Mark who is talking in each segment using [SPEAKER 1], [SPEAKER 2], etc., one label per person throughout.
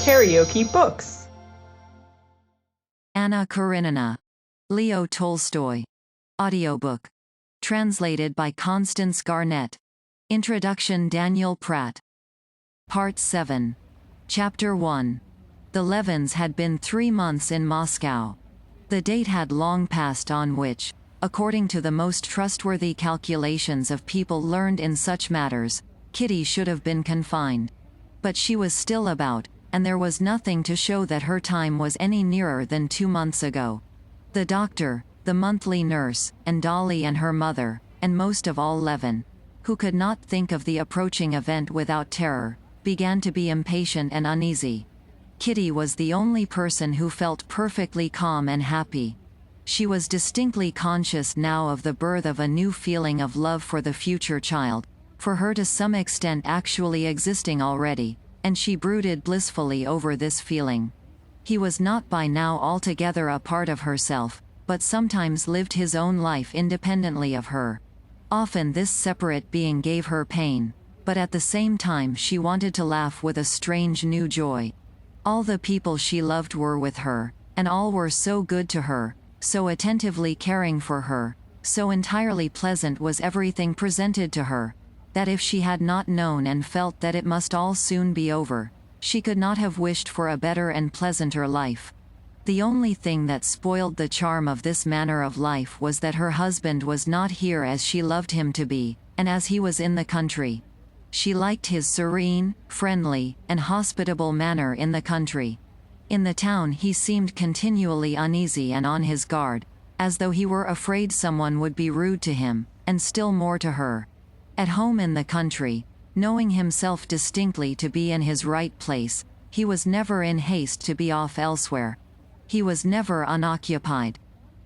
[SPEAKER 1] KaraokeBooks.
[SPEAKER 2] Anna Karenina. Leo Tolstoy. Audiobook. Translated by Constance Garnett. Introduction Daniel Pratt. Part 7. Chapter 1. The Levins had been 3 months in Moscow. The date had long passed on which, according to the most trustworthy calculations of people learned in such matters, Kitty should have been confined. But she was still about, and there was nothing to show that her time was any nearer than 2 months ago. The doctor, the monthly nurse, and Dolly and her mother, and most of all Levin, who could not think of the approaching event without terror, began to be impatient and uneasy. Kitty was the only person who felt perfectly calm and happy. She was distinctly conscious now of the birth of a new feeling of love for the future child, for her to some extent actually existing already, and she brooded blissfully over this feeling. He was not by now altogether a part of herself, but sometimes lived his own life independently of her. Often this separate being gave her pain, but at the same time she wanted to laugh with a strange new joy. All the people she loved were with her, and all were so good to her, so attentively caring for her, so entirely pleasant was everything presented to her, that if she had not known and felt that it must all soon be over, she could not have wished for a better and pleasanter life. The only thing that spoiled the charm of this manner of life was that her husband was not here as she loved him to be, and as he was in the country. She liked his serene, friendly, and hospitable manner in the country. In the town he seemed continually uneasy and on his guard, as though he were afraid someone would be rude to him, and still more to her. At home in the country, knowing himself distinctly to be in his right place, he was never in haste to be off elsewhere. He was never unoccupied.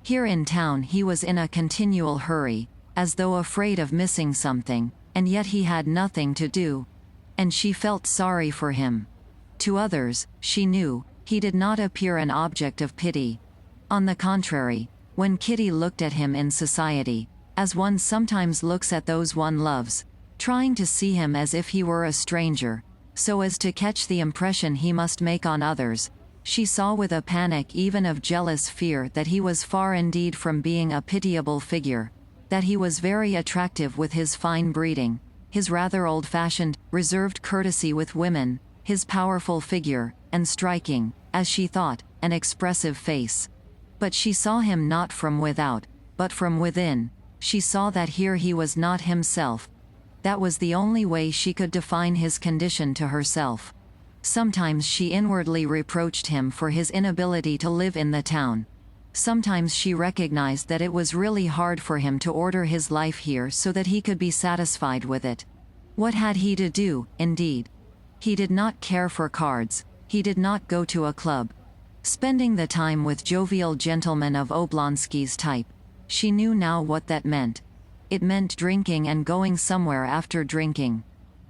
[SPEAKER 2] Here in town he was in a continual hurry, as though afraid of missing something, and yet he had nothing to do. And she felt sorry for him. To others, she knew, he did not appear an object of pity. On the contrary, when Kitty looked at him in society, as one sometimes looks at those one loves, trying to see him as if he were a stranger, so as to catch the impression he must make on others, she saw with a panic even of jealous fear that he was far indeed from being a pitiable figure, that he was very attractive with his fine breeding, his rather old-fashioned, reserved courtesy with women, his powerful figure, and striking, as she thought, an expressive face. But she saw him not from without, but from within. She saw that here he was not himself. That was the only way she could define his condition to herself. Sometimes she inwardly reproached him for his inability to live in the town. Sometimes she recognized that it was really hard for him to order his life here so that he could be satisfied with it. What had he to do, indeed? He did not care for cards, he did not go to a club. Spending the time with jovial gentlemen of Oblonsky's type, she knew now what that meant. It meant drinking and going somewhere after drinking.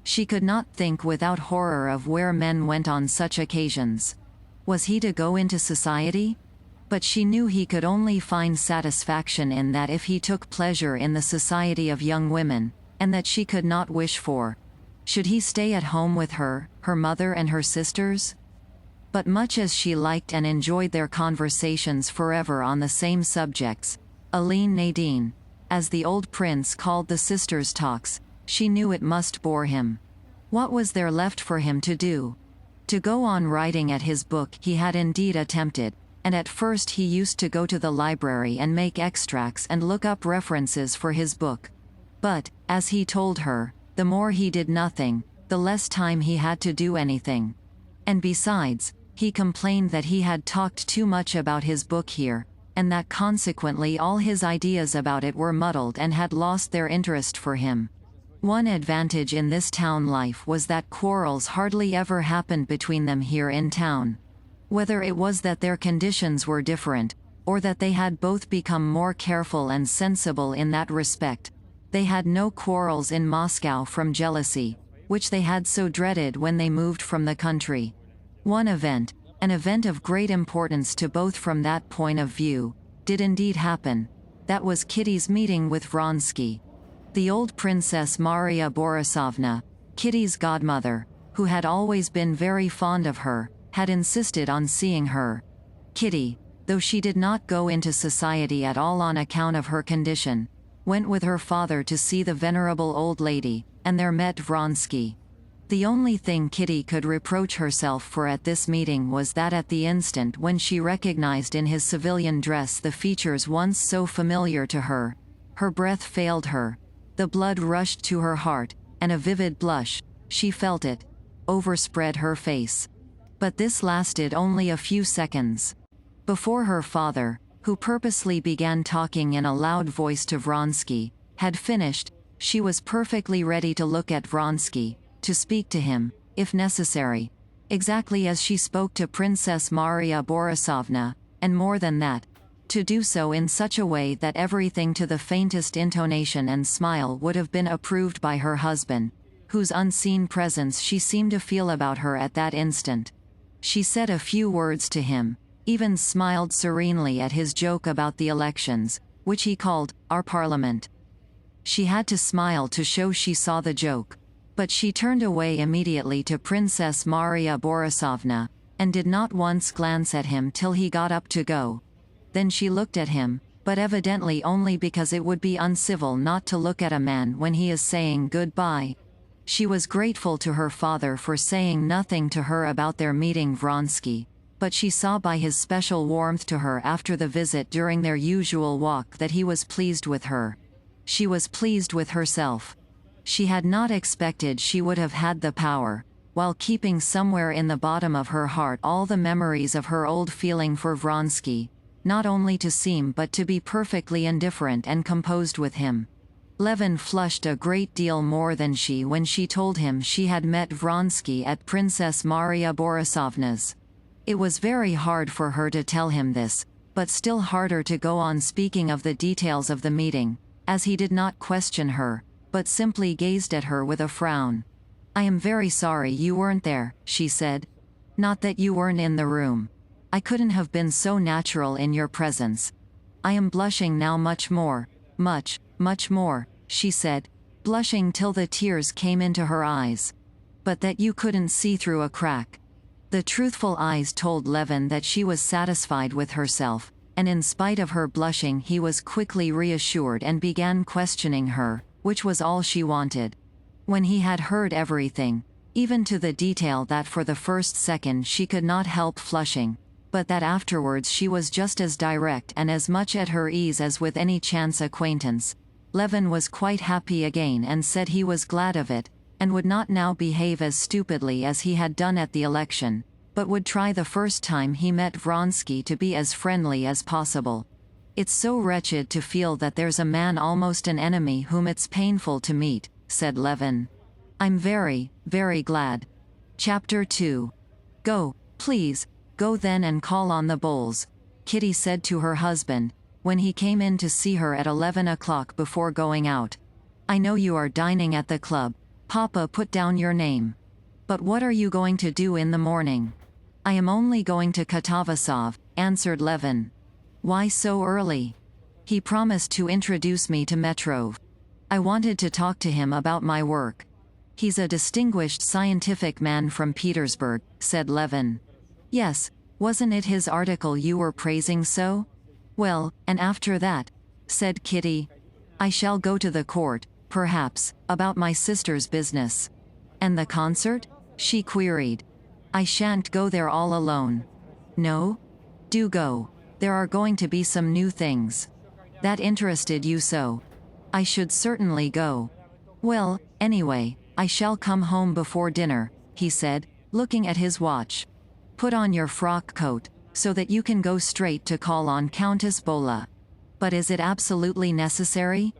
[SPEAKER 2] She could not think without horror of where men went on such occasions. Was he to go into society? But she knew he could only find satisfaction in that if he took pleasure in the society of young women, and that she could not wish for. Should he stay at home with her, her mother and her sisters? But much as she liked and enjoyed their conversations forever on the same subjects, Aline Nadine, as the old prince called the sisters' talks, she knew it must bore him. What was there left for him to do? To go on writing at his book he had indeed attempted, and at first he used to go to the library and make extracts and look up references for his book. But, as he told her, the more he did nothing, the less time he had to do anything. And besides, he complained that he had talked too much about his book here, and that consequently all his ideas about it were muddled and had lost their interest for him. One advantage in this town life was that quarrels hardly ever happened between them here in town. Whether it was that their conditions were different, or that they had both become more careful and sensible in that respect, they had no quarrels in Moscow from jealousy, which they had so dreaded when they moved from the country. One event, an event of great importance to both from that point of view, did indeed happen. That was Kitty's meeting with Vronsky. The old Princess Maria Borisovna, Kitty's godmother, who had always been very fond of her, had insisted on seeing her. Kitty, though she did not go into society at all on account of her condition, went with her father to see the venerable old lady, and there met Vronsky. The only thing Kitty could reproach herself for at this meeting was that at the instant when she recognized in his civilian dress the features once so familiar to her, her breath failed her, the blood rushed to her heart, and a vivid blush, she felt it, overspread her face. But this lasted only a few seconds. Before her father, who purposely began talking in a loud voice to Vronsky, had finished, she was perfectly ready to look at Vronsky, to speak to him, if necessary, exactly as she spoke to Princess Maria Borisovna, and more than that, to do so in such a way that everything to the faintest intonation and smile would have been approved by her husband, whose unseen presence she seemed to feel about her at that instant. She said a few words to him, even smiled serenely at his joke about the elections, which he called, our parliament. She had to smile to show she saw the joke. But she turned away immediately to Princess Maria Borisovna, and did not once glance at him till he got up to go. Then she looked at him, but evidently only because it would be uncivil not to look at a man when he is saying goodbye. She was grateful to her father for saying nothing to her about their meeting Vronsky, but she saw by his special warmth to her after the visit during their usual walk that he was pleased with her. She was pleased with herself. She had not expected she would have had the power, while keeping somewhere in the bottom of her heart all the memories of her old feeling for Vronsky, not only to seem but to be perfectly indifferent and composed with him. Levin flushed a great deal more than she when she told him she had met Vronsky at Princess Maria Borisovna's. It was very hard for her to tell him this, but still harder to go on speaking of the details of the meeting, as he did not question her, but simply gazed at her with a frown. I am very sorry you weren't there, she said. Not that you weren't in the room. I couldn't have been so natural in your presence. I am blushing now much more, much more, she said, blushing till the tears came into her eyes. But that you couldn't see through a crack. The truthful eyes told Levin that she was satisfied with herself, and in spite of her blushing he was quickly reassured and began questioning her, which was all she wanted. When he had heard everything, even to the detail that for the first second she could not help flushing, but that afterwards she was just as direct and as much at her ease as with any chance acquaintance, Levin was quite happy again and said he was glad of it, and would not now behave as stupidly as he had done at the election, but would try the first time he met Vronsky to be as friendly as possible. It's so wretched to feel that there's a man almost an enemy whom it's painful to meet, said Levin. I'm very, very glad. Chapter 2. Go, please, go then and call on the Bulls, Kitty said to her husband, when he came in to see her at 11 o'clock before going out. I know you are dining at the club. Papa put down your name. But what are you going to do in the morning? I am only going to Katavasov, answered Levin. Why so early? He promised to introduce me to Metrov. I wanted to talk to him about my work. He's a distinguished scientific man from Petersburg, said Levin. Yes, wasn't it his article you were praising so? Well, and after that, said Kitty. I shall go to the court, perhaps, about my sister's business. And the concert? She queried. I shan't go there all alone. No? Do go. There are going to be some new things. That interested you so. I should certainly go. Well, anyway, I shall come home before dinner, he said, looking at his watch. Put on your frock coat, so that you can go straight to call on Countess Bola. But is it absolutely necessary?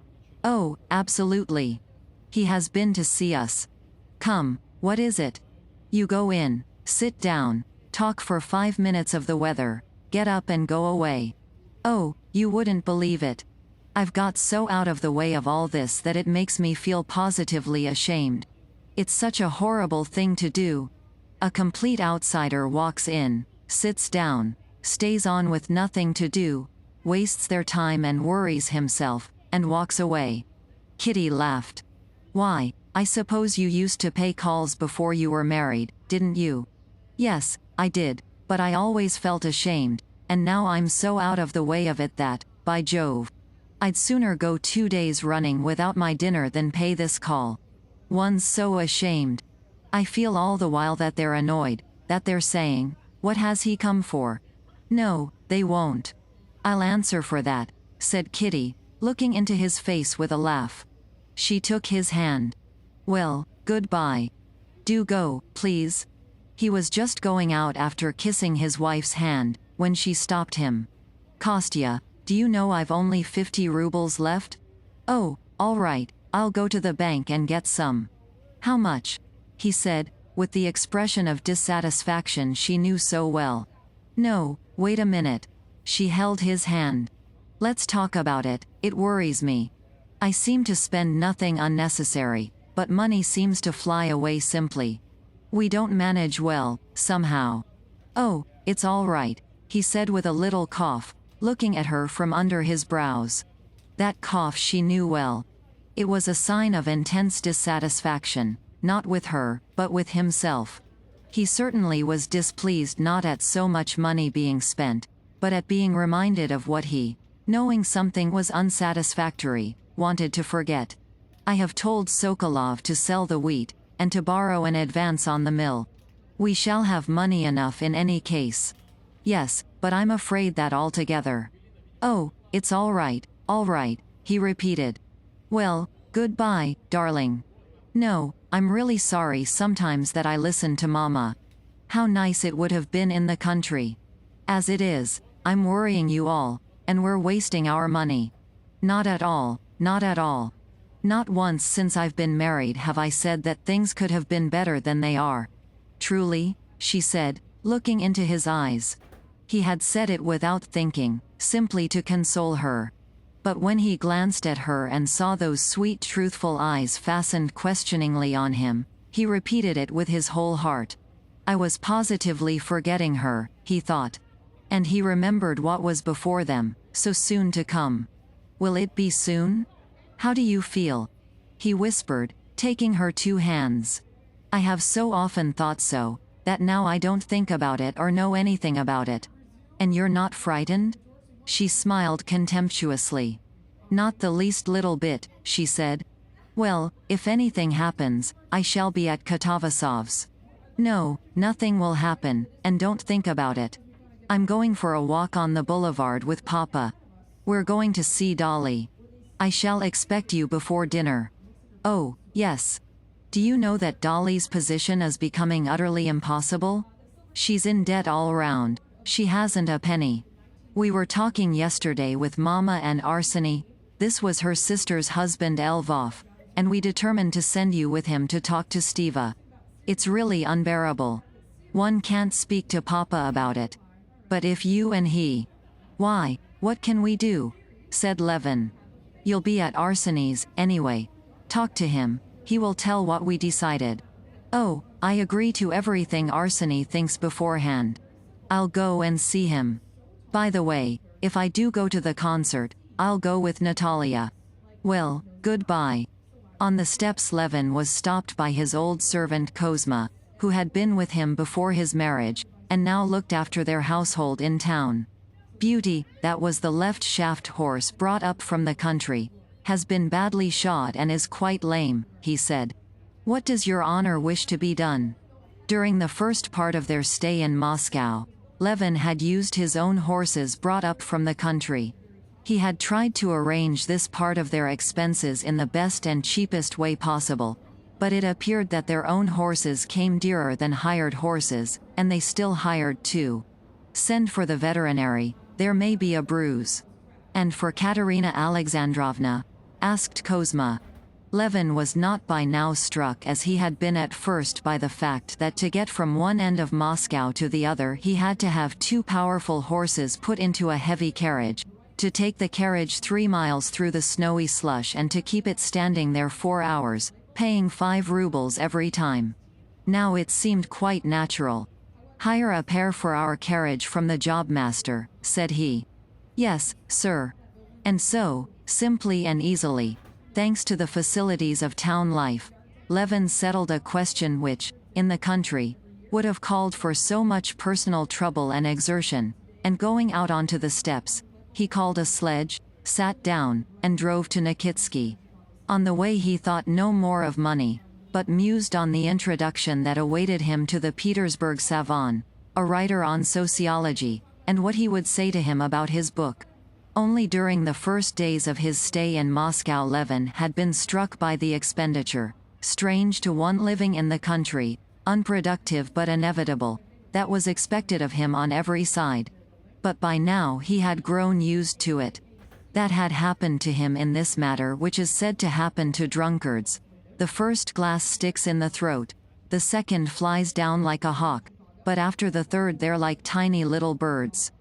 [SPEAKER 2] Oh, absolutely. He has been to see us. Come, what is it? You go in, sit down, talk for 5 minutes of the weather, get up and go away. Oh, you wouldn't believe it. I've got so out of the way of all this that it makes me feel positively ashamed. It's such a horrible thing to do. A complete outsider walks in, sits down, stays on with nothing to do, wastes their time and worries himself, and walks away. Kitty laughed. Why, I suppose you used to pay calls before you were married, didn't you? Yes, I did, but I always felt ashamed, and now I'm so out of the way of it that, by Jove, I'd sooner go 2 days running without my dinner than pay this call. One's so ashamed. I feel all the while that they're annoyed, that they're saying, "What has he come for?" No, they won't. I'll answer for that, said Kitty, looking into his face with a laugh. She took his hand. Well, goodbye. Do go, please. He was just going out after kissing his wife's hand, when she stopped him. Kostya, do you know I've only 50 rubles left? Oh, all right, I'll go to the bank and get some. How much? He said, with the expression of dissatisfaction she knew so well. No, wait a minute. She held his hand. Let's talk about it, it worries me. I seem to spend nothing unnecessary, but money seems to fly away simply. We don't manage well, somehow. Oh, it's all right, he said with a little cough, looking at her from under his brows. That cough she knew well. It was a sign of intense dissatisfaction, not with her, but with himself. He certainly was displeased not at so much money being spent, but at being reminded of what he, knowing something was unsatisfactory, wanted to forget. I have told Sokolov to sell the wheat, and to borrow an advance on the mill. We shall have money enough in any case. Yes, but I'm afraid that altogether. Oh, it's all right, he repeated. Well, goodbye, darling. No, I'm really sorry sometimes that I listen to Mama. How nice it would have been in the country. As it is, I'm worrying you all, and we're wasting our money. Not at all, not at all. Not once since I've been married have I said that things could have been better than they are. Truly, she said, looking into his eyes. He had said it without thinking, simply to console her. But when he glanced at her and saw those sweet truthful eyes fastened questioningly on him, he repeated it with his whole heart. I was positively forgetting her, he thought. And he remembered what was before them, so soon to come. Will it be soon? How do you feel? He whispered, taking her 2 hands. I have so often thought so, that now I don't think about it or know anything about it. And you're not frightened? She smiled contemptuously. Not the least little bit, she said. Well, if anything happens, I shall be at Katavasov's. No, nothing will happen, and don't think about it. I'm going for a walk on the boulevard with Papa. We're going to see Dolly. I shall expect you before dinner. Oh, yes. Do you know that Dolly's position is becoming utterly impossible? She's in debt all round. She hasn't a penny. We were talking yesterday with Mama and Arseny, this was her sister's husband Lvov, and we determined to send you with him to talk to Stiva. It's really unbearable. One can't speak to Papa about it. But if you and he... Why, what can we do? Said Levin. You'll be at Arseny's, anyway. Talk to him, he will tell what we decided. Oh, I agree to everything Arseny thinks beforehand. I'll go and see him. By the way, if I do go to the concert, I'll go with Natalia. Well, goodbye. On the steps Levin was stopped by his old servant Kozma, who had been with him before his marriage, and now looked after their household in town. Beauty, that was the left shaft horse brought up from the country, has been badly shod and is quite lame, he said. What does your honor wish to be done? During the first part of their stay in Moscow, Levin had used his own horses brought up from the country. He had tried to arrange this part of their expenses in the best and cheapest way possible, but it appeared that their own horses came dearer than hired horses, and they still hired too. Send for the veterinary, there may be a bruise. And for Katerina Alexandrovna? Asked Kozma. Levin was not by now struck as he had been at first by the fact that to get from one end of Moscow to the other he had to have 2 powerful horses put into a heavy carriage, to take the carriage 3 miles through the snowy slush and to keep it standing there 4 hours, paying 5 rubles every time. Now it seemed quite natural. Hire a pair for our carriage from the job-master, said he. Yes, sir. And so, simply and easily, thanks to the facilities of town life, Levin settled a question which, in the country, would have called for so much personal trouble and exertion, and going out onto the steps, he called a sledge, sat down, and drove to Nikitsky. On the way he thought no more of money, but mused on the introduction that awaited him to the Petersburg Savant, a writer on sociology, and what he would say to him about his book. Only during the first days of his stay in Moscow Levin had been struck by the expenditure, strange to one living in the country, unproductive but inevitable, that was expected of him on every side. But by now he had grown used to it. That had happened to him in this matter which is said to happen to drunkards. The first glass sticks in the throat, the second flies down like a hawk, but after the third they're like tiny little birds.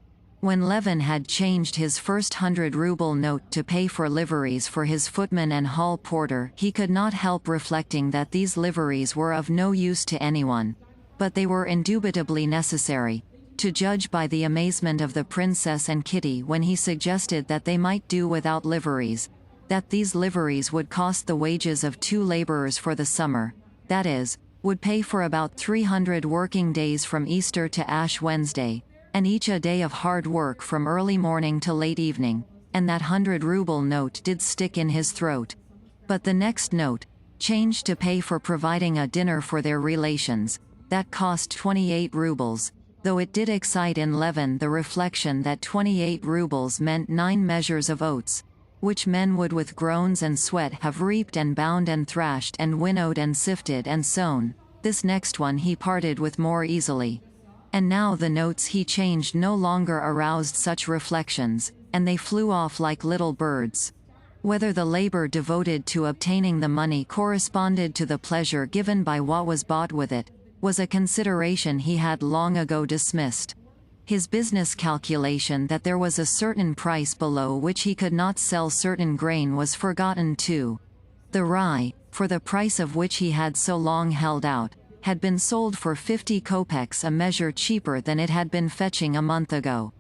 [SPEAKER 2] When Levin had changed his first 100-ruble note to pay for liveries for his footman and hall porter, he could not help reflecting that these liveries were of no use to anyone. But they were indubitably necessary, to judge by the amazement of the princess and Kitty when he suggested that they might do without liveries, that these liveries would cost the wages of 2 laborers for the summer, that is, would pay for about 300 working days from Easter to Ash Wednesday, and each a day of hard work from early morning to late evening, and that 100-ruble note did stick in his throat. But the next note, changed to pay for providing a dinner for their relations, that cost 28 rubles, though it did excite in Levin the reflection that 28 rubles meant 9 measures of oats, which men would with groans and sweat have reaped and bound and thrashed and winnowed and sifted and sown. This next one he parted with more easily. And now the notes he changed no longer aroused such reflections, and they flew off like little birds. Whether the labor devoted to obtaining the money corresponded to the pleasure given by what was bought with it, was a consideration he had long ago dismissed. His business calculation that there was a certain price below which he could not sell certain grain was forgotten too. The rye, for the price of which he had so long held out, had been sold for 50 kopecks, a measure cheaper than it had been fetching a month ago.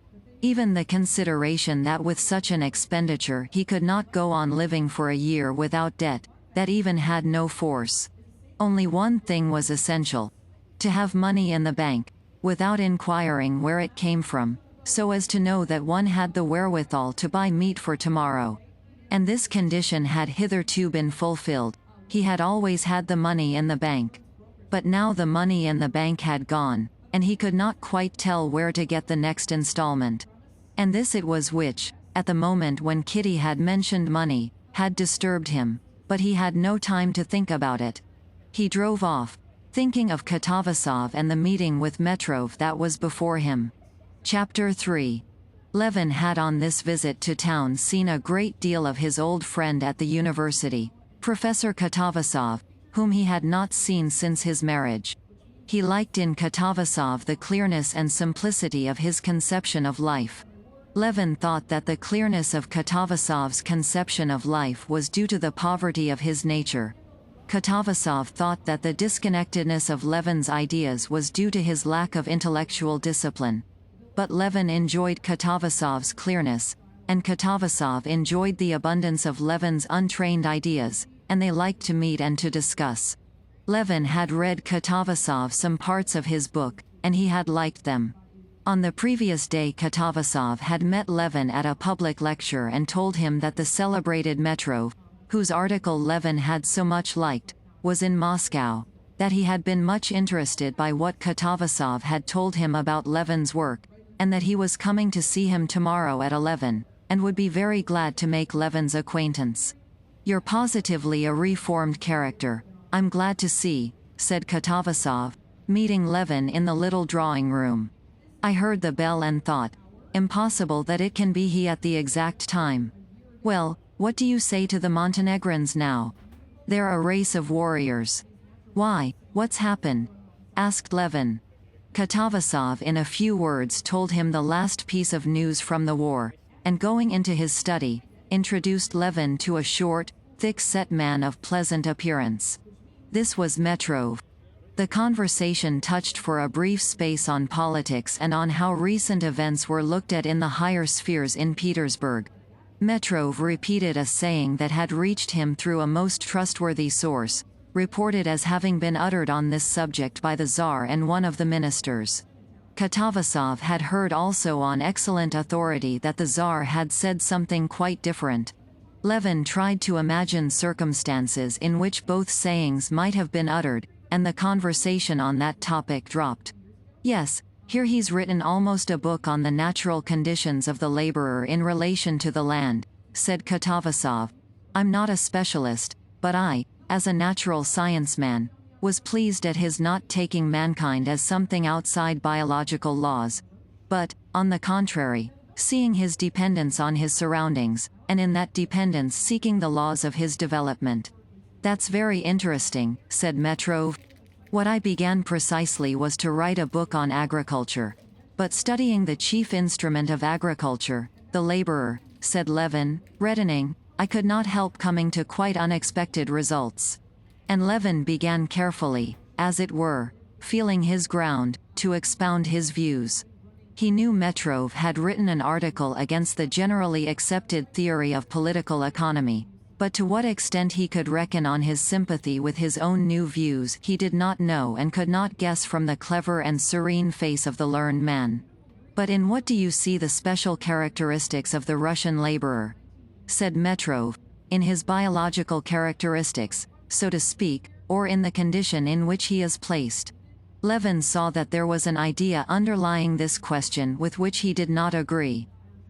[SPEAKER 2] Even the consideration that with such an expenditure he could not go on living for a year without debt, that even had no force. Only one thing was essential: to have money in the bank, without inquiring where it came from, so as to know that one had the wherewithal to buy meat for tomorrow. And this condition had hitherto been fulfilled. He had always had the money in the bank. But now the money in the bank had gone, and he could not quite tell where to get the next installment. And this it was which, at the moment when Kitty had mentioned money, had disturbed him, but he had no time to think about it. He drove off, thinking of Katavasov and the meeting with Metrov that was before him. Chapter 3. Levin had on this visit to town seen a great deal of his old friend at the university, Professor Katavasov, whom he had not seen since his marriage. He liked in Katavasov the clearness and simplicity of his conception of life. Levin thought that the clearness of Katavasov's conception of life was due to the poverty of his nature. Katavasov thought that the disconnectedness of Levin's ideas was due to his lack of intellectual discipline. But Levin enjoyed Katavasov's clearness, and Katavasov enjoyed the abundance of Levin's untrained ideas, and they liked to meet and to discuss. Levin had read Katavasov some parts of his book, and he had liked them. On the previous day Katavasov had met Levin at a public lecture and told him that the celebrated Metrov, whose article Levin had so much liked, was in Moscow, that he had been much interested by what Katavasov had told him about Levin's work, and that he was coming to see him tomorrow at 11, and would be very glad to make Levin's acquaintance. "You're positively a reformed character, I'm glad to see," said Katavasov, meeting Levin in the little drawing room. "I heard the bell and thought, impossible that it can be he at the exact time. Well, what do you say to the Montenegrins now? They're a race of warriors." "Why, what's happened?" asked Levin. Katavasov in a few words told him the last piece of news from the war, and going into his study, introduced Levin to a short, thick-set man of pleasant appearance. This was Metrov. The conversation touched for a brief space on politics and on how recent events were looked at in the higher spheres in Petersburg. Metrov repeated a saying that had reached him through a most trustworthy source, reported as having been uttered on this subject by the Tsar and one of the ministers. Katavasov had heard also on excellent authority that the Tsar had said something quite different. Levin tried to imagine circumstances in which both sayings might have been uttered, and the conversation on that topic dropped. Yes, here he's written almost a book on the natural conditions of the laborer in relation to the land, said Katavasov. I'm not a specialist, but I, as a natural science man, was pleased at his not taking mankind as something outside biological laws, but, on the contrary, seeing his dependence on his surroundings, and in that dependence seeking the laws of his development. That's very interesting, said Metrov. What I began precisely was to write a book on agriculture. But studying the chief instrument of agriculture, the laborer, said Levin, reddening, I could not help coming to quite unexpected results. And Levin began carefully, as it were, feeling his ground, to expound his views. He knew Metrov had written an article against the generally accepted theory of political economy, but to what extent he could reckon on his sympathy with his own new views he did not know and could not guess from the clever and serene face of the learned man. But in what do you see the special characteristics of the Russian laborer? Said Metrov, in his biological characteristics, so to speak, or in the condition in which he is placed. Levin saw that there was an idea underlying this question with which he did not agree.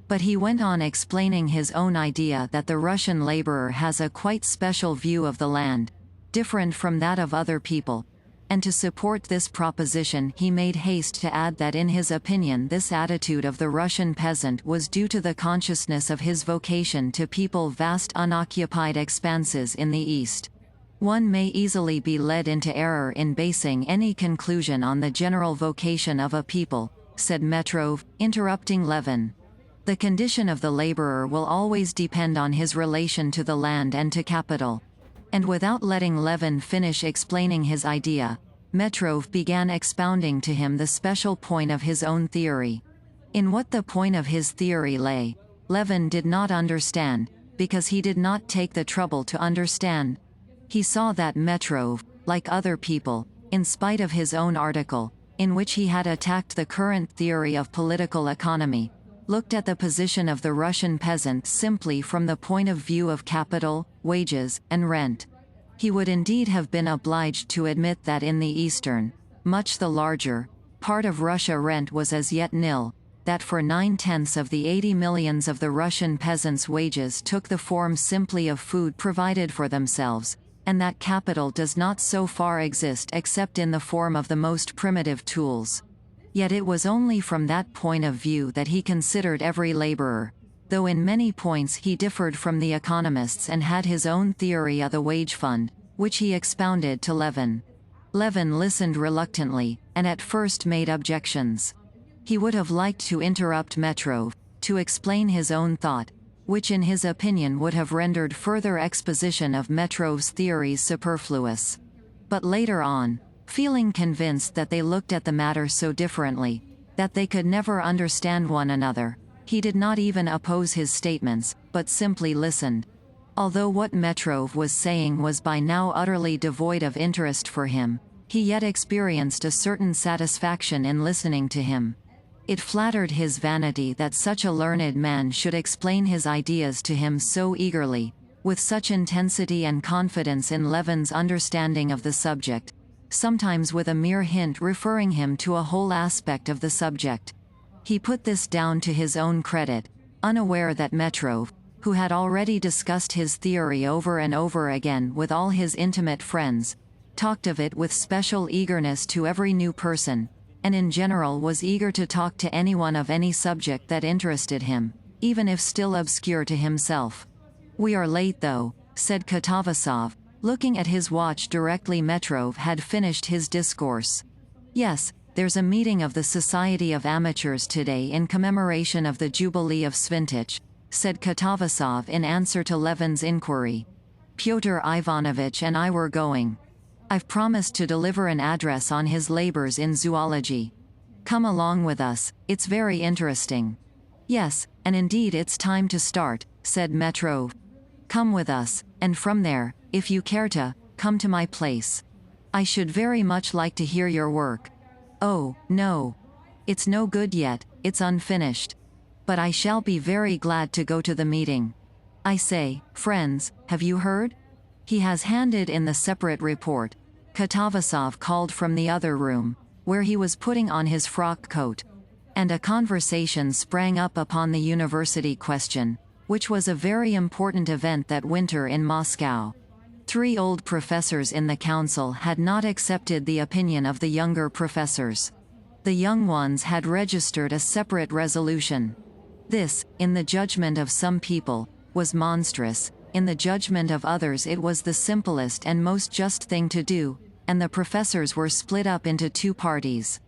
[SPEAKER 2] But he went on explaining his own idea that the Russian laborer has a quite special view of the land, different from that of other people. And to support this proposition he made haste to add that in his opinion this attitude of the Russian peasant was due to the consciousness of his vocation to people vast unoccupied expanses in the East. One may easily be led into error in basing any conclusion on the general vocation of a people, said Metrov, interrupting Levin. The condition of the laborer will always depend on his relation to the land and to capital. And without letting Levin finish explaining his idea, Metrov began expounding to him the special point of his own theory. In what the point of his theory lay, Levin did not understand, because he did not take the trouble to understand. He saw that Metrov, like other people, in spite of his own article, in which he had attacked the current theory of political economy, looked at the position of the Russian peasant simply from the point of view of capital, wages, and rent. He would indeed have been obliged to admit that in the eastern, much the larger, part of Russia rent was as yet nil, that for 9/10 of the 80 millions of the Russian peasants' wages took the form simply of food provided for themselves, and that capital does not so far exist except in the form of the most primitive tools. Yet it was only from that point of view that he considered every laborer, though in many points he differed from the economists and had his own theory of the wage fund, which he expounded to Levin. Levin listened reluctantly, and at first made objections. He would have liked to interrupt Metrov, to explain his own thought, which in his opinion would have rendered further exposition of Metrov's theories superfluous. But later on, feeling convinced that they looked at the matter so differently, that they could never understand one another, he did not even oppose his statements, but simply listened. Although what Metrov was saying was by now utterly devoid of interest for him, he yet experienced a certain satisfaction in listening to him. It flattered his vanity that such a learned man should explain his ideas to him so eagerly, with such intensity and confidence in Levin's understanding of the subject, sometimes with a mere hint referring him to a whole aspect of the subject. He put this down to his own credit, unaware that Metrov, who had already discussed his theory over and over again with all his intimate friends, talked of it with special eagerness to every new person, and in general was eager to talk to anyone of any subject that interested him, even if still obscure to himself. "We are late though," said Katavasov, looking at his watch directly Metrov had finished his discourse. "Yes, there's a meeting of the Society of Amateurs today in commemoration of the Jubilee of Svintich," said Katavasov in answer to Levin's inquiry. "Pyotr Ivanovich and I were going. I've promised to deliver an address on his labors in zoology. Come along with us, it's very interesting." "Yes, and indeed it's time to start," said Metrov. "Come with us, and from there, if you care to, come to my place. I should very much like to hear your work. Oh, no. It's no good yet, it's unfinished. But I shall be very glad to go to the meeting. I say, friends, have you heard? He has handed in the separate report. Katavasov called from the other room, where he was putting on his frock coat. And a conversation sprang up upon the university question, which was a very important event that winter in Moscow. 3 old professors in the council had not accepted the opinion of the younger professors. The young ones had registered a separate resolution. This, in the judgment of some people, was monstrous, in the judgment of others it was the simplest and most just thing to do, and the professors were split up into 2 parties.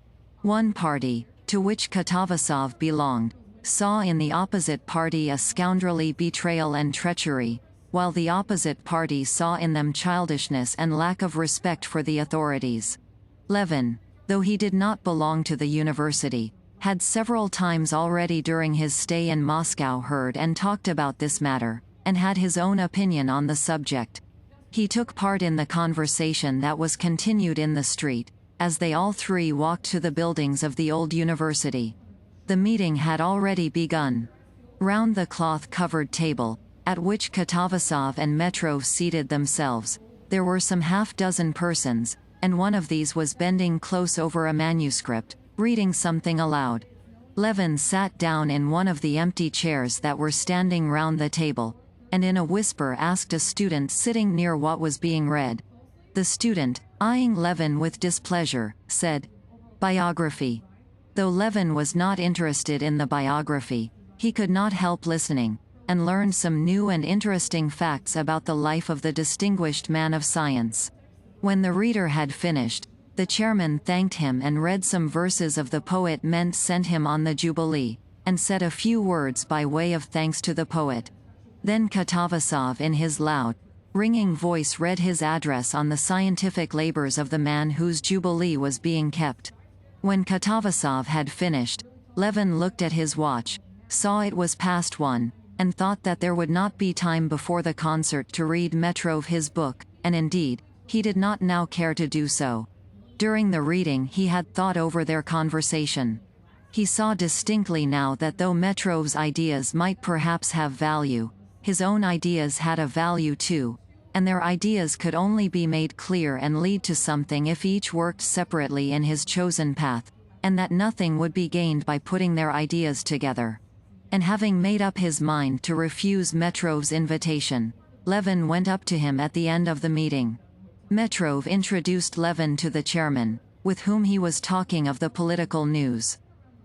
[SPEAKER 2] One party, to which Katavasov belonged, saw in the opposite party a scoundrelly betrayal and treachery, while the opposite party saw in them childishness and lack of respect for the authorities. Levin, though he did not belong to the university, had several times already during his stay in Moscow heard and talked about this matter, and had his own opinion on the subject. He took part in the conversation that was continued in the street, as they all 3 walked to the buildings of the old university. The meeting had already begun. Round the cloth-covered table, at which Katavasov and Metrov seated themselves, there were some half-dozen persons, and one of these was bending close over a manuscript, reading something aloud. Levin sat down in one of the empty chairs that were standing round the table, and in a whisper asked a student sitting near what was being read. The student, eyeing Levin with displeasure, said, "Biography." Though Levin was not interested in the biography, he could not help listening, and learned some new and interesting facts about the life of the distinguished man of science. When the reader had finished, the chairman thanked him and read some verses of the poet Ment sent him on the Jubilee, and said a few words by way of thanks to the poet. Then Katavasov in his loud, ringing voice read his address on the scientific labors of the man whose Jubilee was being kept. When Katavasov had finished, Levin looked at his watch, saw it was past 1, and thought that there would not be time before the concert to read Metrov his book, and indeed, he did not now care to do so. During the reading he had thought over their conversation. He saw distinctly now that though Metrov's ideas might perhaps have value, his own ideas had a value too, and their ideas could only be made clear and lead to something if each worked separately in his chosen path, and that nothing would be gained by putting their ideas together. And having made up his mind to refuse Metrov's invitation, Levin went up to him at the end of the meeting. Metrov introduced Levin to the chairman, with whom he was talking of the political news.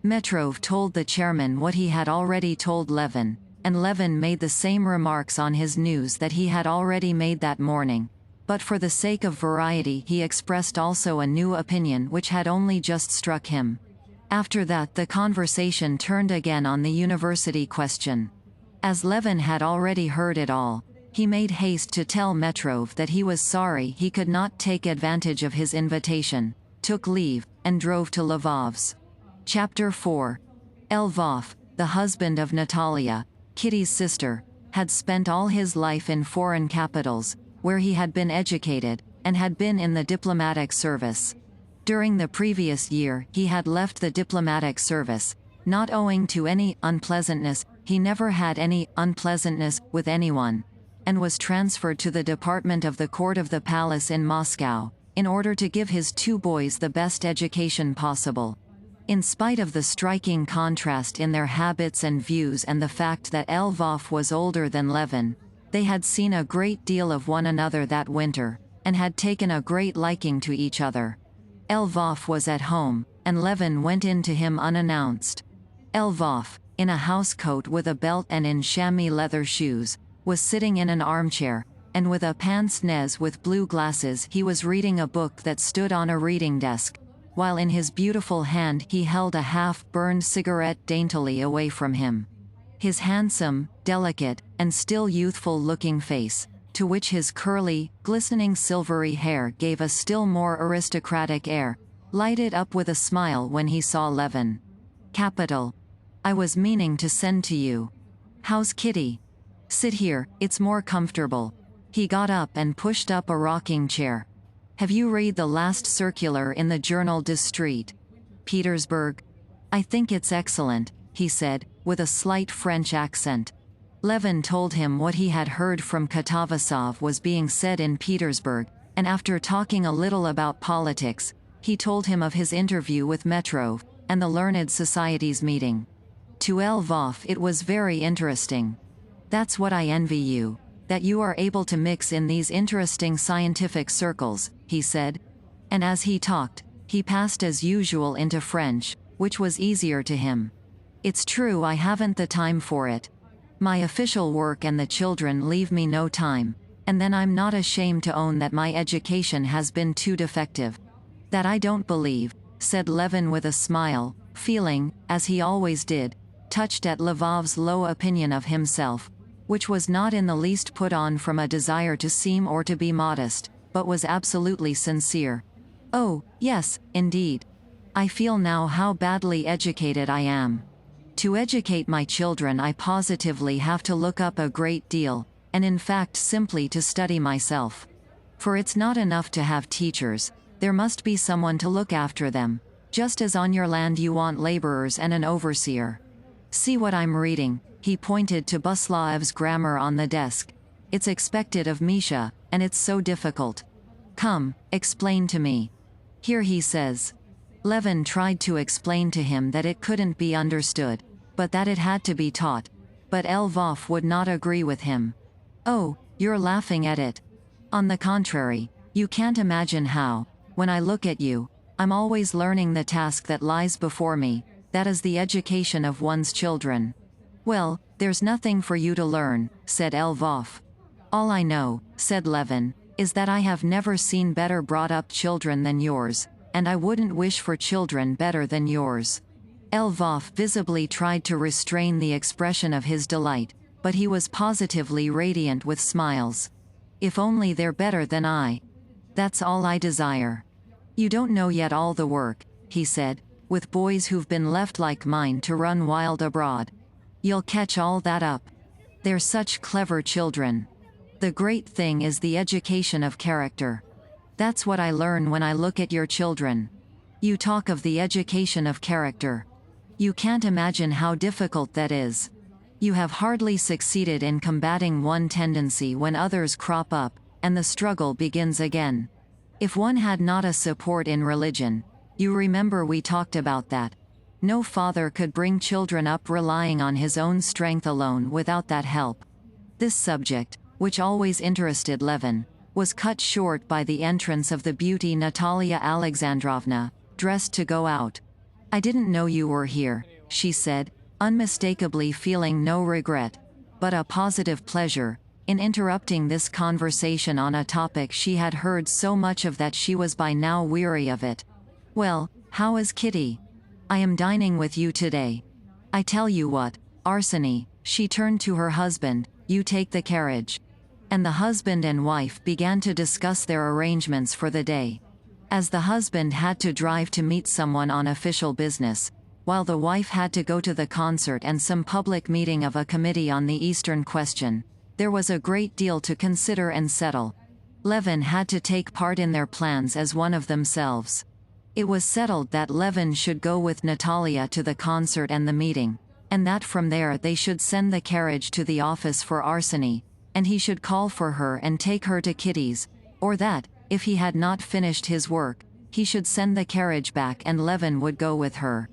[SPEAKER 2] Metrov told the chairman what he had already told Levin, and Levin made the same remarks on his news that he had already made that morning, but for the sake of variety he expressed also a new opinion which had only just struck him. After that the conversation turned again on the university question. As Levin had already heard it all, he made haste to tell Metrov that he was sorry he could not take advantage of his invitation, took leave, and drove to Lvov's. Chapter 4. Lvov, the husband of Natalia, Kitty's sister, had spent all his life in foreign capitals, where he had been educated, and had been in the diplomatic service. During the previous year he had left the diplomatic service, not owing to any unpleasantness, he never had any unpleasantness with anyone, and was transferred to the department of the court of the palace in Moscow, in order to give his 2 boys the best education possible. In spite of the striking contrast in their habits and views and the fact that Lvov was older than Levin, they had seen a great deal of one another that winter, and had taken a great liking to each other. Lvov was at home, and Levin went in to him unannounced. Lvov, in a housecoat with a belt and in chamois leather shoes, was sitting in an armchair, and with a pince-nez with blue glasses he was reading a book that stood on a reading desk, while in his beautiful hand he held a half-burned cigarette daintily away from him. His handsome, delicate, and still youthful-looking face, to which his curly, glistening silvery hair gave a still more aristocratic air, lighted up with a smile when he saw Levin. "Capital. I was meaning to send to you. How's Kitty? Sit here, it's more comfortable. He got up and pushed up a rocking chair. Have you read the last circular in the journal des Street? Petersburg? I think it's excellent, he said, with a slight French accent. Levin told him what he had heard from Katavasov was being said in Petersburg, and after talking a little about politics, he told him of his interview with Metrov, and the Learned Society's meeting. To Lvov it was very interesting. That's what I envy you, that you are able to mix in these interesting scientific circles, he said. And as he talked, he passed as usual into French, which was easier to him. It's true I haven't the time for it. My official work and the children leave me no time, and then I'm not ashamed to own that my education has been too defective. That I don't believe, said Levin with a smile, feeling, as he always did, touched at Lvov's low opinion of himself, which was not in the least put on from a desire to seem or to be modest, but was absolutely sincere. Oh, yes, indeed. I feel now how badly educated I am. To educate my children I positively have to look up a great deal, and in fact simply to study myself. For it's not enough to have teachers, there must be someone to look after them, just as on your land you want laborers and an overseer. See what I'm reading, he pointed to Buslaev's grammar on the desk. It's expected of Misha, and it's so difficult. Come, explain to me. Here he says. Levin tried to explain to him that it couldn't be understood, but that it had to be taught. But Lvov would not agree with him. Oh, you're laughing at it. On the contrary, you can't imagine how, when I look at you, I'm always learning the task that lies before me, that is the education of one's children. Well, there's nothing for you to learn, said Lvov. All I know, said Levin, is that I have never seen better brought up children than yours, and I wouldn't wish for children better than yours. Lvov visibly tried to restrain the expression of his delight, but he was positively radiant with smiles. If only they're better than I. That's all I desire. You don't know yet all the work, he said, with boys who've been left like mine to run wild abroad. You'll catch all that up. They're such clever children. The great thing is the education of character. That's what I learn when I look at your children. You talk of the education of character. You can't imagine how difficult that is. You have hardly succeeded in combating one tendency when others crop up, and the struggle begins again. If one had not a support in religion, you remember we talked about that. No father could bring children up relying on his own strength alone without that help. This subject, which always interested Levin, was cut short by the entrance of the beauty Natalia Alexandrovna, dressed to go out. I didn't know you were here, she said, unmistakably feeling no regret, but a positive pleasure, in interrupting this conversation on a topic she had heard so much of that she was by now weary of it. Well, how is Kitty? I am dining with you today. I tell you what, Arseny, she turned to her husband, you take the carriage. And the husband and wife began to discuss their arrangements for the day. As the husband had to drive to meet someone on official business, while the wife had to go to the concert and some public meeting of a committee on the Eastern question, there was a great deal to consider and settle. Levin had to take part in their plans as one of themselves. It was settled that Levin should go with Natalia to the concert and the meeting, and that from there they should send the carriage to the office for Arseny, and he should call for her and take her to Kitty's, or that, if he had not finished his work, he should send the carriage back and Levin would go with her.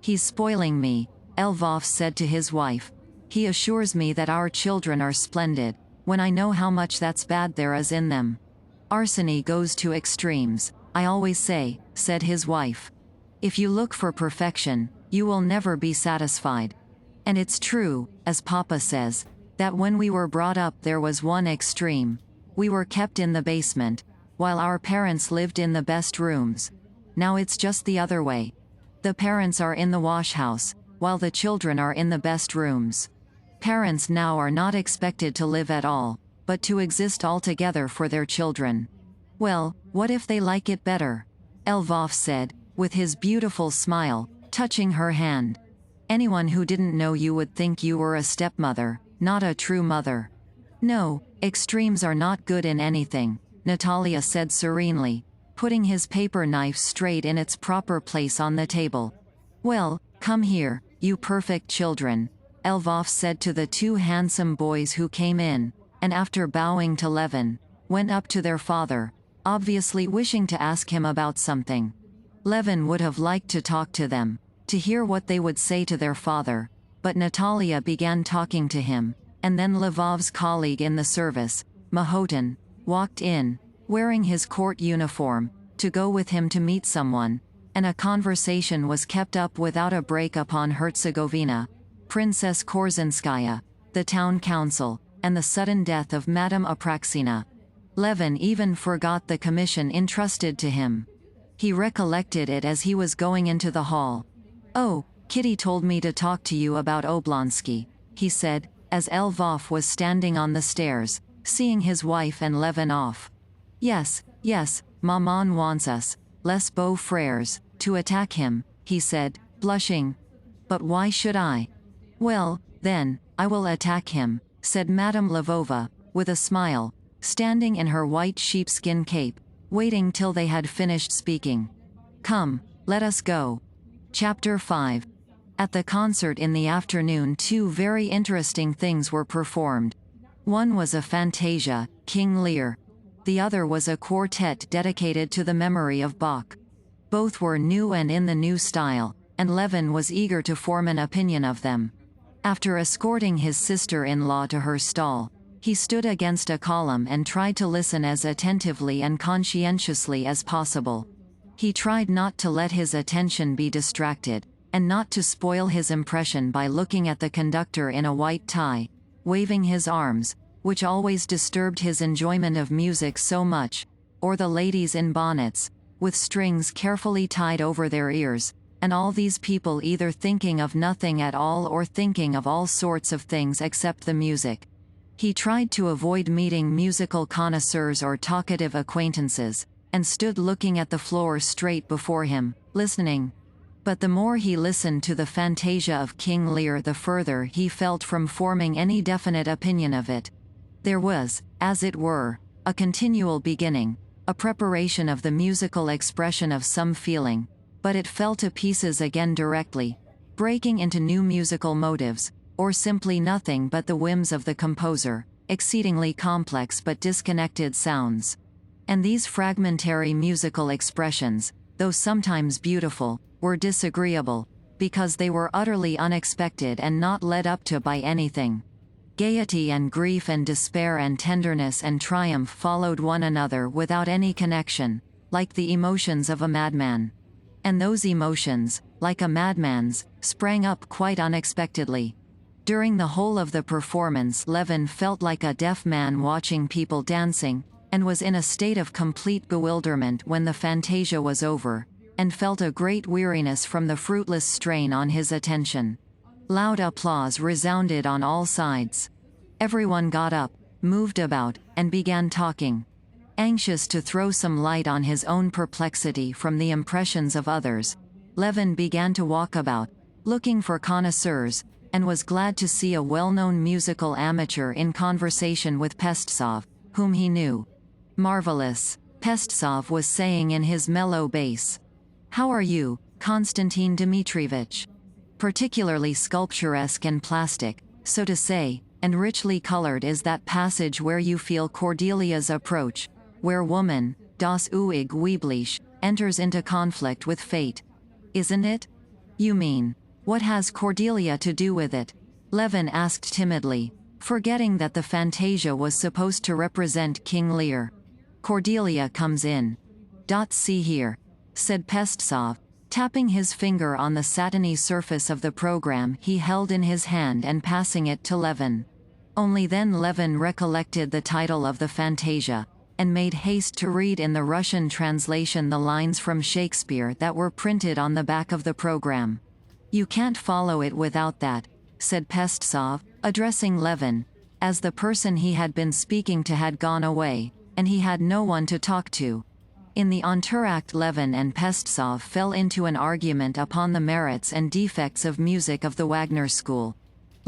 [SPEAKER 2] He's spoiling me, Lvov said to his wife. He assures me that our children are splendid, when I know how much that's bad there is in them. Arseny goes to extremes, I always say, said his wife. If you look for perfection, you will never be satisfied. And it's true, as Papa says, that when we were brought up there was one extreme. We were kept in the basement, while our parents lived in the best rooms. Now it's just the other way. The parents are in the wash house, while the children are in the best rooms. Parents now are not expected to live at all, but to exist altogether for their children. Well, what if they like it better? Lvov said, with his beautiful smile, touching her hand. Anyone who didn't know you would think you were a stepmother, not a true mother. No, extremes are not good in anything, Natalia said serenely, putting his paper knife straight in its proper place on the table. Well, come here, you perfect children, Lvov said to the two handsome boys who came in, and after bowing to Levin, went up to their father, obviously wishing to ask him about something. Levin would have liked to talk to them, to hear what they would say to their father, but Natalia began talking to him, and then Lvov's colleague in the service, Mahotin, walked in, wearing his court uniform, to go with him to meet someone, and a conversation was kept up without a break upon Herzegovina, Princess Korzinskaya, the town council, and the sudden death of Madame Apraxina. Levin even forgot the commission entrusted to him. He recollected it as he was going into the hall. "Oh, Kitty told me to talk to you about Oblonsky," he said, as Lvov was standing on the stairs, seeing his wife and Levin off. Yes, Maman wants us, les beaux frères, to attack him," he said, blushing. "But why should I?" "Well, then, I will attack him," said Madame Lvova, with a smile, standing in her white sheepskin cape, waiting till they had finished speaking. "Come, let us go." Chapter 5. At the concert in the afternoon, two very interesting things were performed. One was a fantasia, King Lear. The other was a quartet dedicated to the memory of Bach. Both were new and in the new style, and Levin was eager to form an opinion of them. After escorting his sister-in-law to her stall, he stood against a column and tried to listen as attentively and conscientiously as possible. He tried not to let his attention be distracted, and not to spoil his impression by looking at the conductor in a white tie, waving his arms, which always disturbed his enjoyment of music so much, or the ladies in bonnets, with strings carefully tied over their ears, and all these people either thinking of nothing at all or thinking of all sorts of things except the music. He tried to avoid meeting musical connoisseurs or talkative acquaintances, and stood looking at the floor straight before him, listening. But the more he listened to the fantasia of King Lear, the further he felt from forming any definite opinion of it. There was, as it were, a continual beginning, a preparation of the musical expression of some feeling, but it fell to pieces again directly, breaking into new musical motives, or simply nothing but the whims of the composer, exceedingly complex but disconnected sounds. And these fragmentary musical expressions, though sometimes beautiful, were disagreeable, because they were utterly unexpected and not led up to by anything. Gaiety and grief and despair and tenderness and triumph followed one another without any connection, like the emotions of a madman. And those emotions, like a madman's, sprang up quite unexpectedly. During the whole of the performance, Levin felt like a deaf man watching people dancing, and was in a state of complete bewilderment when the fantasia was over, and felt a great weariness from the fruitless strain on his attention. Loud applause resounded on all sides. Everyone got up, moved about, and began talking. Anxious to throw some light on his own perplexity from the impressions of others, Levin began to walk about, looking for connoisseurs, and was glad to see a well-known musical amateur in conversation with Pestsov, whom he knew. "Marvelous," Pestsov was saying in his mellow bass. "How are you, Konstantin Dmitrievich? Particularly sculpturesque and plastic, so to say, and richly colored is that passage where you feel Cordelia's approach, where woman, das Uig Weiblich, enters into conflict with fate. Isn't it?" "You mean, what has Cordelia to do with it?" Levin asked timidly, forgetting that the fantasia was supposed to represent King Lear. "Cordelia comes in. See here," said Pestsov, tapping his finger on the satiny surface of the program he held in his hand and passing it to Levin. Only then Levin recollected the title of the fantasia, and made haste to read in the Russian translation the lines from Shakespeare that were printed on the back of the program. "You can't follow it without that," said Pestsov, addressing Levin, as the person he had been speaking to had gone away, and he had no one to talk to. In the entr'acte, Levin and Pestsov fell into an argument upon the merits and defects of music of the Wagner school.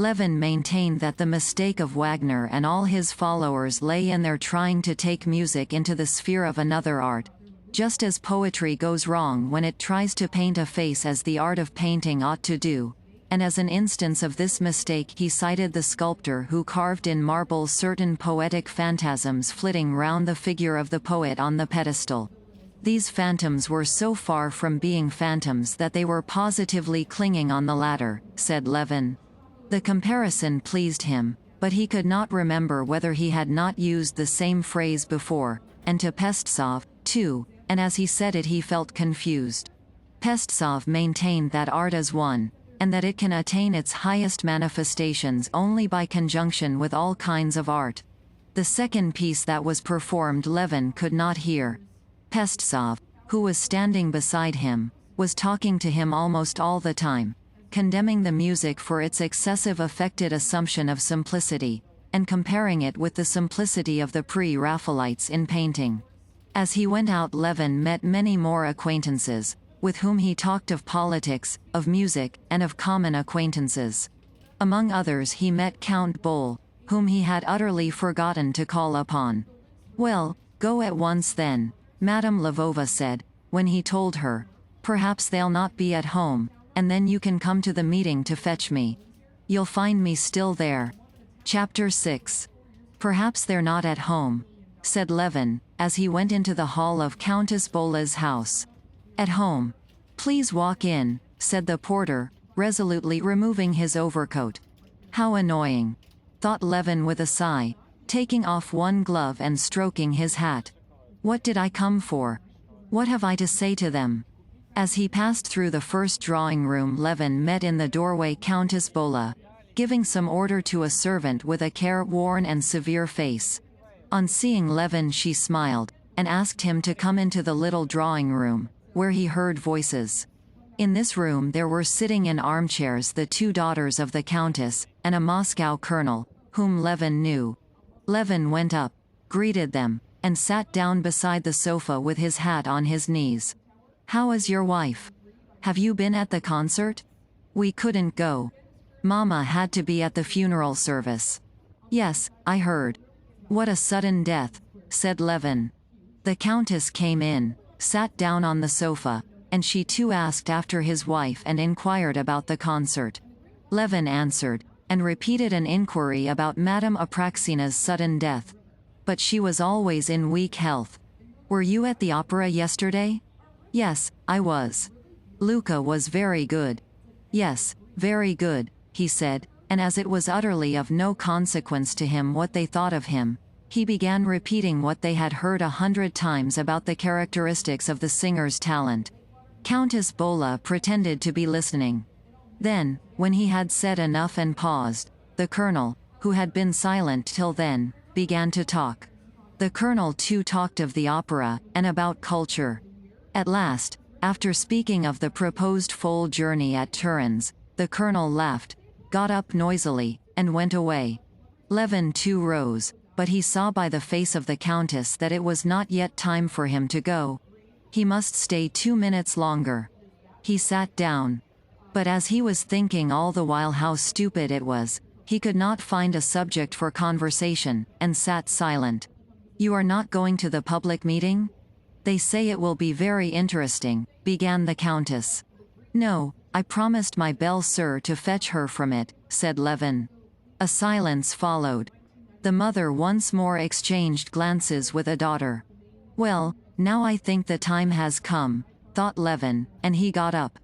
[SPEAKER 2] Levin maintained that the mistake of Wagner and all his followers lay in their trying to take music into the sphere of another art, just as poetry goes wrong when it tries to paint a face as the art of painting ought to do, and as an instance of this mistake he cited the sculptor who carved in marble certain poetic phantasms flitting round the figure of the poet on the pedestal. These phantoms were so far from being phantoms that they were positively clinging on the ladder, said Levin. The comparison pleased him, but he could not remember whether he had not used the same phrase before, and to Pestsov, too, and as he said it he felt confused. Pestsov maintained that art is one, and that it can attain its highest manifestations only by conjunction with all kinds of art. The second piece that was performed Levin could not hear. Pestsov, who was standing beside him, was talking to him almost all the time, condemning the music for its excessive affected assumption of simplicity, and comparing it with the simplicity of the pre-Raphaelites in painting. As he went out Levin met many more acquaintances, with whom he talked of politics, of music, and of common acquaintances. Among others he met Count Boll, whom he had utterly forgotten to call upon. "Well, go at once then," Madame Lvova said, when he told her. "Perhaps they'll not be at home, and then you can come to the meeting to fetch me. You'll find me still there." Chapter 6. "Perhaps they're not at home," said Levin, as he went into the hall of Countess Bolla's house. "At home. Please walk in," said the porter, resolutely removing his overcoat. "How annoying," thought Levin with a sigh, taking off one glove and stroking his hat. "What did I come for? What have I to say to them?" As he passed through the first drawing room Levin met in the doorway Countess Bolla, giving some order to a servant with a careworn and severe face. On seeing Levin she smiled, and asked him to come into the little drawing room, where he heard voices. In this room there were sitting in armchairs the two daughters of the countess, and a Moscow colonel, whom Levin knew. Levin went up, greeted them, and sat down beside the sofa with his hat on his knees. "How is your wife? Have you been at the concert?" "We couldn't go. Mama had to be at the funeral service." "Yes, I heard." "What a sudden death," said Levin. The countess came in, sat down on the sofa, and she too asked after his wife and inquired about the concert. Levin answered, and repeated an inquiry about Madame Apraxina's sudden death. But she was always in weak health. "Were you at the opera yesterday?" "Yes, I was." "Luca was very good." "Yes, very good," he said, and as it was utterly of no consequence to him what they thought of him, he began repeating what they had heard 100 times about the characteristics of the singer's talent. Countess Bolla pretended to be listening. Then, when he had said enough and paused, the colonel, who had been silent till then, began to talk. The colonel too talked of the opera, and about culture. At last, after speaking of the proposed foal journey at Turin's, the colonel laughed, got up noisily, and went away. Levin too rose, but he saw by the face of the countess that it was not yet time for him to go. He must stay 2 minutes longer. He sat down. But as he was thinking all the while how stupid it was, he could not find a subject for conversation, and sat silent. "You are not going to the public meeting? They say it will be very interesting," began the countess. "No, I promised my belle-sœur to fetch her from it," said Levin. A silence followed. The mother once more exchanged glances with a daughter. "Well, now I think the time has come," thought Levin, and he got up.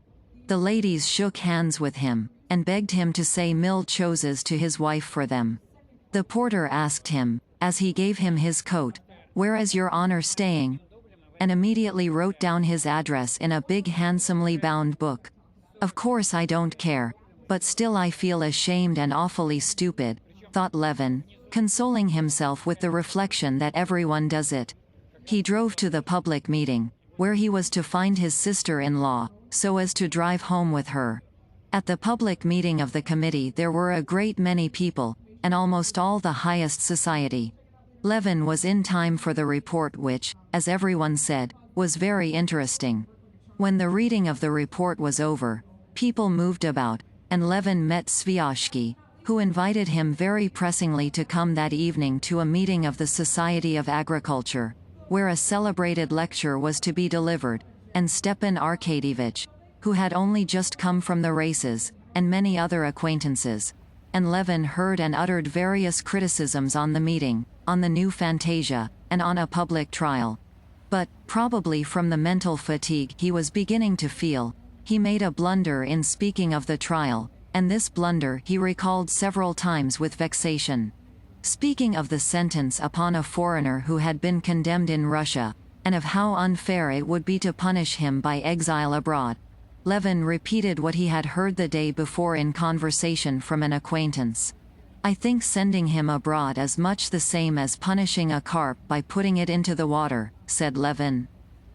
[SPEAKER 2] The ladies shook hands with him, and begged him to say mille choses to his wife for them. The porter asked him, as he gave him his coat, "Where is your honor staying?" and immediately wrote down his address in a big handsomely bound book. "Of course I don't care, but still I feel ashamed and awfully stupid," thought Levin, consoling himself with the reflection that everyone does it. He drove to the public meeting, where he was to find his sister-in-law, so as to drive home with her. At the public meeting of the committee there were a great many people, and almost all the highest society. Levin was in time for the report which, as everyone said, was very interesting. When the reading of the report was over, people moved about, and Levin met Sviazhsky, who invited him very pressingly to come that evening to a meeting of the Society of Agriculture, where a celebrated lecture was to be delivered, and Stepan Arkadyevitch, who had only just come from the races, and many other acquaintances. And Levin heard and uttered various criticisms on the meeting, on the new fantasia, and on a public trial. But, probably from the mental fatigue he was beginning to feel, he made a blunder in speaking of the trial, and this blunder he recalled several times with vexation. Speaking of the sentence upon a foreigner who had been condemned in Russia, and of how unfair it would be to punish him by exile abroad, Levin repeated what he had heard the day before in conversation from an acquaintance. "I think sending him abroad is much the same as punishing a carp by putting it into the water," said Levin.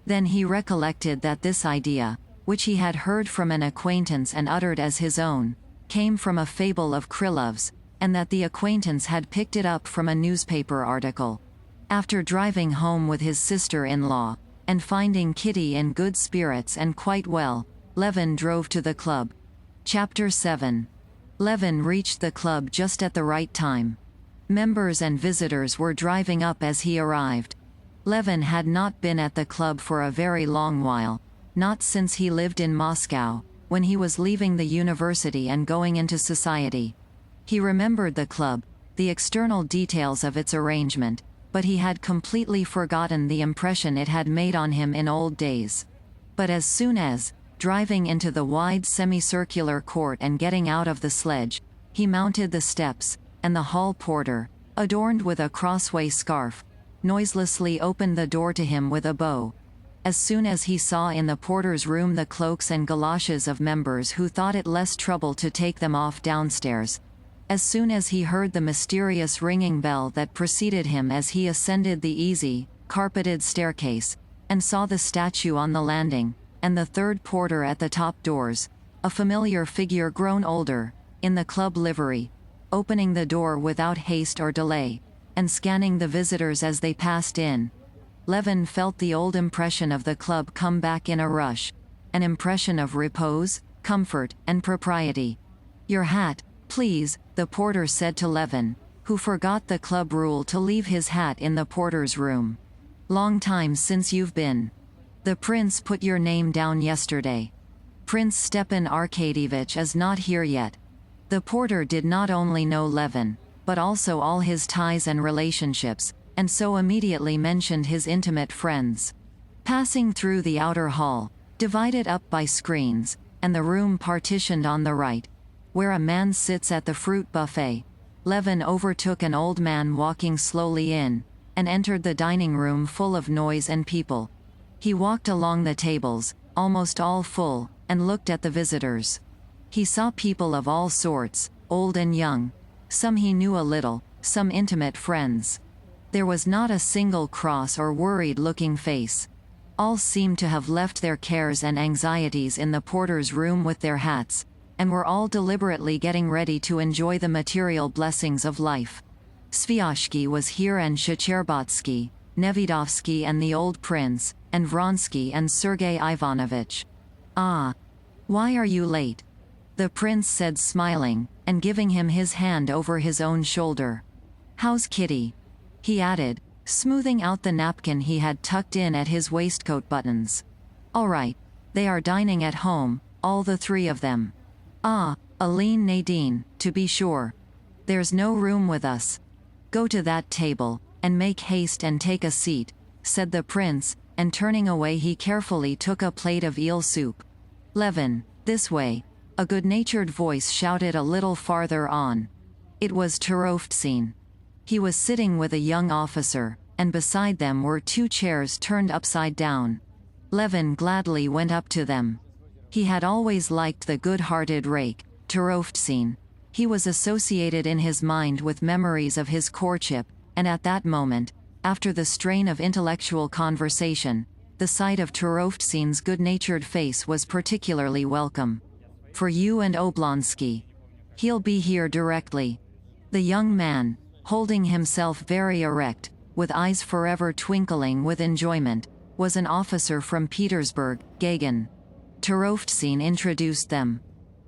[SPEAKER 2] Then he recollected that this idea, which he had heard from an acquaintance and uttered as his own, came from a fable of Krylov's, and that the acquaintance had picked it up from a newspaper article. After driving home with his sister-in-law, and finding Kitty in good spirits and quite well, Levin drove to the club. Chapter 7. Levin reached the club just at the right time. Members and visitors were driving up as he arrived. Levin had not been at the club for a very long while, not since he lived in Moscow, when he was leaving the university and going into society. He remembered the club, the external details of its arrangement, but he had completely forgotten the impression it had made on him in old days. But as soon as, driving into the wide semicircular court and getting out of the sledge, he mounted the steps, and the hall porter, adorned with a crossway scarf, noiselessly opened the door to him with a bow. As soon as he saw in the porter's room the cloaks and galoshes of members who thought it less trouble to take them off downstairs, as soon as he heard the mysterious ringing bell that preceded him as he ascended the easy, carpeted staircase, and saw the statue on the landing, and the third porter at the top doors, a familiar figure grown older, in the club livery, opening the door without haste or delay, and scanning the visitors as they passed in, Levin felt the old impression of the club come back in a rush, an impression of repose, comfort, and propriety. "Your hat, please," the porter said to Levin, who forgot the club rule to leave his hat in the porter's room. "Long time since you've been. The prince put your name down yesterday. Prince Stepan Arkadyevitch is not here yet." The porter did not only know Levin, but also all his ties and relationships, and so immediately mentioned his intimate friends. Passing through the outer hall, divided up by screens, and the room partitioned on the right, where a man sits at the fruit buffet, Levin overtook an old man walking slowly in, and entered the dining room full of noise and people. He walked along the tables, almost all full, and looked at the visitors. He saw people of all sorts, old and young, some he knew a little, some intimate friends. There was not a single cross or worried-looking face. All seemed to have left their cares and anxieties in the porter's room with their hats, and were all deliberately getting ready to enjoy the material blessings of life. Sviashky was here, and Shcherbatsky, Nevidovsky and the old prince, and Vronsky and Sergei Ivanovitch. "Ah. Why are you late?" the prince said, smiling, and giving him his hand over his own shoulder. "How's Kitty?" he added, smoothing out the napkin he had tucked in at his waistcoat buttons. "All right. They are dining at home, all the three of them." "Ah, Aline Nadine, to be sure. There's no room with us. Go to that table, and make haste and take a seat," said the prince, and turning away he carefully took a plate of eel soup. "Levin, this way," a good-natured voice shouted a little farther on. It was Turovtsin. He was sitting with a young officer, and beside them were two chairs turned upside down. Levin gladly went up to them. He had always liked the good-hearted rake, Turovtsin. He was associated in his mind with memories of his courtship, and at that moment, after the strain of intellectual conversation, the sight of Turovtsin's good-natured face was particularly welcome. "For you and Oblonsky. He'll be here directly." The young man, holding himself very erect, with eyes forever twinkling with enjoyment, was an officer from Petersburg, Gagin. Turovtsin introduced them.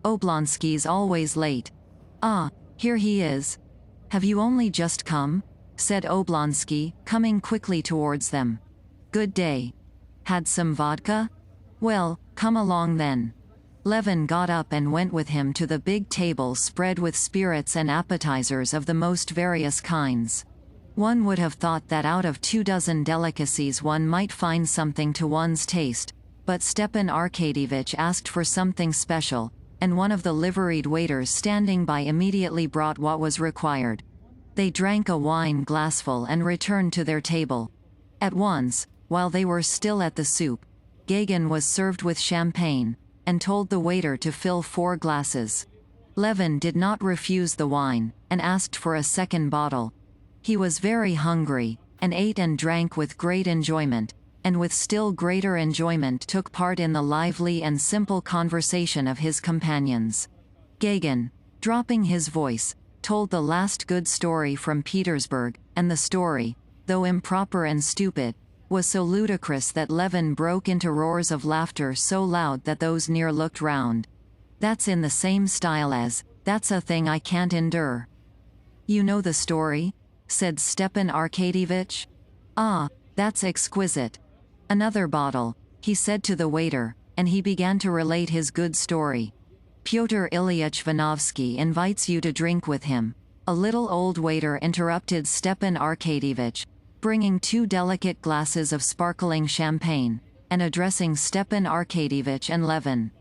[SPEAKER 2] "Oblonsky's always late." "Ah, Here he is. Have you only just come? Said Oblonsky, coming quickly towards them. Good day. Had some vodka? Well, come along then. Levin got up and went with him to the big table spread with spirits and appetizers of the most various kinds. One would have thought that out of 24 delicacies one might find something to one's taste, but Stepan Arkadyevitch asked for something special, and one of the liveried waiters standing by immediately brought what was required. They drank a wine glassful and returned to their table. At once, while they were still at the soup, Gagin was served with champagne, and told the waiter to fill 4 glasses. Levin did not refuse the wine, and asked for a second bottle. He was very hungry, and ate and drank with great enjoyment, and with still greater enjoyment took part in the lively and simple conversation of his companions. Gagin, dropping his voice, told the last good story from Petersburg, and the story, though improper and stupid, was so ludicrous that Levin broke into roars of laughter so loud that those near looked round. That's in the same style as, "That's a thing I can't endure." You know the story? Said Stepan Arkadyevitch. Ah, that's exquisite. Another bottle, he said to the waiter, and he began to relate his good story. Pyotr Ilyich Vanovsky invites you to drink with him. A little old waiter interrupted Stepan Arkadyevitch, bringing 2 delicate glasses of sparkling champagne, and addressing Stepan Arkadyevitch and Levin.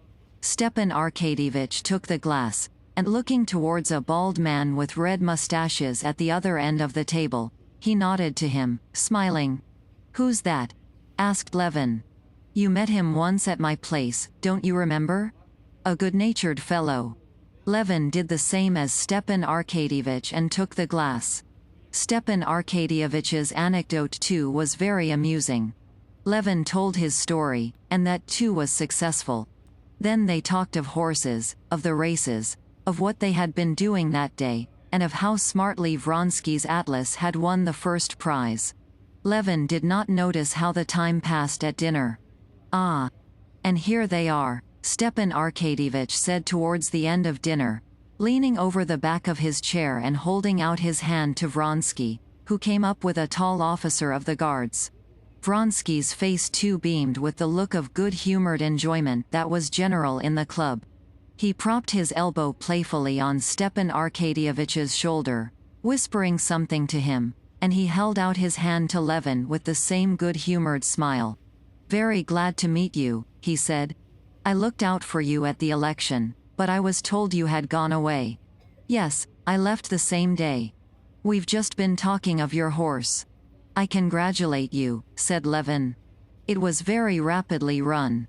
[SPEAKER 2] Stepan Arkadyevitch took the glass, and looking towards a bald man with red mustaches at the other end of the table, he nodded to him, smiling. "Who's that?" asked Levin. "You met him once at my place, don't you remember? A good-natured fellow." Levin did the same as Stepan Arkadyevitch and took the glass. Stepan Arkadyevitch's anecdote too was very amusing. Levin told his story, and that too was successful. Then they talked of horses, of the races, of what they had been doing that day, and of how smartly Vronsky's atlas had won the first prize. Levin did not notice how the time passed at dinner. "Ah! And here they are," Stepan Arkadyevitch said towards the end of dinner, leaning over the back of his chair and holding out his hand to Vronsky, who came up with a tall officer of the guards. Vronsky's face too beamed with the look of good-humored enjoyment that was general in the club. He propped his elbow playfully on Stepan Arkadyevitch's shoulder, whispering something to him, and he held out his hand to Levin with the same good-humored smile. "Very glad to meet you," he said. "I looked out for you at the election, but I was told you had gone away." "Yes, I left the same day. We've just been talking of your horse." "I congratulate you," said Levin. "It was very rapidly run."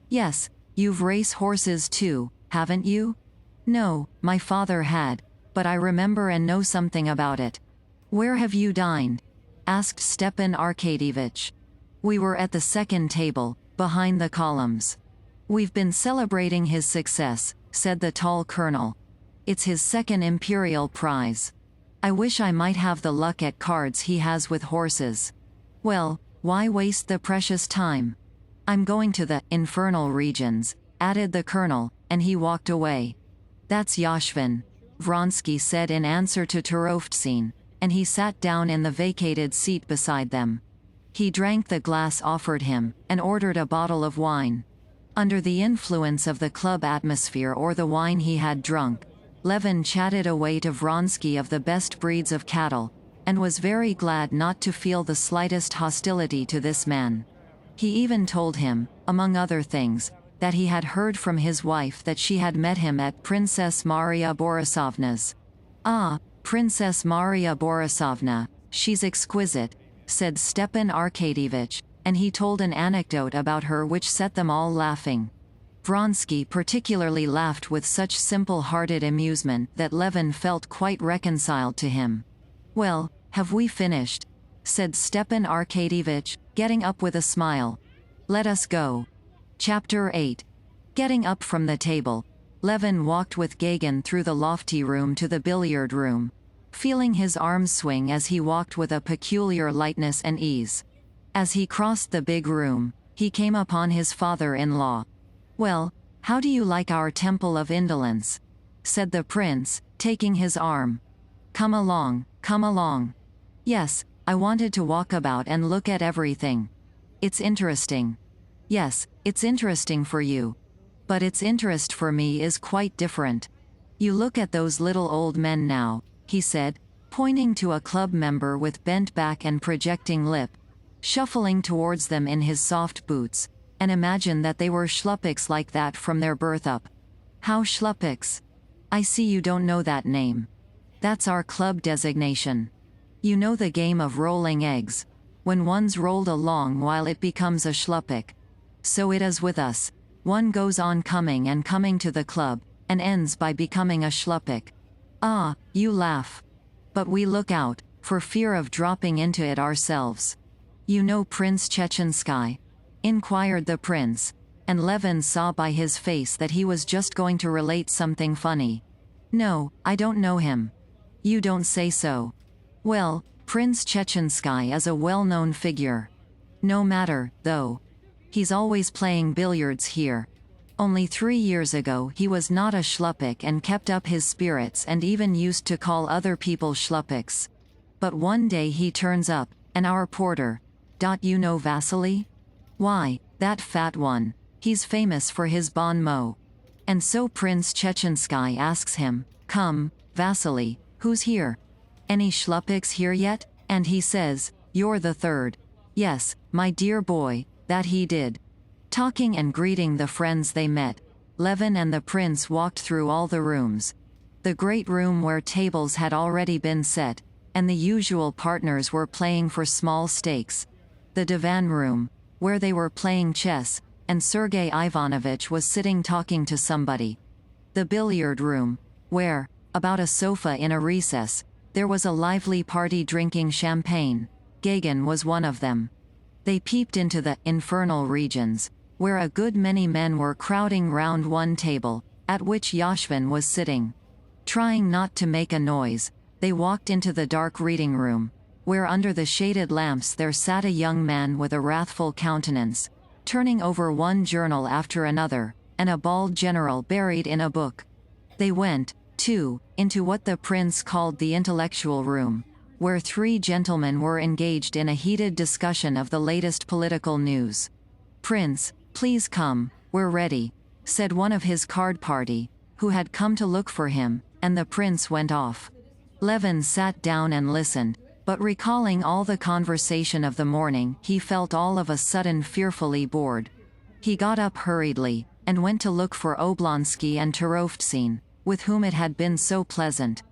[SPEAKER 2] "Yes, you've race horses too, haven't you?" "No, my father had, but I remember and know something about it." "Where have you dined?" asked Stepan Arkadyevitch. "We were at the second table, behind the columns." "We've been celebrating his success," said the tall colonel. "It's his second imperial prize. I wish I might have the luck at cards he has with horses." "Well, why waste the precious time? I'm going to the infernal regions," added the colonel, and he walked away. "That's Yashvin," Vronsky said in answer to Turovtsin, and he sat down in the vacated seat beside them. He drank the glass offered him, and ordered a bottle of wine. Under the influence of the club atmosphere or the wine he had drunk, Levin chatted away to Vronsky of the best breeds of cattle, and was very glad not to feel the slightest hostility to this man. He even told him, among other things, that he had heard from his wife that she had met him at Princess Maria Borisovna's. "Ah, Princess Maria Borisovna, she's exquisite," said Stepan Arkadyevitch, and he told an anecdote about her which set them all laughing. Vronsky particularly laughed with such simple-hearted amusement that Levin felt quite reconciled to him. "Well, have we finished?" said Stepan Arkadyevitch, getting up with a smile. "Let us go." Chapter 8. Getting up from the table, Levin walked with Gagin through the lofty room to the billiard room, feeling his arms swing as he walked with a peculiar lightness and ease. As he crossed the big room, he came upon his father-in-law. "Well, how do you like our temple of indolence?" said the prince, taking his arm. Come along, come along. Yes, I wanted to walk about and look at everything. It's interesting. Yes, it's interesting for you. But its interest for me is quite different. You look at those little old men now, he said, pointing to a club member with bent back and projecting lip, shuffling towards them in his soft boots, and imagine that they were schluppix like that from their birth up. How schluppix? I see you don't know that name. That's our club designation. You know the game of rolling eggs. When one's rolled a long while it becomes a schluppik. So it is with us. One goes on coming and coming to the club, and ends by becoming a schluppik. Ah, you laugh. But we look out, for fear of dropping into it ourselves. You know Prince Chechensky? Inquired the prince, and Levin saw by his face that he was just going to relate something funny. No, I don't know him. You don't say so. Well, Prince Chechensky is a well-known figure. No matter, though. He's always playing billiards here. Only 3 years ago he was not a schluppik and kept up his spirits and even used to call other people schluppiks. But one day he turns up, and our porter. You know Vasily? Why, that fat one. He's famous for his bon mot. And so Prince Chechensky asks him, Come, Vasily, who's here? Any schluppiks here yet? And he says, You're the third. Yes, my dear boy, that he did. Talking and greeting the friends they met, Levin and the prince walked through all the rooms. The great room where tables had already been set, and the usual partners were playing for small stakes. The divan room, where they were playing chess, and Sergei Ivanovich was sitting talking to somebody. The billiard room, where, about a sofa in a recess, there was a lively party drinking champagne. Gagin was one of them. They peeped into the infernal regions, where a good many men were crowding round one table, at which Yashvin was sitting. Trying not to make a noise, they walked into the dark reading room, where under the shaded lamps there sat a young man with a wrathful countenance, turning over one journal after another, and a bald general buried in a book. They went, too, into what the prince called the intellectual room, where 3 gentlemen were engaged in a heated discussion of the latest political news. Prince, please come, we're ready, said one of his card party, who had come to look for him, and the prince went off. Levin sat down and listened, but recalling all the conversation of the morning, he felt all of a sudden fearfully bored. He got up hurriedly, and went to look for Oblonsky and Turovtsin, with whom it had been so pleasant.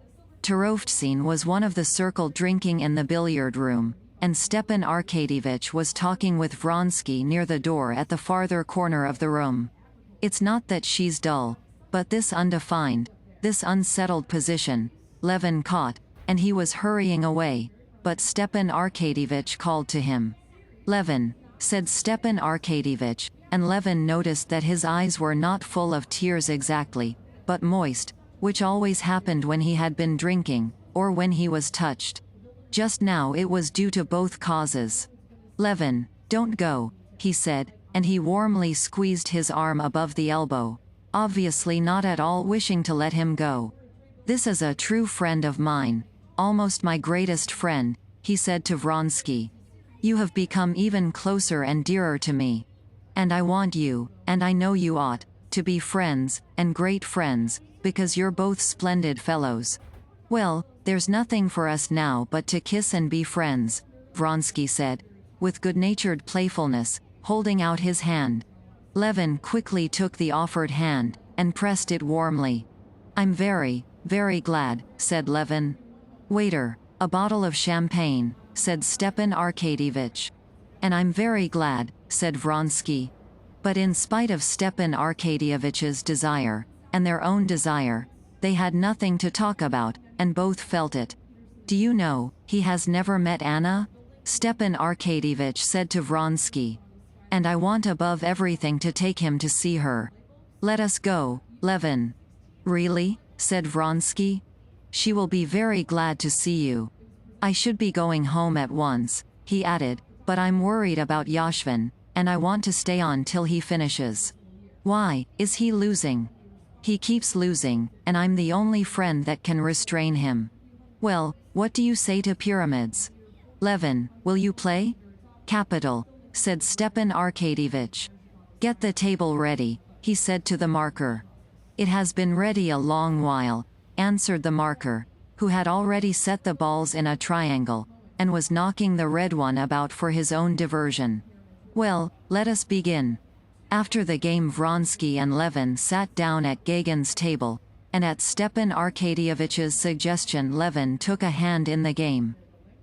[SPEAKER 2] Turovtsin was one of the circle drinking in the billiard room, and Stepan Arkadyevich was talking with Vronsky near the door at the farther corner of the room. It's not that she's dull, but this undefined, this unsettled position, Levin caught, and he was hurrying away, but Stepan Arkadyevich called to him. Levin, said Stepan Arkadyevich, and Levin noticed that his eyes were not full of tears exactly, but moist, which always happened when he had been drinking, or when he was touched. Just now it was due to both causes. Levin, don't go, he said, and he warmly squeezed his arm above the elbow, obviously not at all wishing to let him go. This is a true friend of mine, almost my greatest friend, he said to Vronsky. You have become even closer and dearer to me. And I want you, and I know you ought, to be friends, and great friends, because you're both splendid fellows. Well, there's nothing for us now but to kiss and be friends, Vronsky said, with good-natured playfulness, holding out his hand. Levin quickly took the offered hand, and pressed it warmly. I'm very, very glad, said Levin. Waiter, a bottle of champagne, said Stepan Arkadyevich. And I'm very glad, said Vronsky. But in spite of Stepan Arkadyevich's desire, and their own desire, they had nothing to talk about, and both felt it. Do you know, he has never met Anna? Stepan Arkadyevich said to Vronsky. And I want above everything to take him to see her. Let us go, Levin. Really? Said Vronsky. She will be very glad to see you. I should be going home at once, he added, but I'm worried about Yashvin, and I want to stay on till he finishes. Why, is he losing? He keeps losing, and I'm the only friend that can restrain him. Well, what do you say to pyramids? Levin, will you play? Capital, said Stepan Arkadyevich. Get the table ready, he said to the marker. It has been ready a long while, answered the marker, who had already set the balls in a triangle, and was knocking the red one about for his own diversion. Well, let us begin. After the game Vronsky and Levin sat down at Gagin's table, and at Stepan Arkadyevich's suggestion Levin took a hand in the game.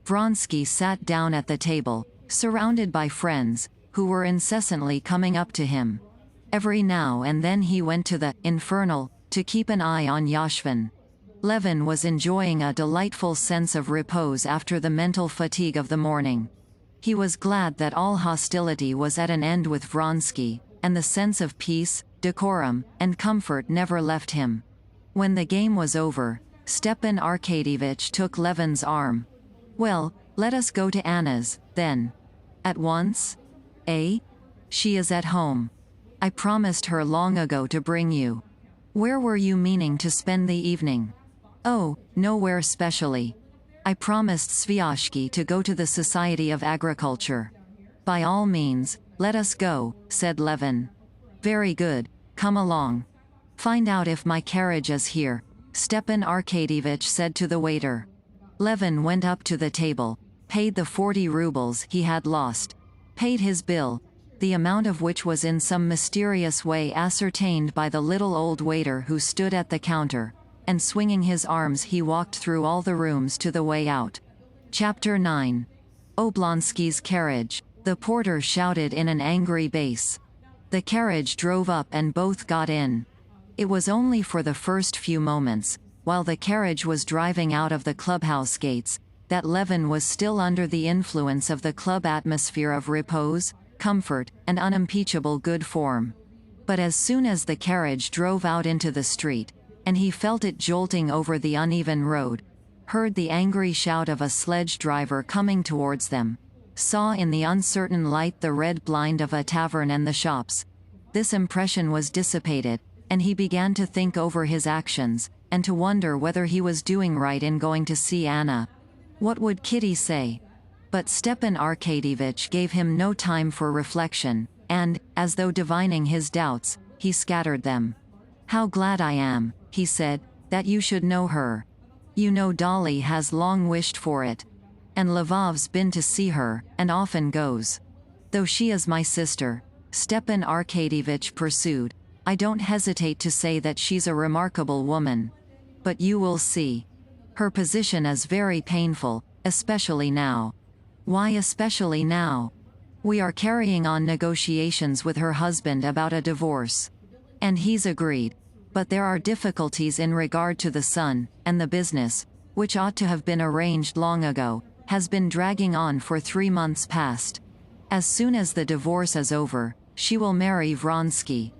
[SPEAKER 2] Vronsky sat down at the table, surrounded by friends, who were incessantly coming up to him. Every now and then he went to the infernal to keep an eye on Yashvin. Levin was enjoying a delightful sense of repose after the mental fatigue of the morning. He was glad that all hostility was at an end with Vronsky, and the sense of peace, decorum, and comfort never left him. When the game was over, Stepan Arkadyevich took Levin's arm. Well, let us go to Anna's, then. At once? Eh? She is at home. I promised her long ago to bring you. Where were you meaning to spend the evening? Oh, nowhere specially. I promised Sviashki to go to the Society of Agriculture. By all means, let us go, said Levin. Very good, come along. Find out if my carriage is here, Stepan Arkadyevich said to the waiter. Levin went up to the table, paid the 40 rubles he had lost, paid his bill, the amount of which was in some mysterious way ascertained by the little old waiter who stood at the counter, and swinging his arms he walked through all the rooms to the way out. Chapter 9. Oblonsky's carriage, the porter shouted in an angry bass. The carriage drove up and both got in. It was only for the first few moments, while the carriage was driving out of the clubhouse gates, that Levin was still under the influence of the club atmosphere of repose, comfort, and unimpeachable good form. But as soon as the carriage drove out into the street, and he felt it jolting over the uneven road, heard the angry shout of a sledge driver coming towards them, saw in the uncertain light the red blind of a tavern and the shops, this impression was dissipated, and he began to think over his actions, and to wonder whether he was doing right in going to see Anna. What would Kitty say? But Stepan Arkadyevich gave him no time for reflection, and, as though divining his doubts, he scattered them. How glad I am, he said, that you should know her. You know Dolly has long wished for it. And Lvov's been to see her, and often goes. Though she is my sister, Stepan Arkadyevich pursued, I don't hesitate to say that she's a remarkable woman. But you will see. Her position is very painful, especially now. Why especially now? We are carrying on negotiations with her husband about a divorce. And he's agreed. But there are difficulties in regard to the son, and the business, which ought to have been arranged long ago, has been dragging on for 3 months past. As soon as the divorce is over, she will marry Vronsky.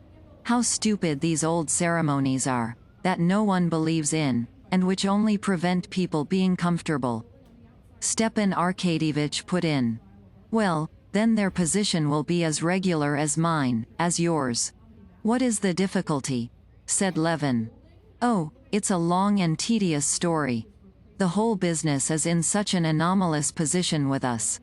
[SPEAKER 2] How stupid these old ceremonies are, that no one believes in, and which only prevent people being comfortable. Stepan Arkadyevich put in. Well, then their position will be as regular as mine, as yours. What is the difficulty? Said Levin. Oh, it's a long and tedious story. The whole business is in such an anomalous position with us.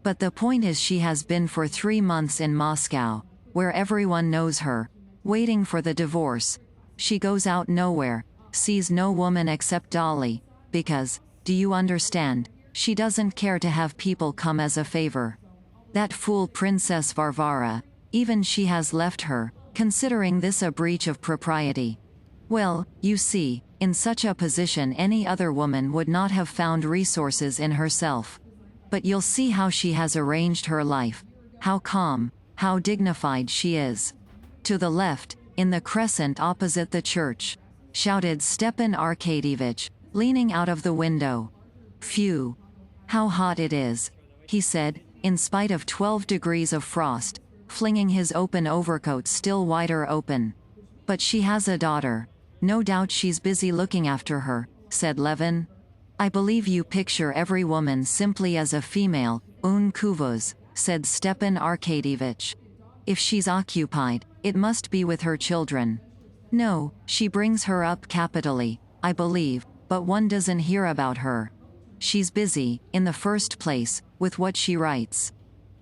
[SPEAKER 2] But the point is she has been for 3 months in Moscow, where everyone knows her, waiting for the divorce. She goes out nowhere, sees no woman except Dolly, because, do you understand, she doesn't care to have people come as a favor. That fool Princess Varvara, even she has left her, considering this a breach of propriety. Well, you see, in such a position any other woman would not have found resources in herself. But you'll see how she has arranged her life, how calm, how dignified she is. To the left, in the crescent opposite the church, shouted Stepan Arkadyevich, leaning out of the window. Phew! How hot it is, he said, in spite of 12 degrees of frost, flinging his open overcoat still wider open. But she has a daughter. No doubt she's busy looking after her, said Levin. I believe you picture every woman simply as a female, une couveuse, said Stepan Arkadyevich. If she's occupied, it must be with her children. No, she brings her up capitally, I believe, but one doesn't hear about her. She's busy, in the first place, with what she writes.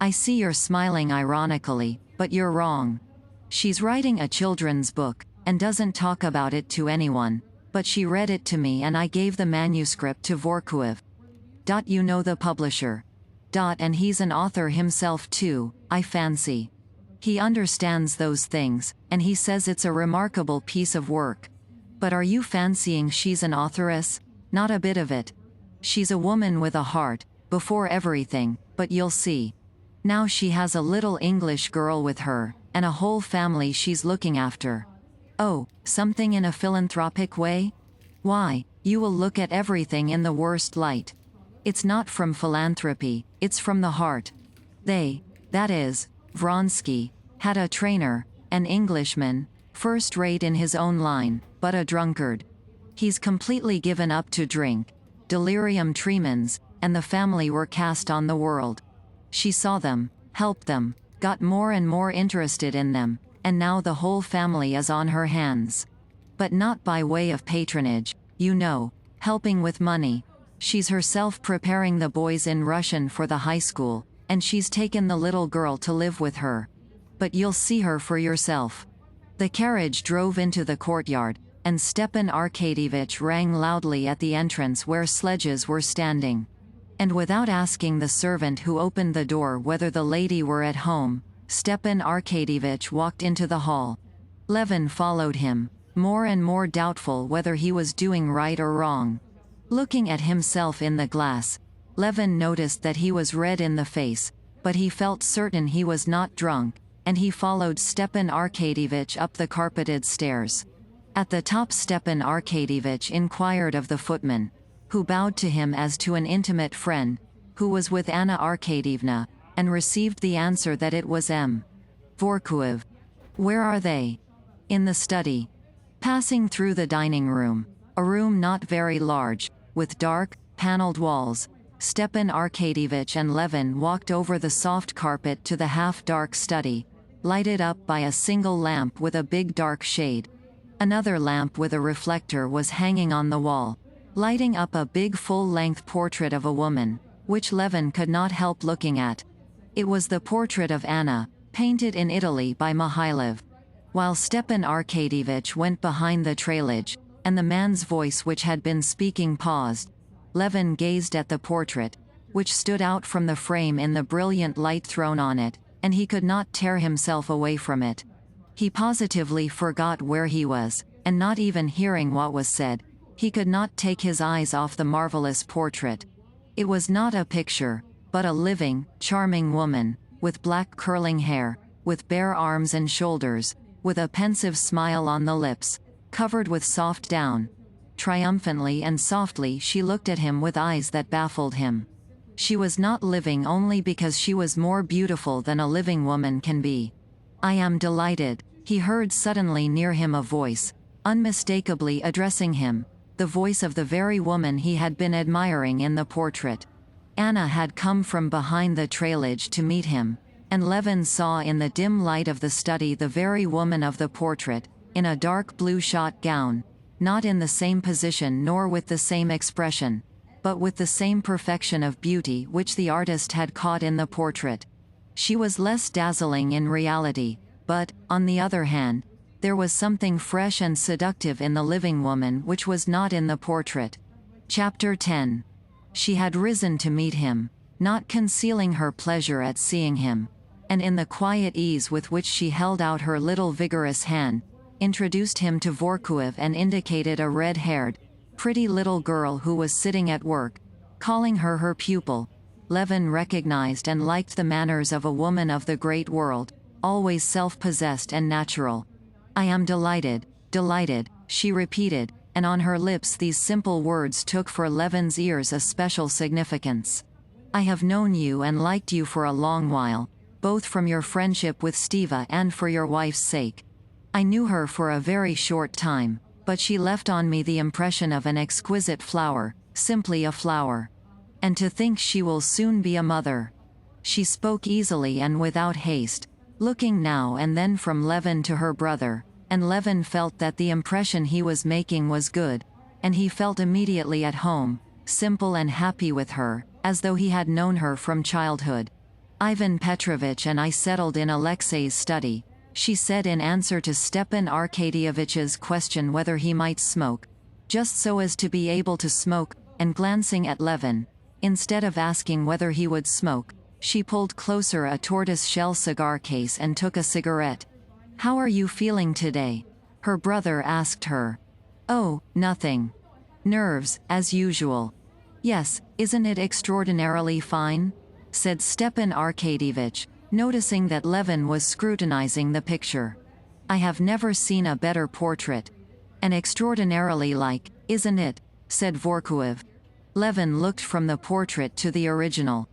[SPEAKER 2] I see you're smiling ironically, but you're wrong. She's writing a children's book, and doesn't talk about it to anyone, but she read it to me and I gave the manuscript to Vorkuev. You know the publisher. And he's an author himself too, I fancy. He understands those things, and he says it's a remarkable piece of work. But are you fancying she's an authoress? Not a bit of it. She's a woman with a heart, before everything, but you'll see. Now she has a little English girl with her, and a whole family she's looking after. Oh, something in a philanthropic way? Why, you will look at everything in the worst light. It's not from philanthropy, it's from the heart. They, that is, Vronsky, had a trainer, an Englishman, first-rate in his own line, but a drunkard. He's completely given up to drink, delirium tremens, and the family were cast on the world. She saw them, helped them, got more and more interested in them, and now the whole family is on her hands. But not by way of patronage, you know, helping with money. She's herself preparing the boys in Russian for the high school, and she's taken the little girl to live with her. But you'll see her for yourself. The carriage drove into the courtyard, and Stepan Arkadyevitch rang loudly at the entrance where sledges were standing. And without asking the servant who opened the door whether the lady were at home, Stepan Arkadyevitch walked into the hall. Levin followed him, more and more doubtful whether he was doing right or wrong. Looking at himself in the glass, Levin noticed that he was red in the face, but he felt certain he was not drunk, and he followed Stepan Arkadyevitch up the carpeted stairs. At the top Stepan Arkadyevitch inquired of the footman, who bowed to him as to an intimate friend, who was with Anna Arkadyevna, and received the answer that it was M. Vorkuev. Where are they? In the study. Passing through the dining room, a room not very large, with dark, paneled walls, Stepan Arkadyevitch and Levin walked over the soft carpet to the half-dark study, lighted up by a single lamp with a big dark shade. Another lamp with a reflector was hanging on the wall, lighting up a big full-length portrait of a woman, which Levin could not help looking at. It was the portrait of Anna, painted in Italy by Mihailov. While Stepan Arkadyevitch went behind the trailage, and the man's voice which had been speaking paused, Levin gazed at the portrait, which stood out from the frame in the brilliant light thrown on it, and he could not tear himself away from it. He positively forgot where he was, and not even hearing what was said, he could not take his eyes off the marvelous portrait. It was not a picture, but a living, charming woman, with black curling hair, with bare arms and shoulders, with a pensive smile on the lips, covered with soft down. Triumphantly and softly she looked at him with eyes that baffled him. She was not living only because she was more beautiful than a living woman can be. I am delighted, he heard suddenly near him a voice, unmistakably addressing him, the voice of the very woman he had been admiring in the portrait. Anna had come from behind the trailage to meet him, and Levin saw in the dim light of the study the very woman of the portrait, in a dark blue shot gown, not in the same position nor with the same expression, but with the same perfection of beauty which the artist had caught in the portrait. She was less dazzling in reality, but, on the other hand, there was something fresh and seductive in the living woman which was not in the portrait. Chapter 10. She had risen to meet him, not concealing her pleasure at seeing him, and in the quiet ease with which she held out her little vigorous hand, introduced him to Vorkuev and indicated a red-haired, pretty little girl who was sitting at work, calling her pupil. Levin recognized and liked the manners of a woman of the great world, always self-possessed and natural. I am delighted, delighted, she repeated, and on her lips these simple words took for Levin's ears a special significance. I have known you and liked you for a long while, both from your friendship with Stiva and for your wife's sake. I knew her for a very short time, but she left on me the impression of an exquisite flower, simply a flower. And to think she will soon be a mother. She spoke easily and without haste, looking now and then from Levin to her brother, and Levin felt that the impression he was making was good, and he felt immediately at home, simple and happy with her, as though he had known her from childhood. Ivan Petrovich and I settled in Alexei's study, she said in answer to Stepan Arkadyevitch's question whether he might smoke, just so as to be able to smoke, and glancing at Levin, instead of asking whether he would smoke, she pulled closer a tortoise-shell cigar case and took a cigarette. "How are you feeling today?" her brother asked her. "Oh, nothing. Nerves, as usual." "Yes, isn't it extraordinarily fine?" said Stepan Arkadyevitch, noticing that Levin was scrutinizing the picture. "I have never seen a better portrait. And extraordinarily like, isn't it?" said Vorkuev. Levin looked from the portrait to the original.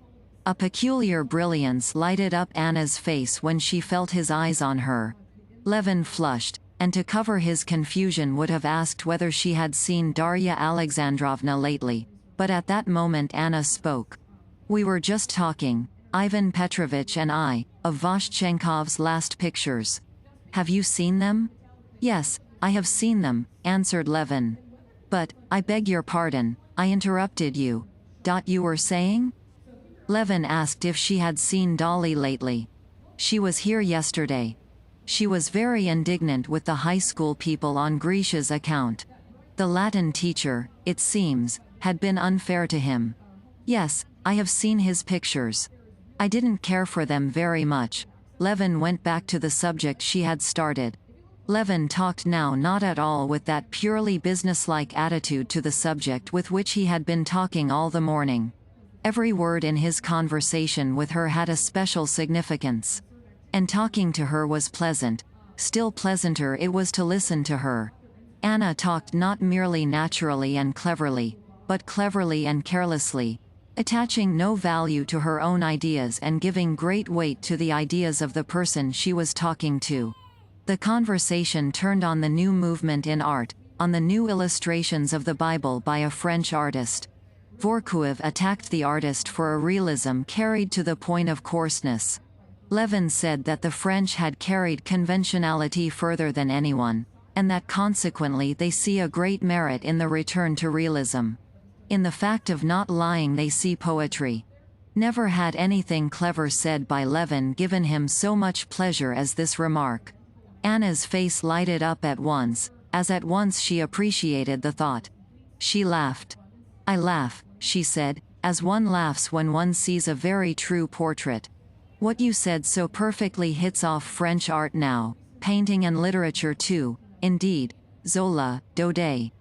[SPEAKER 2] A peculiar brilliance lighted up Anna's face when she felt his eyes on her. Levin flushed, and to cover his confusion would have asked whether she had seen Darya Alexandrovna lately, but at that moment Anna spoke. "We were just talking, Ivan Petrovich and I, of Voshchenkov's last pictures. Have you seen them?" "Yes, I have seen them," answered Levin. "But, I beg your pardon, I interrupted you. You were saying?" Levin asked if she had seen Dolly lately. "She was here yesterday. She was very indignant with the high school people on Grisha's account. The Latin teacher, it seems, had been unfair to him." "Yes, I have seen his pictures. I didn't care for them very much." Levin went back to the subject she had started. Levin talked now not at all with that purely businesslike attitude to the subject with which he had been talking all the morning. Every word in his conversation with her had a special significance. And talking to her was pleasant. Still pleasanter it was to listen to her. Anna talked not merely naturally and cleverly, but cleverly and carelessly, attaching no value to her own ideas and giving great weight to the ideas of the person she was talking to. The conversation turned on the new movement in art, on the new illustrations of the Bible by a French artist. Vorkuev attacked the artist for a realism carried to the point of coarseness. Levin said that the French had carried conventionality further than anyone, and that consequently they see a great merit in the return to realism. In the fact of not lying they see poetry. Never had anything clever said by Levin given him so much pleasure as this remark. Anna's face lighted up at once, as at once she appreciated the thought. She laughed. "I laugh," she said, "as one laughs when one sees a very true portrait. What you said so perfectly hits off French art now, painting and literature too, indeed, Zola, Daudet.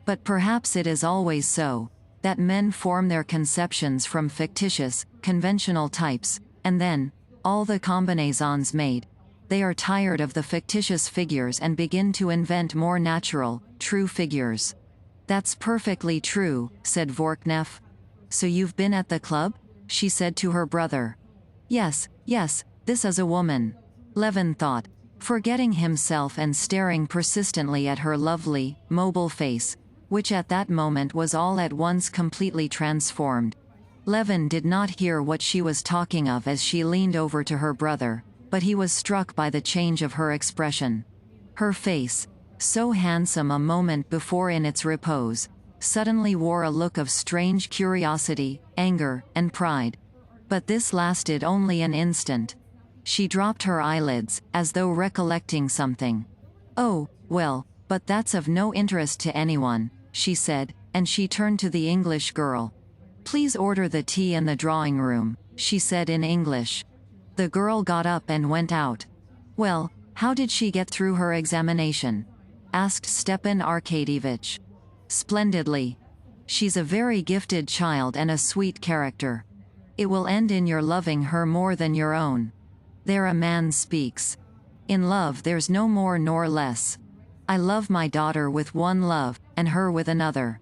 [SPEAKER 2] But perhaps it is always so, that men form their conceptions from fictitious, conventional types, and then, all the combinaisons made, they are tired of the fictitious figures and begin to invent more natural, true figures." "That's perfectly true," said Vorknev. "So you've been at the club?" she said to her brother. Yes, this is a woman," Levin thought, forgetting himself and staring persistently at her lovely, mobile face, which at that moment was all at once completely transformed. Levin did not hear what she was talking of as she leaned over to her brother, but he was struck by the change of her expression. Her face, so handsome a moment before in its repose, suddenly wore a look of strange curiosity, anger, and pride. But this lasted only an instant. She dropped her eyelids, as though recollecting something. "Oh, well, but that's of no interest to anyone," she said, and she turned to the English girl. "Please order the tea in the drawing room," she said in English. The girl got up and went out. "Well, how did she get through her examination?" asked Stepan Arkadyevitch. "Splendidly. She's a very gifted child and a sweet character. It will end in your loving her more than your own. There a man speaks. In love there's no more nor less. I love my daughter with one love, and her with another.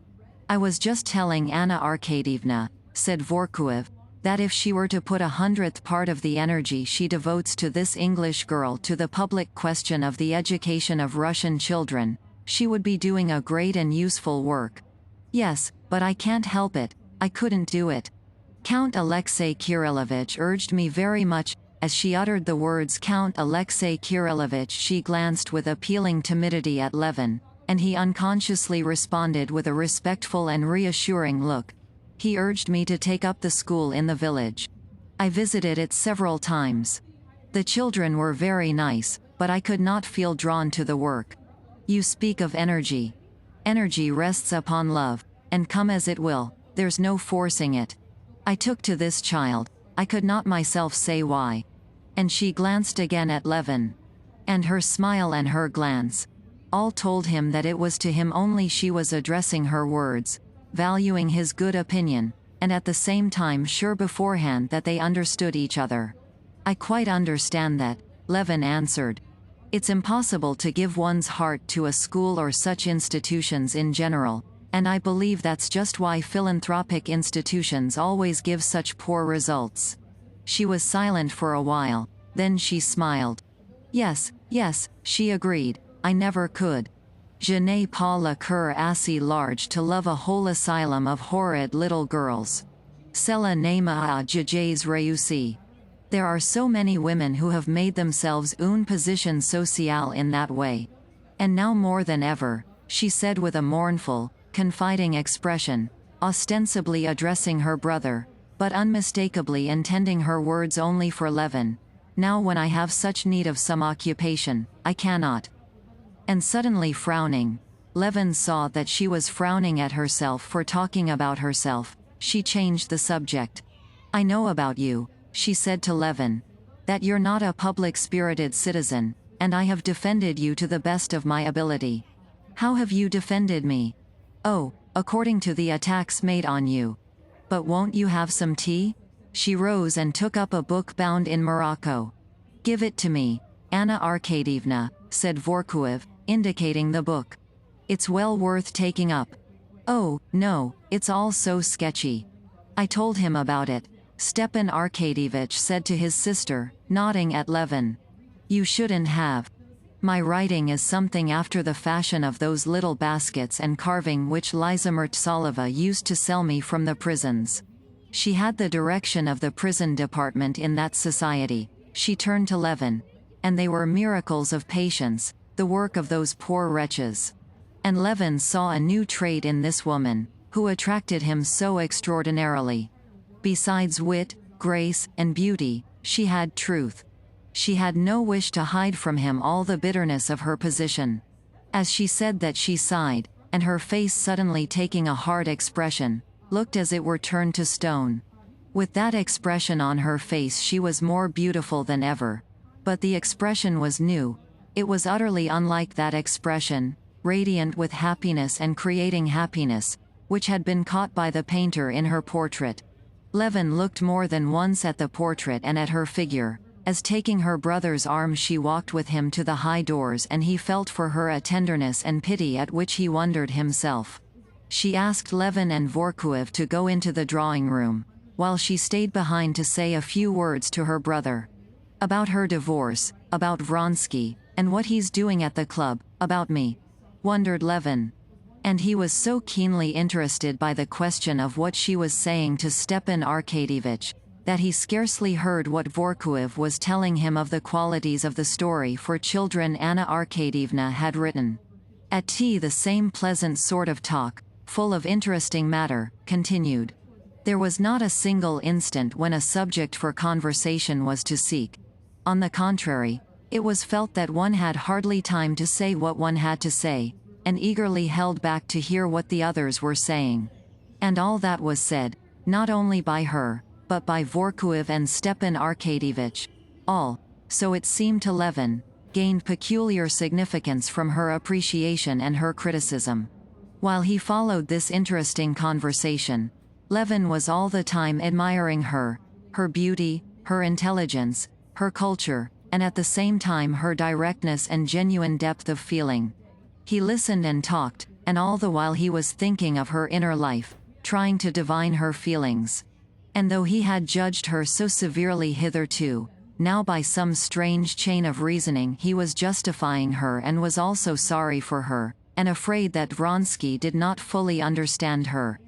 [SPEAKER 2] I was just telling Anna Arkadyevna," said Vorkuev, "that if she were to put 100th part of the energy she devotes to this English girl to the public question of the education of Russian children, she would be doing a great and useful work. Yes, but I can't help it, I couldn't do it. Count Alexei Kirillovich urged me very much, As she uttered the words Count Alexei Kirillovich, she glanced with appealing timidity at Levin, and he unconsciously responded with a respectful and reassuring look. He urged me to take up the school in the village. I visited it several times. The children were very nice, but I could not feel drawn to the work. You speak of energy. Energy rests upon love, and come as it will, there's no forcing it. I took to this child, I could not myself say why. And she glanced again at Levin. And her smile and her glance, all told him that it was to him only she was addressing her words, valuing his good opinion, and at the same time sure beforehand that they understood each other. I quite understand that, Levin answered. It's impossible to give one's heart to a school or such institutions in general, and I believe that's just why philanthropic institutions always give such poor results. She was silent for a while, then she smiled. Yes, she agreed, I never could. Je n'ai pas le cœur assez large to love a whole asylum of horrid little girls. Cela ne m'a jamais réussi. There are so many women who have made themselves une position sociale in that way. And now more than ever, she said with a mournful, confiding expression, ostensibly addressing her brother, but unmistakably intending her words only for Levin, now when I have such need of some occupation, I cannot. And suddenly frowning, Levin saw that she was frowning at herself for talking about herself. She changed the subject. I know about you, she said to Levin, that you're not a public-spirited citizen, and I have defended you to the best of my ability. How have you defended me? Oh, according to the attacks made on you. But won't you have some tea? She rose and took up a book bound in morocco. Give it to me, Anna Arkadyevna, said Vorkuev, indicating the book. It's well worth taking up. Oh, no, it's all so sketchy. I told him about it, Stepan Arkadyevich said to his sister, nodding at Levin. You shouldn't have. My writing is something after the fashion of those little baskets and carving which Liza Mertsalova used to sell me from the prisons. She had the direction of the prison department in that society. She turned to Levin. And they were miracles of patience, the work of those poor wretches. And Levin saw a new trait in this woman, who attracted him so extraordinarily. Besides wit, grace, and beauty, she had truth. She had no wish to hide from him all the bitterness of her position. As she said that, she sighed, and her face, suddenly taking a hard expression, looked as it were turned to stone. With that expression on her face she was more beautiful than ever. But the expression was new. It was utterly unlike that expression, radiant with happiness and creating happiness, which had been caught by the painter in her portrait. Levin looked more than once at the portrait and at her figure, as taking her brother's arm she walked with him to the high doors, and he felt for her a tenderness and pity at which he wondered himself. She asked Levin and Vorkuev to go into the drawing room, while she stayed behind to say a few words to her brother. About her divorce, about Vronsky, and what he's doing at the club, about me, wondered Levin. And he was so keenly interested by the question of what she was saying to Stepan Arkadyevich, that he scarcely heard what Vorkuev was telling him of the qualities of the story for children Anna Arkadyevna had written. At tea the same pleasant sort of talk, full of interesting matter, continued. There was not a single instant when a subject for conversation was to seek. On the contrary, it was felt that one had hardly time to say what one had to say, and eagerly held back to hear what the others were saying. And all that was said, not only by her, but by Vorkuev and Stepan Arkadyevich, all, so it seemed to Levin, gained peculiar significance from her appreciation and her criticism. While he followed this interesting conversation, Levin was all the time admiring her beauty, her intelligence, her culture, and at the same time her directness and genuine depth of feeling. He listened and talked, and all the while he was thinking of her inner life, trying to divine her feelings. And though he had judged her so severely hitherto, now by some strange chain of reasoning he was justifying her and was also sorry for her, and afraid that Vronsky did not fully understand her.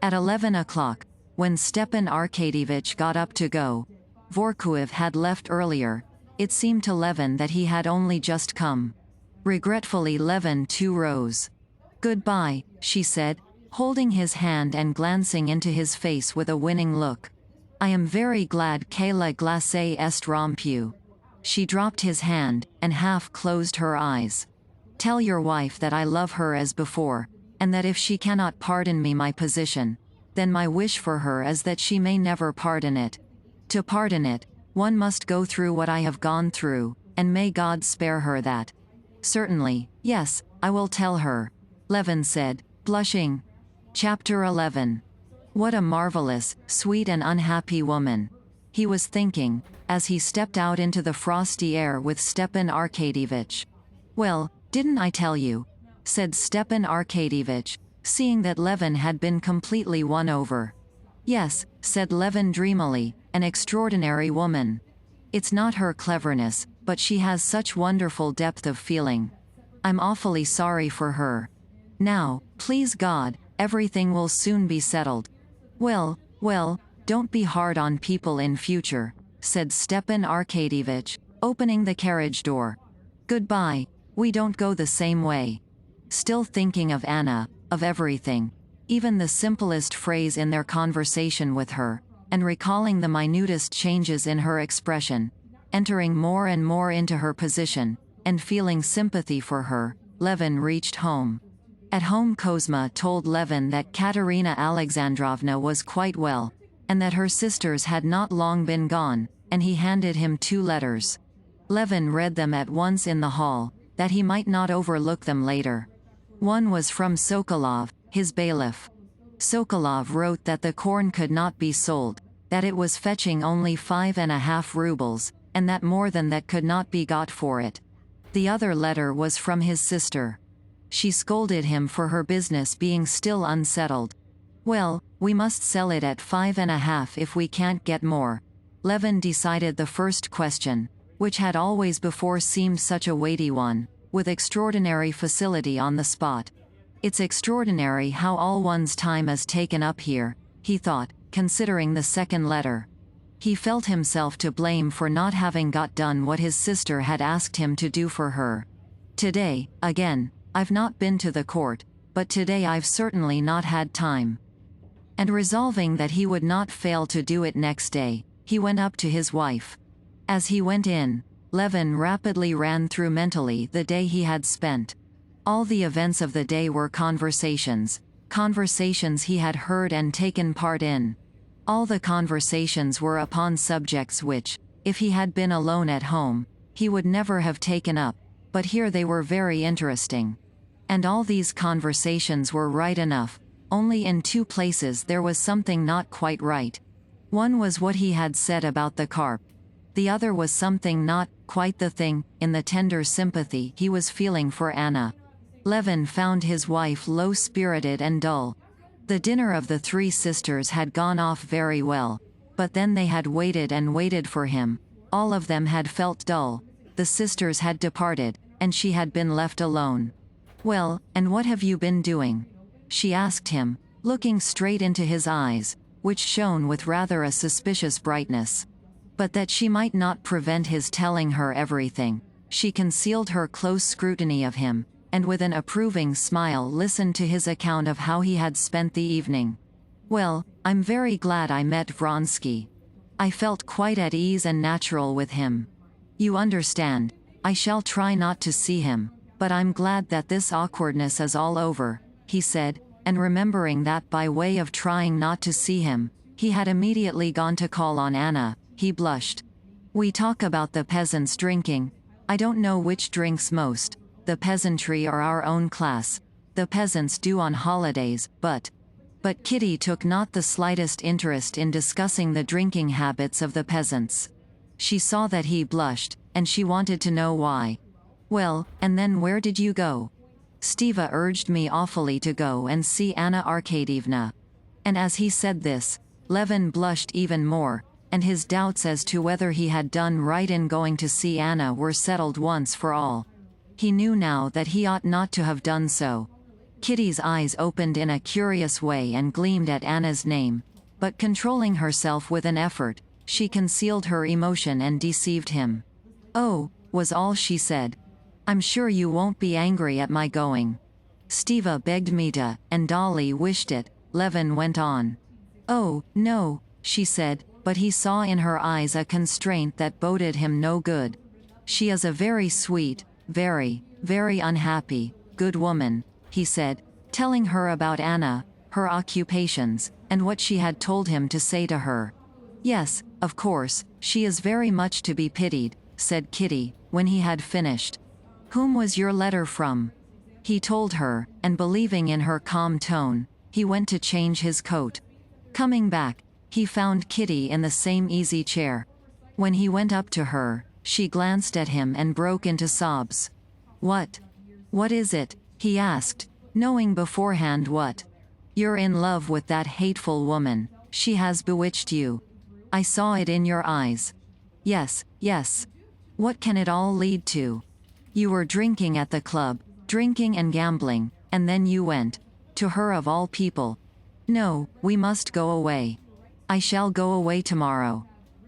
[SPEAKER 2] At 11 o'clock, when Stepan Arkadyevich got up to go, Vorkuev had left earlier. It seemed to Levin that he had only just come. Regretfully Levin too rose. "Goodbye," she said, holding his hand and glancing into his face with a winning look. "I am very glad que la glace est rompue." She dropped his hand, and half closed her eyes. "Tell your wife that I love her as before, and that if she cannot pardon me my position, then my wish for her is that she may never pardon it. To pardon it, one must go through what I have gone through, and may God spare her that." "Certainly, yes, I will tell her," Levin said, blushing. Chapter 11. What a marvelous, sweet and unhappy woman, he was thinking, as he stepped out into the frosty air with Stepan Arkadyevitch. "Well, didn't I tell you?" said Stepan Arkadyevitch, seeing that Levin had been completely won over. "Yes," said Levin dreamily, "an extraordinary woman. It's not her cleverness, but she has such wonderful depth of feeling. I'm awfully sorry for her. Now, please God, everything will soon be settled." Well, don't be hard on people in future," said Stepan Arkadyevitch, opening the carriage door. "Goodbye, we don't go the same way." Still thinking of Anna, of everything, even the simplest phrase in their conversation with her, and recalling the minutest changes in her expression, entering more and more into her position, and feeling sympathy for her, Levin reached home. At home Kozma told Levin that Katerina Alexandrovna was quite well, and that her sisters had not long been gone, and he handed him 2 letters. Levin read them at once in the hall, that he might not overlook them later. One was from Sokolov, his bailiff. Sokolov wrote that the corn could not be sold, that it was fetching only 5.5 rubles, and that more than that could not be got for it. The other letter was from his sister. She scolded him for her business being still unsettled. "Well, we must sell it at 5.5 if we can't get more." Levin decided the first question, which had always before seemed such a weighty one, with extraordinary facility on the spot. "It's extraordinary how all one's time is taken up here," he thought, considering the second letter. He felt himself to blame for not having got done what his sister had asked him to do for her. "Today, again, I've not been to the court, but today I've certainly not had time." And resolving that he would not fail to do it next day, he went up to his wife. As he went in, Levin rapidly ran through mentally the day he had spent. All the events of the day were conversations he had heard and taken part in. All the conversations were upon subjects which, if he had been alone at home, he would never have taken up, but here they were very interesting. And all these conversations were right enough, only in 2 places there was something not quite right. One was what he had said about the carp. The other was something not quite the thing, in the tender sympathy he was feeling for Anna. Levin found his wife low-spirited and dull. The dinner of the 3 sisters had gone off very well, but then they had waited and waited for him. All of them had felt dull. The sisters had departed, and she had been left alone. "Well, and what have you been doing?" she asked him, looking straight into his eyes, which shone with rather a suspicious brightness. But that she might not prevent his telling her everything, she concealed her close scrutiny of him, and with an approving smile listened to his account of how he had spent the evening. "Well, I'm very glad I met Vronsky. I felt quite at ease and natural with him. You understand, I shall try not to see him, but I'm glad that this awkwardness is all over," he said, and remembering that by way of trying not to see him, he had immediately gone to call on Anna, he blushed. "We talk about the peasants drinking. I don't know which drinks most, the peasantry or our own class. The peasants do on holidays, but Kitty took not the slightest interest in discussing the drinking habits of the peasants. She saw that he blushed, and she wanted to know why. "Well, and then where did you go?" "Stiva urged me awfully to go and see Anna Arkadyevna." And as he said this, Levin blushed even more, and his doubts as to whether he had done right in going to see Anna were settled once for all. He knew now that he ought not to have done so. Kitty's eyes opened in a curious way and gleamed at Anna's name, but controlling herself with an effort, She concealed her emotion and deceived him. "Oh," was all she said. "I'm sure you won't be angry at my going." Stiva begged me to, and Dolly wished it, Levin went on. "Oh, no," she said, but he saw in her eyes a constraint that boded him no good. "She is a very sweet, very, very unhappy, good woman," he said, telling her about Anna, her occupations, and what she had told him to say to her. "Yes, of course, she is very much to be pitied," said Kitty, when he had finished. "Whom was your letter from?" He told her, and believing in her calm tone, he went to change his coat. Coming back, he found Kitty in the same easy chair. When he went up to her, she glanced at him and broke into sobs. What is it?" he asked, knowing beforehand what. "You're in love with that hateful woman. She has bewitched you. I saw it in your eyes." Yes, yes. What can it all lead to?" "You were drinking at the club, drinking and gambling, and then you went to her of all people." "No, we must go away." "I shall go away tomorrow."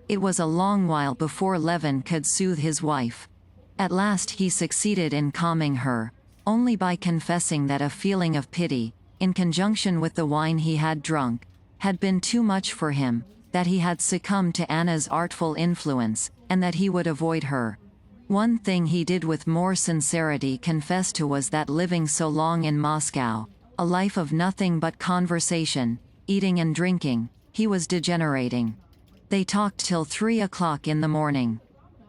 [SPEAKER 2] It was a long while before Levin could soothe his wife. At last he succeeded in calming her, only by confessing that a feeling of pity, in conjunction with the wine he had drunk, had been too much for him, that he had succumbed to Anna's artful influence, and that he would avoid her. One thing he did with more sincerity confess to was that living so long in Moscow, a life of nothing but conversation, eating and drinking, he was degenerating. They talked till 3 o'clock in the morning.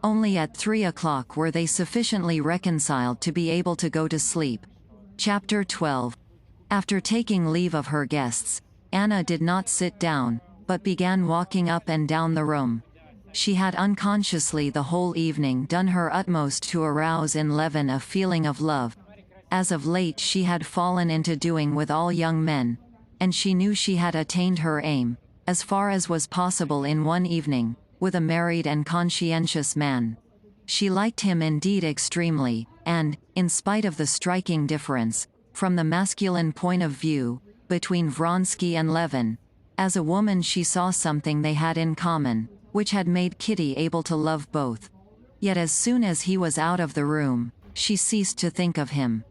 [SPEAKER 2] Only at 3 o'clock were they sufficiently reconciled to be able to go to sleep. Chapter 12. After taking leave of her guests, Anna did not sit down, but began walking up and down the room. She had unconsciously the whole evening done her utmost to arouse in Levin a feeling of love, as of late she had fallen into doing with all young men, and she knew she had attained her aim, as far as was possible in one evening, with a married and conscientious man. She liked him indeed extremely, and, in spite of the striking difference, from the masculine point of view, between Vronsky and Levin, as a woman she saw something they had in common, which had made Kitty able to love both. Yet as soon as he was out of the room, she ceased to think of him.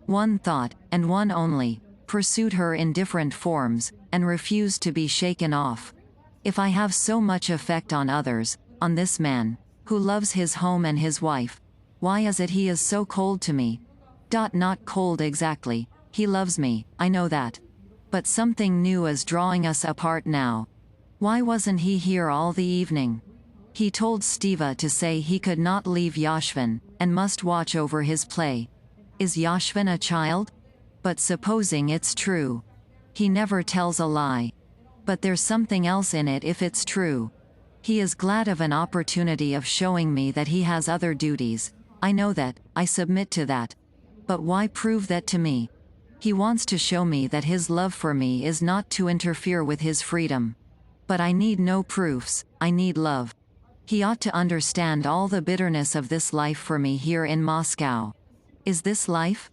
[SPEAKER 2] One thought, and one only, pursued her in different forms, and refused to be shaken off. "If I have so much effect on others, on this man, who loves his home and his wife, why is it he is so cold to me? Not cold exactly, he loves me, I know that. But something new is drawing us apart now. Why wasn't he here all the evening?" He told Stiva to say he could not leave Yashvin, and must watch over his play. Is Yashvin a child? But supposing it's true. He never tells a lie. But there's something else in it if it's true. He is glad of an opportunity of showing me that he has other duties. I know that, I submit to that. But why prove that to me? He wants to show me that his love for me is not to interfere with his freedom. But I need no proofs, I need love. He ought to understand all the bitterness of this life for me here in Moscow. Is this life?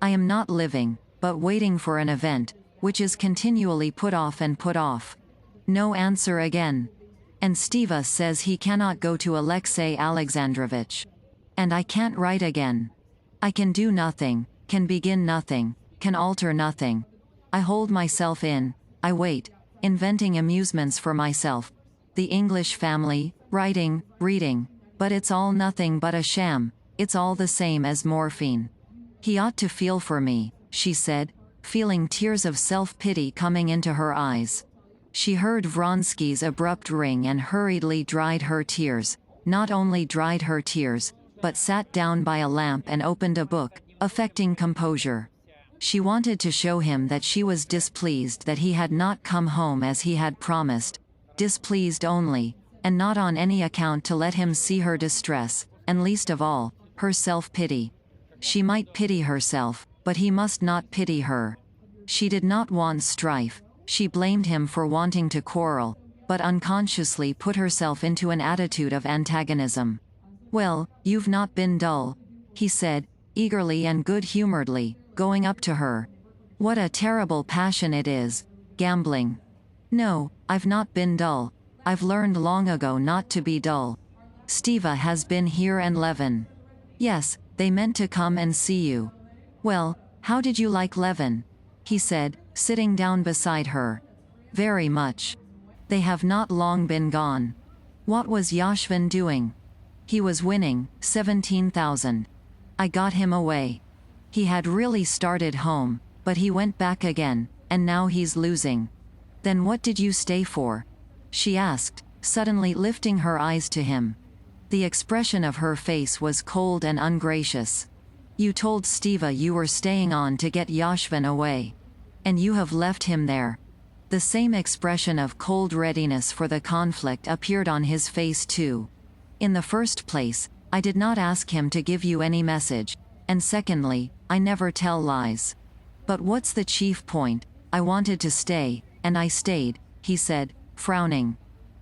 [SPEAKER 2] I am not living, but waiting for an event, which is continually put off and put off. No answer again. And Stiva says he cannot go to Alexei Alexandrovich. And I can't write again. I can do nothing, can begin nothing, can alter nothing. I hold myself in, I wait, inventing amusements for myself. The English family, writing, reading, but it's all nothing but a sham, it's all the same as morphine. He ought to feel for me, she said, feeling tears of self-pity coming into her eyes. She heard Vronsky's abrupt ring and hurriedly dried her tears, not only dried her tears, but sat down by a lamp and opened a book, affecting composure. She wanted to show him that she was displeased that he had not come home as he had promised, displeased only, and not on any account to let him see her distress, and least of all, her self-pity. She might pity herself, but he must not pity her. She did not want strife, she blamed him for wanting to quarrel, but unconsciously put herself into an attitude of antagonism. "Well, you've not been dull," he said, eagerly and good-humoredly, going up to her. "What a terrible passion it is, gambling." "No, I've not been dull. I've learned long ago not to be dull. Stiva has been here and Levin. Yes, they meant to come and see you. Well, how did you like Levin? He said, sitting down beside her. Very much. They have not long been gone. What was Yashvin doing? He was winning, 17,000. I got him away. He had really started home, but he went back again, and now he's losing. Then what did you stay for? She asked, suddenly lifting her eyes to him. The expression of her face was cold and ungracious. You told Stiva you were staying on to get Yashvin away. And you have left him there. The same expression of cold readiness for the conflict appeared on his face too. In the first place, I did not ask him to give you any message, and secondly, I never tell lies. But what's the chief point? I wanted to stay, and I stayed, he said, frowning.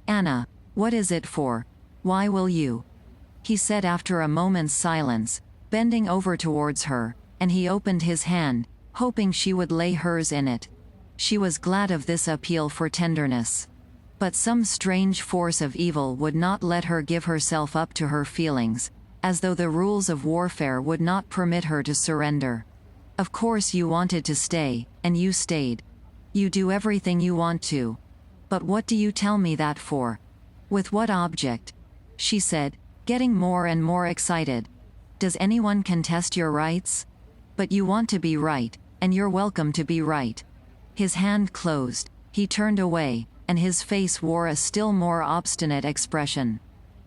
[SPEAKER 2] Anna, what is it for? Why will you? He said after a moment's silence, bending over towards her, and he opened his hand, hoping she would lay hers in it. She was glad of this appeal for tenderness. But some strange force of evil would not let her give herself up to her feelings, as though the rules of warfare would not permit her to surrender. Of course you wanted to stay, and you stayed. You do everything you want to. But what do you tell me that for? With what object? She said, getting more and more excited. Does anyone contest your rights? But you want to be right, and you're welcome to be right. His hand closed, he turned away, and his face wore a still more obstinate expression.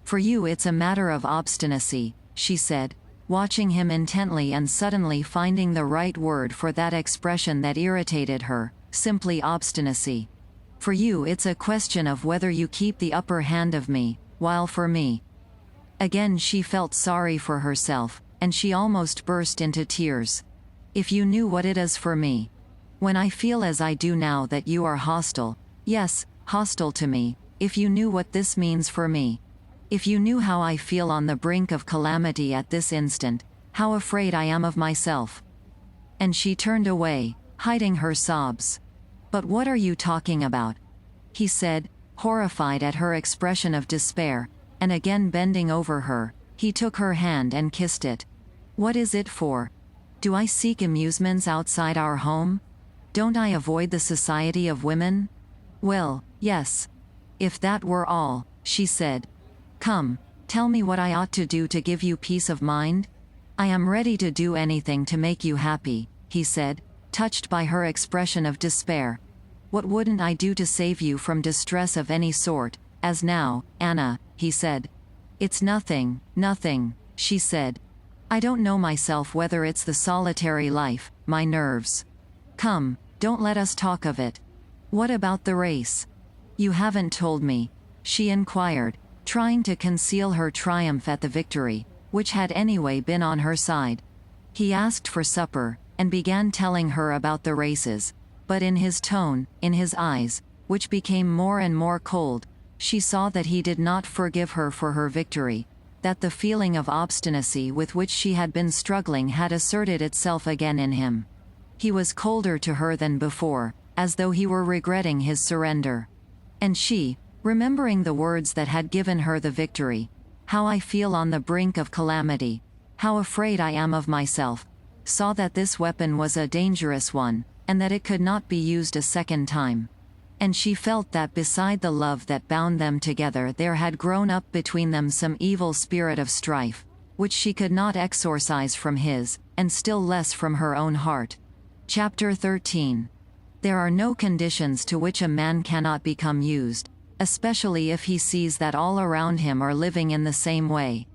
[SPEAKER 2] For you it's a matter of obstinacy, she said, watching him intently and suddenly finding the right word for that expression that irritated her, simply obstinacy. For you it's a question of whether you keep the upper hand of me, while for me. Again she felt sorry for herself, and she almost burst into tears. If you knew what it is for me. When I feel as I do now that you are hostile, yes, hostile to me, if you knew what this means for me. If you knew how I feel on the brink of calamity at this instant, how afraid I am of myself. And she turned away, hiding her sobs. But what are you talking about? He said, horrified at her expression of despair, and again bending over her, he took her hand and kissed it. What is it for? Do I seek amusements outside our home? Don't I avoid the society of women? Well, yes. If that were all, she said. Come, tell me what I ought to do to give you peace of mind? I am ready to do anything to make you happy, he said, touched by her expression of despair. What wouldn't I do to save you from distress of any sort, as now, Anna, he said. It's nothing, nothing, she said. I don't know myself whether it's the solitary life, my nerves. Come, don't let us talk of it. What about the race? You haven't told me, she inquired, trying to conceal her triumph at the victory, which had anyway been on her side. He asked for supper, and began telling her about the races, but in his tone, in his eyes, which became more and more cold, she saw that he did not forgive her for her victory, that the feeling of obstinacy with which she had been struggling had asserted itself again in him. He was colder to her than before, as though he were regretting his surrender. And she, remembering the words that had given her the victory, how I feel on the brink of calamity, how afraid I am of myself, saw that this weapon was a dangerous one, and that it could not be used a second time. And she felt that beside the love that bound them together there had grown up between them some evil spirit of strife, which she could not exorcise from his, and still less from her own heart. Chapter 13. There are no conditions to which a man cannot become used, especially if he sees that all around him are living in the same way.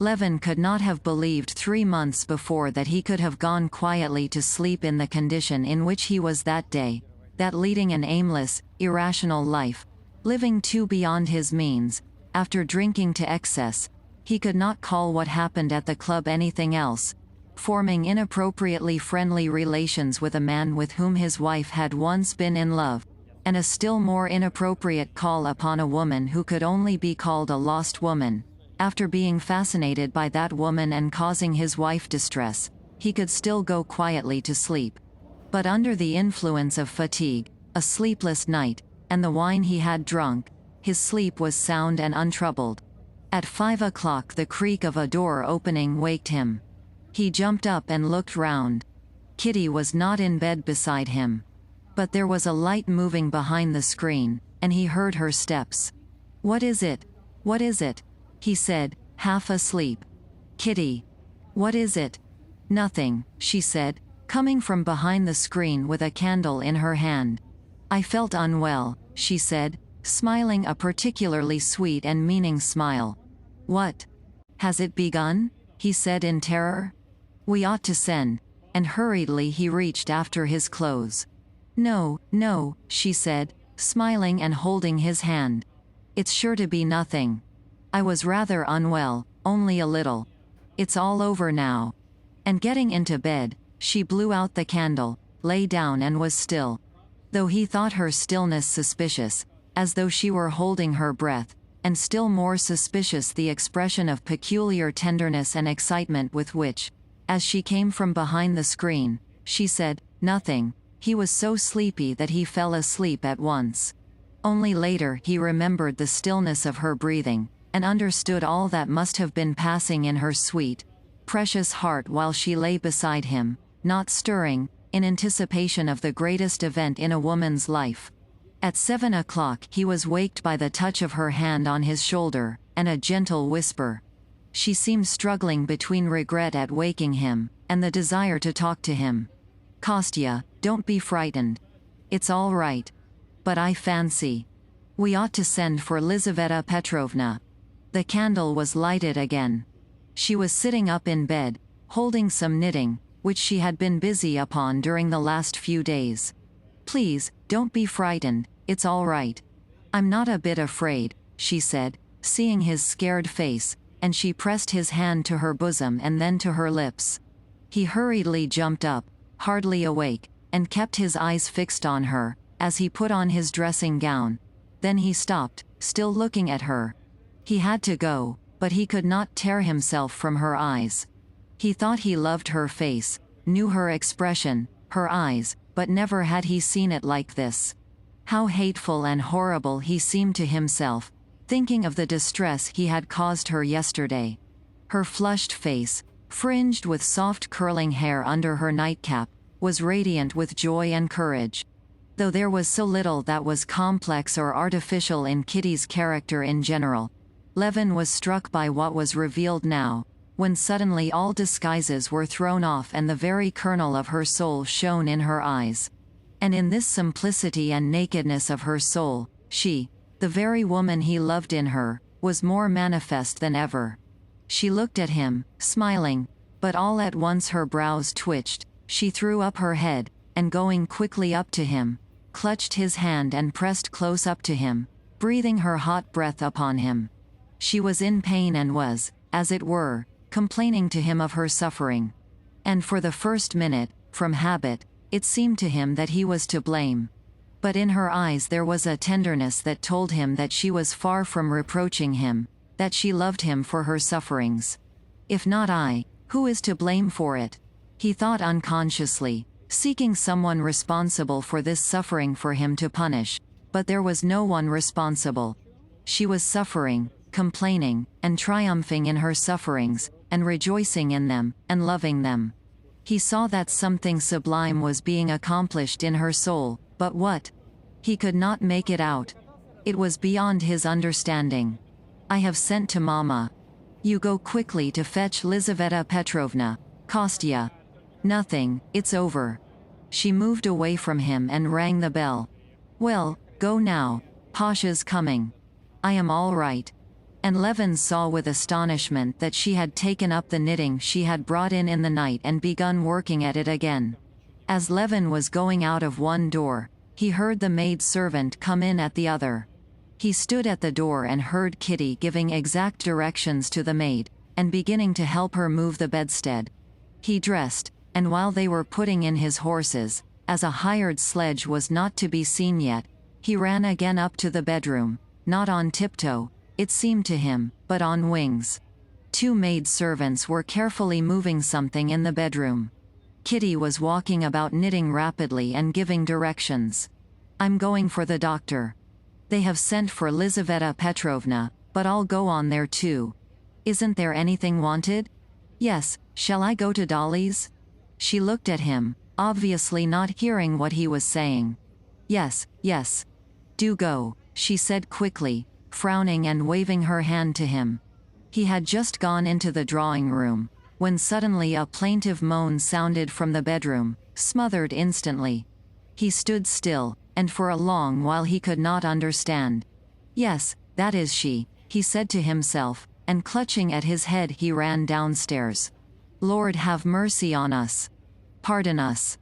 [SPEAKER 2] Levin could not have believed 3 months before that he could have gone quietly to sleep in the condition in which he was that day, that leading an aimless, irrational life, living too beyond his means, after drinking to excess, he could not call what happened at the club anything else, forming inappropriately friendly relations with a man with whom his wife had once been in love, and a still more inappropriate call upon a woman who could only be called a lost woman. After being fascinated by that woman and causing his wife distress, he could still go quietly to sleep. But under the influence of fatigue, a sleepless night, and the wine he had drunk, His sleep was sound and untroubled. At 5 o'clock the creak of a door opening waked him. He jumped up and looked round. Kitty was not in bed beside him. But there was a light moving behind the screen, and he heard her steps. "What is it? What is it?" he said, half asleep. "Kitty." "What is it?" "Nothing," she said, coming from behind the screen with a candle in her hand. "I felt unwell," she said, smiling a particularly sweet and meaning smile. "What? Has it begun?" he said in terror. "We ought to send," and hurriedly he reached after his clothes. "No, no," she said, smiling and holding his hand. "It's sure to be nothing. I was rather unwell, only a little. It's all over now." And getting into bed, she blew out the candle, lay down and was still. Though he thought her stillness suspicious, as though she were holding her breath, and still more suspicious the expression of peculiar tenderness and excitement with which, as she came from behind the screen, she said, "Nothing," he was so sleepy that he fell asleep at once. Only later he remembered the stillness of her breathing, and understood all that must have been passing in her sweet, precious heart while she lay beside him, not stirring, in anticipation of the greatest event in a woman's life. At 7 o'clock he was waked by the touch of her hand on his shoulder, and a gentle whisper. She seemed struggling between regret at waking him, and the desire to talk to him. "Kostya, don't be frightened. It's all right. But I fancy we ought to send for Lizaveta Petrovna." The candle was lighted again. She was sitting up in bed, holding some knitting, which she had been busy upon during the last few days. "Please, don't be frightened, it's all right. I'm not a bit afraid," she said, seeing his scared face, and she pressed his hand to her bosom and then to her lips. He hurriedly jumped up, hardly awake, and kept his eyes fixed on her, as he put on his dressing gown. Then he stopped, still looking at her. He had to go, but he could not tear himself from her eyes. He thought he loved her face, knew her expression, her eyes, but never had he seen it like this. How hateful and horrible he seemed to himself, thinking of the distress he had caused her yesterday. Her flushed face, fringed with soft curling hair under her nightcap, was radiant with joy and courage. Though there was so little that was complex or artificial in Kitty's character in general, Levin was struck by what was revealed now, when suddenly all disguises were thrown off and the very kernel of her soul shone in her eyes. And in this simplicity and nakedness of her soul, she, the very woman he loved in her, was more manifest than ever. She looked at him, smiling, but all at once her brows twitched, she threw up her head, and going quickly up to him, clutched his hand and pressed close up to him, breathing her hot breath upon him. She was in pain and was, as it were, complaining to him of her suffering. And for the first minute, from habit, it seemed to him that he was to blame. But in her eyes there was a tenderness that told him that she was far from reproaching him, that she loved him for her sufferings. "If not I, who is to blame for it?" he thought unconsciously, seeking someone responsible for this suffering for him to punish, but there was no one responsible. She was suffering, complaining, and triumphing in her sufferings, and rejoicing in them, and loving them. He saw that something sublime was being accomplished in her soul, but what? He could not make it out. It was beyond his understanding. "I have sent to Mama. You go quickly to fetch Lizaveta Petrovna. Kostya." "Nothing, it's over." She moved away from him and rang the bell. "Well, go now. Pasha's coming." "I am all right." And Levin saw with astonishment that she had taken up the knitting she had brought in the night and begun working at it again. As Levin was going out of one door, he heard the maid-servant come in at the other. He stood at the door and heard Kitty giving exact directions to the maid, and beginning to help her move the bedstead. He dressed, and while they were putting in his horses, as a hired sledge was not to be seen yet, he ran again up to the bedroom, not on tiptoe, it seemed to him, but on wings. Two maid-servants were carefully moving something in the bedroom. Kitty was walking about knitting rapidly and giving directions. "I'm going for the doctor." They have sent for Lizaveta Petrovna, but I'll go on there too. Isn't there anything wanted? Yes, shall I go to Dolly's? She looked at him, obviously not hearing what he was saying. Yes, yes. Do go, she said quickly, frowning and waving her hand to him. He had just gone into the drawing room, when suddenly a plaintive moan sounded from the bedroom, smothered instantly. He stood still, and for a long while he could not understand. Yes, that is she, he said to himself, and clutching at his head he ran downstairs. Lord have mercy on us. Pardon us.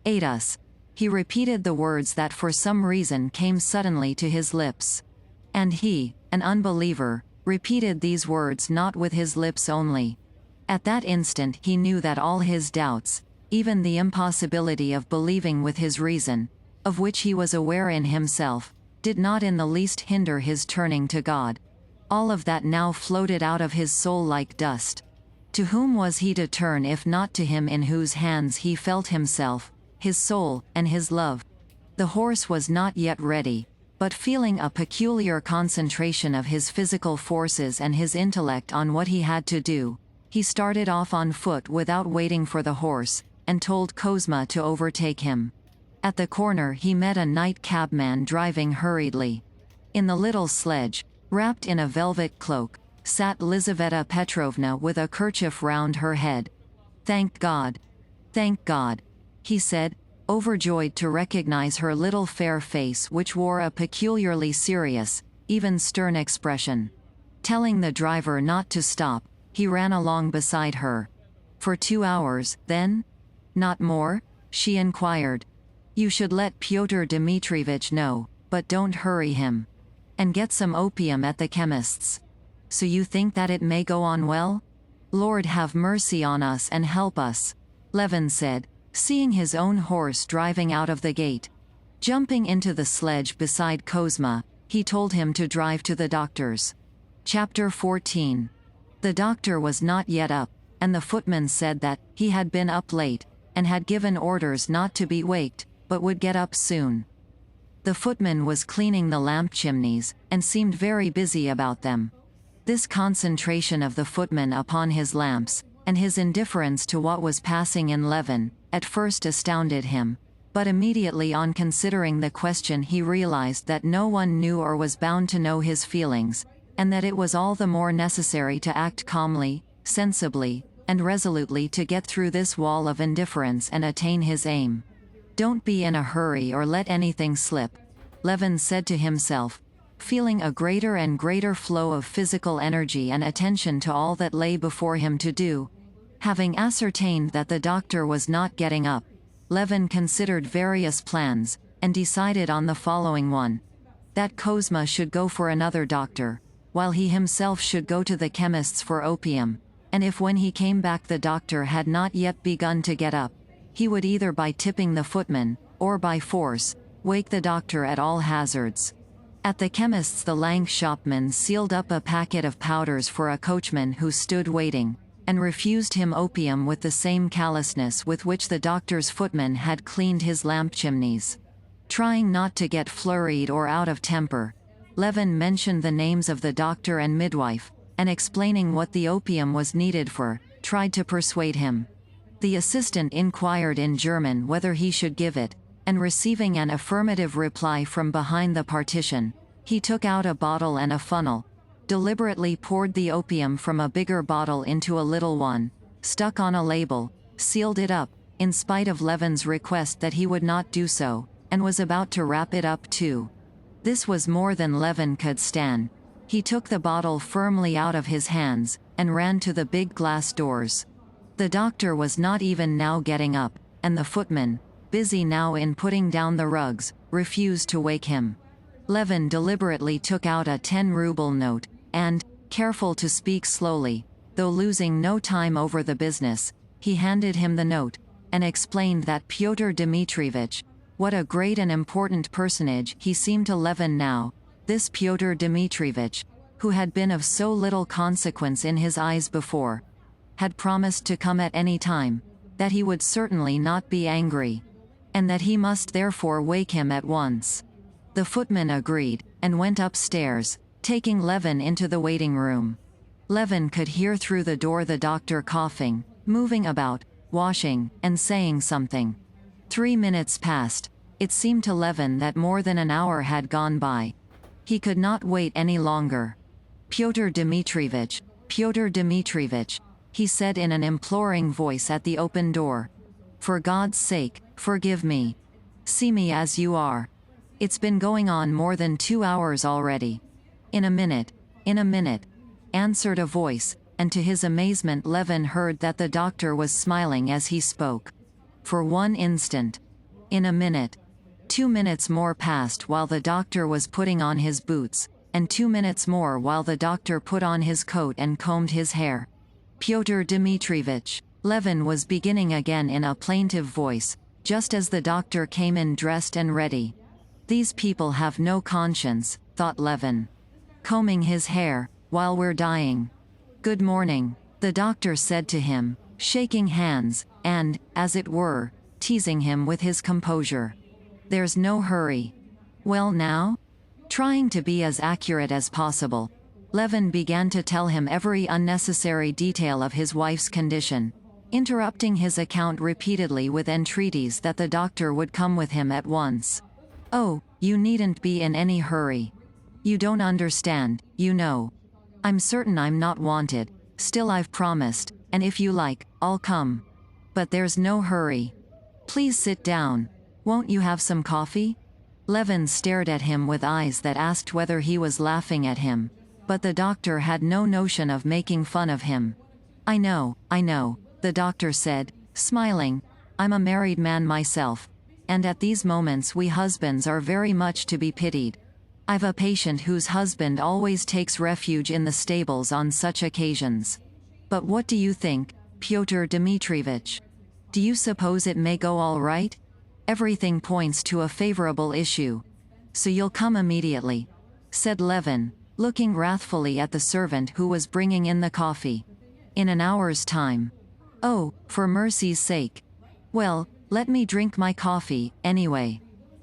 [SPEAKER 2] Aid us. He repeated the words that for some reason came suddenly to his lips. And he, an unbeliever, repeated these words not with his lips only. At that instant he knew that all his doubts, even the impossibility of believing with his reason, of which he was aware in himself, did not in the least hinder his turning to God. All of that now floated out of his soul like dust. To whom was he to turn if not to him in whose hands he felt himself, his soul, and his love? The horse was not yet ready, but feeling a peculiar concentration of his physical forces and his intellect on what he had to do, he started off on foot without waiting for the horse, and told Kozma to overtake him. At the corner he met a night cabman driving hurriedly. In the little sledge, wrapped in a velvet cloak, sat Lizaveta Petrovna with a kerchief round her head. Thank God! Thank God! He said, overjoyed to recognize her little fair face which wore a peculiarly serious, even stern expression. Telling the driver not to stop, he ran along beside her. For 2 hours, then? Not more? She inquired. You should let Pyotr Dmitrievich know, but don't hurry him. And get some opium at the chemist's. So you think that it may go on well? Lord have mercy on us and help us, Levin said, seeing his own horse driving out of the gate. Jumping into the sledge beside Kozma, he told him to drive to the doctor's. Chapter 14. The doctor was not yet up, and the footman said that he had been up late, and had given orders not to be waked, but would get up soon. The footman was cleaning the lamp chimneys, and seemed very busy about them. This concentration of the footman upon his lamps, and his indifference to what was passing in Levin, at first astounded him, but immediately on considering the question he realized that no one knew or was bound to know his feelings, and that it was all the more necessary to act calmly, sensibly, and resolutely to get through this wall of indifference and attain his aim. Don't be in a hurry or let anything slip, Levin said to himself, feeling a greater and greater flow of physical energy and attention to all that lay before him to do. Having ascertained that the doctor was not getting up, Levin considered various plans, and decided on the following one. That Kozma should go for another doctor, while he himself should go to the chemist's for opium, and if when he came back the doctor had not yet begun to get up, he would either by tipping the footman, or by force, wake the doctor at all hazards. At the chemist's the lank shopman sealed up a packet of powders for a coachman who stood waiting, and refused him opium with the same callousness with which the doctor's footman had cleaned his lamp chimneys. Trying not to get flurried or out of temper, Levin mentioned the names of the doctor and midwife, and explaining what the opium was needed for, tried to persuade him. The assistant inquired in German whether he should give it, and receiving an affirmative reply from behind the partition, he took out a bottle and a funnel, deliberately poured the opium from a bigger bottle into a little one, stuck on a label, sealed it up, in spite of Levin's request that he would not do so, and was about to wrap it up too. This was more than Levin could stand. He took the bottle firmly out of his hands, and ran to the big glass doors. The doctor was not even now getting up, and the footman, busy now in putting down the rugs, refused to wake him. Levin deliberately took out a 10-ruble note, and, careful to speak slowly, though losing no time over the business, he handed him the note, and explained that Pyotr Dmitrievich, what a great and important personage he seemed to Levin now, this Pyotr Dmitrievich, who had been of so little consequence in his eyes before, had promised to come at any time, that he would certainly not be angry, and that he must therefore wake him at once. The footman agreed, and went upstairs, taking Levin into the waiting room. Levin could hear through the door the doctor coughing, moving about, washing, and saying something. 3 minutes passed. It seemed to Levin that more than an hour had gone by. He could not wait any longer. Pyotr Dmitrievich, he said in an imploring voice at the open door. For God's sake, forgive me. See me as you are. It's been going on more than 2 hours already. In a minute, answered a voice, and to his amazement Levin heard that the doctor was smiling as he spoke. For one instant. In a minute. 2 minutes more passed while the doctor was putting on his boots, and 2 minutes more while the doctor put on his coat and combed his hair. Pyotr Dmitrievich, Levin was beginning again in a plaintive voice, just as the doctor came in dressed and ready. These people have no conscience, thought Levin. Combing his hair, while we're dying. Good morning, the doctor said to him, shaking hands, and, as it were, teasing him with his composure. There's no hurry. Well now? Trying to be as accurate as possible, Levin began to tell him every unnecessary detail of his wife's condition, interrupting his account repeatedly with entreaties that the doctor would come with him at once. Oh, you needn't be in any hurry. You don't understand, you know. I'm certain I'm not wanted, still I've promised, and if you like, I'll come. But there's no hurry. Please sit down. Won't you have some coffee? Levin stared at him with eyes that asked whether he was laughing at him, but the doctor had no notion of making fun of him. I know, the doctor said, smiling. I'm a married man myself, and at these moments we husbands are very much to be pitied. I've a patient whose husband always takes refuge in the stables on such occasions. But what do you think, Pyotr Dmitrievich? Do you suppose it may go all right? Everything points to a favorable issue. So you'll come immediately, said Levin, looking wrathfully at the servant who was bringing in the coffee. In an hour's time. Oh, for mercy's sake. Well, let me drink my coffee, anyway.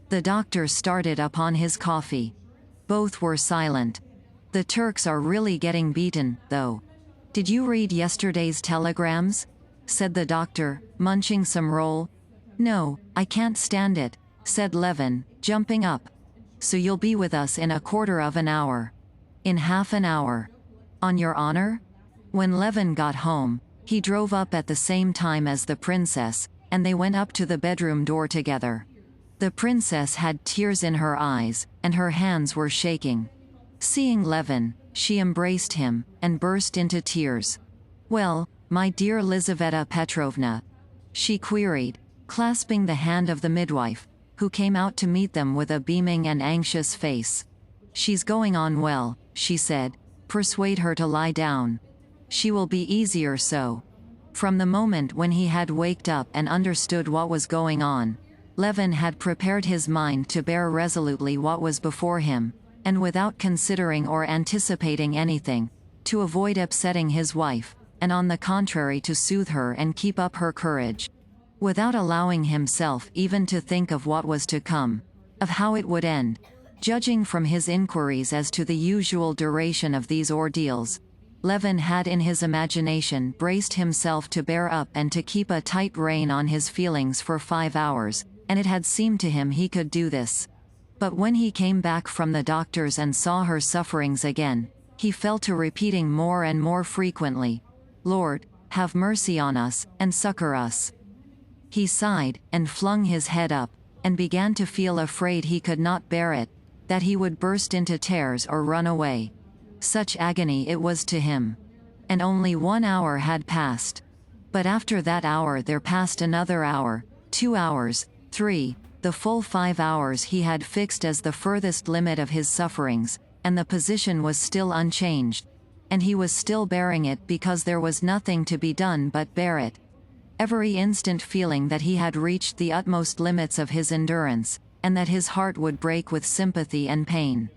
[SPEAKER 2] The doctor started upon his coffee. Both were silent. The Turks are really getting beaten, though. Did you read yesterday's telegrams? Said the doctor, munching some roll. No, I can't stand it, said Levin, jumping up. So you'll be with us in a quarter of an hour. In half an hour. On your honor? When Levin got home, he drove up at the same time as the princess, and they went up to the bedroom door together. The princess had tears in her eyes, and her hands were shaking. Seeing Levin, she embraced him, and burst into tears. Well, my dear Lizaveta Petrovna, she queried, clasping the hand of the midwife, who came out to meet them with a beaming and anxious face. She's going on well, she said. Persuade her to lie down. She will be easier so. From the moment when he had waked up and understood what was going on, Levin had prepared his mind to bear resolutely what was before him, and without considering or anticipating anything, to avoid upsetting his wife, and on the contrary to soothe her and keep up her courage. Without allowing himself even to think of what was to come, of how it would end, judging from his inquiries as to the usual duration of these ordeals, Levin had in his imagination braced himself to bear up and to keep a tight rein on his feelings for 5 hours, and it had seemed to him he could do this. But when he came back from the doctor's and saw her sufferings again, he fell to repeating more and more frequently, Lord, have mercy on us, and succor us. He sighed, and flung his head up, and began to feel afraid he could not bear it, that he would burst into tears or run away. Such agony it was to him. And only 1 hour had passed. But after that hour there passed another hour, 2 hours, 3, the full 5 hours he had fixed as the furthest limit of his sufferings, and the position was still unchanged. And he was still bearing it because there was nothing to be done but bear it. Every instant feeling that he had reached the utmost limits of his endurance, and that his heart would break with sympathy and pain.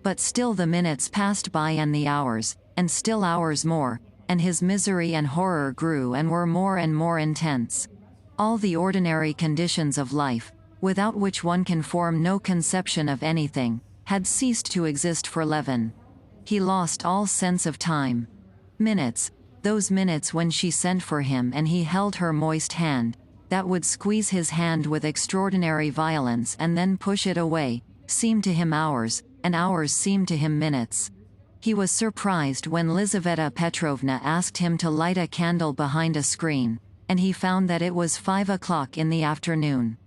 [SPEAKER 2] But still the minutes passed by and the hours, and still hours more, and his misery and horror grew and were more and more intense. All the ordinary conditions of life, without which one can form no conception of anything, had ceased to exist for Levin. He lost all sense of time. Minutes, those minutes when she sent for him and he held her moist hand, that would squeeze his hand with extraordinary violence and then push it away, seemed to him hours, and hours seemed to him minutes. He was surprised when Lizaveta Petrovna asked him to light a candle behind a screen, and he found that it was 5 o'clock in the afternoon.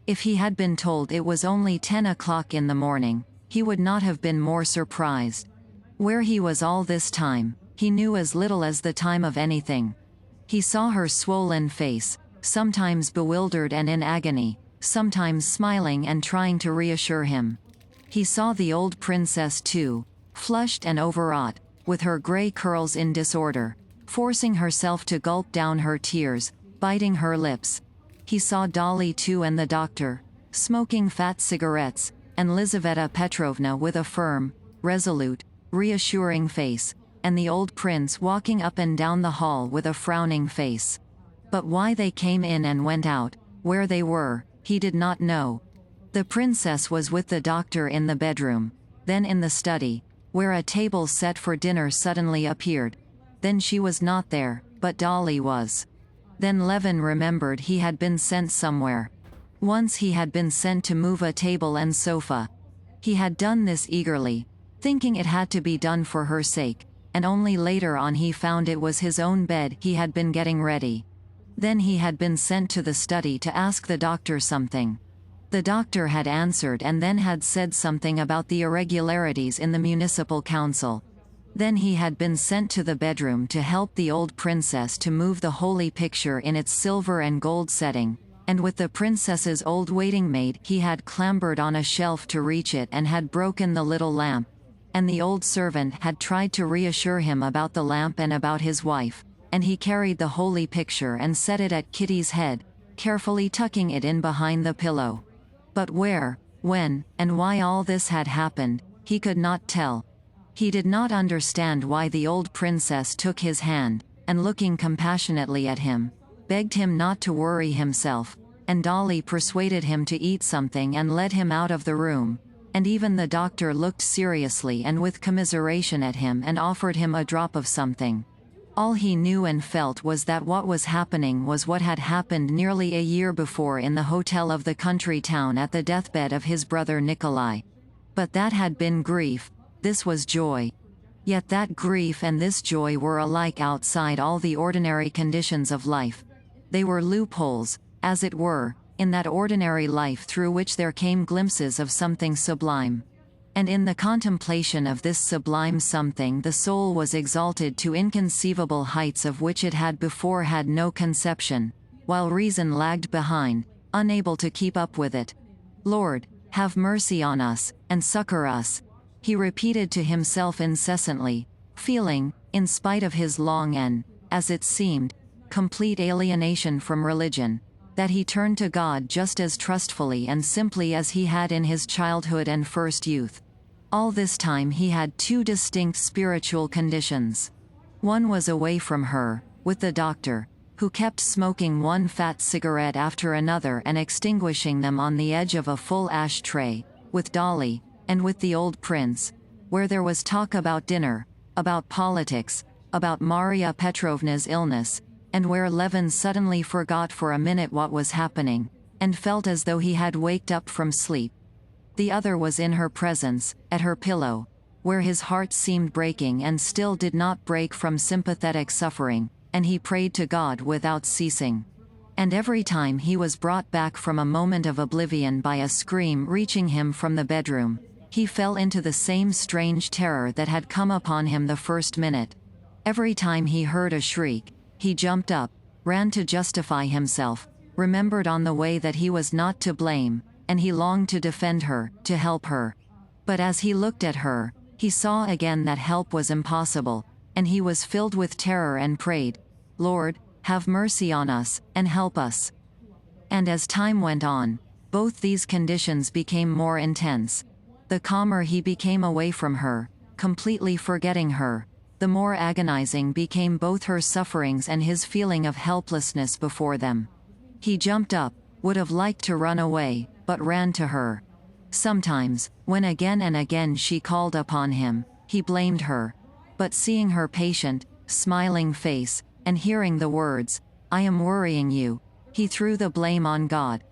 [SPEAKER 2] If he had been told it was only 10 o'clock in the morning, he would not have been more surprised. Where he was all this time, he knew as little as the time of anything. He saw her swollen face, sometimes bewildered and in agony, sometimes smiling and trying to reassure him. He saw the old princess too, flushed and overwrought, with her gray curls in disorder, forcing herself to gulp down her tears, biting her lips. He saw Dolly too and the doctor, smoking fat cigarettes, and Lizaveta Petrovna with a firm, resolute, reassuring face, and the old prince walking up and down the hall with a frowning face. But why they came in and went out, where they were, he did not know. The princess was with the doctor in the bedroom, then in the study, where a table set for dinner suddenly appeared. Then she was not there, but Dolly was. Then Levin remembered he had been sent somewhere. Once he had been sent to move a table and sofa. He had done this eagerly, thinking it had to be done for her sake, and only later on he found it was his own bed he had been getting ready. Then he had been sent to the study to ask the doctor something. The doctor had answered and then had said something about the irregularities in the municipal council. Then he had been sent to the bedroom to help the old princess to move the holy picture in its silver and gold setting, and with the princess's old waiting maid he had clambered on a shelf to reach it and had broken the little lamp, and the old servant had tried to reassure him about the lamp and about his wife, and he carried the holy picture and set it at Kitty's head, carefully tucking it in behind the pillow. But where, when, and why all this had happened, he could not tell. He did not understand why the old princess took his hand, and looking compassionately at him, begged him not to worry himself, and Dolly persuaded him to eat something and led him out of the room, and even the doctor looked seriously and with commiseration at him and offered him a drop of something. All he knew and felt was that what was happening was what had happened nearly a year before in the hotel of the country town at the deathbed of his brother Nikolai. But that had been grief, this was joy. Yet that grief and this joy were alike outside all the ordinary conditions of life. They were loopholes, as it were, in that ordinary life through which there came glimpses of something sublime. And in the contemplation of this sublime something the soul was exalted to inconceivable heights of which it had before had no conception, while reason lagged behind, unable to keep up with it. Lord, have mercy on us, and succor us, he repeated to himself incessantly, feeling, in spite of his long and, as it seemed, complete alienation from religion, that he turned to God just as trustfully and simply as he had in his childhood and first youth. All this time he had two distinct spiritual conditions. One was away from her, with the doctor, who kept smoking one fat cigarette after another and extinguishing them on the edge of a full ash tray, with Dolly, and with the old prince, where there was talk about dinner, about politics, about Maria Petrovna's illness, and where Levin suddenly forgot for a minute what was happening, and felt as though he had waked up from sleep. The other was in her presence, at her pillow, where his heart seemed breaking and still did not break from sympathetic suffering, and he prayed to God without ceasing. And every time he was brought back from a moment of oblivion by a scream reaching him from the bedroom, he fell into the same strange terror that had come upon him the first minute. Every time he heard a shriek, he jumped up, ran to justify himself, remembered on the way that he was not to blame, and he longed to defend her, to help her. But as he looked at her, he saw again that help was impossible, and he was filled with terror and prayed, Lord, have mercy on us, and help us. And as time went on, both these conditions became more intense. The calmer he became away from her, completely forgetting her, the more agonizing became both her sufferings and his feeling of helplessness before them. He jumped up, would have liked to run away, but ran to her. Sometimes, when again and again she called upon him, he blamed her. But seeing her patient, smiling face, and hearing the words, "I am worrying you," he threw the blame on God.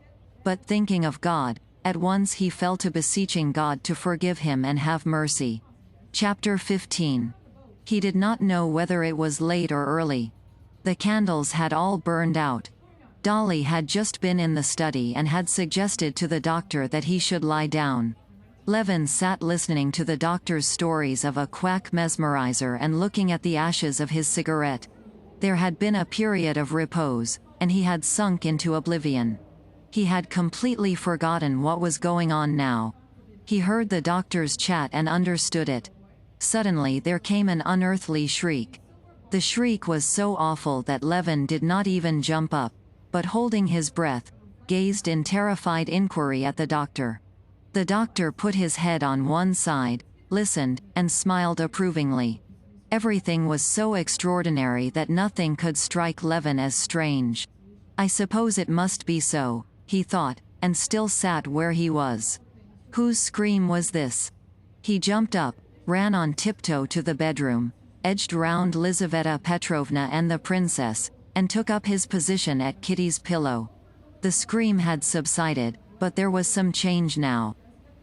[SPEAKER 2] But thinking of God, at once he fell to beseeching God to forgive him and have mercy. Chapter 15. He did not know whether it was late or early. The candles had all burned out. Dolly had just been in the study and had suggested to the doctor that he should lie down. Levin sat listening to the doctor's stories of a quack mesmerizer and looking at the ashes of his cigarette. There had been a period of repose, and he had sunk into oblivion. He had completely forgotten what was going on now. He heard the doctor's chat and understood it. Suddenly there came an unearthly shriek. The shriek was so awful that Levin did not even jump up, but holding his breath, gazed in terrified inquiry at the doctor. The doctor put his head on one side, listened, and smiled approvingly. Everything was so extraordinary that nothing could strike Levin as strange. I suppose it must be so, he thought, and still sat where he was. Whose scream was this? He jumped up, ran on tiptoe to the bedroom, edged round Lizaveta Petrovna and the princess, and took up his position at Kitty's pillow. The scream had subsided, but there was some change now.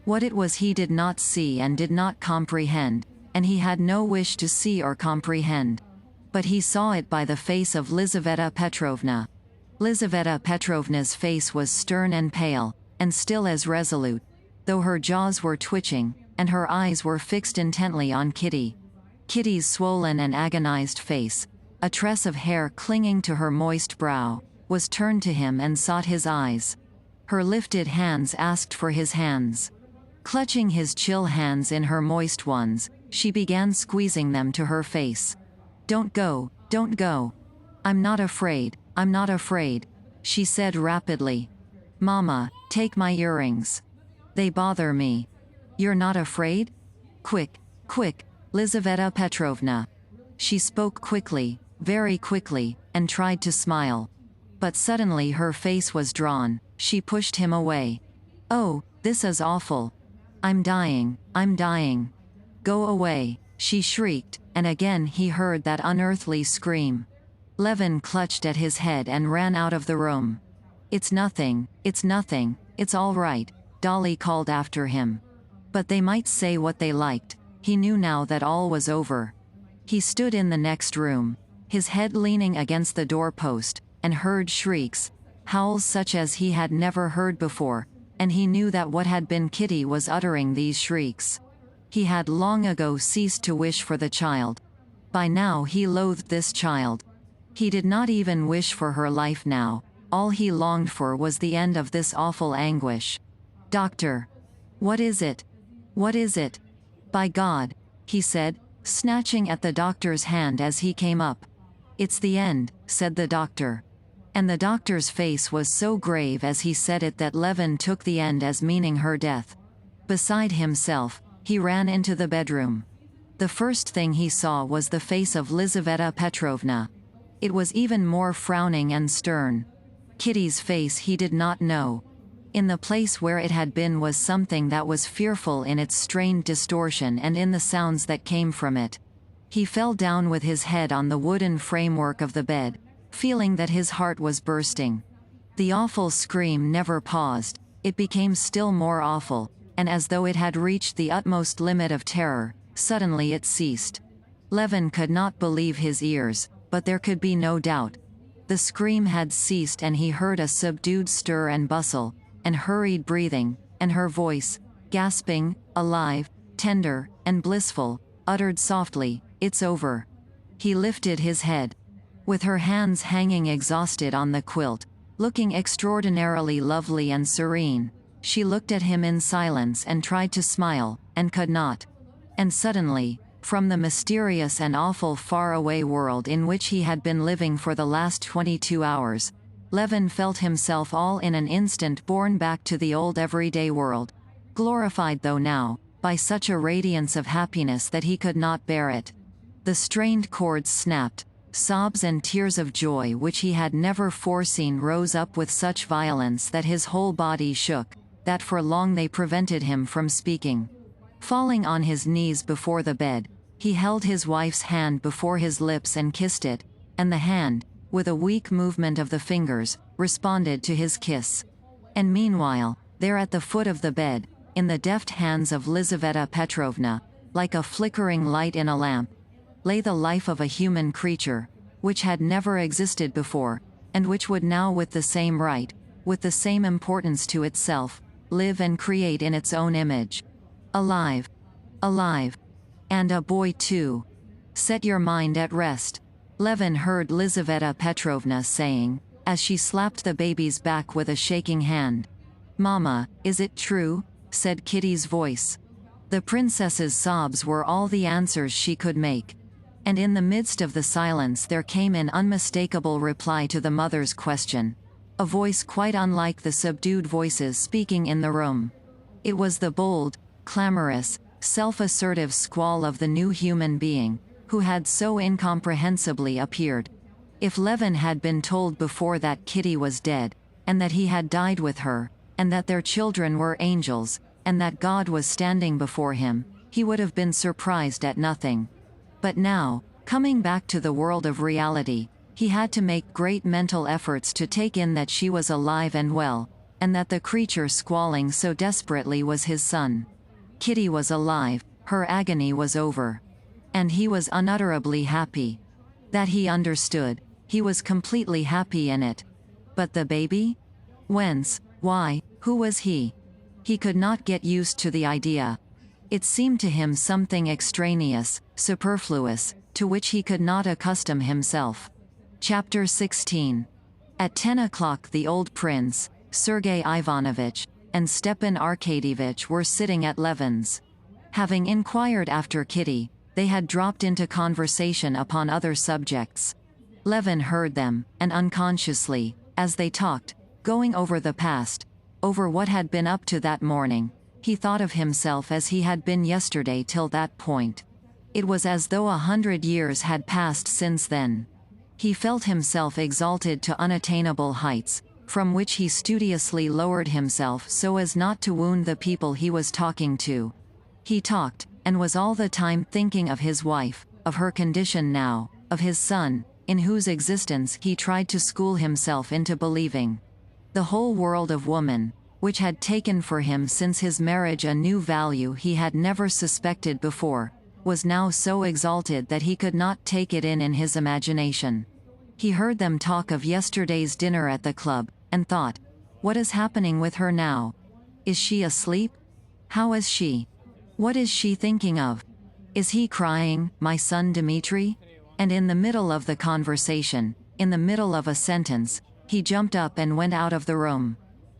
[SPEAKER 2] What it was he did not see and did not comprehend, and he had no wish to see or comprehend. But he saw it by the face of Lizaveta Petrovna. Lizaveta Petrovna's face was stern and pale, and still as resolute, though her jaws were twitching, and her eyes were fixed intently on Kitty. Kitty's swollen and agonized face, a tress of hair clinging to her moist brow, was turned to him and sought his eyes. Her lifted hands asked for his hands. Clutching his chill hands in her moist ones, she began squeezing them to her face. "Don't go, don't go. I'm not afraid, I'm not afraid," she said rapidly. "Mama, take my earrings. They bother me." "You're not afraid? Quick, quick, Lizaveta Petrovna." She spoke quickly, very quickly, and tried to smile. But suddenly her face was drawn, she pushed him away. "Oh, this is awful. I'm dying, I'm dying. Go away," she shrieked, and again he heard that unearthly scream. Levin clutched at his head and ran out of the room. It's nothing, it's all right," Dolly called after him. But they might say what they liked, he knew now that all was over. He stood in the next room, his head leaning against the doorpost, and heard shrieks, howls such as he had never heard before, and he knew that what had been Kitty was uttering these shrieks. He had long ago ceased to wish for the child. By now he loathed this child. He did not even wish for her life now, all he longed for was the end of this awful anguish. "Doctor. What is it? What is it? By God," he said, snatching at the doctor's hand as he came up. "It's the end," said the doctor. And the doctor's face was so grave as he said it that Levin took the end as meaning her death. Beside himself, he ran into the bedroom. The first thing he saw was the face of Lizaveta Petrovna. It was even more frowning and stern. Kitty's face he did not know. In the place where it had been was something that was fearful in its strained distortion and in the sounds that came from it. He fell down with his head on the wooden framework of the bed, feeling that his heart was bursting. The awful scream never paused, it became still more awful, and as though it had reached the utmost limit of terror, suddenly it ceased. Levin could not believe his ears, but there could be no doubt. The scream had ceased and he heard a subdued stir and bustle, and hurried breathing, and her voice, gasping, alive, tender, and blissful, uttered softly, "It's over." He lifted his head. With her hands hanging exhausted on the quilt, looking extraordinarily lovely and serene, she looked at him in silence and tried to smile, and could not. And suddenly, from the mysterious and awful far-away world in which he had been living for the last 22 hours, Levin felt himself all in an instant borne back to the old everyday world, glorified though now, by such a radiance of happiness that he could not bear it. The strained cords snapped, sobs and tears of joy which he had never foreseen rose up with such violence that his whole body shook, that for long they prevented him from speaking. Falling on his knees before the bed, he held his wife's hand before his lips and kissed it, and the hand, with a weak movement of the fingers, responded to his kiss. And meanwhile, there at the foot of the bed, in the deft hands of Lizaveta Petrovna, like a flickering light in a lamp, lay the life of a human creature, which had never existed before, and which would now with the same right, with the same importance to itself, live and create in its own image. Alive. Alive. And a boy too. Set your mind at rest. Levin heard Lizaveta Petrovna saying, as she slapped the baby's back with a shaking hand. "Mama, is it true?" said Kitty's voice. The princess's sobs were all the answers she could make. And in the midst of the silence there came an unmistakable reply to the mother's question. A voice quite unlike the subdued voices speaking in the room. It was the bold, clamorous, self-assertive squall of the new human being, who had so incomprehensibly appeared. If Levin had been told before that Kitty was dead, and that he had died with her, and that their children were angels, and that God was standing before him, he would have been surprised at nothing. But now, coming back to the world of reality, he had to make great mental efforts to take in that she was alive and well, and that the creature squalling so desperately was his son. Kitty was alive, her agony was over. And he was unutterably happy. That he understood, he was completely happy in it. But the baby? Whence, why, who was he? He could not get used to the idea. It seemed to him something extraneous, superfluous, to which he could not accustom himself. Chapter 16. At 10 o'clock the old prince, Sergei Ivanovich, and Stepan Arkadyevich were sitting at Levin's. Having inquired after Kitty, they had dropped into conversation upon other subjects. Levin heard them, and unconsciously, as they talked, going over the past, over what had been up to that morning, he thought of himself as he had been yesterday till that point. It was as though 100 years had passed since then. He felt himself exalted to unattainable heights, from which he studiously lowered himself so as not to wound the people he was talking to. He talked, and was all the time thinking of his wife, of her condition now, of his son, in whose existence he tried to school himself into believing. The whole world of woman, which had taken for him since his marriage a new value he had never suspected before, was now so exalted that he could not take it in his imagination. He heard them talk of yesterday's dinner at the club, and thought, what is happening with her now? Is she asleep? How is she? What is she thinking of? Is he crying, my son Dmitri? And in the middle of the conversation, in the middle of a sentence, he jumped up and went out of the room.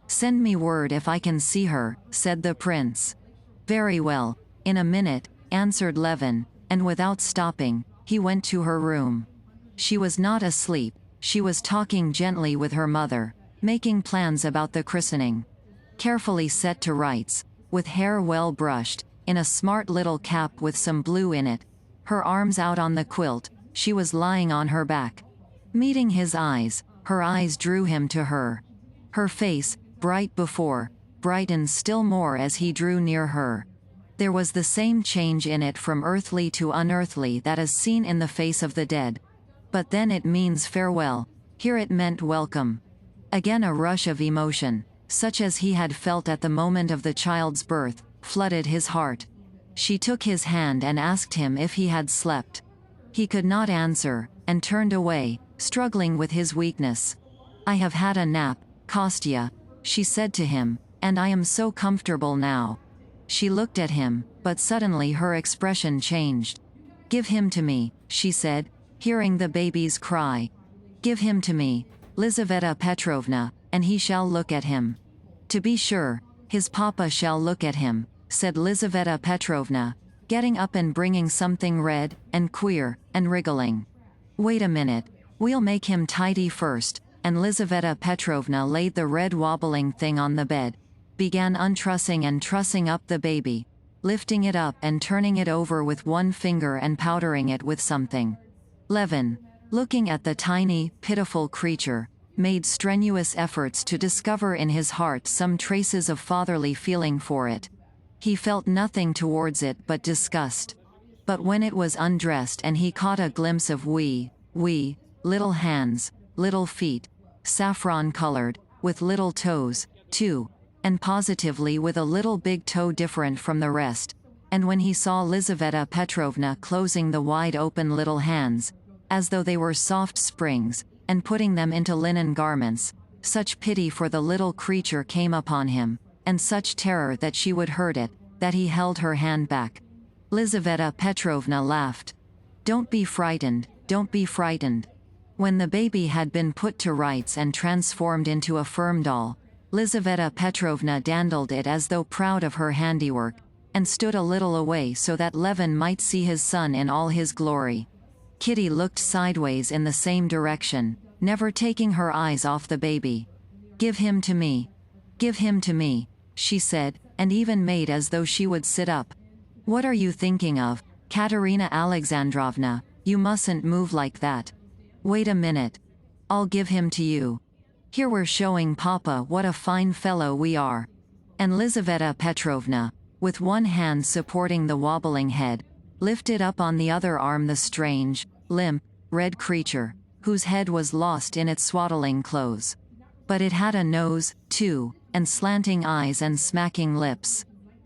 [SPEAKER 2] Send me word if I can see her, said the prince. Very well, in a minute, answered Levin, and without stopping, he went to her room. She was not asleep, she was talking gently with her mother, making plans about the christening. Carefully set to rights, with hair well brushed, in a smart little cap with some blue in it, her arms out on the quilt, she was lying on her back. Meeting his eyes, her eyes drew him to her. Her face, bright before, brightened still more as he drew near her. There was the same change in it from earthly to unearthly that is seen in the face of the dead. But then it means farewell, here it meant welcome. Again a rush of emotion, such as he had felt at the moment of the child's birth, flooded his heart. She took his hand and asked him if he had slept. He could not answer, and turned away, struggling with his weakness. I have had a nap, Kostya, she said to him, and I am so comfortable now. She looked at him, but suddenly her expression changed. Give him to me, she said, hearing the baby's cry. Give him to me, Lizaveta Petrovna, and he shall look at him. To be sure, his papa shall look at him, said Lizaveta Petrovna, getting up and bringing something red, and queer, and wriggling. Wait a minute, we'll make him tidy first, and Lizaveta Petrovna laid the red wobbling thing on the bed, began untrussing and trussing up the baby, lifting it up and turning it over with one finger and powdering it with something. Levin, looking at the tiny, pitiful creature, made strenuous efforts to discover in his heart some traces of fatherly feeling for it. He felt nothing towards it but disgust. But when it was undressed and he caught a glimpse of wee, little hands, little feet, saffron-colored, with little toes, too, and positively with a little big toe different from the rest, and when he saw Lizaveta Petrovna closing the wide-open little hands, as though they were soft springs, and putting them into linen garments, such pity for the little creature came upon him, and such terror that she would hurt it, that he held her hand back. Lizaveta Petrovna laughed. "Don't be frightened, don't be frightened." When the baby had been put to rights and transformed into a firm doll, Lizaveta Petrovna dandled it as though proud of her handiwork, and stood a little away so that Levin might see his son in all his glory. Kitty looked sideways in the same direction, never taking her eyes off the baby. "Give him to me. Give him to me," she said, and even made as though she would sit up. "What are you thinking of, Katerina Alexandrovna? You mustn't move like that. Wait a minute. I'll give him to you. Here we're showing Papa what a fine fellow we are." And Lizaveta Petrovna, with one hand supporting the wobbling head, lifted up on the other arm the strange, limp, red creature, whose head was lost in its swaddling clothes. But it had a nose, too, and slanting eyes and smacking lips.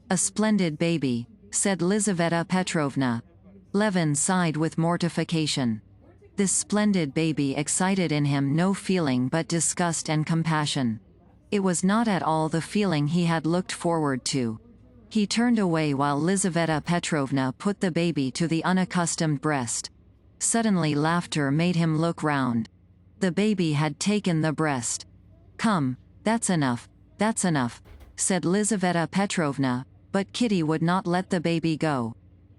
[SPEAKER 2] "A splendid baby," said Lizaveta Petrovna. Levin sighed with mortification. This splendid baby excited in him no feeling but disgust and compassion. It was not at all the feeling he had looked forward to. He turned away while Lizaveta Petrovna put the baby to the unaccustomed breast. Suddenly laughter made him look round. The baby had taken the breast. "Come, that's enough, said Lizaveta Petrovna, but Kitty would not let the baby go.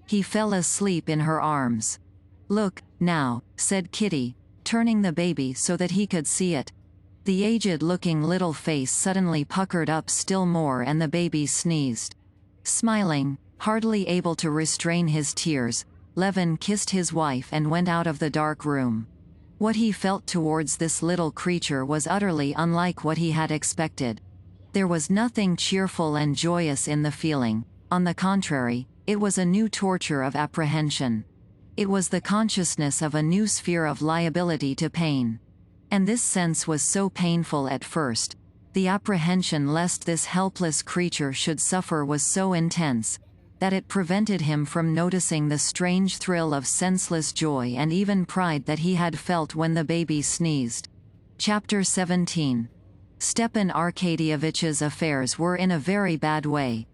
[SPEAKER 2] He fell asleep in her arms. "Look, now," said Kitty, turning the baby so that he could see it. The aged-looking little face suddenly puckered up still more and the baby sneezed. Smiling, hardly able to restrain his tears, Levin kissed his wife and went out of the dark room. What he felt towards this little creature was utterly unlike what he had expected. There was nothing cheerful and joyous in the feeling. On the contrary, it was a new torture of apprehension. It was the consciousness of a new sphere of liability to pain. And this sense was so painful at first, the apprehension lest this helpless creature should suffer was so intense, that it prevented him from noticing the strange thrill of senseless joy and even pride that he had felt when the baby sneezed. Chapter 17. Stepan Arkadyevitch's affairs were in a very bad way.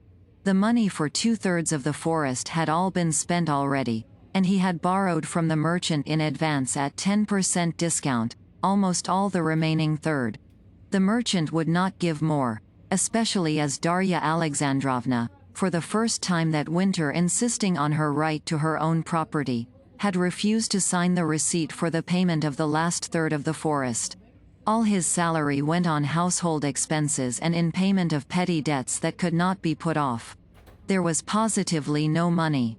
[SPEAKER 2] The money for 2/3 of the forest had all been spent already, and he had borrowed from the merchant in advance at 10% discount, almost all the remaining third. The merchant would not give more, especially as Darya Alexandrovna, for the first time that winter insisting on her right to her own property, had refused to sign the receipt for the payment of the last third of the forest. All his salary went on household expenses and in payment of petty debts that could not be put off. There was positively no money.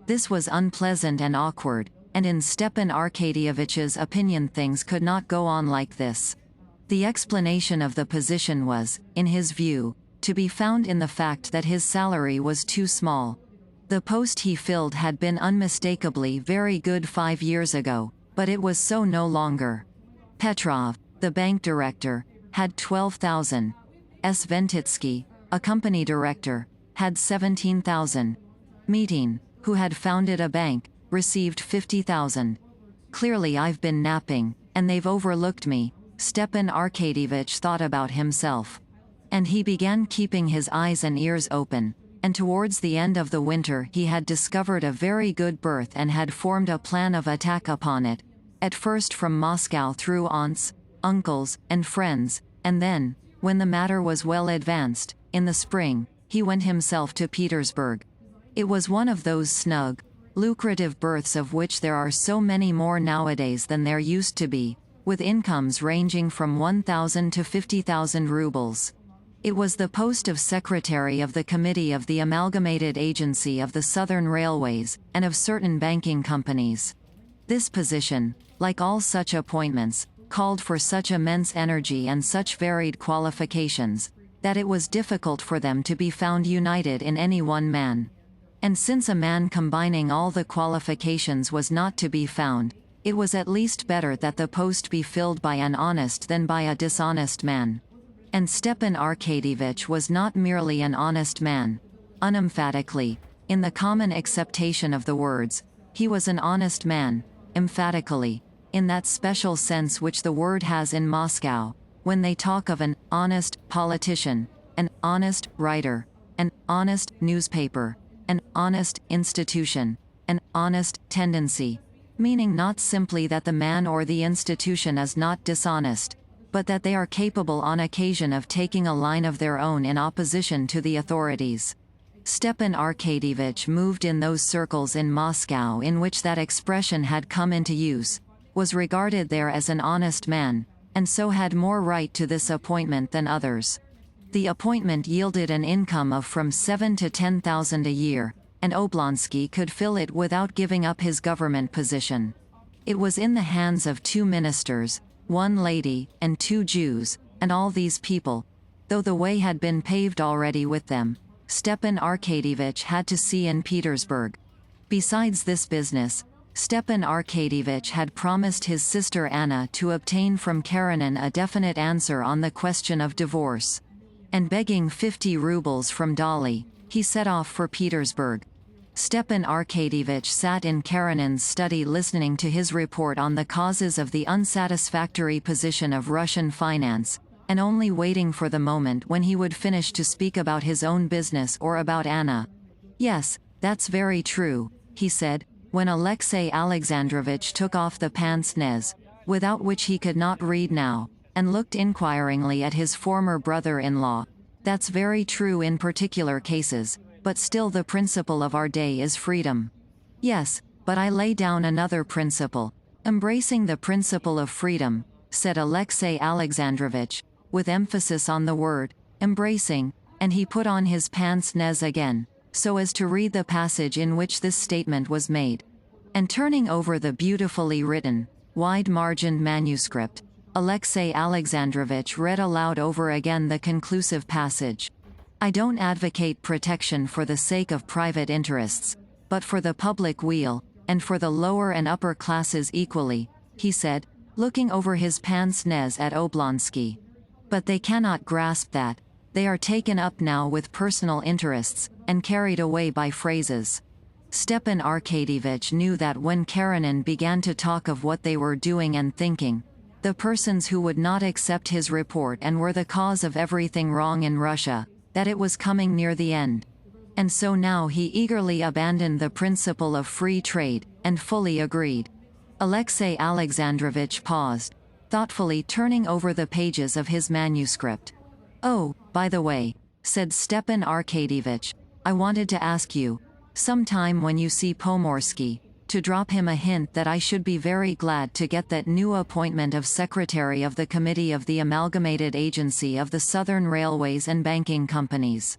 [SPEAKER 2] This was unpleasant and awkward, and in Stepan Arkadyevitch's opinion things could not go on like this. The explanation of the position was, in his view, to be found in the fact that his salary was too small. The post he filled had been unmistakably very good 5 years ago, but it was so no longer. Petrov, the bank director, had 12,000. Sventitsky, a company director, had 17,000. Meeting, who had founded a bank, received 50,000. Clearly I've been napping, and they've overlooked me, Stepan Arkadyevitch thought about himself. And he began keeping his eyes and ears open, and towards the end of the winter he had discovered a very good berth and had formed a plan of attack upon it, at first from Moscow through aunts, uncles, and friends, and then, when the matter was well advanced, in the spring, he went himself to Petersburg. It was one of those snug, lucrative berths of which there are so many more nowadays than there used to be, with incomes ranging from 1,000 to 50,000 rubles. It was the post of secretary of the committee of the Amalgamated Agency of the Southern Railways, and of certain banking companies. This position, like all such appointments, called for such immense energy and such varied qualifications, that it was difficult for them to be found united in any one man. And since a man combining all the qualifications was not to be found, it was at least better that the post be filled by an honest than by a dishonest man. And Stepan Arkadyevitch was not merely an honest man. Unemphatically, in the common acceptation of the words, he was an honest man, emphatically, in that special sense which the word has in Moscow, when they talk of an honest politician, an honest writer, an honest newspaper, an honest institution, an honest tendency, meaning not simply that the man or the institution is not dishonest, but that they are capable on occasion of taking a line of their own in opposition to the authorities. Stepan Arkadyevitch moved in those circles in Moscow in which that expression had come into use, was regarded there as an honest man, and so had more right to this appointment than others. The appointment yielded an income of from 7,000 to 10,000 a year, and Oblonsky could fill it without giving up his government position. It was in the hands of 2 ministers, 1 lady, and 2 Jews, and all these people, though the way had been paved already with them, Stepan Arkadyevitch had to see in Petersburg. Besides this business, Stepan Arkadyevitch had promised his sister Anna to obtain from Karenina a definite answer on the question of divorce. And begging 50 rubles from Dolly, he set off for Petersburg. Stepan Arkadyevitch sat in Karenina's study listening to his report on the causes of the unsatisfactory position of Russian finance, and only waiting for the moment when he would finish to speak about his own business or about Anna. "Yes, that's very true," he said, when Alexey Alexandrovitch took off the pince-nez, without which he could not read now, and looked inquiringly at his former brother-in-law. "That's very true in particular cases, but still the principle of our day is freedom." "Yes, but I lay down another principle, embracing the principle of freedom," said Alexey Alexandrovitch, with emphasis on the word, embracing, and he put on his pince-nez again, so as to read the passage in which this statement was made. And turning over the beautifully written, wide-margined manuscript, Alexey Alexandrovitch read aloud over again the conclusive passage. "I don't advocate protection for the sake of private interests, but for the public weal, and for the lower and upper classes equally," he said, looking over his pince-nez at Oblonsky. "But they cannot grasp that. They are taken up now with personal interests, and carried away by phrases." Stepan Arkadyevitch knew that when Karenina began to talk of what they were doing and thinking, the persons who would not accept his report and were the cause of everything wrong in Russia, that it was coming near the end. And so now he eagerly abandoned the principle of free trade, and fully agreed. Alexey Alexandrovitch paused, thoughtfully turning over the pages of his manuscript. "Oh, by the way," said Stepan Arkadyevitch, "I wanted to ask you, sometime when you see Pomorsky, to drop him a hint that I should be very glad to get that new appointment of Secretary of the Committee of the Amalgamated Agency of the Southern Railways and Banking Companies."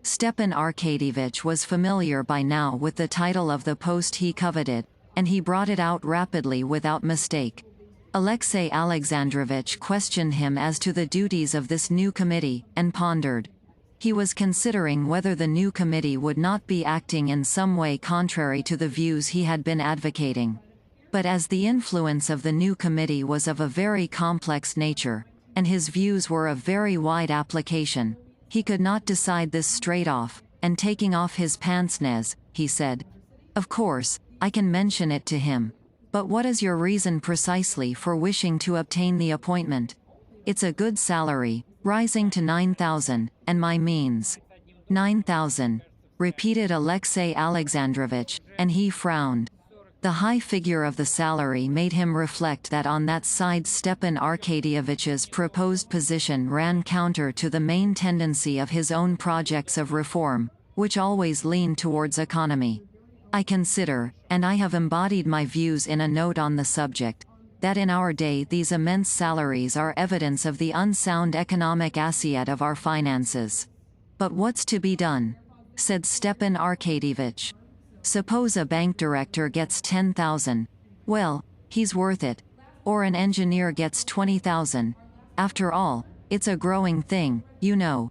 [SPEAKER 2] Stepan Arkadyevitch was familiar by now with the title of the post he coveted, and he brought it out rapidly without mistake. Alexey Alexandrovitch questioned him as to the duties of this new committee, and pondered. He was considering whether the new committee would not be acting in some way contrary to the views he had been advocating. But as the influence of the new committee was of a very complex nature, and his views were of very wide application, he could not decide this straight off, and taking off his pince-nez, he said, "Of course, I can mention it to him. But what is your reason precisely for wishing to obtain the appointment? It's a good salary, rising to 9,000, and my means." 9,000, repeated Alexey Alexandrovitch, and he frowned. The high figure of the salary made him reflect that on that side Stepan Arkadyevitch's proposed position ran counter to the main tendency of his own projects of reform, which always leaned towards economy. "I consider, and I have embodied my views in a note on the subject, that in our day these immense salaries are evidence of the unsound economic assiette of our finances. But what's to be done?" said Stepan Arkadyevitch. "Suppose a bank director gets 10,000. Well, he's worth it. Or an engineer gets 20,000. After all, it's a growing thing, you know.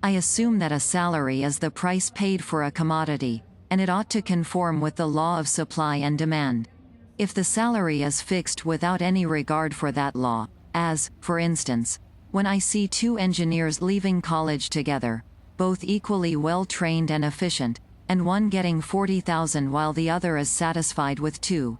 [SPEAKER 2] I assume that a salary is the price paid for a commodity, and it ought to conform with the law of supply and demand. If the salary is fixed without any regard for that law, as, for instance, when I see two engineers leaving college together, both equally well trained and efficient, and one getting 40,000 while the other is satisfied with 2.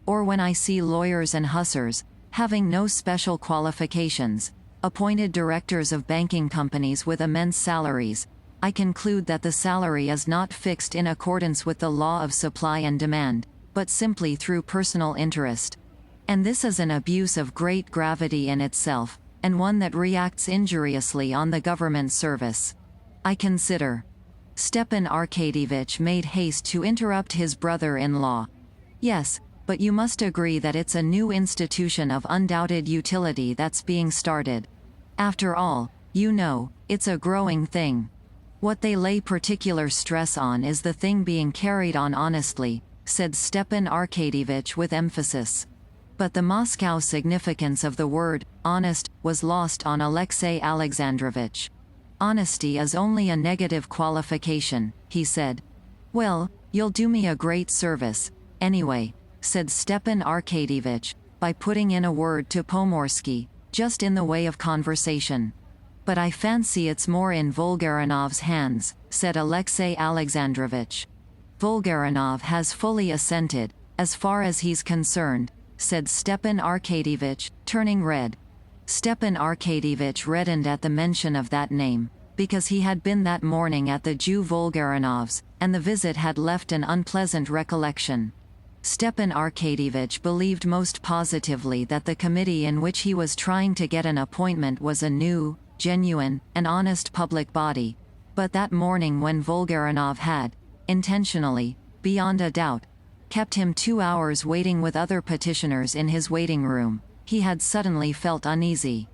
[SPEAKER 2] Or when I see lawyers and hussars, having no special qualifications, appointed directors of banking companies with immense salaries, I conclude that the salary is not fixed in accordance with the law of supply and demand, but simply through personal interest. And this is an abuse of great gravity in itself, and one that reacts injuriously on the government service. I consider. Stepan Arkadyevitch made haste to interrupt his brother-in-law. Yes, but you must agree that it's a new institution of undoubted utility that's being started. After all, you know, it's a growing thing. What they lay particular stress on is the thing being carried on honestly, said Stepan Arkadyevitch with emphasis. But the Moscow significance of the word, honest, was lost on Alexey Alexandrovitch. Honesty is only a negative qualification, he said. Well, you'll do me a great service, anyway, said Stepan Arkadyevitch, by putting in a word to Pomorsky, just in the way of conversation. But I fancy it's more in Volgarinov's hands, said Alexey Alexandrovitch. Volgarinov has fully assented, as far as he's concerned, said Stepan Arkadyevitch, turning red. Stepan Arkadyevitch reddened at the mention of that name, because he had been that morning at the Jew Volgarinov's, and the visit had left an unpleasant recollection. Stepan Arkadyevitch believed most positively that the committee in which he was trying to get an appointment was a new, genuine, and honest public body, but that morning when Volgarinov had, intentionally, beyond a doubt, kept him 2 hours waiting with other petitioners in his waiting room, he had suddenly felt uneasy.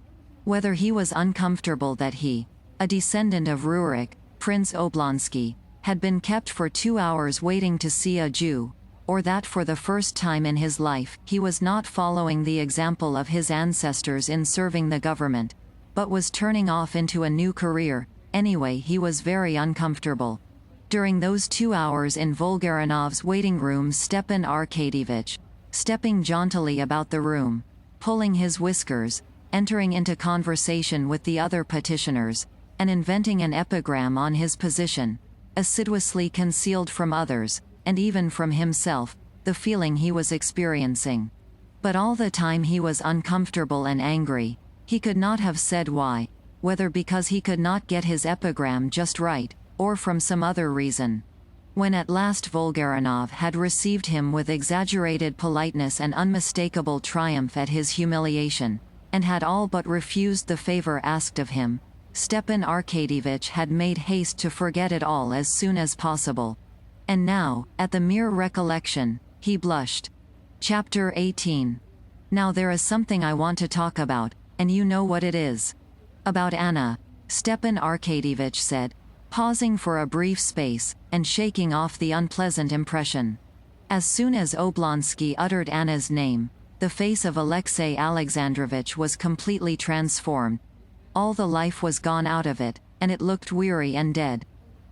[SPEAKER 2] Whether he was uncomfortable that he, a descendant of Rurik, Prince Oblonsky, had been kept for 2 hours waiting to see a Jew, or that for the first time in his life he was not following the example of his ancestors in serving the government, but was turning off into a new career, anyway he was very uncomfortable. During those 2 hours in Volgarinov's waiting room, Stepan Arkadyevitch, stepping jauntily about the room, pulling his whiskers, entering into conversation with the other petitioners, and inventing an epigram on his position, assiduously concealed from others, and even from himself, the feeling he was experiencing. But all the time he was uncomfortable and angry. He could not have said why, whether because he could not get his epigram just right, or from some other reason. When at last Volgarinov had received him with exaggerated politeness and unmistakable triumph at his humiliation, and had all but refused the favor asked of him, Stepan Arkadyevitch had made haste to forget it all as soon as possible. And now, at the mere recollection, he blushed. Chapter 18. Now there is something I want to talk about, and you know what it is. About Anna, Stepan Arkadyevitch said, pausing for a brief space, and shaking off the unpleasant impression. As soon as Oblonsky uttered Anna's name, the face of Alexey Alexandrovitch was completely transformed. All the life was gone out of it, and it looked weary and dead.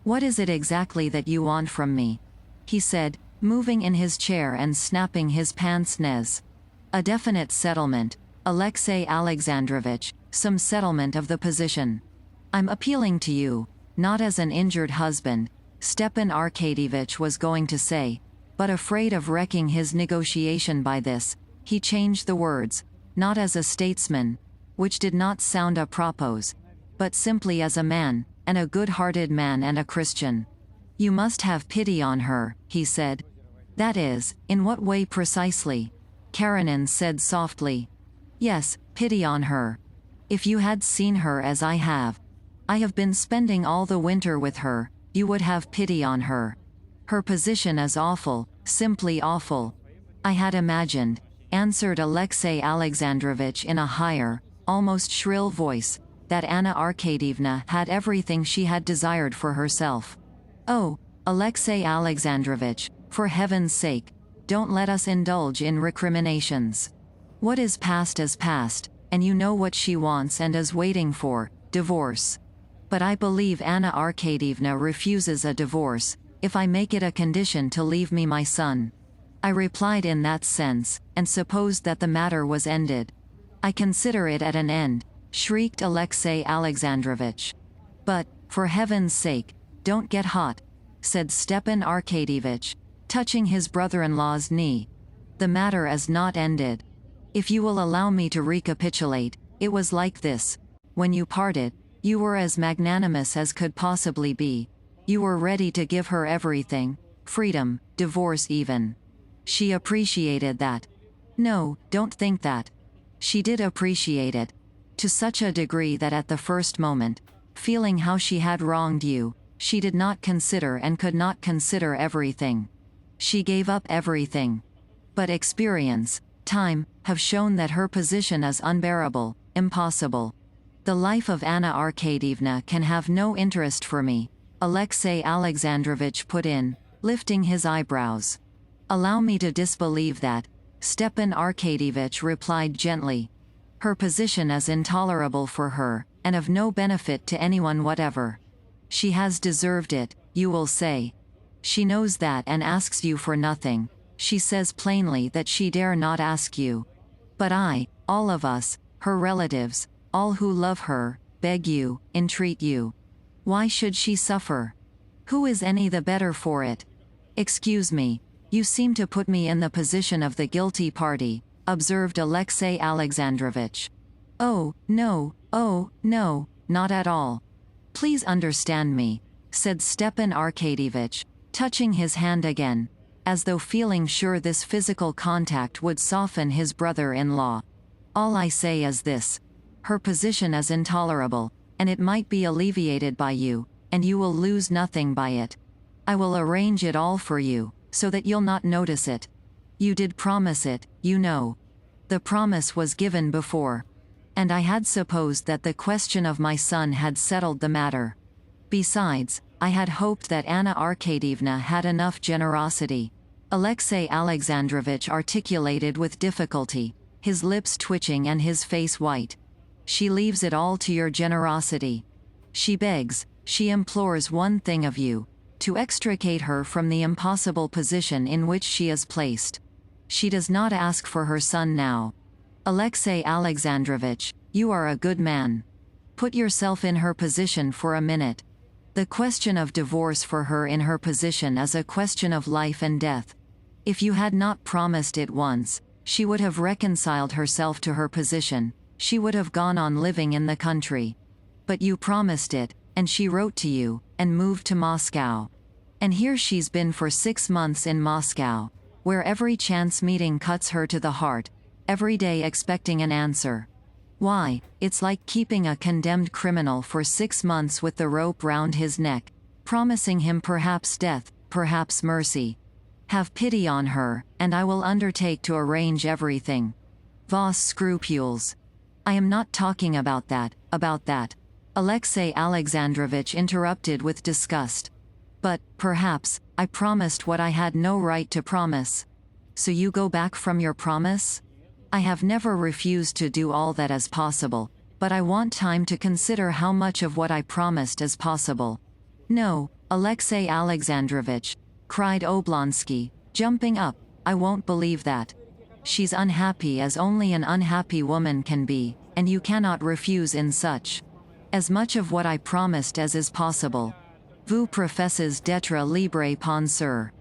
[SPEAKER 2] What is it exactly that you want from me? He said, moving in his chair and snapping his pince-nez. A definite settlement, Alexey Alexandrovitch, some settlement of the position. I'm appealing to you, not as an injured husband, Stepan Arkadyevitch was going to say, but afraid of wrecking his negotiation by this, he changed the words, not as a statesman, which did not sound apropos, but simply as a man, and a good-hearted man and a Christian. You must have pity on her, he said. That is, in what way precisely? Karenina said softly. Yes, pity on her. If you had seen her as I have been spending all the winter with her, you would have pity on her. Her position is awful, simply awful. I had imagined, answered Alexey Alexandrovitch in a higher, almost shrill voice, that Anna Arkadyevna had everything she had desired for herself. Oh, Alexey Alexandrovitch, for heaven's sake, don't let us indulge in recriminations. What is past, and you know what she wants and is waiting for, divorce. But I believe Anna Arkadievna refuses a divorce, if I make it a condition to leave me my son. I replied in that sense, and supposed that the matter was ended. I consider it at an end, shrieked Alexey Alexandrovich. But, for heaven's sake, don't get hot, said Stepan Arkadyevich, touching his brother-in-law's knee. The matter is not ended. If you will allow me to recapitulate, it was like this. When you parted, you were as magnanimous as could possibly be. You were ready to give her everything, freedom, divorce even. She appreciated that. No, don't think that. She did appreciate it. To such a degree that at the first moment, feeling how she had wronged you, she did not consider and could not consider everything. She gave up everything. But experience, time, have shown that her position is unbearable, impossible. The life of Anna Arkadievna can have no interest for me, Alexey Alexandrovich put in, lifting his eyebrows. Allow me to disbelieve that, Stepan Arkadyevich replied gently. Her position is intolerable for her, and of no benefit to anyone whatever. She has deserved it, you will say. She knows that and asks you for nothing. She says plainly that she dare not ask you. But I, all of us, her relatives, all who love her, beg you, entreat you. Why should she suffer? Who is any the better for it? Excuse me, you seem to put me in the position of the guilty party, observed Alexey Alexandrovich. Oh, no, not at all. Please understand me, said Stepan Arkadyevich, touching his hand again, as though feeling sure this physical contact would soften his brother-in-law. All I say is this. Her position is intolerable, and it might be alleviated by you, and you will lose nothing by it. I will arrange it all for you, so that you'll not notice it. You did promise it, you know. The promise was given before. And I had supposed that the question of my son had settled the matter. Besides, I had hoped that Anna Arkadievna had enough generosity. Alexey Alexandrovich articulated with difficulty, his lips twitching and his face white. She leaves it all to your generosity. She begs, she implores one thing of you, to extricate her from the impossible position in which she is placed. She does not ask for her son now. Alexey Alexandrovich, you are a good man. Put yourself in her position for a minute. The question of divorce for her in her position is a question of life and death. If you had not promised it once, she would have reconciled herself to her position, she would have gone on living in the country. But you promised it, and she wrote to you, and moved to Moscow. And here she's been for 6 months in Moscow, where every chance meeting cuts her to the heart, every day expecting an answer. Why, it's like keeping a condemned criminal for 6 months with the rope round his neck, promising him perhaps death, perhaps mercy. Have pity on her, and I will undertake to arrange everything. Vos scrupules. I am not talking about that. Alexey Alexandrovich interrupted with disgust. But, perhaps, I promised what I had no right to promise. So you go back from your promise? I have never refused to do all that is possible, but I want time to consider how much of what I promised is possible. No, Alexey Alexandrovich, cried Oblonsky, jumping up, I won't believe that. She's unhappy as only an unhappy woman can be, and you cannot refuse in such. As much of what I promised as is possible. Vous professes d'être libre penseur.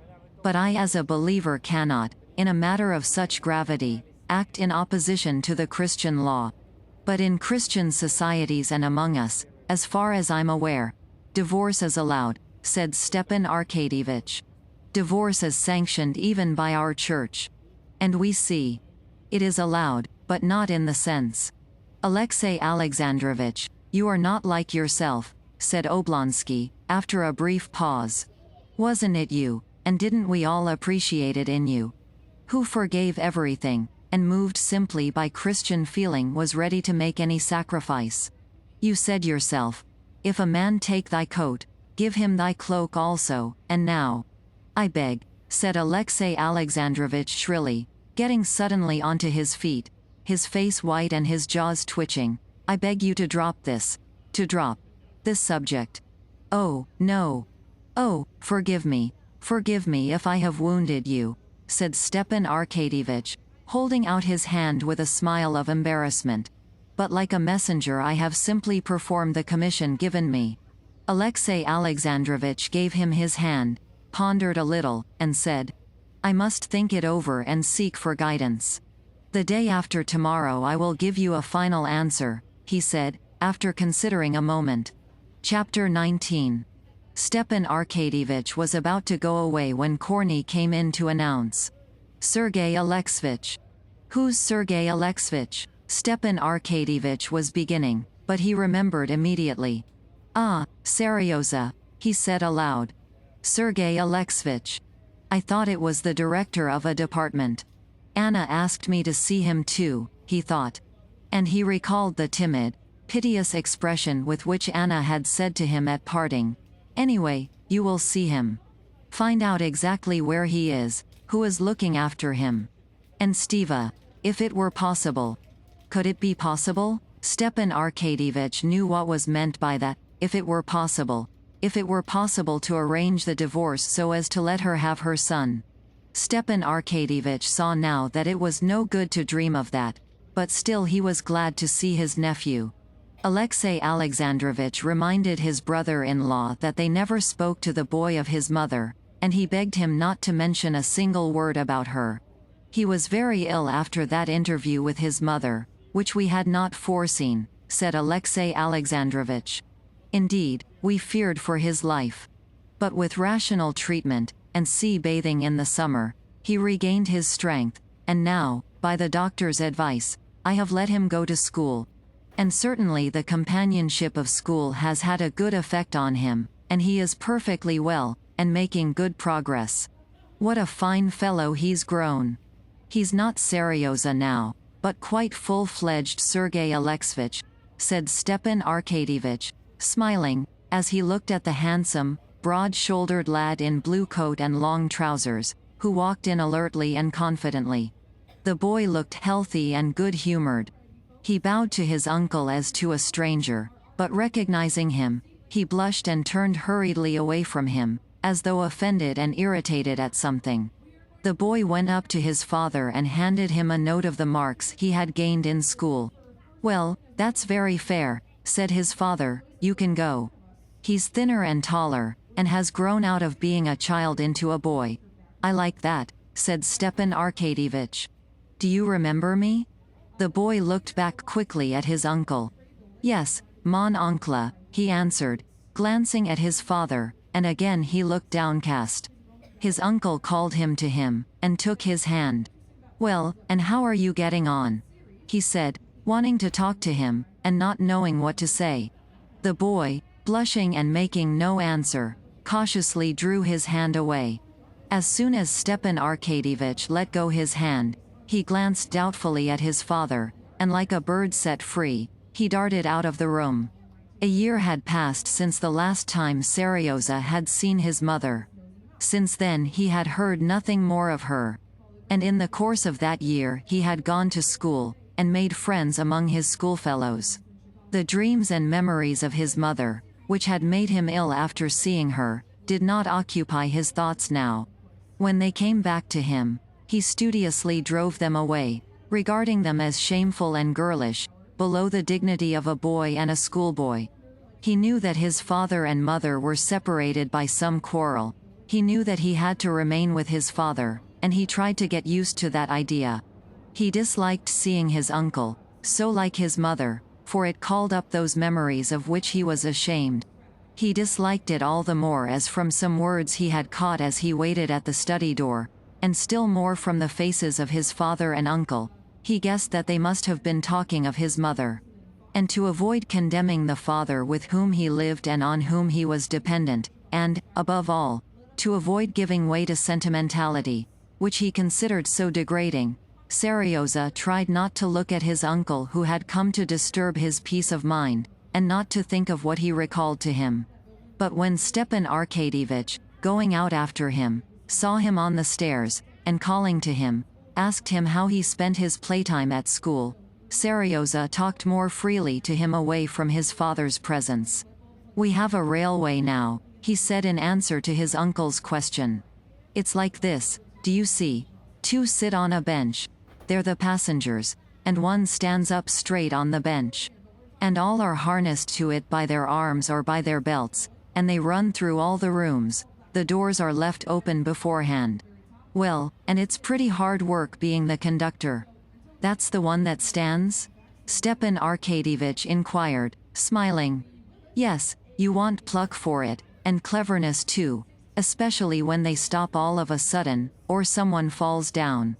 [SPEAKER 2] But I as a believer cannot, in a matter of such gravity, act in opposition to the Christian law. But in Christian societies and among us, as far as I'm aware, divorce is allowed, said Stepan Arkadyevich. Divorce is sanctioned even by our church. And we see. It is allowed, but not in the sense. Alexey Alexandrovich, you are not like yourself, said Oblonsky, after a brief pause. Wasn't it you, and didn't we all appreciate it in you? Who forgave everything, and moved simply by Christian feeling was ready to make any sacrifice. You said yourself, if a man take thy coat, give him thy cloak also, and now. I beg, said Alexey Alexandrovich shrilly, getting suddenly onto his feet. his face white and his jaws twitching. "I beg you to drop this. To drop this subject." "Oh, no. Oh, forgive me. Forgive me if I have wounded you," said Stepan Arkadyevich, holding out his hand with a smile of embarrassment. "But like a messenger I have simply performed the commission given me." Alexey Alexandrovich gave him his hand, pondered a little, and said, "I must think it over and seek for guidance. The day after tomorrow I will give you a final answer," he said, after considering a moment. Chapter 19. Stepan Arkadyevich was about to go away when Korny came in to announce, "Sergei Alexeyevich." "Who's Sergei Alexeyevich?" Stepan Arkadyevich was beginning, but he remembered immediately. "Ah, Seryoza," he said aloud. "Sergei Alexeyevich. I thought it was the director of a department. Anna asked me to see him too," he thought. And he recalled the timid, piteous expression with which Anna had said to him at parting, "Anyway, you will see him. Find out exactly where he is, who is looking after him. And Stiva, if it were possible." Could it be possible? Stepan Arkadyevich knew what was meant by that, if it were possible. If it were possible to arrange the divorce so as to let her have her son. Stepan Arkadyevich saw now that it was no good to dream of that, but still he was glad to see his nephew. Alexey Alexandrovich reminded his brother-in-law that they never spoke to the boy of his mother, and he begged him not to mention a single word about her. "He was very ill after that interview with his mother, which we had not foreseen," said Alexey Alexandrovich. "Indeed, we feared for his life. But with rational treatment, and sea bathing in the summer, he regained his strength, and now, by the doctor's advice, I have let him go to school. And certainly the companionship of school has had a good effect on him, and he is perfectly well, and making good progress. What a fine fellow he's grown. He's not Seryoza now, but quite full-fledged Sergei Alexeyevich," said Stepan Arkadyevich, smiling, as he looked at the handsome, broad-shouldered lad in blue coat and long trousers, who walked in alertly and confidently. The boy looked healthy and good-humored. He bowed to his uncle as to a stranger, but recognizing him, he blushed and turned hurriedly away from him, as though offended and irritated at something. The boy went up to his father and handed him a note of the marks he had gained in school. "Well, that's very fair," said his father, "you can go. He's thinner and taller, and has grown out of being a child into a boy." "I like that," said Stepan Arkadyevich. "Do you remember me?" The boy looked back quickly at his uncle. "Yes, mon oncle," he answered, glancing at his father, and again he looked downcast. His uncle called him to him, and took his hand. "Well, and how are you getting on?" he said, wanting to talk to him, and not knowing what to say. The boy, blushing and making no answer, cautiously drew his hand away. As soon as Stepan Arkadyevich let go his hand, he glanced doubtfully at his father, and like a bird set free, he darted out of the room. A year had passed since the last time Seryoza had seen his mother. Since then he had heard nothing more of her. And in the course of that year he had gone to school, and made friends among his schoolfellows. The dreams and memories of his mother, which had made him ill after seeing her, did not occupy his thoughts now. When they came back to him, he studiously drove them away, regarding them as shameful and girlish, below the dignity of a boy and a schoolboy. He knew that his father and mother were separated by some quarrel. He knew that he had to remain with his father, and he tried to get used to that idea. He disliked seeing his uncle, so like his mother, for it called up those memories of which he was ashamed. He disliked it all the more as from some words he had caught as he waited at the study door, and still more from the faces of his father and uncle, he guessed that they must have been talking of his mother. And to avoid condemning the father with whom he lived and on whom he was dependent, and, above all, to avoid giving way to sentimentality, which he considered so degrading, Seryoza tried not to look at his uncle who had come to disturb his peace of mind, and not to think of what he recalled to him. But when Stepan Arkadyevich, going out after him, saw him on the stairs, and calling to him, asked him how he spent his playtime at school, Seryoza talked more freely to him away from his father's presence. "We have a railway now," he said in answer to his uncle's question. "It's like this, do you see? Two sit on a bench. They're the passengers, and one stands up straight on the bench. And all are harnessed to it by their arms or by their belts, and they run through all the rooms. The doors are left open beforehand. Well, and it's pretty hard work being the conductor." "That's the one that stands?" Stepan Arkadyevich inquired, smiling. "Yes, you want pluck for it, and cleverness too, especially when they stop all of a sudden, or someone falls down."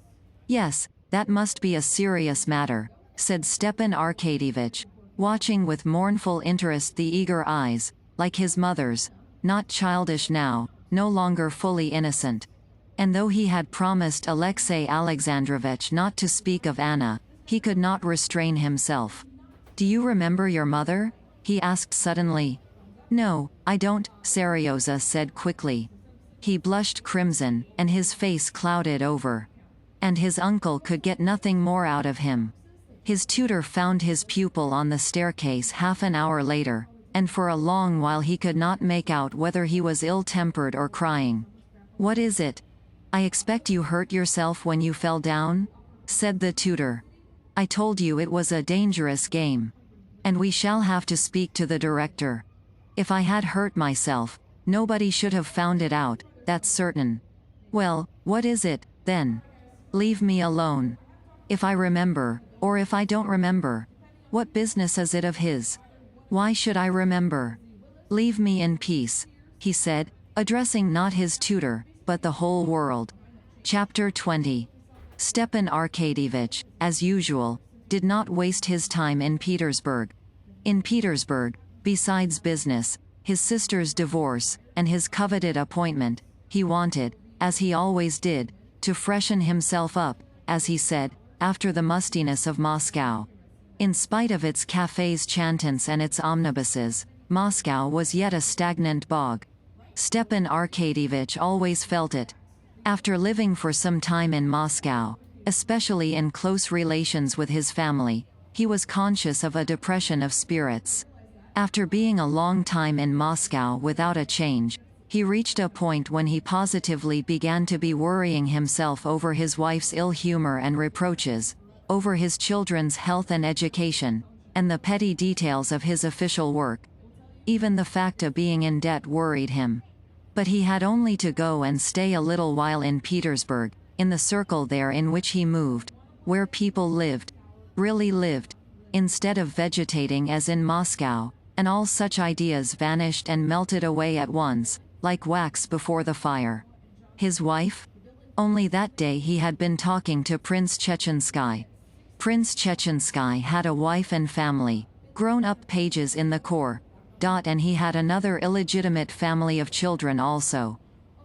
[SPEAKER 2] "Yes, that must be a serious matter," said Stepan Arkadyevich, watching with mournful interest the eager eyes, like his mother's, not childish now, no longer fully innocent. And though he had promised Alexey Alexandrovich not to speak of Anna, he could not restrain himself. "Do you remember your mother?" he asked suddenly. "No, I don't," Seryoza said quickly. He blushed crimson, and his face clouded over. And his uncle could get nothing more out of him. His tutor found his pupil on the staircase half an hour later, and for a long while he could not make out whether he was ill-tempered or crying. "What is it?" "I expect you hurt yourself when you fell down?" said the tutor. "I told you it was a dangerous game. And we shall have to speak to the director. If I had hurt myself, nobody should have found it out, that's certain." "Well, what is it, then?" "Leave me alone. If I remember, or if I don't remember. What business is it of his? Why should I remember? Leave me in peace," he said, addressing not his tutor, but the whole world. Chapter 20. Stepan Arkadyevich, as usual, did not waste his time in Petersburg. In Petersburg, besides business, his sister's divorce, and his coveted appointment, he wanted, as he always did, to freshen himself up, as he said, after the mustiness of Moscow. In spite of its cafes chantants and its omnibuses, Moscow was yet a stagnant bog. Stepan Arkadyevich always felt it. After living for some time in Moscow, especially in close relations with his family, he was conscious of a depression of spirits. After being a long time in Moscow without a change, he reached a point when he positively began to be worrying himself over his wife's ill humor and reproaches, over his children's health and education, and the petty details of his official work. Even the fact of being in debt worried him. But he had only to go and stay a little while in Petersburg, in the circle there in which he moved, where people lived, really lived, instead of vegetating as in Moscow, and all such ideas vanished and melted away at once, like wax before the fire. His wife? Only that day he had been talking to Prince Chechensky. Prince Chechensky had a wife and family, grown-up pages in the corps, and he had another illegitimate family of children also.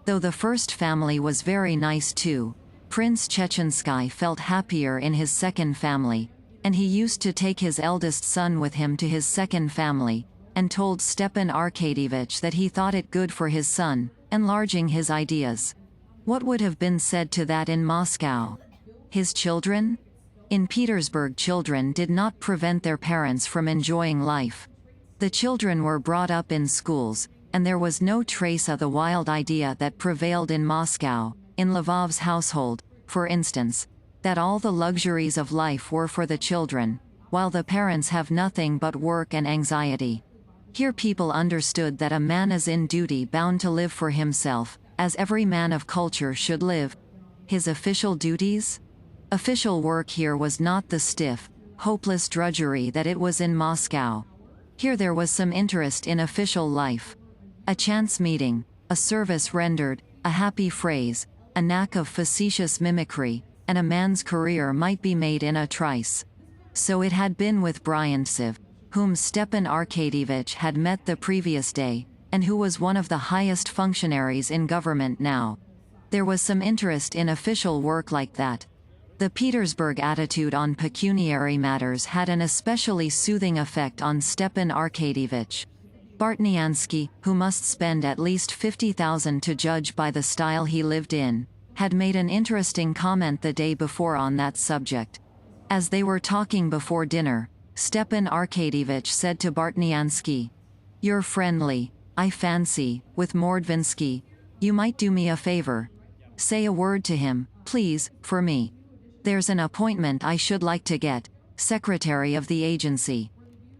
[SPEAKER 2] Though the first family was very nice too, Prince Chechensky felt happier in his second family, and he used to take his eldest son with him to his second family, and told Stepan Arkadyevich that he thought it good for his son, enlarging his ideas. What would have been said to that in Moscow? His children? In Petersburg, children did not prevent their parents from enjoying life. The children were brought up in schools, and there was no trace of the wild idea that prevailed in Moscow, in Lvov's household, for instance, that all the luxuries of life were for the children, while the parents have nothing but work and anxiety. Here people understood that a man is in duty bound to live for himself, as every man of culture should live. His official duties? Official work here was not the stiff, hopeless drudgery that it was in Moscow. Here there was some interest in official life. A chance meeting, a service rendered, a happy phrase, a knack of facetious mimicry, and a man's career might be made in a trice. So it had been with Bryantsev, whom Stepan Arkadyevich had met the previous day, and who was one of the highest functionaries in government now. There was some interest in official work like that. The Petersburg attitude on pecuniary matters had an especially soothing effect on Stepan Arkadyevich. Bartniansky, who must spend at least 50,000 to judge by the style he lived in, had made an interesting comment the day before on that subject. As they were talking before dinner, Stepan Arkadyevich said to Bartniansky, "You're friendly, I fancy, with Mordvinsky. You might do me a favor. Say a word to him, please, for me. There's an appointment I should like to get, secretary of the agency."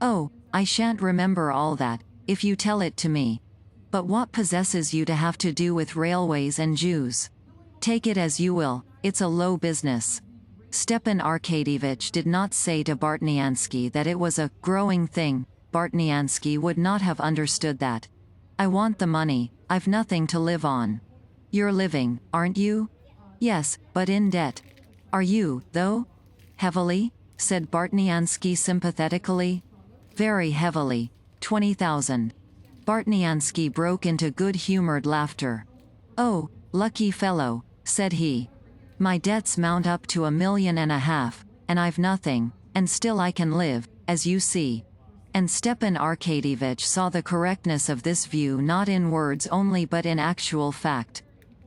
[SPEAKER 2] "Oh, I shan't remember all that, if you tell it to me. But what possesses you to have to do with railways and Jews? Take it as you will, it's a low business." Stepan Arkadyevich did not say to Bartniansky that it was a growing thing. Bartniansky would not have understood that. "I want the money, I've nothing to live on." "You're living, aren't you?" "Yes, but in debt." "Are you, though?" "Heavily?" said Bartniansky sympathetically. "Very heavily. 20,000. Bartniansky broke into good-humored laughter. "Oh, lucky fellow," said he. "My debts mount up to 1.5 million, and I've nothing, and still I can live, as you see." And Stepan Arkadyevich saw the correctness of this view not in words only but in actual fact.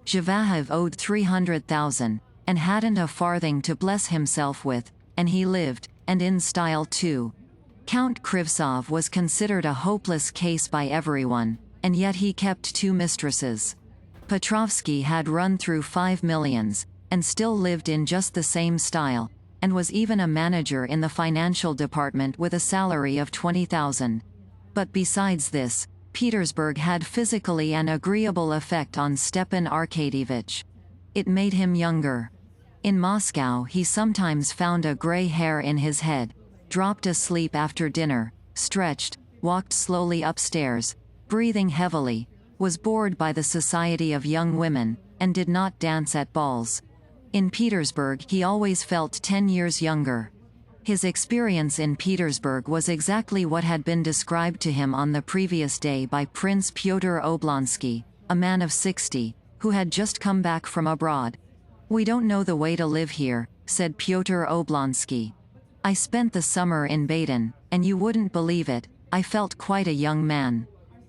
[SPEAKER 2] Zhivayev owed 300,000, and hadn't a farthing to bless himself with, and he lived, and in style too. Count Krivtsov was considered a hopeless case by everyone, and yet he kept 2 mistresses. Petrovsky had run through 5 millions, and still lived in just the same style, and was even a manager in the financial department with a salary of 20,000. But besides this, Petersburg had physically an agreeable effect on Stepan Arkadyevich. It made him younger. In Moscow he sometimes found a gray hair in his head, dropped asleep after dinner, stretched, walked slowly upstairs, breathing heavily, was bored by the society of young women, and did not dance at balls. In Petersburg he always felt 10 years younger. His experience in Petersburg was exactly what had been described to him on the previous day by Prince Pyotr Oblonsky, a man of 60, who had just come back from abroad. "We don't know the way to live here," said Pyotr Oblonsky. "I spent the summer in Baden, and you wouldn't believe it, I felt quite a young man.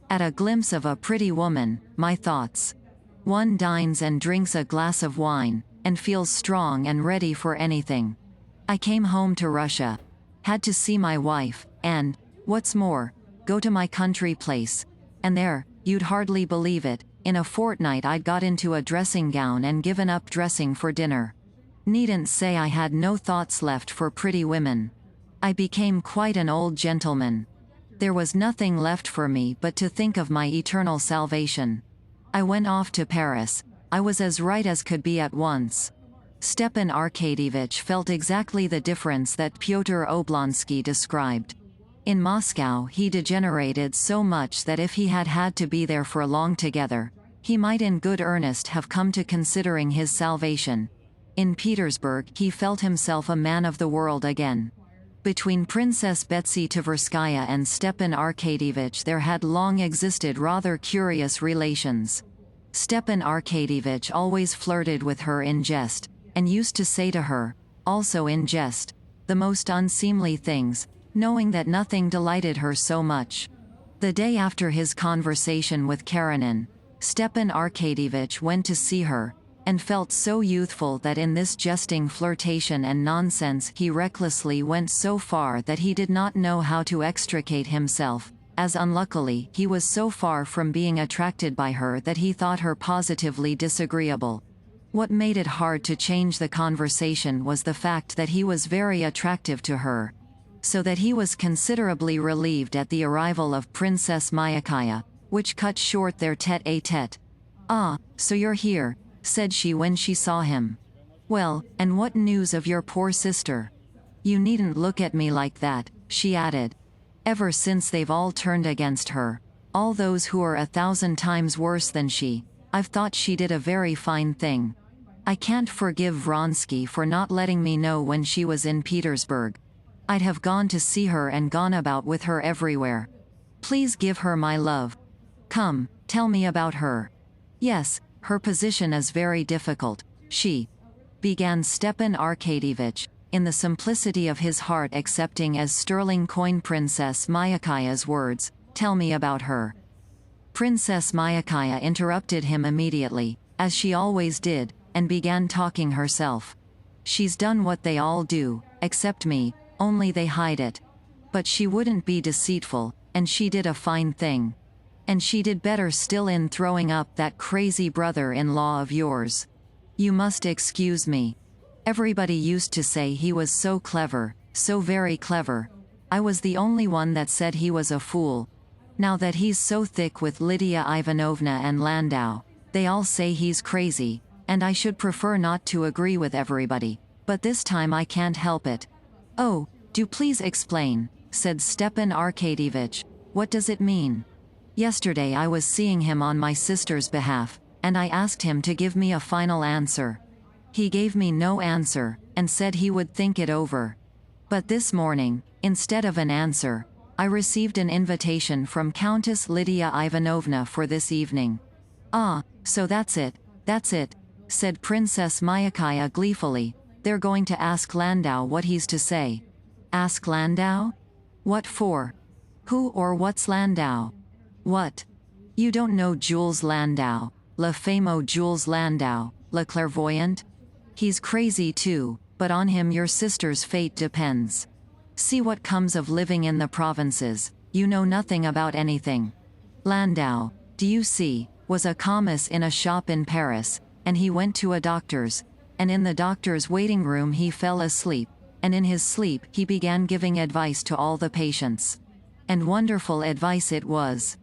[SPEAKER 2] At a glimpse of a pretty woman, my thoughts. One dines and drinks a glass of wine, and feels strong and ready for anything. I came home to Russia. Had to see my wife, and, what's more, go to my country place. And there, you'd hardly believe it, in a fortnight I'd got into a dressing gown and given up dressing for dinner. Needn't say I had no thoughts left for pretty women. I became quite an old gentleman. There was nothing left for me but to think of my eternal salvation. I went off to Paris. I was as right as could be at once." Stepan Arkadyevich felt exactly the difference that Pyotr Oblonsky described. In Moscow he degenerated so much that if he had had to be there for long together, he might in good earnest have come to considering his salvation. In Petersburg he felt himself a man of the world again. Between Princess Betsy Tverskaya and Stepan Arkadyevich there had long existed rather curious relations. Stepan Arkadyevich always flirted with her in jest, and used to say to her, also in jest, the most unseemly things, knowing that nothing delighted her so much. The day after his conversation with Karenina, Stepan Arkadyevich went to see her, and felt so youthful that in this jesting flirtation and nonsense he recklessly went so far that he did not know how to extricate himself, as unluckily he was so far from being attracted by her that he thought her positively disagreeable. What made it hard to change the conversation was the fact that he was very attractive to her. So that he was considerably relieved at the arrival of Princess Myakaya, which cut short their tête-à-tête. "Ah, so you're here," said she when she saw him. "Well, and what news of your poor sister? You needn't look at me like that," she added. "Ever since they've all turned against her, all those who are 1,000 times worse than she, I've thought she did a very fine thing. I can't forgive Vronsky for not letting me know when she was in Petersburg. I'd have gone to see her and gone about with her everywhere. Please give her my love. Come, tell me about her." "Yes, her position is very difficult, she," began Stepan Arkadyevich, in the simplicity of his heart accepting as sterling coin Princess Myakaya's words, "Tell me about her." Princess Myakaya interrupted him immediately, as she always did, and began talking herself. She's done what they all do, except me, only they hide it. But she wouldn't be deceitful, and she did a fine thing. And she did better still in throwing up that crazy brother-in-law of yours. You must excuse me. Everybody used to say he was so clever, so very clever. I was the only one that said he was a fool. Now that he's so thick with Lydia Ivanovna and Landau, they all say he's crazy, and I should prefer not to agree with everybody, but this time I can't help it. Oh, do please explain, said Stepan Arkadyevich. What does it mean? Yesterday I was seeing him on my sister's behalf, and I asked him to give me a final answer. He gave me no answer, and said he would think it over. But this morning, instead of an answer, I received an invitation from Countess Lydia Ivanovna for this evening. Ah, so that's it, said Princess Myakaya gleefully. They're going to ask Landau what he's to say. Ask Landau? What for? Who or what's Landau? What? You don't know Jules Landau, le fameux Jules Landau, le clairvoyant? He's crazy too, but on him your sister's fate depends. See what comes of living in the provinces, you know nothing about anything. Landau, do you see, was a commis in a shop in Paris, and he went to a doctor's, and in the doctor's waiting room he fell asleep, and in his sleep he began giving advice to all the patients. And wonderful advice it was.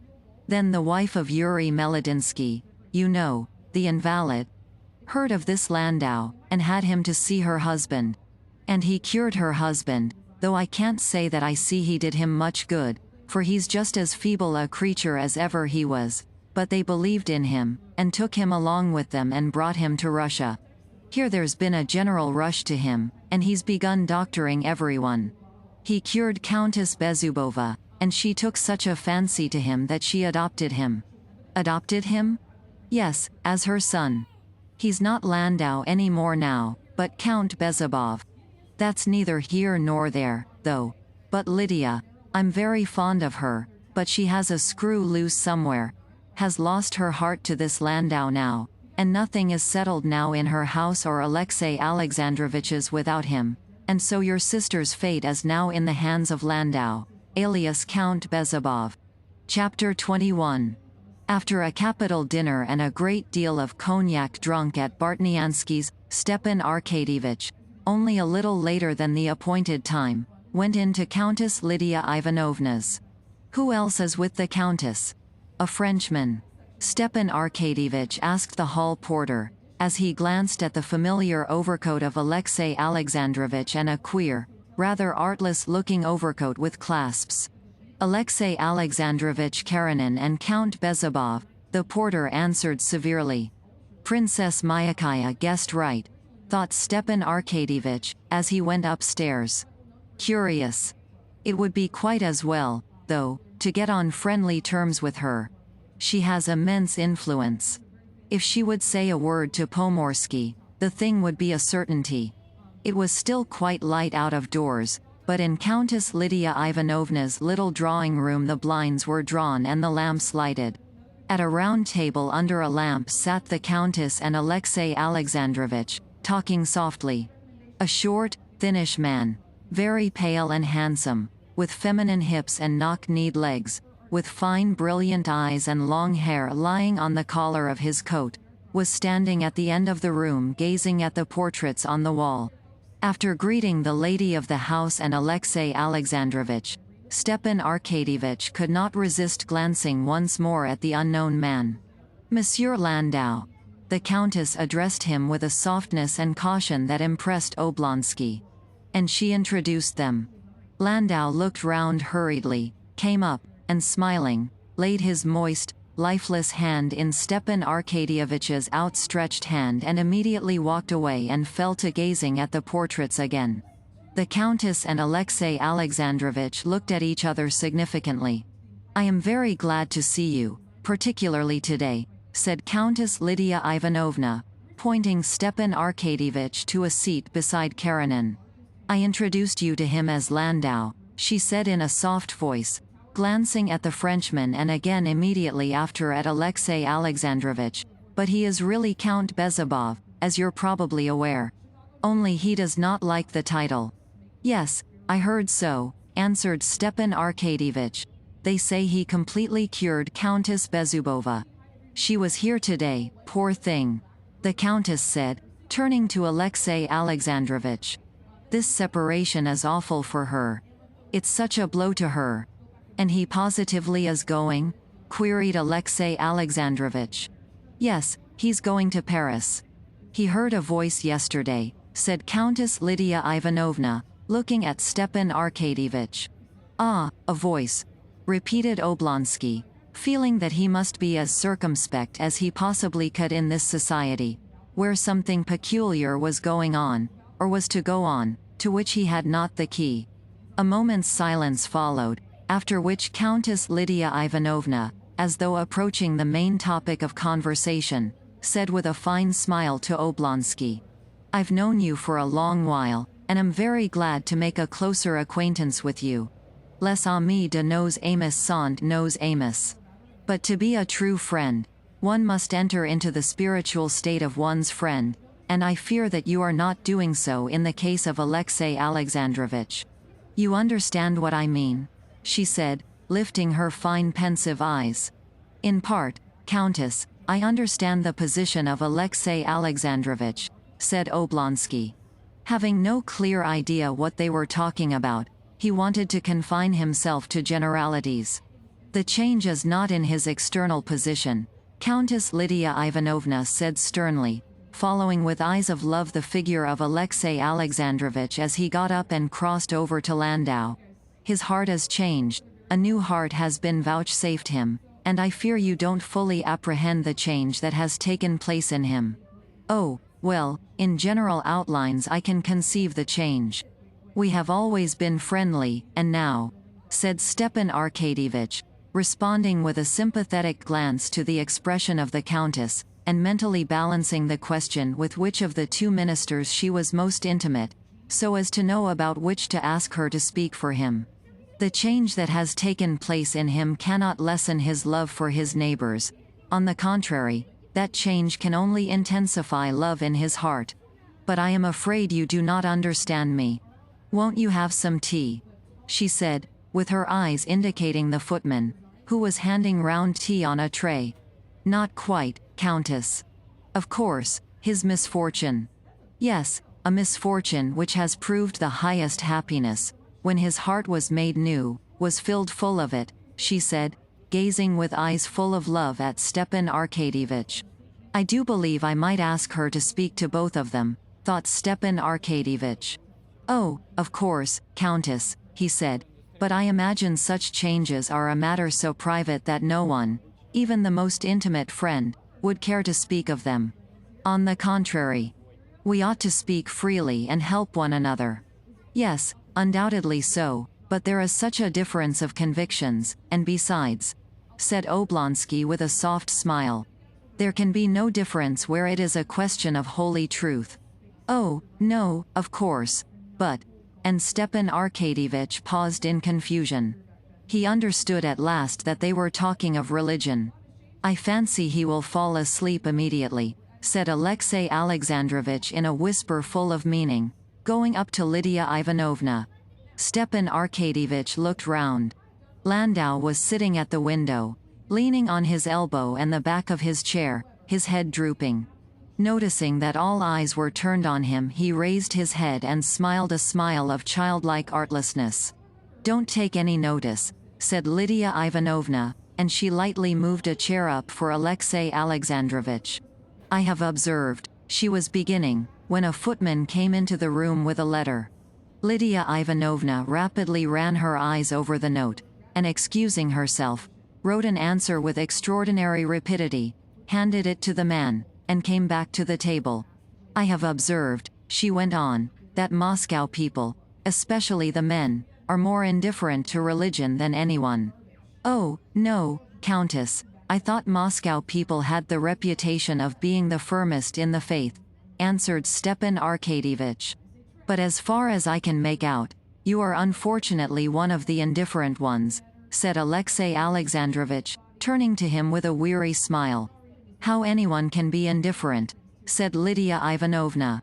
[SPEAKER 2] Then the wife of Yuri Melodinsky, you know, the invalid, heard of this Landau, and had him to see her husband. And he cured her husband, though I can't say that I see he did him much good, for he's just as feeble a creature as ever he was, but they believed in him, and took him along with them and brought him to Russia. Here there's been a general rush to him, and he's begun doctoring everyone. He cured Countess Bezubova, and she took such a fancy to him that she adopted him. Adopted him? Yes, as her son. He's not Landau any more now, but Count Bezubov. That's neither here nor there, though. But Lydia, I'm very fond of her, but she has a screw loose somewhere, has lost her heart to this Landau now, and nothing is settled now in her house or Alexei Alexandrovich's without him, and so your sister's fate is now in the hands of Landau, alias Count Bezubov. Chapter 21. After a capital dinner and a great deal of cognac drunk at Bartnyansky's, Stepan Arkadyevich, only a little later than the appointed time, went in to Countess Lydia Ivanovna's. Who else is with the Countess? A Frenchman. Stepan Arkadyevich asked the hall porter, as he glanced at the familiar overcoat of Alexei Alexandrovich and a queer, rather artless-looking overcoat with clasps. Alexei Alexandrovich Karenina and Count Bezubov, the porter answered severely. Princess Myakaya guessed right, thought Stepan Arkadyevich, as he went upstairs. Curious. It would be quite as well, though, to get on friendly terms with her. She has immense influence. If she would say a word to Pomorsky, the thing would be a certainty. It was still quite light out of doors, but in Countess Lydia Ivanovna's little drawing room the blinds were drawn and the lamps lighted. At a round table under a lamp sat the Countess and Alexei Alexandrovich, talking softly. A short, thinnish man, very pale and handsome, with feminine hips and knock-kneed legs, with fine brilliant eyes and long hair lying on the collar of his coat, was standing at the end of the room gazing at the portraits on the wall. After greeting the lady of the house and Alexei Alexandrovich, Stepan Arkadyevich could not resist glancing once more at the unknown man. Monsieur Landau. The Countess addressed him with a softness and caution that impressed Oblonsky. And she introduced them. Landau looked round hurriedly, came up, and smiling, laid his moist, lifeless hand in Stepan Arkadyevich's outstretched hand and immediately walked away and fell to gazing at the portraits again. The Countess and Alexei Alexandrovich looked at each other significantly. I am very glad to see you, particularly today, said Countess Lydia Ivanovna, pointing Stepan Arkadyevich to a seat beside Karenina. I introduced you to him as Landau, she said in a soft voice, glancing at the Frenchman and again immediately after at Alexei Alexandrovich, but he is really Count Bezubov, as you're probably aware. Only he does not like the title. Yes, I heard so, answered Stepan Arkadyevich. They say he completely cured Countess Bezubova. She was here today, poor thing. The Countess said, turning to Alexei Alexandrovich. This separation is awful for her. It's such a blow to her. And he positively is going? Queried Alexei Alexandrovich. Yes, he's going to Paris. He heard a voice yesterday, said Countess Lydia Ivanovna, looking at Stepan Arkadyevich. Ah, a voice, repeated Oblonsky, feeling that he must be as circumspect as he possibly could in this society, where something peculiar was going on, or was to go on, to which he had not the key. A moment's silence followed, after which Countess Lydia Ivanovna, as though approaching the main topic of conversation, said with a fine smile to Oblonsky, "I've known you for a long while, and am very glad to make a closer acquaintance with you. Les amis de nos amis sont nos amis. But to be a true friend, one must enter into the spiritual state of one's friend, and I fear that you are not doing so in the case of Alexei Alexandrovich. You understand what I mean?" she said, lifting her fine pensive eyes. "In part, Countess, I understand the position of Alexei Alexandrovich," said Oblonsky. Having no clear idea what they were talking about, he wanted to confine himself to generalities. "The change is not in his external position," Countess Lydia Ivanovna said sternly, following with eyes of love the figure of Alexei Alexandrovich as he got up and crossed over to Landau. "His heart is changed, a new heart has been vouchsafed him, and I fear you don't fully apprehend the change that has taken place in him." "Oh, well, in general outlines I can conceive the change. We have always been friendly, and now," said Stepan Arkadyevich, responding with a sympathetic glance to the expression of the Countess, and mentally balancing the question with which of the two ministers she was most intimate, so as to know about which to ask her to speak for him. "The change that has taken place in him cannot lessen his love for his neighbors. On the contrary, that change can only intensify love in his heart. But I am afraid you do not understand me. Won't you have some tea?" she said, with her eyes indicating the footman, who was handing round tea on a tray. "Not quite, Countess. Of course, his misfortune." "Yes, a misfortune which has proved the highest happiness, when his heart was made new, was filled full of it," she said, gazing with eyes full of love at Stepan Arkadyevich. "I do believe I might ask her to speak to both of them," thought Stepan Arkadyevich. "Oh, of course, Countess," he said, "but I imagine such changes are a matter so private that no one, even the most intimate friend, would care to speak of them. On the contrary, we ought to speak freely and help one another." "Yes, undoubtedly so, but there is such a difference of convictions, and besides," said Oblonsky with a soft smile, "there can be no difference where it is a question of holy truth." "Oh, no, of course, but—" and Stepan Arkadyevich paused in confusion. He understood at last that they were talking of religion. "I fancy he will fall asleep immediately," said Alexei Alexandrovich in a whisper full of meaning, going up to Lydia Ivanovna. Stepan Arkadyevich looked round. Landau was sitting at the window, leaning on his elbow and the back of his chair, his head drooping. Noticing that all eyes were turned on him, he raised his head and smiled a smile of childlike artlessness. "Don't take any notice," said Lydia Ivanovna, and she lightly moved a chair up for Alexei Alexandrovich. "I have observed," she was beginning, when a footman came into the room with a letter. Lydia Ivanovna rapidly ran her eyes over the note, and excusing herself, wrote an answer with extraordinary rapidity, handed it to the man, and came back to the table. "I have observed," she went on, "that Moscow people, especially the men, are more indifferent to religion than anyone." "Oh, no, Countess, I thought Moscow people had the reputation of being the firmest in the faith," answered Stepan Arkadyevich. "But as far as I can make out, you are unfortunately one of the indifferent ones," said Alexei Alexandrovich, turning to him with a weary smile. "How anyone can be indifferent," said Lydia Ivanovna.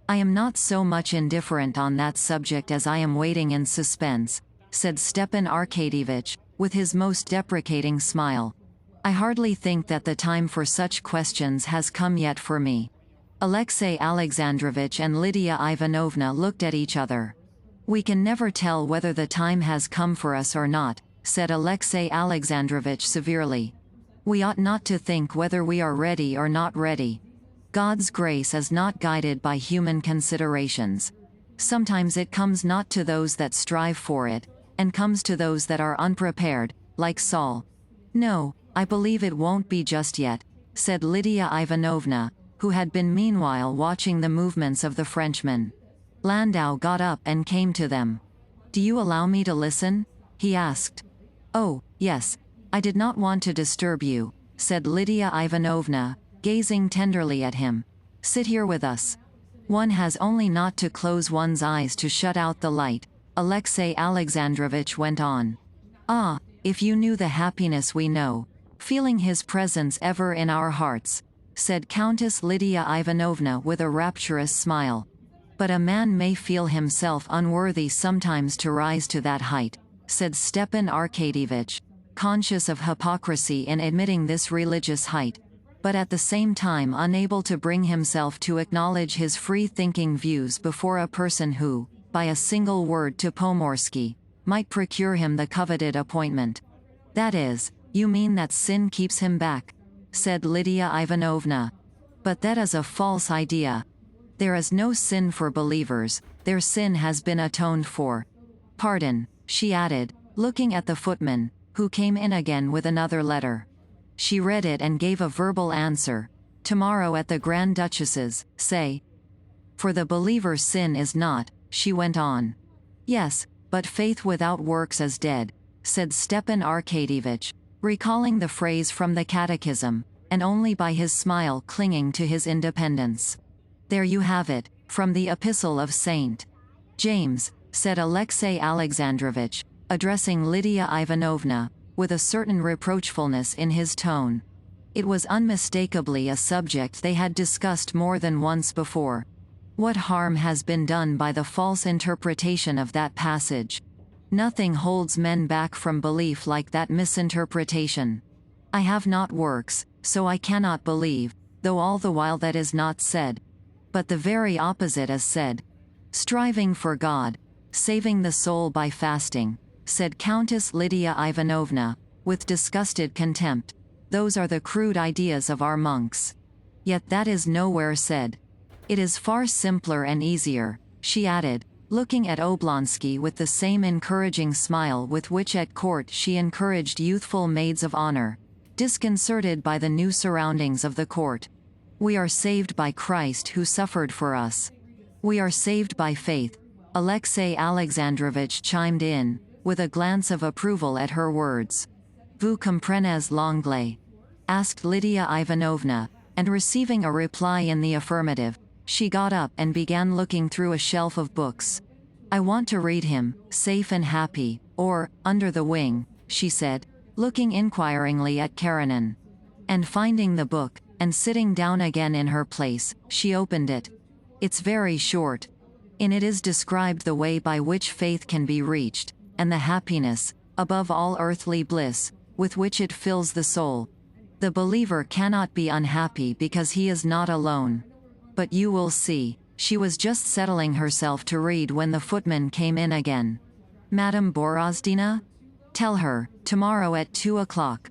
[SPEAKER 2] "I am not so much indifferent on that subject as I am waiting in suspense," said Stepan Arkadyevitch, with his most deprecating smile. "I hardly think that the time for such questions has come yet for me." Alexey Alexandrovitch and Lydia Ivanovna looked at each other. "We can never tell whether the time has come for us or not," said Alexey Alexandrovitch severely. "We ought not to think whether we are ready or not ready. God's grace is not guided by human considerations. Sometimes it comes not to those that strive for it, and comes to those that are unprepared, like Saul." "No, I believe it won't be just yet," said Lydia Ivanovna, who had been meanwhile watching the movements of the Frenchman. Landau got up and came to them. "Do you allow me to listen?" he asked. "Oh, yes. I did not want to disturb you," said Lydia Ivanovna, gazing tenderly at him. "Sit here with us. One has only not to close one's eyes to shut out the light," Alexey Alexandrovitch went on. "Ah, if you knew the happiness we know, feeling his presence ever in our hearts," said Countess Lydia Ivanovna with a rapturous smile. "But a man may feel himself unworthy sometimes to rise to that height," said Stepan Arkadyevitch, conscious of hypocrisy in admitting this religious height, but at the same time unable to bring himself to acknowledge his free-thinking views before a person who, by a single word to Pomorsky, might procure him the coveted appointment. "That is, you mean that sin keeps him back," said Lydia Ivanovna. "But that is a false idea. There is no sin for believers, their sin has been atoned for. Pardon," she added, looking at the footman, who came in again with another letter. She read it and gave a verbal answer. "Tomorrow at the Grand Duchess's, say. For the believer sin is not," she went on. "Yes, but faith without works is dead," said Stepan Arkadyevitch, recalling the phrase from the Catechism, and only by his smile clinging to his independence. "There you have it, from the Epistle of St. James," said Alexey Alexandrovitch, addressing Lydia Ivanovna, with a certain reproachfulness in his tone. It was unmistakably a subject they had discussed more than once before. What harm has been done by the false interpretation of that passage? Nothing holds men back from belief like that misinterpretation. "I have not works, so I cannot believe," though all the while that is not said. But the very opposite is said. "Striving for God, saving the soul by fasting," said Countess Lydia Ivanovna, with disgusted contempt. "Those are the crude ideas of our monks. Yet that is nowhere said. It is far simpler and easier," she added, looking at Oblonsky with the same encouraging smile with which at court she encouraged youthful maids of honor, disconcerted by the new surroundings of the court. "We are saved by Christ who suffered for us. We are saved by faith," Alexey Alexandrovitch chimed in, with a glance of approval at her words. "Vous comprenez l'anglais?" asked Lydia Ivanovna, and receiving a reply in the affirmative, she got up and began looking through a shelf of books. "I want to read him, Safe and Happy, or, Under the Wing," she said, looking inquiringly at Karenina. And finding the book, and sitting down again in her place, she opened it. It's very short. In it is described the way by which faith can be reached, and the happiness, above all earthly bliss, with which it fills the soul. The believer cannot be unhappy because he is not alone. But you will see, she was just settling herself to read when the footman came in again. "Madame Borozdina? Tell her, tomorrow at 2 o'clock.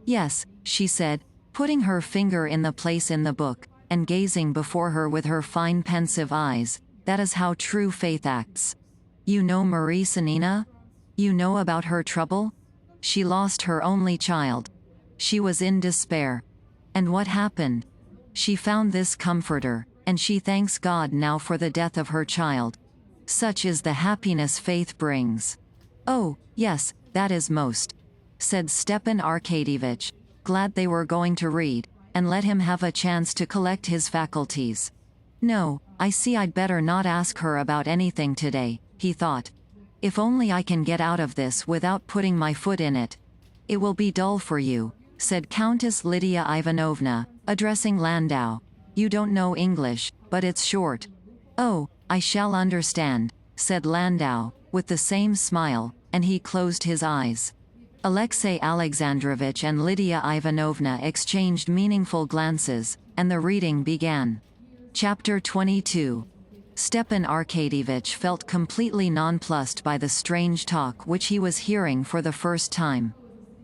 [SPEAKER 2] "Yes," she said, putting her finger in the place in the book, and gazing before her with her fine pensive eyes. "That is how true faith acts. You know Marie Sanina? You know about her trouble? She lost her only child. She was in despair. And what happened? She found this comforter, and she thanks God now for the death of her child. Such is the happiness faith brings." "Oh, yes, that is most," said Stepan Arkadyevitch, glad they were going to read, and let him have a chance to collect his faculties. "No, I see I'd better not ask her about anything today," he thought. "If only I can get out of this without putting my foot in it." "It will be dull for you," said Countess Lydia Ivanovna, addressing Landau. You don't know English, but it's short. Oh, I shall understand, said Landau, with the same smile, and he closed his eyes. Alexey Alexandrovich and Lydia Ivanovna exchanged meaningful glances, and the reading began. Chapter 22. Stepan Arkadyevich felt completely nonplussed by the strange talk which he was hearing for the first time.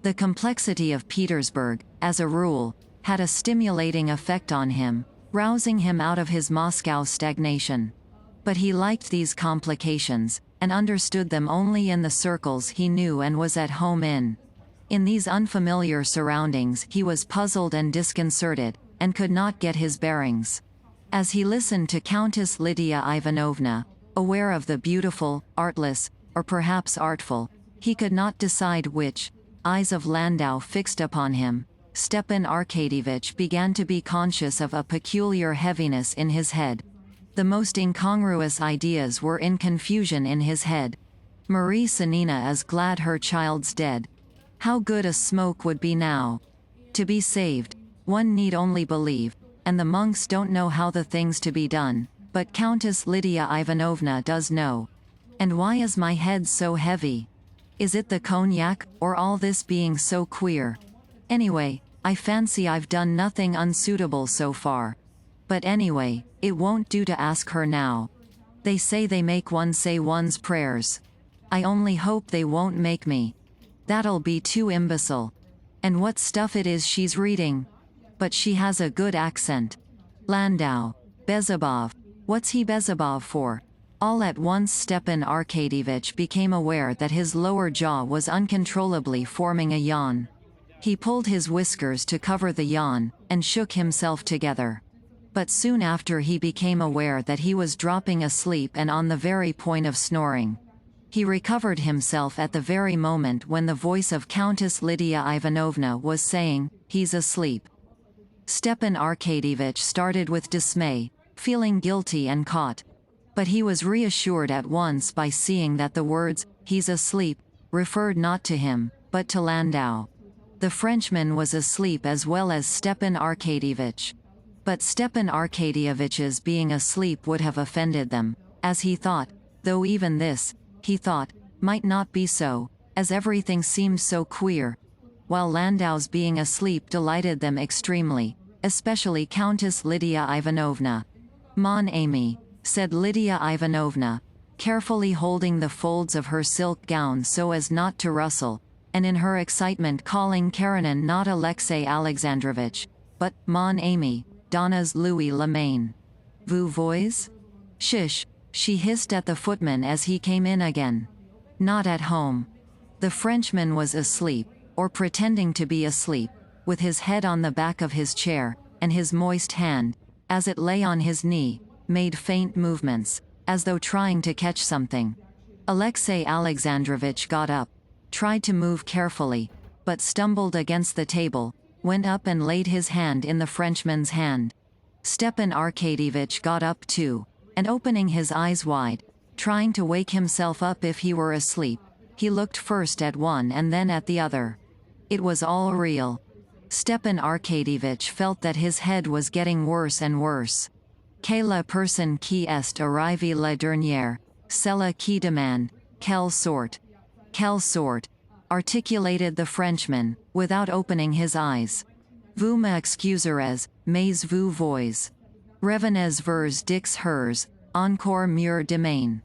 [SPEAKER 2] The complexity of Petersburg, as a rule, had a stimulating effect on him, rousing him out of his Moscow stagnation. But he liked these complications, and understood them only in the circles he knew and was at home in. In these unfamiliar surroundings he was puzzled and disconcerted, and could not get his bearings. As he listened to Countess Lydia Ivanovna, aware of the beautiful, artless, or perhaps artful, he could not decide which, eyes of Landau fixed upon him, Stepan Arkadyevich began to be conscious of a peculiar heaviness in his head. The most incongruous ideas were in confusion in his head. Marie Sanina is glad her child's dead. How good a smoke would be now. To be saved, one need only believe, and the monks don't know how the thing's to be done, but Countess Lydia Ivanovna does know. And why is my head so heavy? Is it the cognac, or all this being so queer? Anyway, I fancy I've done nothing unsuitable so far. But anyway, it won't do to ask her now. They say they make one say one's prayers. I only hope they won't make me. That'll be too imbecile. And what stuff it is she's reading. But she has a good accent. Landau. Bezubov. What's he Bezubov for? All at once Stepan Arkadyevich became aware that his lower jaw was uncontrollably forming a yawn. He pulled his whiskers to cover the yawn, and shook himself together. But soon after he became aware that he was dropping asleep and on the very point of snoring. He recovered himself at the very moment when the voice of Countess Lydia Ivanovna was saying, "He's asleep." Stepan Arkadyevich started with dismay, feeling guilty and caught. But he was reassured at once by seeing that the words, "he's asleep," referred not to him, but to Landau. The Frenchman was asleep as well as Stepan Arkadyevich. But Stepan Arkadyevich's being asleep would have offended them, as he thought, though even this, he thought, might not be so, as everything seemed so queer, while Landau's being asleep delighted them extremely, especially Countess Lydia Ivanovna. "Mon ami," said Lydia Ivanovna, carefully holding the folds of her silk gown so as not to rustle, and in her excitement calling Karenina not Alexey Alexandrovich, but "mon ami, Donna's Louis Lemaine. Vous voyez? Shish," she hissed at the footman as he came in again. Not at home. The Frenchman was asleep, or pretending to be asleep, with his head on the back of his chair, and his moist hand, as it lay on his knee, made faint movements, as though trying to catch something. Alexey Alexandrovich got up, tried to move carefully, but stumbled against the table, went up and laid his hand in the Frenchman's hand. Stepan Arkadyevich got up too, and opening his eyes wide, trying to wake himself up if he were asleep, he looked first at one and then at the other. It was all real. Stepan Arkadyevich felt that his head was getting worse and worse. "Quelle la personne qui est arrivée la dernière, celle qui demande, quelle sorte? Quelle sorte?" articulated the Frenchman, without opening his eyes. "Vous m'excuserez, mais vous voyez. Revenez vers dix heures, encore mieux demain."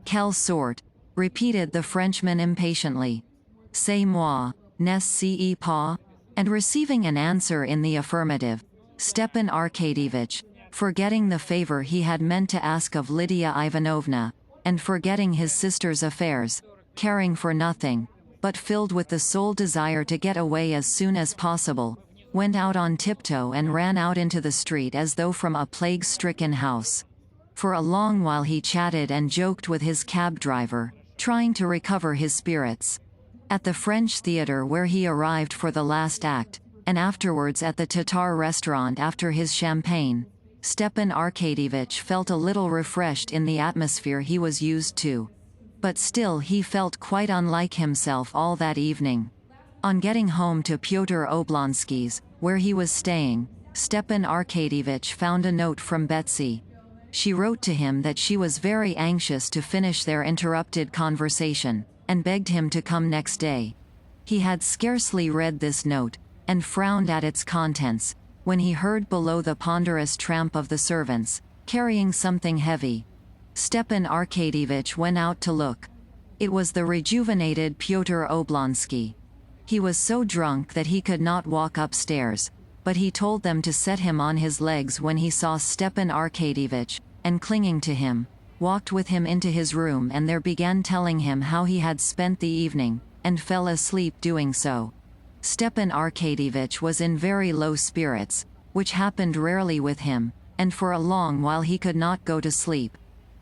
[SPEAKER 2] "Quelle sorte?" repeated the Frenchman impatiently. "C'est moi, n'est-ce pas?" And receiving an answer in the affirmative, Stepan Arkadyevich, forgetting the favor he had meant to ask of Lydia Ivanovna, and forgetting his sister's affairs, caring for nothing, but filled with the sole desire to get away as soon as possible, went out on tiptoe and ran out into the street as though from a plague-stricken house. For a long while he chatted and joked with his cab driver, trying to recover his spirits. At the French theater where he arrived for the last act, and afterwards at the Tatar restaurant after his champagne, Stepan Arkadyevich felt a little refreshed in the atmosphere he was used to. But still he felt quite unlike himself all that evening. On getting home to Pyotr Oblonsky's, where he was staying, Stepan Arkadyevich found a note from Betsy. She wrote to him that she was very anxious to finish their interrupted conversation, and begged him to come next day. He had scarcely read this note, and frowned at its contents, when he heard below the ponderous tramp of the servants, carrying something heavy. Stepan Arkadyevich went out to look. It was the rejuvenated Pyotr Oblonsky. He was so drunk that he could not walk upstairs, but he told them to set him on his legs when he saw Stepan Arkadyevich, and clinging to him, walked with him into his room and there began telling him how he had spent the evening, and fell asleep doing so. Stepan Arkadyevich was in very low spirits, which happened rarely with him, and for a long while he could not go to sleep.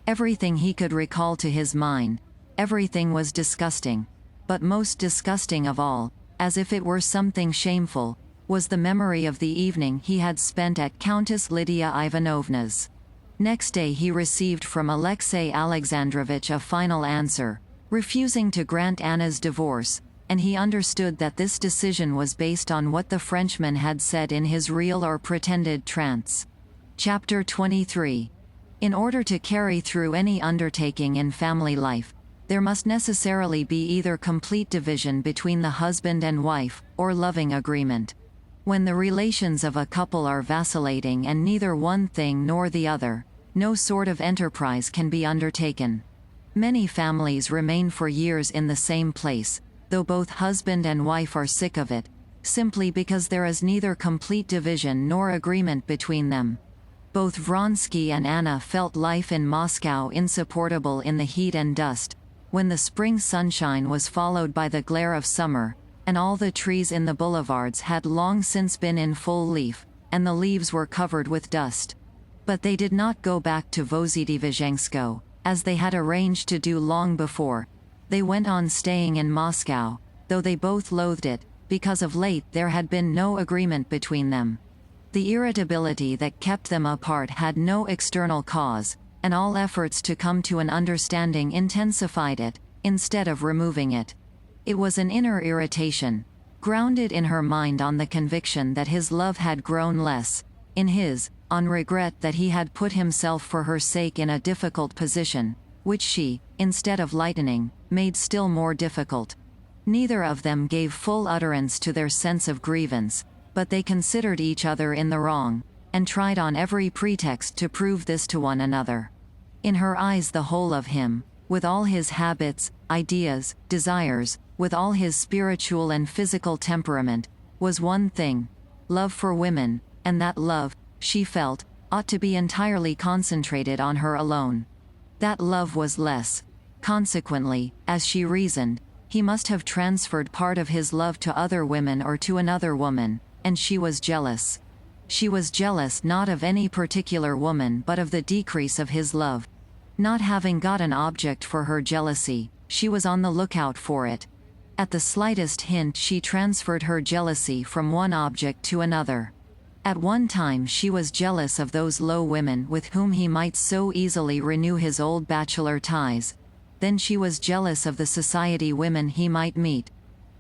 [SPEAKER 2] Everything he could recall to his mind, everything was disgusting. But most disgusting of all, as if it were something shameful, was the memory of the evening he had spent at Countess Lydia Ivanovna's. Next day he received from Alexey Alexandrovich a final answer, refusing to grant Anna's divorce, and he understood that this decision was based on what the Frenchman had said in his real or pretended trance. Chapter 23. In order to carry through any undertaking in family life, there must necessarily be either complete division between the husband and wife, or loving agreement. When the relations of a couple are vacillating and neither one thing nor the other, no sort of enterprise can be undertaken. Many families remain for years in the same place, though both husband and wife are sick of it, simply because there is neither complete division nor agreement between them. Both Vronsky and Anna felt life in Moscow insupportable in the heat and dust, when the spring sunshine was followed by the glare of summer, and all the trees in the boulevards had long since been in full leaf, and the leaves were covered with dust. But they did not go back to Vozdvizhenskoe, as they had arranged to do long before. They went on staying in Moscow, though they both loathed it, because of late there had been no agreement between them. The irritability that kept them apart had no external cause, and all efforts to come to an understanding intensified it, instead of removing it. It was an inner irritation, grounded in her mind on the conviction that his love had grown less, in his, on regret that he had put himself for her sake in a difficult position, which she, instead of lightening, made still more difficult. Neither of them gave full utterance to their sense of grievance, but they considered each other in the wrong, and tried on every pretext to prove this to one another. In her eyes the whole of him, with all his habits, ideas, desires, with all his spiritual and physical temperament, was one thing: love for women, and that love, she felt, ought to be entirely concentrated on her alone. That love was less. Consequently, as she reasoned, he must have transferred part of his love to other women or to another woman, and she was jealous. She was jealous not of any particular woman but of the decrease of his love. Not having got an object for her jealousy, she was on the lookout for it. At the slightest hint she transferred her jealousy from one object to another. At one time she was jealous of those low women with whom he might so easily renew his old bachelor ties. Then she was jealous of the society women he might meet.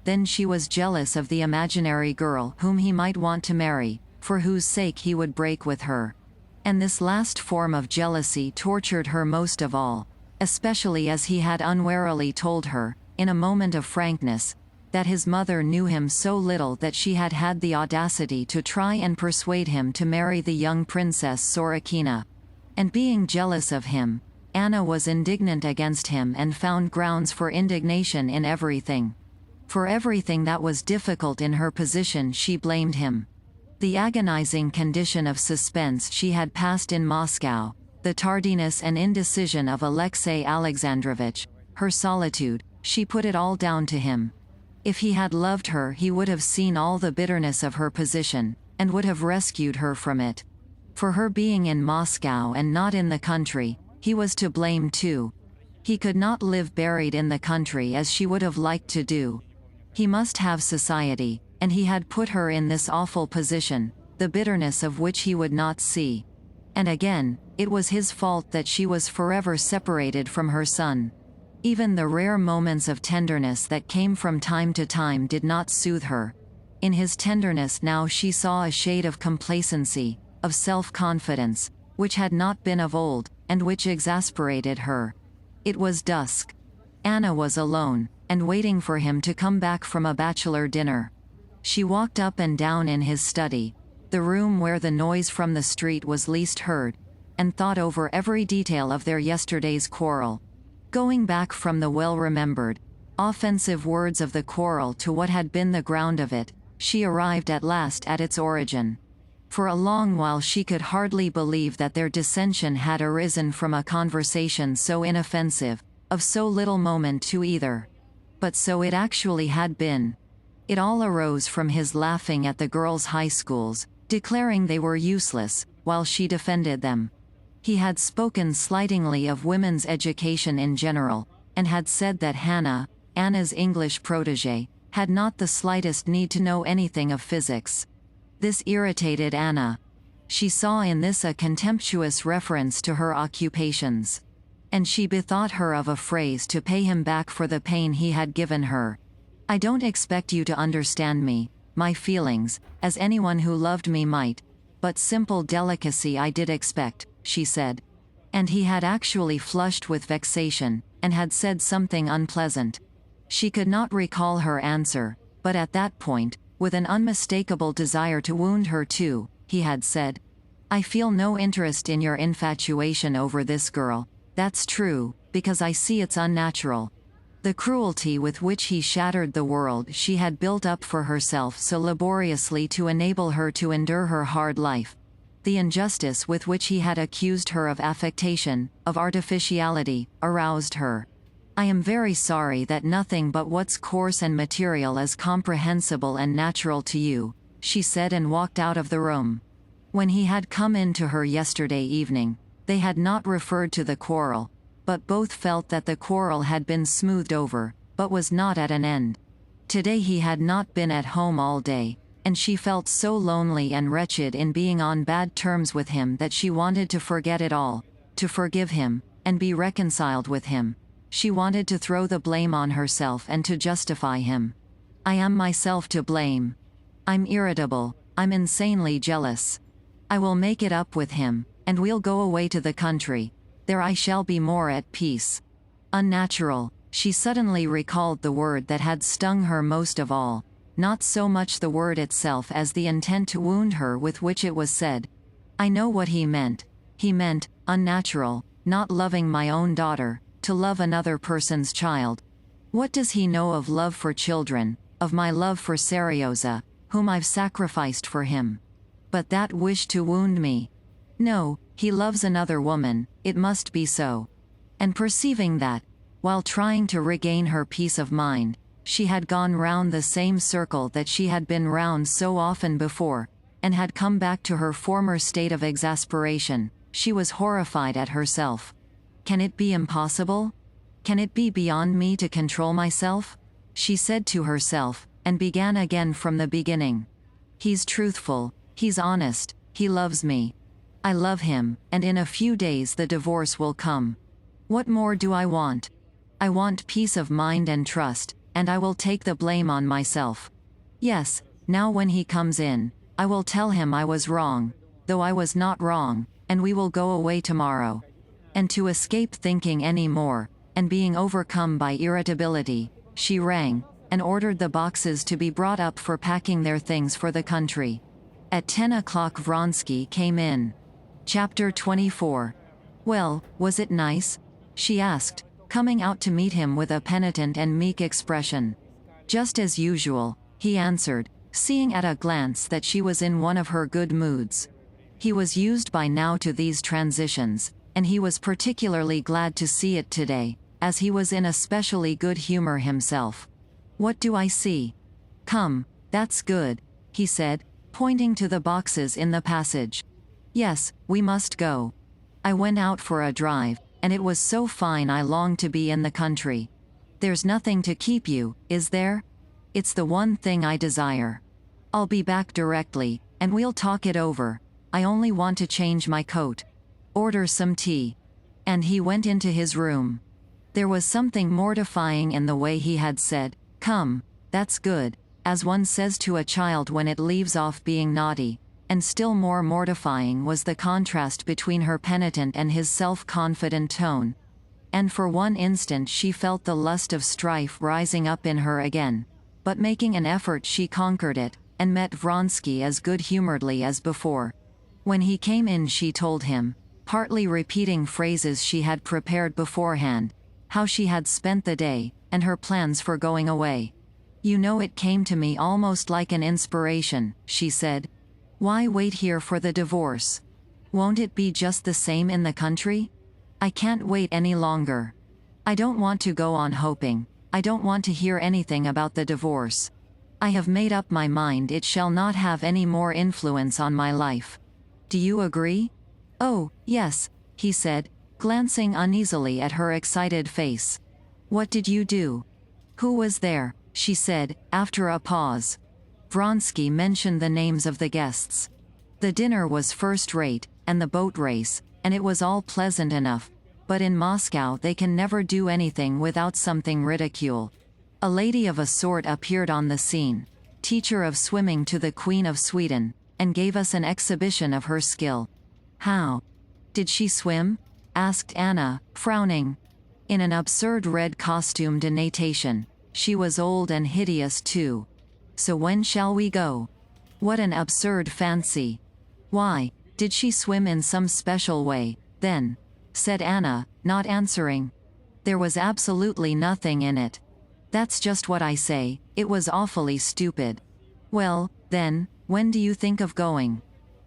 [SPEAKER 2] Then she was jealous of the imaginary girl whom he might want to marry, for whose sake he would break with her. And this last form of jealousy tortured her most of all, especially as he had unwarily told her, in a moment of frankness, that his mother knew him so little that she had had the audacity to try and persuade him to marry the young Princess Sorokina. And being jealous of him, Anna was indignant against him and found grounds for indignation in everything. For everything that was difficult in her position she blamed him. The agonizing condition of suspense she had passed in Moscow, the tardiness and indecision of Alexey Alexandrovich, her solitude, she put it all down to him. If he had loved her he would have seen all the bitterness of her position, and would have rescued her from it. For her being in Moscow and not in the country, he was to blame too. He could not live buried in the country as she would have liked to do. He must have society, and he had put her in this awful position, the bitterness of which he would not see. And again, it was his fault that she was forever separated from her son. Even the rare moments of tenderness that came from time to time did not soothe her. In his tenderness now she saw a shade of complacency, of self-confidence, which had not been of old, and which exasperated her. It was dusk. Anna was alone, and waiting for him to come back from a bachelor dinner. She walked up and down in his study, the room where the noise from the street was least heard, and thought over every detail of their yesterday's quarrel. Going back from the well-remembered, offensive words of the quarrel to what had been the ground of it, she arrived at last at its origin. For a long while she could hardly believe that their dissension had arisen from a conversation so inoffensive, of so little moment to either. But so it actually had been. It all arose from his laughing at the girls' high schools, declaring they were useless, while she defended them. He had spoken slightingly of women's education in general, and had said that Hannah, Anna's English protégée, had not the slightest need to know anything of physics. This irritated Anna. She saw in this a contemptuous reference to her occupations. And she bethought her of a phrase to pay him back for the pain he had given her. "I don't expect you to understand me, my feelings, as anyone who loved me might, but simple delicacy I did expect," she said. And he had actually flushed with vexation, and had said something unpleasant. She could not recall her answer, but at that point, with an unmistakable desire to wound her too, he had said, "I feel no interest in your infatuation over this girl. That's true, because I see it's unnatural." The cruelty with which he shattered the world she had built up for herself so laboriously to enable her to endure her hard life. The injustice with which he had accused her of affectation, of artificiality, aroused her. "I am very sorry that nothing but what's coarse and material is comprehensible and natural to you," she said, and walked out of the room. When he had come in to her yesterday evening, they had not referred to the quarrel, but both felt that the quarrel had been smoothed over, but was not at an end. Today he had not been at home all day, and she felt so lonely and wretched in being on bad terms with him that she wanted to forget it all, to forgive him, and be reconciled with him. She wanted to throw the blame on herself and to justify him. "I am myself to blame. I'm irritable, I'm insanely jealous. I will make it up with him, and we'll go away to the country. There I shall be more at peace." Unnatural, she suddenly recalled the word that had stung her most of all, not so much the word itself as the intent to wound her with which it was said. "I know what he meant. He meant, unnatural, not loving my own daughter, to love another person's child. What does he know of love for children, of my love for Serioza, whom I've sacrificed for him? But that wish to wound me. No, he loves another woman, it must be so." And perceiving that, while trying to regain her peace of mind, she had gone round the same circle that she had been round so often before, and had come back to her former state of exasperation, she was horrified at herself. "Can it be impossible? Can it be beyond me to control myself?" she said to herself, and began again from the beginning. "He's truthful, he's honest, he loves me. I love him, and in a few days the divorce will come. What more do I want? I want peace of mind and trust, and I will take the blame on myself. Yes, now when he comes in, I will tell him I was wrong, though I was not wrong, and we will go away tomorrow." And to escape thinking any more, and being overcome by irritability, she rang, and ordered the boxes to be brought up for packing their things for the country. At 10 o'clock Vronsky came in. Chapter 24. "Well, was it nice?" she asked, coming out to meet him with a penitent and meek expression. "Just as usual," he answered, seeing at a glance that she was in one of her good moods. He was used by now to these transitions, and he was particularly glad to see it today, as he was in a specially good humor himself. "What do I see? Come, that's good," he said, pointing to the boxes in the passage. "Yes, we must go. I went out for a drive, and it was so fine I longed to be in the country. There's nothing to keep you, is there? It's the one thing I desire. I'll be back directly, and we'll talk it over. I only want to change my coat. Order some tea." And he went into his room. There was something mortifying in the way he had said, "Come, that's good," as one says to a child when it leaves off being naughty, and still more mortifying was the contrast between her penitent and his self-confident tone. And for one instant she felt the lust of strife rising up in her again. But making an effort she conquered it, and met Vronsky as good-humoredly as before. When he came in she told him, partly repeating phrases she had prepared beforehand, how she had spent the day, and her plans for going away. "You know, it came to me almost like an inspiration," she said. "Why wait here for the divorce? Won't it be just the same in the country? I can't wait any longer. I don't want to go on hoping. I don't want to hear anything about the divorce. I have made up my mind it shall not have any more influence on my life. Do you agree?" "Oh, yes," he said, glancing uneasily at her excited face. "What did you do?" "Who was there?" she said, after a pause. Vronsky mentioned the names of the guests. The dinner was first-rate, and the boat race, and it was all pleasant enough, but in Moscow they can never do anything without something ridicule. A lady of a sort appeared on the scene, teacher of swimming to the Queen of Sweden, and gave us an exhibition of her skill. "How did she swim?" asked Anna, frowning. "In an absurd red costume de natation. She was old and hideous too. So when shall we go?" "What an absurd fancy! Why, did she swim in some special way, then?" said Anna, not answering. "There was absolutely nothing in it. That's just what I say, it was awfully stupid." "Well, then, when do you think of going?"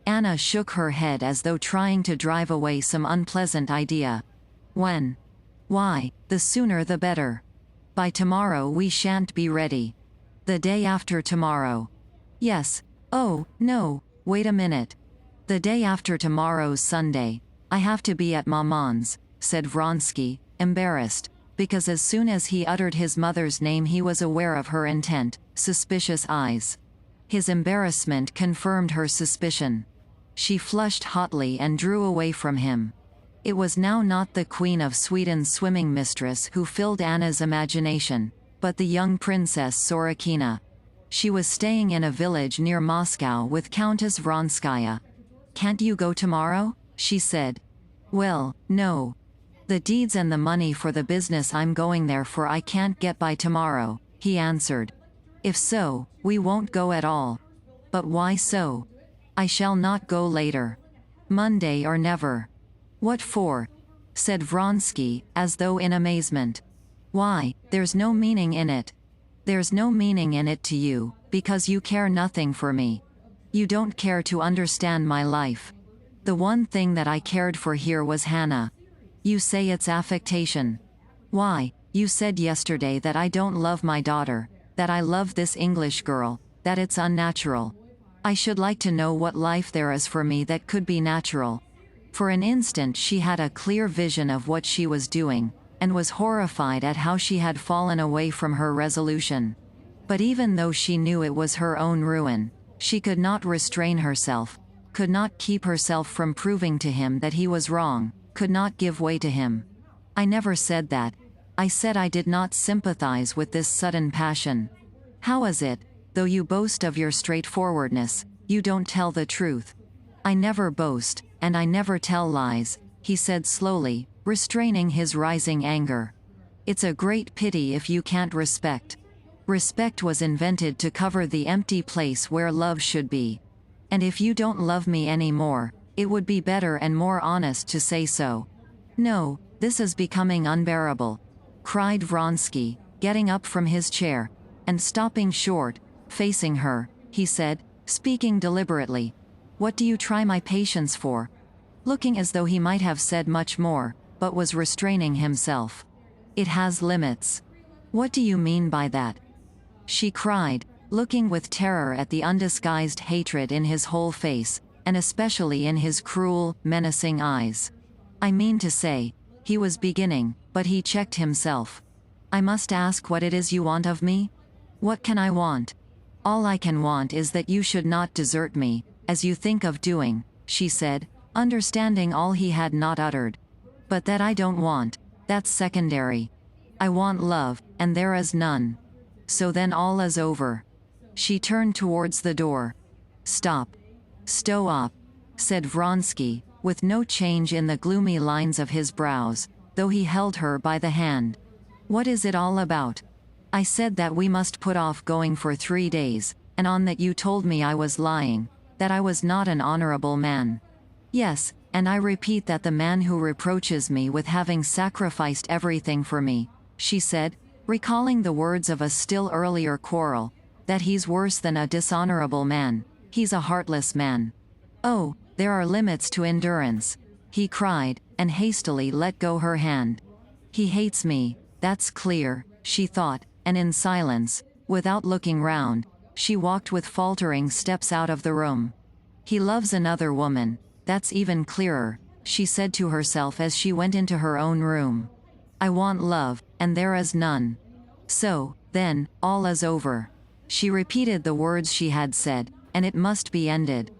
[SPEAKER 2] Anna shook her head as though trying to drive away some unpleasant idea. "When? Why, the sooner the better. By tomorrow we shan't be ready." "The day after tomorrow." "Yes. Oh, no, wait a minute. The day after tomorrow's Sunday. I have to be at Maman's," said Vronsky, embarrassed, because as soon as he uttered his mother's name he was aware of her intent, suspicious eyes. His embarrassment confirmed her suspicion. She flushed hotly and drew away from him. It was now not the Queen of Sweden's swimming mistress who filled Anna's imagination, but the young Princess Sorokina. She was staying in a village near Moscow with Countess Vronskaya. "Can't you go tomorrow?" she said. "Well, no. The deeds and the money for the business I'm going there for I can't get by tomorrow," he answered. "If so, we won't go at all." "But why so?" "I shall not go later. Monday or never." "What for?" said Vronsky, as though in amazement. "Why, there's no meaning in it." "There's no meaning in it to you, because you care nothing for me. You don't care to understand my life. The one thing that I cared for here was Hannah. You say it's affectation. Why, you said yesterday that I don't love my daughter, that I love this English girl, that it's unnatural. I should like to know what life there is for me that could be natural." For an instant she had a clear vision of what she was doing, and was horrified at how she had fallen away from her resolution. But even though she knew it was her own ruin, she could not restrain herself, could not keep herself from proving to him that he was wrong, could not give way to him. "I never said that. I said I did not sympathize with this sudden passion. How is it, though you boast of your straightforwardness, you don't tell the truth?" "I never boast, and I never tell lies," he said slowly, restraining his rising anger. "It's a great pity if you can't respect. Respect was invented to cover the empty place where love should be. And if you don't love me anymore, it would be better and more honest to say so." "No, this is becoming unbearable," cried Vronsky, getting up from his chair, and stopping short, facing her, he said, speaking deliberately. "What do you try my patience for?" Looking as though he might have said much more, but was restraining himself. "It has limits." "What do you mean by that?" she cried, looking with terror at the undisguised hatred in his whole face, and especially in his cruel, menacing eyes. "I mean to say," he was beginning, but he checked himself. "I must ask what it is you want of me?" "What can I want?" "All I can want is that you should not desert me, as you think of doing," she said, understanding all he had not uttered. "But that I don't want, that's secondary. I want love, and there is none. So then all is over." She turned towards the door. "Stop. Stow up," said Vronsky, with no change in the gloomy lines of his brows, though he held her by the hand. "What is it all about? I said that we must put off going for 3 days, and on that you told me I was lying, that I was not an honorable man. Yes, and I repeat that the man who reproaches me with having sacrificed everything for me," she said, recalling the words of a still earlier quarrel, "that he's worse than a dishonorable man, he's a heartless man. Oh, there are limits to endurance," he cried, and hastily let go her hand. "He hates me, that's clear," she thought, and in silence, without looking round, she walked with faltering steps out of the room. "He loves another woman, that's even clearer," she said to herself as she went into her own room. "I want love, and there is none. So, then, all is over." She repeated the words she had said, and it must be ended.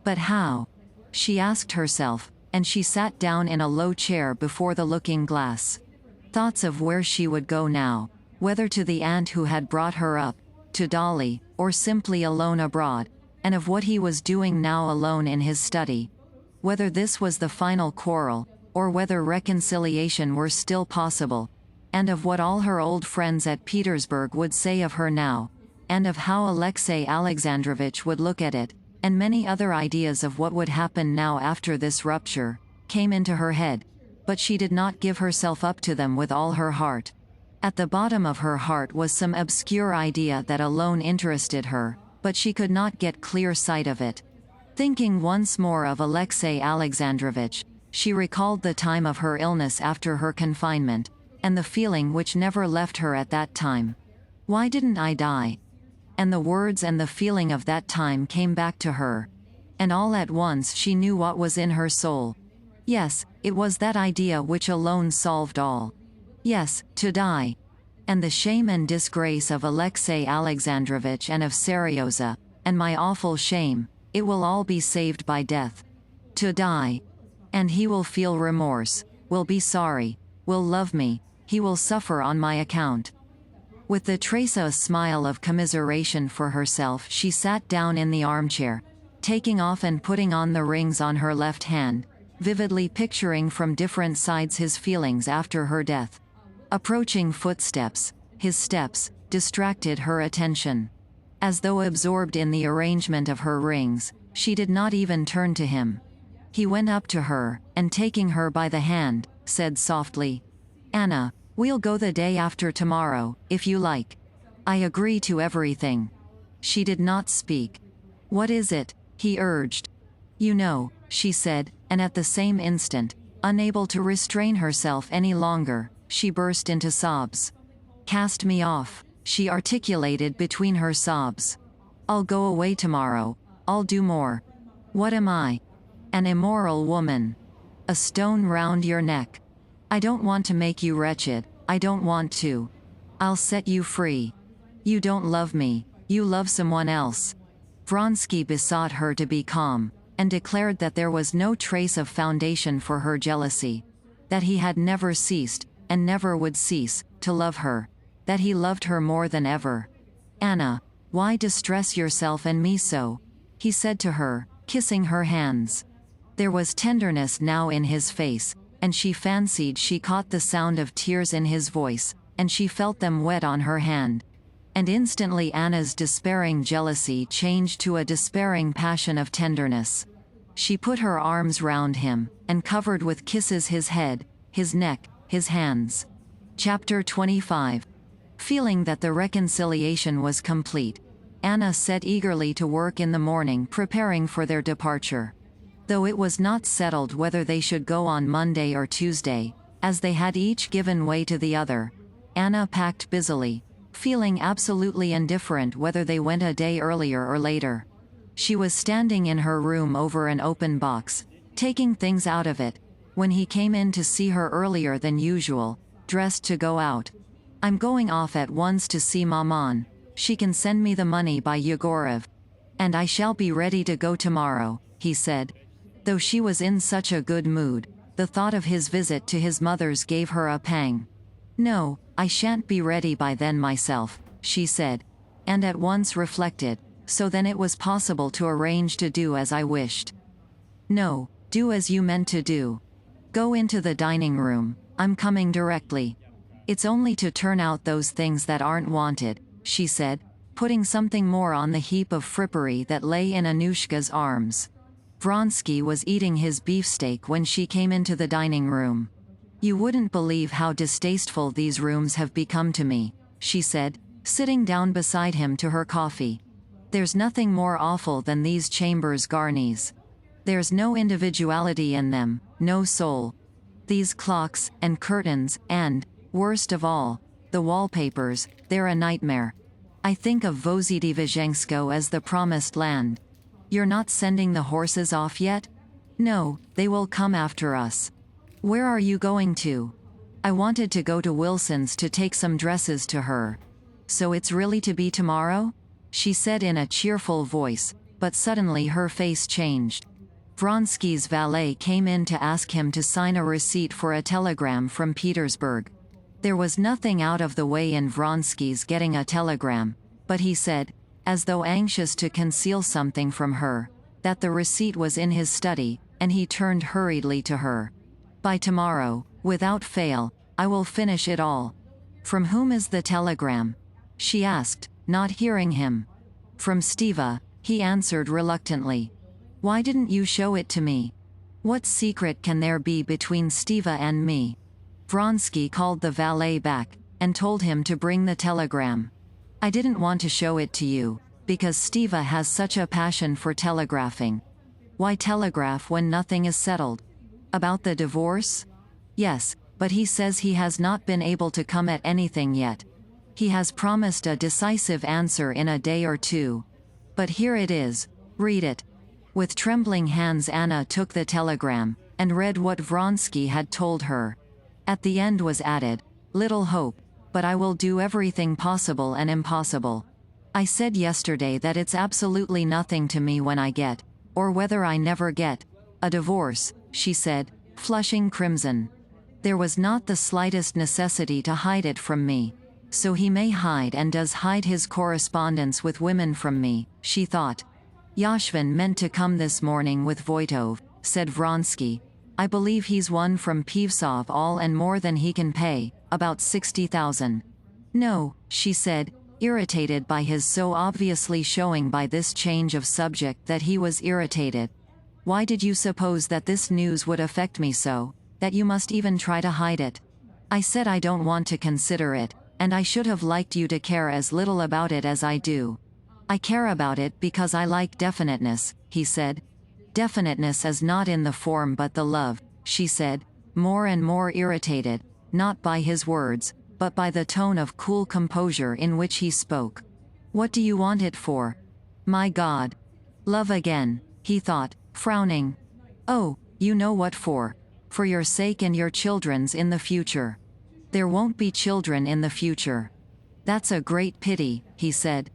[SPEAKER 2] But how? She asked herself, and she sat down in a low chair before the looking-glass. Thoughts of where she would go now, whether to the aunt who had brought her up, to Dolly, or simply alone abroad, and of what he was doing now alone in his study. Whether this was the final quarrel, or whether reconciliation were still possible, and of what all her old friends at Petersburg would say of her now, and of how Alexei Alexandrovitch would look at it, and many other ideas of what would happen now after this rupture, came into her head, but she did not give herself up to them with all her heart. At the bottom of her heart was some obscure idea that alone interested her, but she could not get clear sight of it. Thinking once more of Alexei Alexandrovitch, she recalled the time of her illness after her confinement, and the feeling which never left her at that time. "Why didn't I die?" And the words and the feeling of that time came back to her. And all at once she knew what was in her soul. Yes, it was that idea which alone solved all. Yes, to die. And the shame and disgrace of Alexei Alexandrovitch and of Seryoza, and my awful shame, it will all be saved by death. To die. And he will feel remorse, will be sorry, will love me, he will suffer on my account. With the trace of a smile of commiseration for herself, she sat down in the armchair, taking off and putting on the rings on her left hand, vividly picturing from different sides his feelings after her death. Approaching footsteps, his steps, distracted her attention. As though absorbed in the arrangement of her rings, she did not even turn to him. He went up to her, and taking her by the hand, said softly, "Anna, we'll go the day after tomorrow, if you like. I agree to everything." She did not speak. "What is it?" he urged. "You know," she said, and at the same instant, unable to restrain herself any longer, she burst into sobs. "Cast me off," she articulated between her sobs. "I'll go away tomorrow, I'll do more. What am I? An immoral woman. A stone round your neck. I don't want to make you wretched, I don't want to. I'll set you free. You don't love me, you love someone else." Vronsky besought her to be calm, and declared that there was no trace of foundation for her jealousy, that he had never ceased, and never would cease, to love her, that he loved her more than ever. "Anna, why distress yourself and me so?" he said to her, kissing her hands. There was tenderness now in his face, and she fancied she caught the sound of tears in his voice, and she felt them wet on her hand. And instantly Anna's despairing jealousy changed to a despairing passion of tenderness. She put her arms round him, and covered with kisses his head, his neck, his hands. Chapter 25. Feeling that the reconciliation was complete, Anna set eagerly to work in the morning preparing for their departure. Though it was not settled whether they should go on Monday or Tuesday, as they had each given way to the other, Anna packed busily, feeling absolutely indifferent whether they went a day earlier or later. She was standing in her room over an open box, taking things out of it, when he came in to see her earlier than usual, dressed to go out. "I'm going off at once to see Maman. She can send me the money by Yegorov. And I shall be ready to go tomorrow," he said. Though she was in such a good mood, the thought of his visit to his mother's gave her a pang. "No, I shan't be ready by then myself," she said. and at once reflected, so then it was possible to arrange to do as I wished. No, do as you meant to do. Go into the dining room, I'm coming directly. It's only to turn out those things that aren't wanted, she said, putting something more on the heap of frippery that lay in Anushka's arms. Vronsky was eating his beefsteak when she came into the dining room. You wouldn't believe how distasteful these rooms have become to me, she said, sitting down beside him to her coffee. There's nothing more awful than these chambers, Garnies. There's no individuality in them, no soul. These clocks, and curtains, and, worst of all, the wallpapers, they're a nightmare. I think of Vozhedivizhensko as the promised land. You're not sending the horses off yet? No, they will come after us. Where are you going to? I wanted to go to Wilson's to take some dresses to her. So it's really to be tomorrow? She said in a cheerful voice, but suddenly her face changed. Vronsky's valet came in to ask him to sign a receipt for a telegram from Petersburg. There was nothing out of the way in Vronsky's getting a telegram, but he said, as though anxious to conceal something from her, that the receipt was in his study, and he turned hurriedly to her. By tomorrow, without fail, I will finish it all. From whom is the telegram? She asked, not hearing him. From Stiva, he answered reluctantly. Why didn't you show it to me? What secret can there be between Stiva and me? Vronsky called the valet back, and told him to bring the telegram. I didn't want to show it to you, because Stiva has such a passion for telegraphing. Why telegraph when nothing is settled? About the divorce? Yes, but he says he has not been able to come at anything yet. He has promised a decisive answer in a day or two. But here it is, read it. With trembling hands Anna took the telegram, and read what Vronsky had told her. At the end was added, little hope, but I will do everything possible and impossible. I said yesterday that it's absolutely nothing to me when I get, or whether I never get, a divorce, she said, flushing crimson. There was not the slightest necessity to hide it from me. So he may hide and does hide his correspondence with women from me, she thought. Yashvin meant to come this morning with Voitov, said Vronsky. I believe he's won from Pivsov all and more than he can pay, about 60,000. No, she said, irritated by his so obviously showing by this change of subject that he was irritated. Why did you suppose that this news would affect me so, that you must even try to hide it? I said I don't want to consider it, and I should have liked you to care as little about it as I do. I care about it because I like definiteness, he said. Definiteness is not in the form but the love, she said, more and more irritated, not by his words, but by the tone of cool composure in which he spoke. What do you want it for? My God. Love again, he thought, frowning. Oh, you know what for. For your sake and your children's in the future. There won't be children in the future. That's a great pity, he said.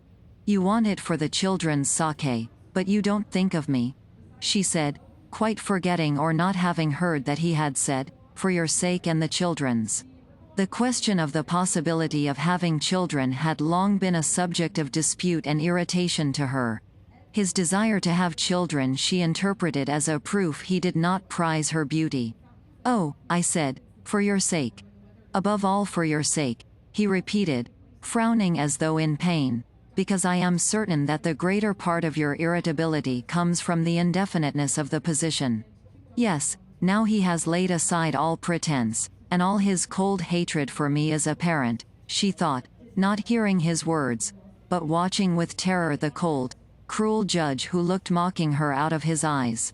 [SPEAKER 2] You want it for the children's sake, but you don't think of me. She said, quite forgetting or not having heard that he had said, for your sake and the children's. The question of the possibility of having children had long been a subject of dispute and irritation to her. His desire to have children she interpreted as a proof he did not prize her beauty. Oh, I said, for your sake. Above all for your sake, he repeated, frowning as though in pain, because I am certain that the greater part of your irritability comes from the indefiniteness of the position. Yes, now he has laid aside all pretense, and all his cold hatred for me is apparent, she thought, not hearing his words, but watching with terror the cold, cruel judge who looked mocking her out of his eyes.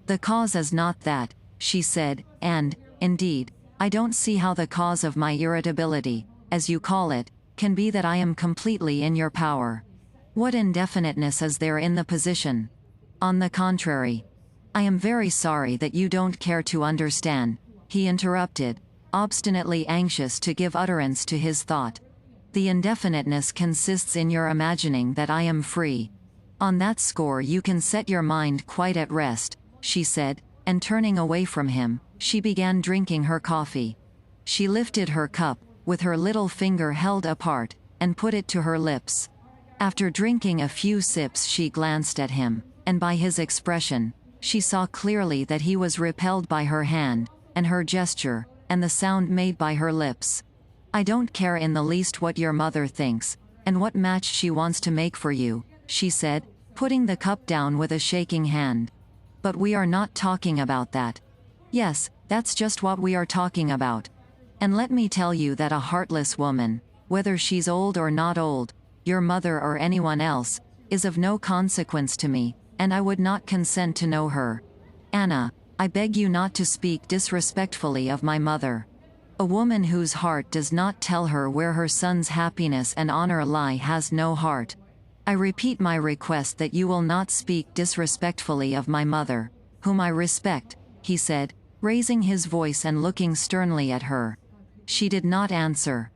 [SPEAKER 2] The cause is not that, she said, and, indeed, I don't see how the cause of my irritability, as you call it, can be that I am completely in your power. What indefiniteness is there in the position? On the contrary. I am very sorry that you don't care to understand, he interrupted, obstinately anxious to give utterance to his thought. The indefiniteness consists in your imagining that I am free. On that score you can set your mind quite at rest, she said, and turning away from him, she began drinking her coffee. She lifted her cup, with her little finger held apart, and put it to her lips. After drinking a few sips, she glanced at him, and by his expression, she saw clearly that he was repelled by her hand, and her gesture, and the sound made by her lips. I don't care in the least what your mother thinks, and what match she wants to make for you, she said, putting the cup down with a shaking hand. But we are not talking about that. Yes, that's just what we are talking about. And let me tell you that a heartless woman, whether she's old or not old, your mother or anyone else, is of no consequence to me, and I would not consent to know her. Anna, I beg you not to speak disrespectfully of my mother. A woman whose heart does not tell her where her son's happiness and honor lie has no heart. I repeat my request that you will not speak disrespectfully of my mother, whom I respect, he said, raising his voice and looking sternly at her. She did not answer.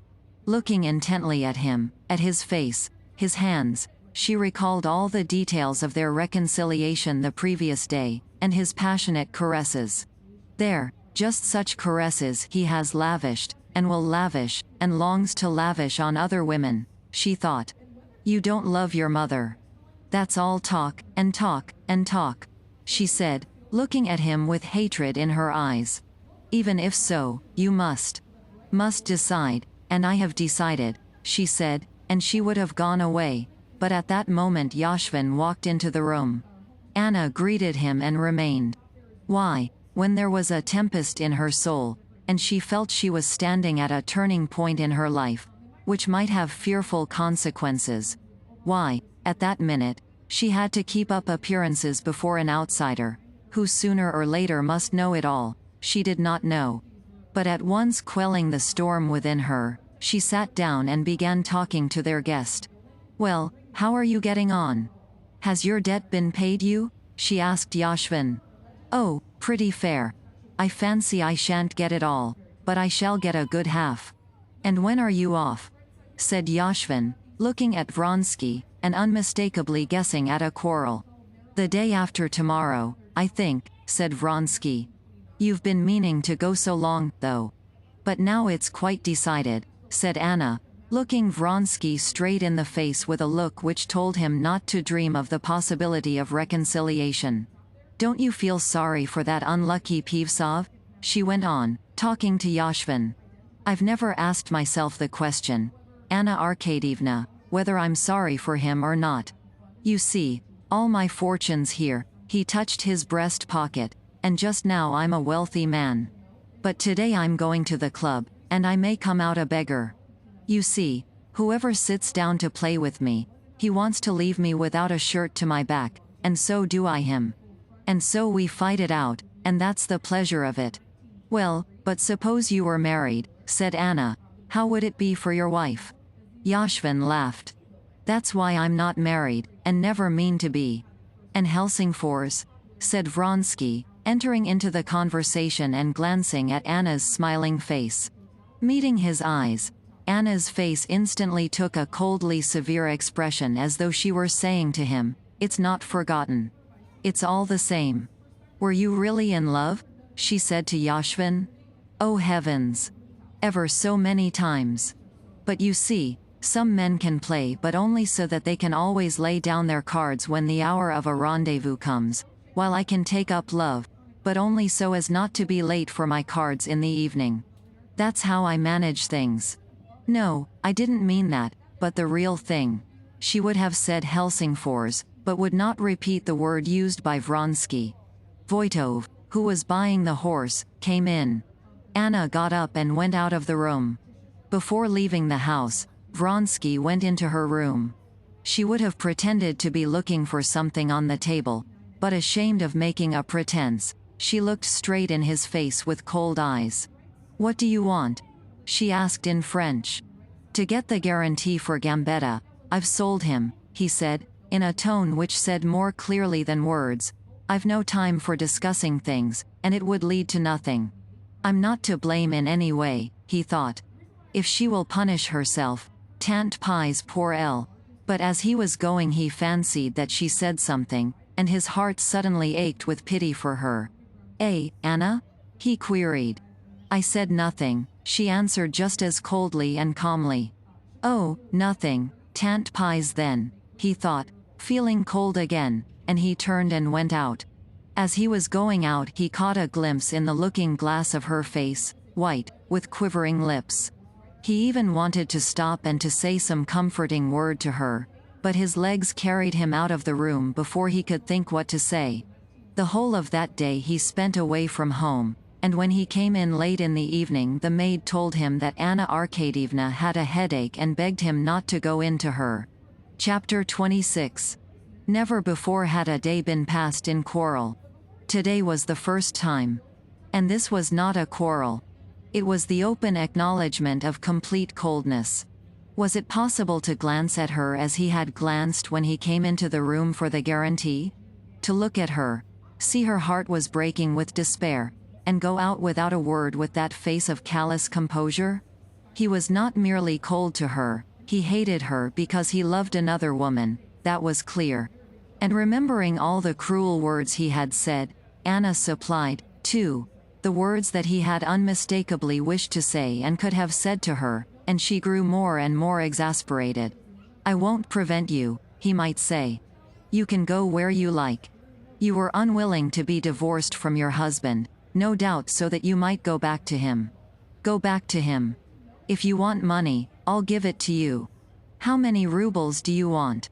[SPEAKER 2] Looking intently at him, at his face, his hands, she recalled all the details of their reconciliation the previous day, and his passionate caresses. There, just such caresses he has lavished, and will lavish, and longs to lavish on other women, she thought. You don't love your mother. That's all talk, and talk, and talk, she said, looking at him with hatred in her eyes. Even if so, you must decide, and I have decided, she said, and she would have gone away, but at that moment Yashvin walked into the room. Anna greeted him and remained. Why, when there was a tempest in her soul, and she felt she was standing at a turning point in her life, which might have fearful consequences. Why, at that minute, she had to keep up appearances before an outsider, who sooner or later must know it all, she did not know. But at once quelling the storm within her, she sat down and began talking to their guest. Well, how are you getting on? Has your debt been paid you? She asked Yashvin. Oh, pretty fair. I fancy I shan't get it all, but I shall get a good half. And when are you off? Said Yashvin, looking at Vronsky, and unmistakably guessing at a quarrel. The day after tomorrow, I think, said Vronsky. You've been meaning to go so long, though. But now it's quite decided, said Anna, looking Vronsky straight in the face with a look which told him not to dream of the possibility of reconciliation. Don't you feel sorry for that unlucky Pivsov? She went on, talking to Yashvin. I've never asked myself the question, Anna Arkadyevna, whether I'm sorry for him or not. You see, all my fortune's here, he touched his breast pocket, and just now I'm a wealthy man. But today I'm going to the club, and I may come out a beggar. You see, whoever sits down to play with me, he wants to leave me without a shirt to my back, and so do I him. And so we fight it out, and that's the pleasure of it. Well, but suppose you were married, said Anna, how would it be for your wife? Yashvin laughed. That's why I'm not married, and never mean to be. And Helsingfors? Said Vronsky, entering into the conversation and glancing at Anna's smiling face. Meeting his eyes, Anna's face instantly took a coldly severe expression as though she were saying to him, it's not forgotten. It's all the same. Were you really in love? She said to Yashvin. Oh heavens! Ever so many times. But you see, some men can play but only so that they can always lay down their cards when the hour of a rendezvous comes, while I can take up love, but only so as not to be late for my cards in the evening. That's how I manage things. No, I didn't mean that, but the real thing. She would have said Helsingfors, but would not repeat the word used by Vronsky. Voitov, who was buying the horse, came in. Anna got up and went out of the room. Before leaving the house, Vronsky went into her room. She would have pretended to be looking for something on the table, but ashamed of making a pretense, she looked straight in his face with cold eyes. What do you want? She asked in French. To get the guarantee for Gambetta, I've sold him, he said, in a tone which said more clearly than words, I've no time for discussing things, and it would lead to nothing. I'm not to blame in any way, he thought. If she will punish herself, tant pis pour elle. But as he was going he fancied that she said something, and his heart suddenly ached with pity for her. Eh, Anna? He queried. I said nothing, she answered just as coldly and calmly. Oh, nothing, Tant pies then, he thought, feeling cold again, and he turned and went out. As he was going out, he caught a glimpse in the looking glass of her face, white, with quivering lips. He even wanted to stop and to say some comforting word to her, but his legs carried him out of the room before he could think what to say. The whole of that day he spent away from home, and when he came in late in the evening, the maid told him that Anna Arkadyevna had a headache and begged him not to go in to her. Chapter 26. Never before had a day been passed in quarrel. Today was the first time. And this was not a quarrel. It was the open acknowledgement of complete coldness. Was it possible to glance at her as he had glanced when he came into the room for the guarantee? To look at her, see her heart was breaking with despair, and go out without a word with that face of callous composure? He was not merely cold to her, he hated her because he loved another woman, that was clear. And remembering all the cruel words he had said, Anna supplied, too, the words that he had unmistakably wished to say and could have said to her, and she grew more and more exasperated. I won't prevent you, he might say. You can go where you like. You were unwilling to be divorced from your husband, no doubt so that you might go back to him. Go back to him. If you want money, I'll give it to you. How many rubles do you want?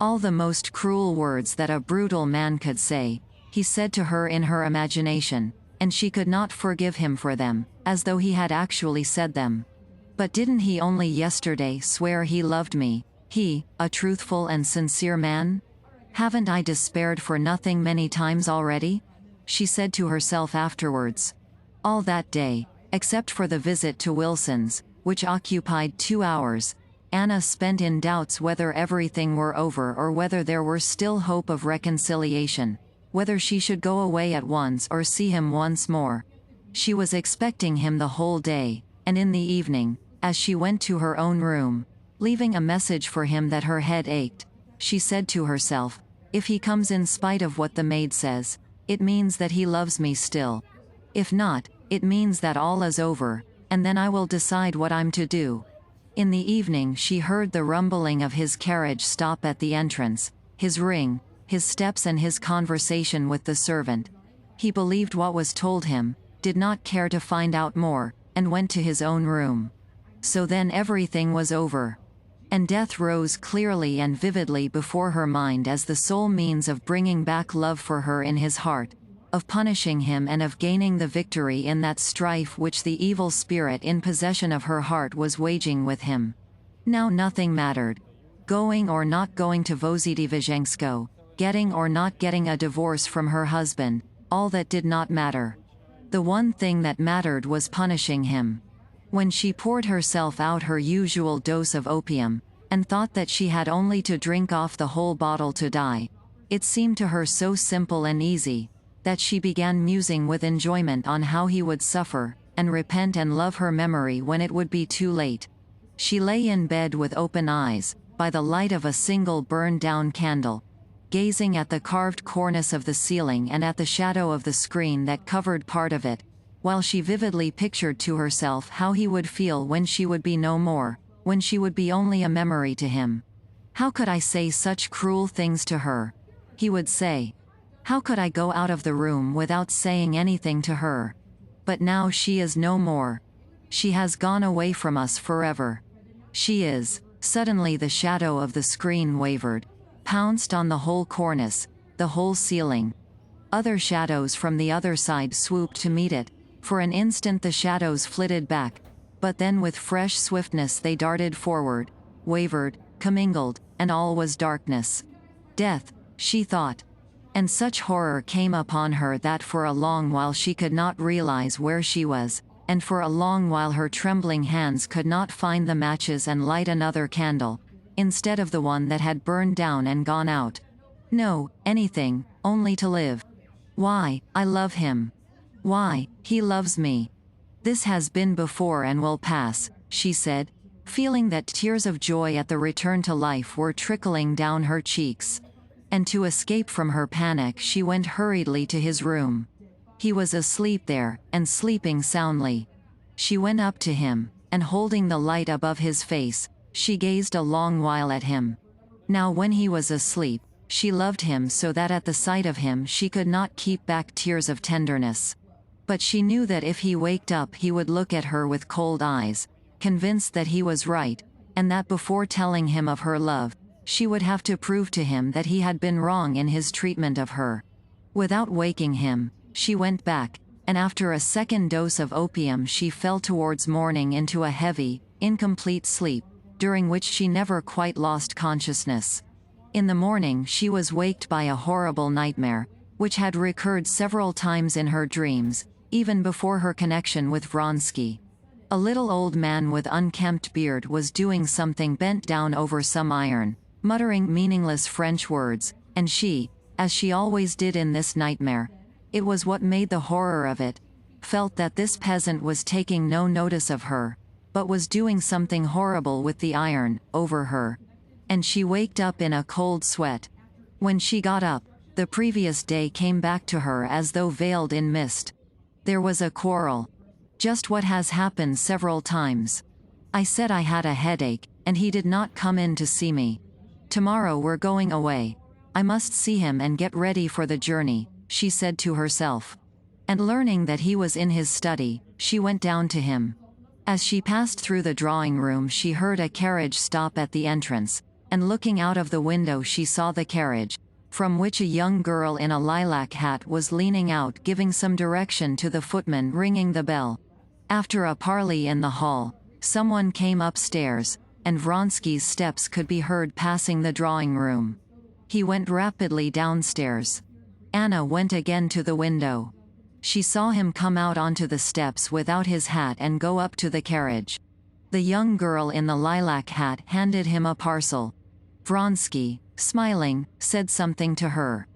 [SPEAKER 2] All the most cruel words that a brutal man could say, he said to her in her imagination, and she could not forgive him for them, as though he had actually said them. But didn't he only yesterday swear he loved me, he, a truthful and sincere man? Haven't I despaired for nothing many times already? She said to herself afterwards. All that day, except for the visit to Wilson's, which occupied 2 hours, Anna spent in doubts whether everything were over or whether there were still hope of reconciliation, whether she should go away at once or see him once more. She was expecting him the whole day, and in the evening, as she went to her own room, leaving a message for him that her head ached, she said to herself, if he comes in spite of what the maid says, it means that he loves me still. If not, it means that all is over, and then I will decide what I'm to do. In the evening she heard the rumbling of his carriage stop at the entrance, his ring, his steps and his conversation with the servant. He believed what was told him, did not care to find out more, and went to his own room. So then everything was over. And death rose clearly and vividly before her mind as the sole means of bringing back love for her in his heart, of punishing him and of gaining the victory in that strife which the evil spirit in possession of her heart was waging with him. Now nothing mattered. Going or not going to Vozdivizhensko, getting or not getting a divorce from her husband, all that did not matter. The one thing that mattered was punishing him. When she poured herself out her usual dose of opium, and thought that she had only to drink off the whole bottle to die, it seemed to her so simple and easy, that she began musing with enjoyment on how he would suffer, and repent and love her memory when it would be too late. She lay in bed with open eyes, by the light of a single burned-down candle, gazing at the carved cornice of the ceiling and at the shadow of the screen that covered part of it, while she vividly pictured to herself how he would feel when she would be no more, when she would be only a memory to him. How could I say such cruel things to her? He would say. How could I go out of the room without saying anything to her? But now she is no more. She has gone away from us forever. She is. Suddenly the shadow of the screen wavered, pounced on the whole cornice, the whole ceiling. Other shadows from the other side swooped to meet it. For an instant the shadows flitted back, but then with fresh swiftness they darted forward, wavered, commingled, and all was darkness. Death, she thought. And such horror came upon her that for a long while she could not realize where she was, and for a long while her trembling hands could not find the matches and light another candle, instead of the one that had burned down and gone out. No, anything, only to live. Why, I love him. Why, he loves me. This has been before and will pass, she said, feeling that tears of joy at the return to life were trickling down her cheeks. And to escape from her panic she went hurriedly to his room. He was asleep there, and sleeping soundly. She went up to him, and holding the light above his face, She gazed a long while at him. Now when he was asleep, she loved him so that at the sight of him she could not keep back tears of tenderness. But she knew that if he waked up he would look at her with cold eyes, convinced that he was right, and that before telling him of her love, she would have to prove to him that he had been wrong in his treatment of her. Without waking him, she went back, and after a second dose of opium she fell towards morning into a heavy, incomplete sleep, during which she never quite lost consciousness. In the morning she was waked by a horrible nightmare, which had recurred several times in her dreams, even before her connection with Vronsky. A little old man with unkempt beard was doing something bent down over some iron, muttering meaningless French words, and she, as she always did in this nightmare, it was what made the horror of it, felt that this peasant was taking no notice of her, but was doing something horrible with the iron, over her. And she waked up in a cold sweat. When she got up, the previous day came back to her as though veiled in mist. There was a quarrel. Just what has happened several times. I said I had a headache, and he did not come in to see me. Tomorrow we're going away. I must see him and get ready for the journey, she said to herself. And learning that he was in his study, she went down to him. As she passed through the drawing room she heard a carriage stop at the entrance, and looking out of the window she saw the carriage, from which a young girl in a lilac hat was leaning out giving some direction to the footman ringing the bell. After a parley in the hall, someone came upstairs, and Vronsky's steps could be heard passing the drawing room. He went rapidly downstairs. Anna went again to the window. She saw him come out onto the steps without his hat and go up to the carriage. The young girl in the lilac hat handed him a parcel. Vronsky, smiling, said something to her.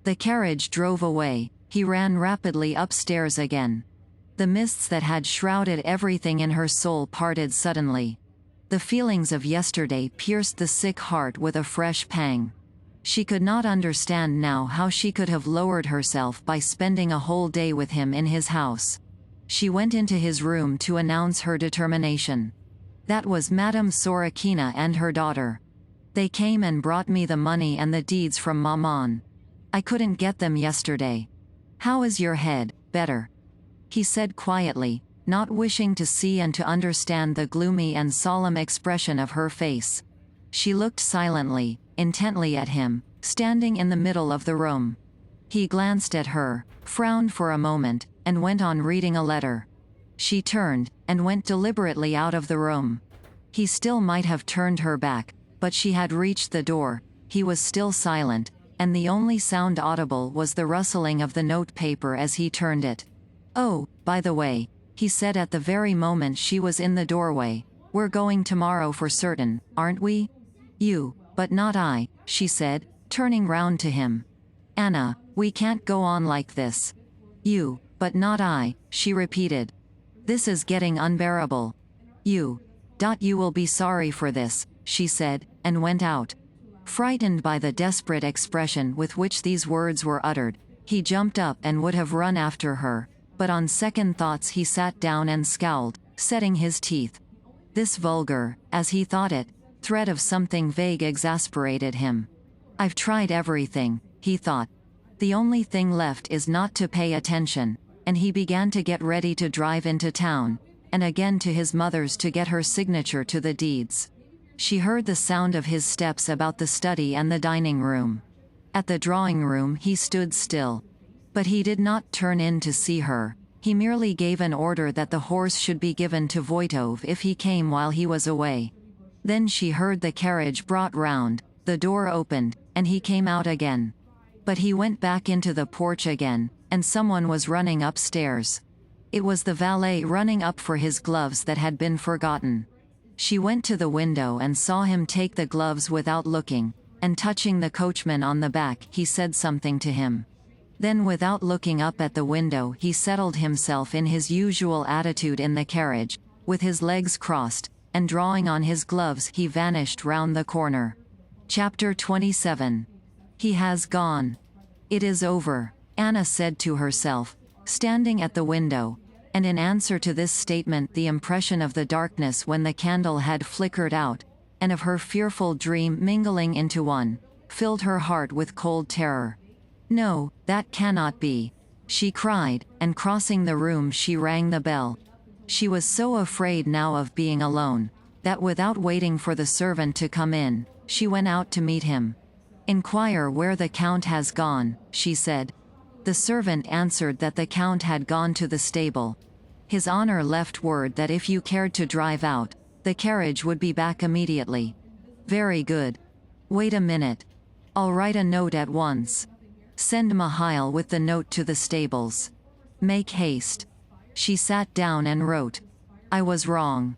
[SPEAKER 2] The carriage drove away. He ran rapidly upstairs again. The mists that had shrouded everything in her soul parted suddenly. The feelings of yesterday pierced the sick heart with a fresh pang. She could not understand now how she could have lowered herself by spending a whole day with him in his house. She went into his room to announce her determination. That was Madame Sorokina and her daughter. They came and brought me the money and the deeds from Maman. I couldn't get them yesterday. How is your head? Better? He said quietly, not wishing to see and to understand the gloomy and solemn expression of her face. She looked silently, intently at him, standing in the middle of the room. He glanced at her, frowned for a moment, and went on reading a letter. She turned, and went deliberately out of the room. He still might have turned her back, but she had reached the door. He was still silent, and the only sound audible was the rustling of the note paper as he turned it. "Oh, by the way," he said at the very moment she was in the doorway, "we're going tomorrow for certain, aren't we?" "You, but not I," she said, turning round to him. "Anna, we can't go on like this." "You, but not I," she repeated. "This is getting unbearable." You will be sorry for this," she said, and went out. Frightened by the desperate expression with which these words were uttered, he jumped up and would have run after her, but on second thoughts he sat down and scowled, setting his teeth. This vulgar, as he thought it, threat of something vague exasperated him. "I've tried everything," he thought. "The only thing left is not to pay attention," and he began to get ready to drive into town, and again to his mother's to get her signature to the deeds. She heard the sound of his steps about the study and the dining room. At the drawing room he stood still. But he did not turn in to see her. He merely gave an order that the horse should be given to Voitov if he came while he was away. Then she heard the carriage brought round, the door opened, and he came out again. But he went back into the porch again, and someone was running upstairs. It was the valet running up for his gloves that had been forgotten. She went to the window and saw him take the gloves without looking, and touching the coachman on the back he said something to him. Then without looking up at the window he settled himself in his usual attitude in the carriage, with his legs crossed, and drawing on his gloves he vanished round the corner. Chapter 27. He has gone. It is over, Anna said to herself, standing at the window, and in answer to this statement the impression of the darkness when the candle had flickered out, and of her fearful dream mingling into one, filled her heart with cold terror. "No, that cannot be," she cried, and crossing the room she rang the bell. She was so afraid now of being alone, that without waiting for the servant to come in, she went out to meet him. "Inquire where the Count has gone," she said. The servant answered that the Count had gone to the stable. His Honor left word that if you cared to drive out, the carriage would be back immediately. "Very good. Wait a minute. I'll write a note at once. Send Mihail with the note to the stables. Make haste." She sat down and wrote. "I was wrong.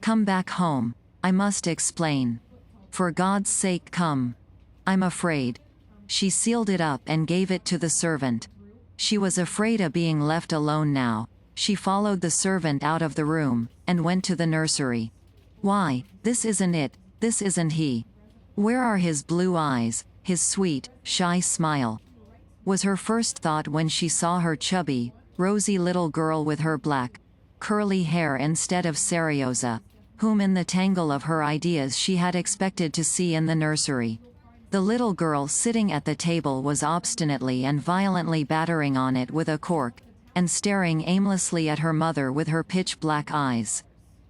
[SPEAKER 2] Come back home. I must explain. For God's sake come. I'm afraid." She sealed it up and gave it to the servant. She was afraid of being left alone now. She followed the servant out of the room, and went to the nursery. "Why, this isn't it, this isn't he. Where are his blue eyes, his sweet, shy smile?" was her first thought when she saw her chubby, rosy little girl with her black, curly hair instead of Serioza, whom in the tangle of her ideas she had expected to see in the nursery. The little girl sitting at the table was obstinately and violently battering on it with a cork, and staring aimlessly at her mother with her pitch-black eyes.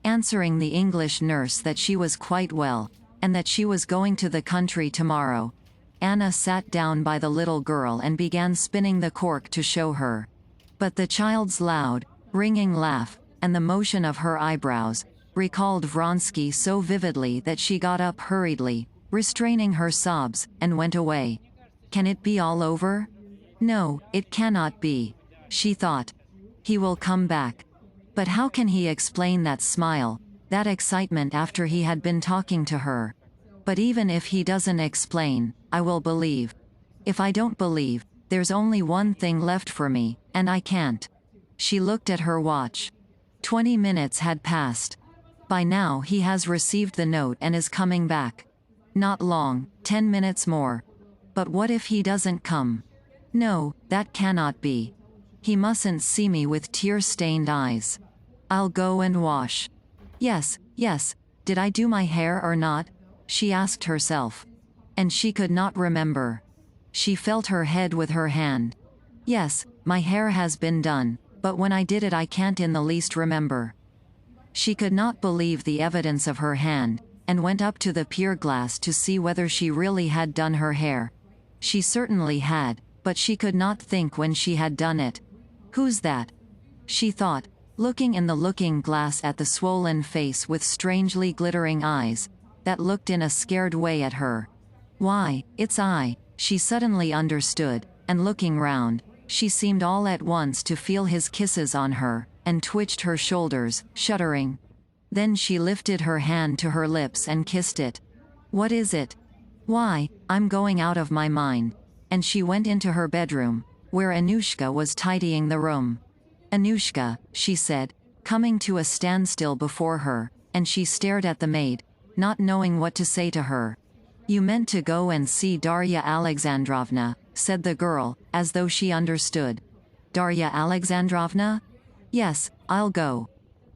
[SPEAKER 2] Answering the English nurse that she was quite well, and that she was going to the country tomorrow, Anna sat down by the little girl and began spinning the cork to show her. But the child's loud, ringing laugh, and the motion of her eyebrows, recalled Vronsky so vividly that she got up hurriedly, restraining her sobs, and went away. "Can it be all over? No, it cannot be," she thought. "He will come back. But how can he explain that smile, that excitement after he had been talking to her? But even if he doesn't explain, I will believe. If I don't believe, there's only one thing left for me, and I can't." She looked at her watch. 20 minutes had passed. By now he has received the note and is coming back. Not long, 10 minutes more. But what if he doesn't come? No, that cannot be. He mustn't see me with tear-stained eyes. I'll go and wash. Yes, did I do my hair or not? She asked herself. And she could not remember. She felt her head with her hand. Yes, my hair has been done, but when I did it I can't in the least remember. She could not believe the evidence of her hand, and went up to the pier glass to see whether she really had done her hair. She certainly had, but she could not think when she had done it. "Who's that?" she thought, looking in the looking glass at the swollen face with strangely glittering eyes, that looked in a scared way at her. "Why, it's I," she suddenly understood, and looking round, she seemed all at once to feel his kisses on her, and twitched her shoulders, shuddering. Then she lifted her hand to her lips and kissed it. "What is it?" "Why, I'm going out of my mind." And she went into her bedroom, where Anushka was tidying the room. "Anushka," she said, coming to a standstill before her, and she stared at the maid, not knowing what to say to her. "You meant to go and see Darya Alexandrovna," said the girl, as though she understood. "Darya Alexandrovna? Yes, I'll go.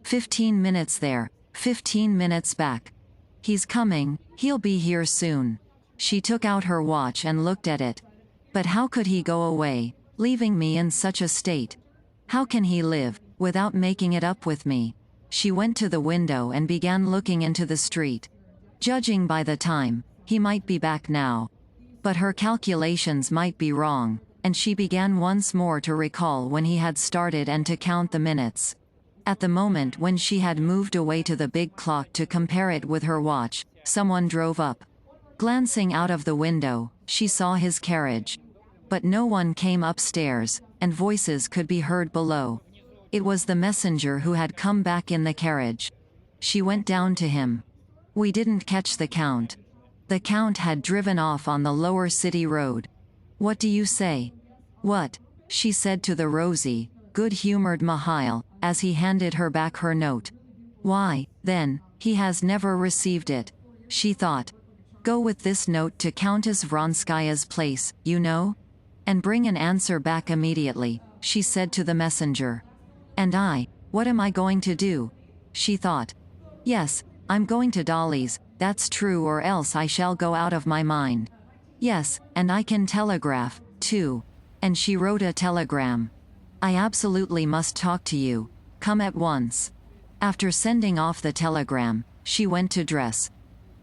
[SPEAKER 2] 15 minutes there, 15 minutes back. He's coming, he'll be here soon." She took out her watch and looked at it. "But how could he go away, leaving me in such a state? How can he live, without making it up with me?" She went to the window and began looking into the street. Judging by the time, he might be back now. But her calculations might be wrong, and she began once more to recall when he had started and to count the minutes. At the moment when she had moved away to the big clock to compare it with her watch, someone drove up. Glancing out of the window, she saw his carriage. But no one came upstairs, and voices could be heard below. It was the messenger who had come back in the carriage. She went down to him. "We didn't catch the Count. The Count had driven off on the lower city road. What do you say?" "What?" she said to the rosy, good-humored Mihail, as he handed her back her note. "Why, then, he has never received it," she thought. "Go with this note to Countess Vronskaya's place, you know? And bring an answer back immediately," she said to the messenger. "And what am I going to do?" she thought. "Yes, I'm going to Dolly's, That's true, or else I shall go out of my mind. Yes, and I can telegraph, too. And she wrote a telegram. I absolutely must talk to you. Come at once. After sending off the telegram, she went to dress.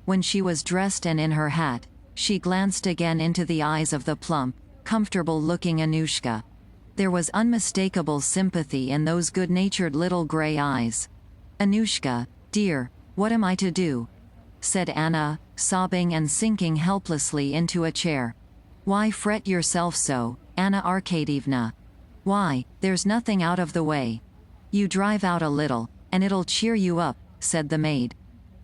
[SPEAKER 2] When she was dressed and in her hat, she glanced again into the eyes of the plump, comfortable-looking Anushka. There was unmistakable sympathy in those good-natured little gray eyes. "Anushka, dear, what am I to do?" said Anna, sobbing and sinking helplessly into a chair. "Why fret yourself so, Anna Arkadyevna? Why, there's nothing out of the way. You drive out a little, and it'll cheer you up," said the maid.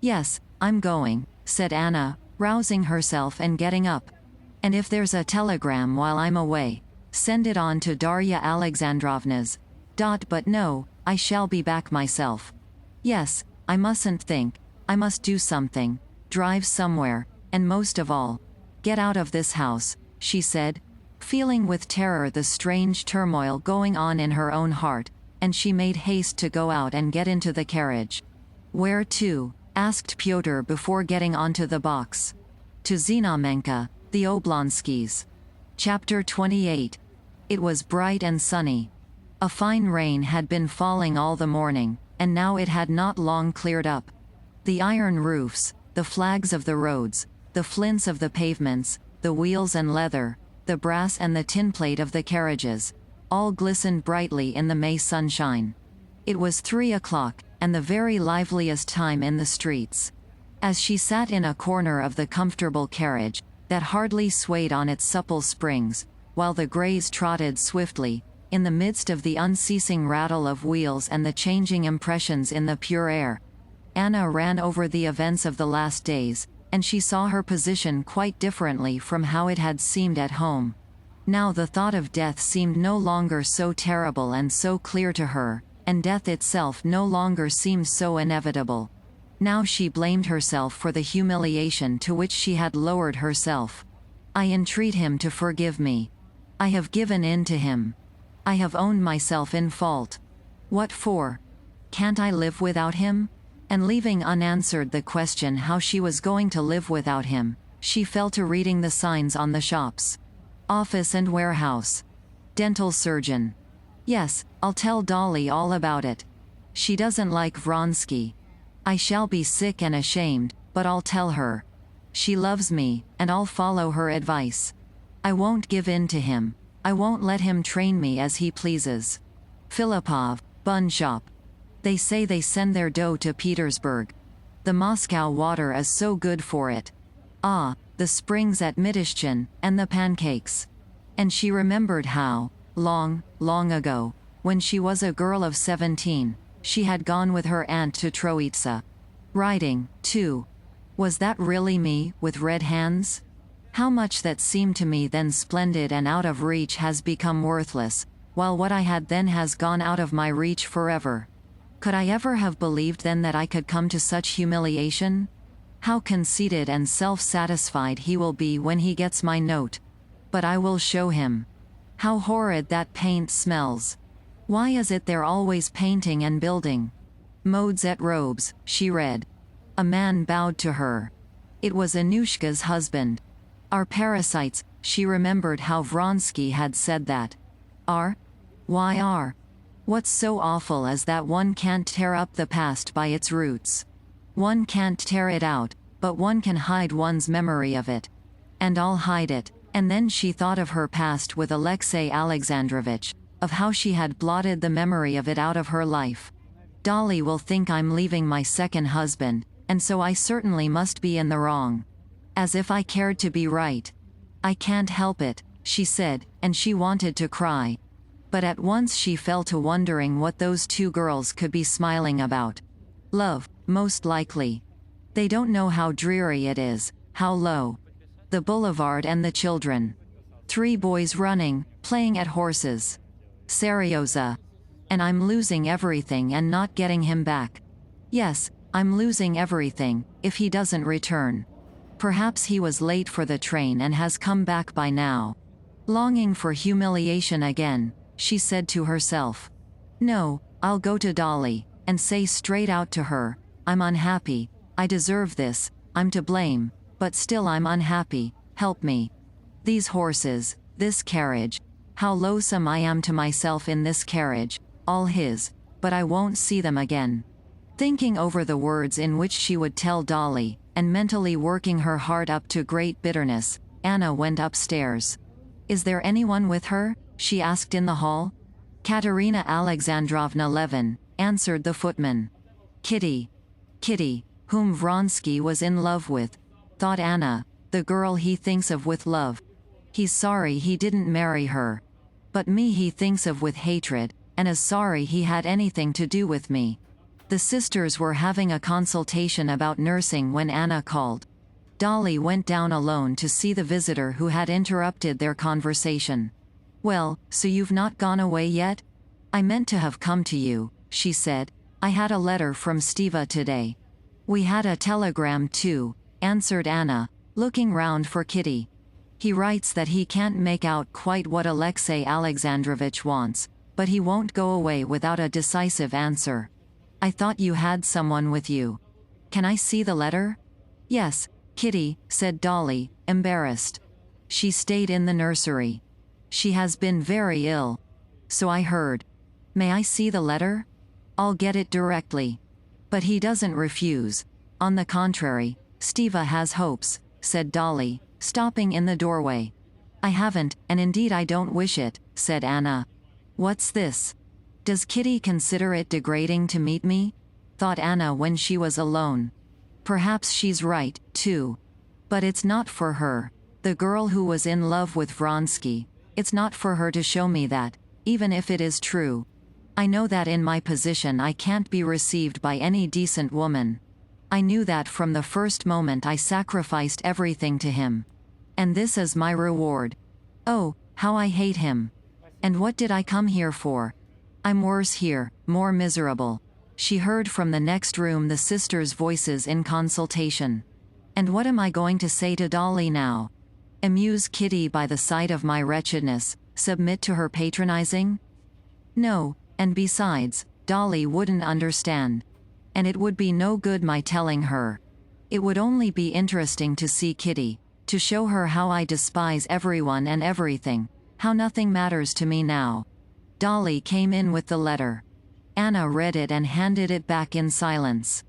[SPEAKER 2] "Yes, I'm going," said Anna, rousing herself and getting up. "And if there's a telegram while I'm away, send it on to Darya Alexandrovna's. But no, I shall be back myself. Yes, I mustn't think, I must do something, drive somewhere, and most of all, get out of this house," she said, feeling with terror the strange turmoil going on in her own heart, and she made haste to go out and get into the carriage. "Where to?" asked Pyotr before getting onto the box. "To Znamenka, the Oblonskys." Chapter 28. It was bright and sunny. A fine rain had been falling all the morning, and now it had not long cleared up. The iron roofs, the flags of the roads, the flints of the pavements, the wheels and leather, the brass and the tin plate of the carriages, all glistened brightly in the May sunshine. It was 3 o'clock, and the very liveliest time in the streets. As she sat in a corner of the comfortable carriage, that hardly swayed on its supple springs, while the greys trotted swiftly, in the midst of the unceasing rattle of wheels and the changing impressions in the pure air, Anna ran over the events of the last days, and she saw her position quite differently from how it had seemed at home. Now the thought of death seemed no longer so terrible and so clear to her, and death itself no longer seemed so inevitable. Now she blamed herself for the humiliation to which she had lowered herself. "I entreat him to forgive me. I have given in to him. I have owned myself in fault. What for? Can't I live without him?" And leaving unanswered the question how she was going to live without him, she fell to reading the signs on the shops. Office and warehouse. Dental surgeon. Yes, I'll tell Dolly all about it. She doesn't like Vronsky. I shall be sick and ashamed, but I'll tell her. She loves me, and I'll follow her advice. I won't give in to him. I won't let him train me as he pleases. Filipov, bun shop. They say they send their dough to Petersburg. The Moscow water is so good for it. Ah, the springs at Mitishchin, and the pancakes. And she remembered how, long, long ago, when she was a girl of 17, she had gone with her aunt to Troitsa. Riding, too. Was that really me, with red hands? How much that seemed to me then splendid and out of reach has become worthless, while what I had then has gone out of my reach forever. Could I ever have believed then that I could come to such humiliation? How conceited and self-satisfied he will be when he gets my note. But I will show him. How horrid that paint smells. Why is it they're always painting and building? Modes et robes, she read. A man bowed to her. It was Anushka's husband. Are parasites, she remembered how Vronsky had said that. Are? Why are? What's so awful as that one can't tear up the past by its roots? One can't tear it out, but one can hide one's memory of it. And I'll hide it. And then she thought of her past with Alexei Alexandrovich, of how she had blotted the memory of it out of her life. Dolly will think I'm leaving my second husband, and so I certainly must be in the wrong. As if I cared to be right. I can't help it, she said, and she wanted to cry. But at once she fell to wondering what those two girls could be smiling about. Love, most likely. They don't know how dreary it is, how low. The boulevard and the children. 3 boys running, playing at horses. Serioza. And I'm losing everything and not getting him back. Yes, I'm losing everything, if he doesn't return. Perhaps he was late for the train and has come back by now. Longing for humiliation again, she said to herself. No, I'll go to Dolly, and say straight out to her, I'm unhappy, I deserve this, I'm to blame, but still I'm unhappy, help me. These horses, this carriage. How loathsome I am to myself in this carriage, all his, but I won't see them again. Thinking over the words in which she would tell Dolly, and mentally working her heart up to great bitterness, Anna went upstairs. Is there anyone with her? She asked in the hall. Katerina Alexandrovna Levin, answered the footman. Kitty. Kitty, whom Vronsky was in love with, thought Anna, the girl he thinks of with love. He's sorry he didn't marry her. But me he thinks of with hatred, and is sorry he had anything to do with me. The sisters were having a consultation about nursing when Anna called. Dolly went down alone to see the visitor who had interrupted their conversation. Well, so you've not gone away yet? I meant to have come to you, she said. I had a letter from Stiva today. We had a telegram too, answered Anna, looking round for Kitty. He writes that he can't make out quite what Alexey Alexandrovich wants, but he won't go away without a decisive answer. I thought you had someone with you. Can I see the letter? Yes, Kitty, said Dolly, embarrassed. She stayed in the nursery. She has been very ill. So I heard. May I see the letter? I'll get it directly. But he doesn't refuse. On the contrary, Stiva has hopes, said Dolly, stopping in the doorway. I haven't, and indeed I don't wish it, said Anna. What's this? Does Kitty consider it degrading to meet me? Thought Anna when she was alone. Perhaps she's right, too. But it's not for her, the girl who was in love with Vronsky. It's not for her to show me that, even if it is true. I know that in my position I can't be received by any decent woman. I knew that from the first moment I sacrificed everything to him. And this is my reward. Oh, how I hate him. And what did I come here for? I'm worse here, more miserable. She heard from the next room the sisters' voices in consultation. And what am I going to say to Dolly now? Amuse Kitty by the sight of my wretchedness, submit to her patronizing? No, and besides, Dolly wouldn't understand. And it would be no good my telling her. It would only be interesting to see Kitty, to show her how I despise everyone and everything, how nothing matters to me now. Dolly came in with the letter. Anna read it and handed it back in silence.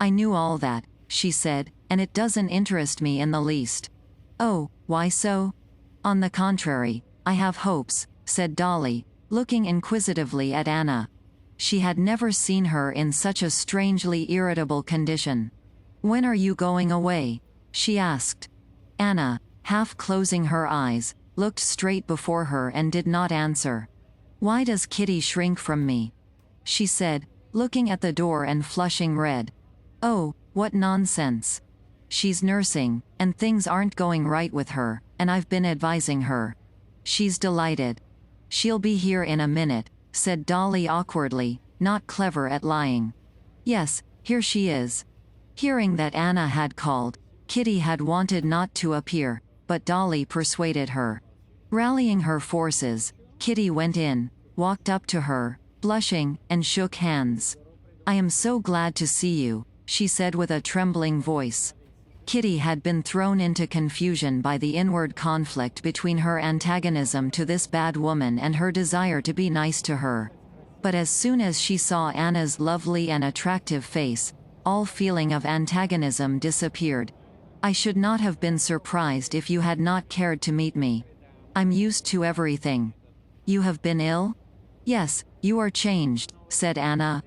[SPEAKER 2] I knew all that, she said, and it doesn't interest me in the least. Oh, why so? On the contrary, I have hopes, said Dolly, looking inquisitively at Anna. She had never seen her in such a strangely irritable condition. When are you going away? She asked. Anna, half closing her eyes, looked straight before her and did not answer. Why does Kitty shrink from me? She said, looking at the door and flushing red. Oh, what nonsense. She's nursing, and things aren't going right with her, and I've been advising her. She's delighted. She'll be here in a minute, said Dolly awkwardly, not clever at lying. Yes, here she is. Hearing that Anna had called, Kitty had wanted not to appear, but Dolly persuaded her. Rallying her forces, Kitty went in, walked up to her, blushing, and shook hands. I am so glad to see you, she said with a trembling voice. Kitty had been thrown into confusion by the inward conflict between her antagonism to this bad woman and her desire to be nice to her. But as soon as she saw Anna's lovely and attractive face, all feeling of antagonism disappeared. I should not have been surprised if you had not cared to meet me. I'm used to everything. You have been ill? Yes, you are changed, said Anna.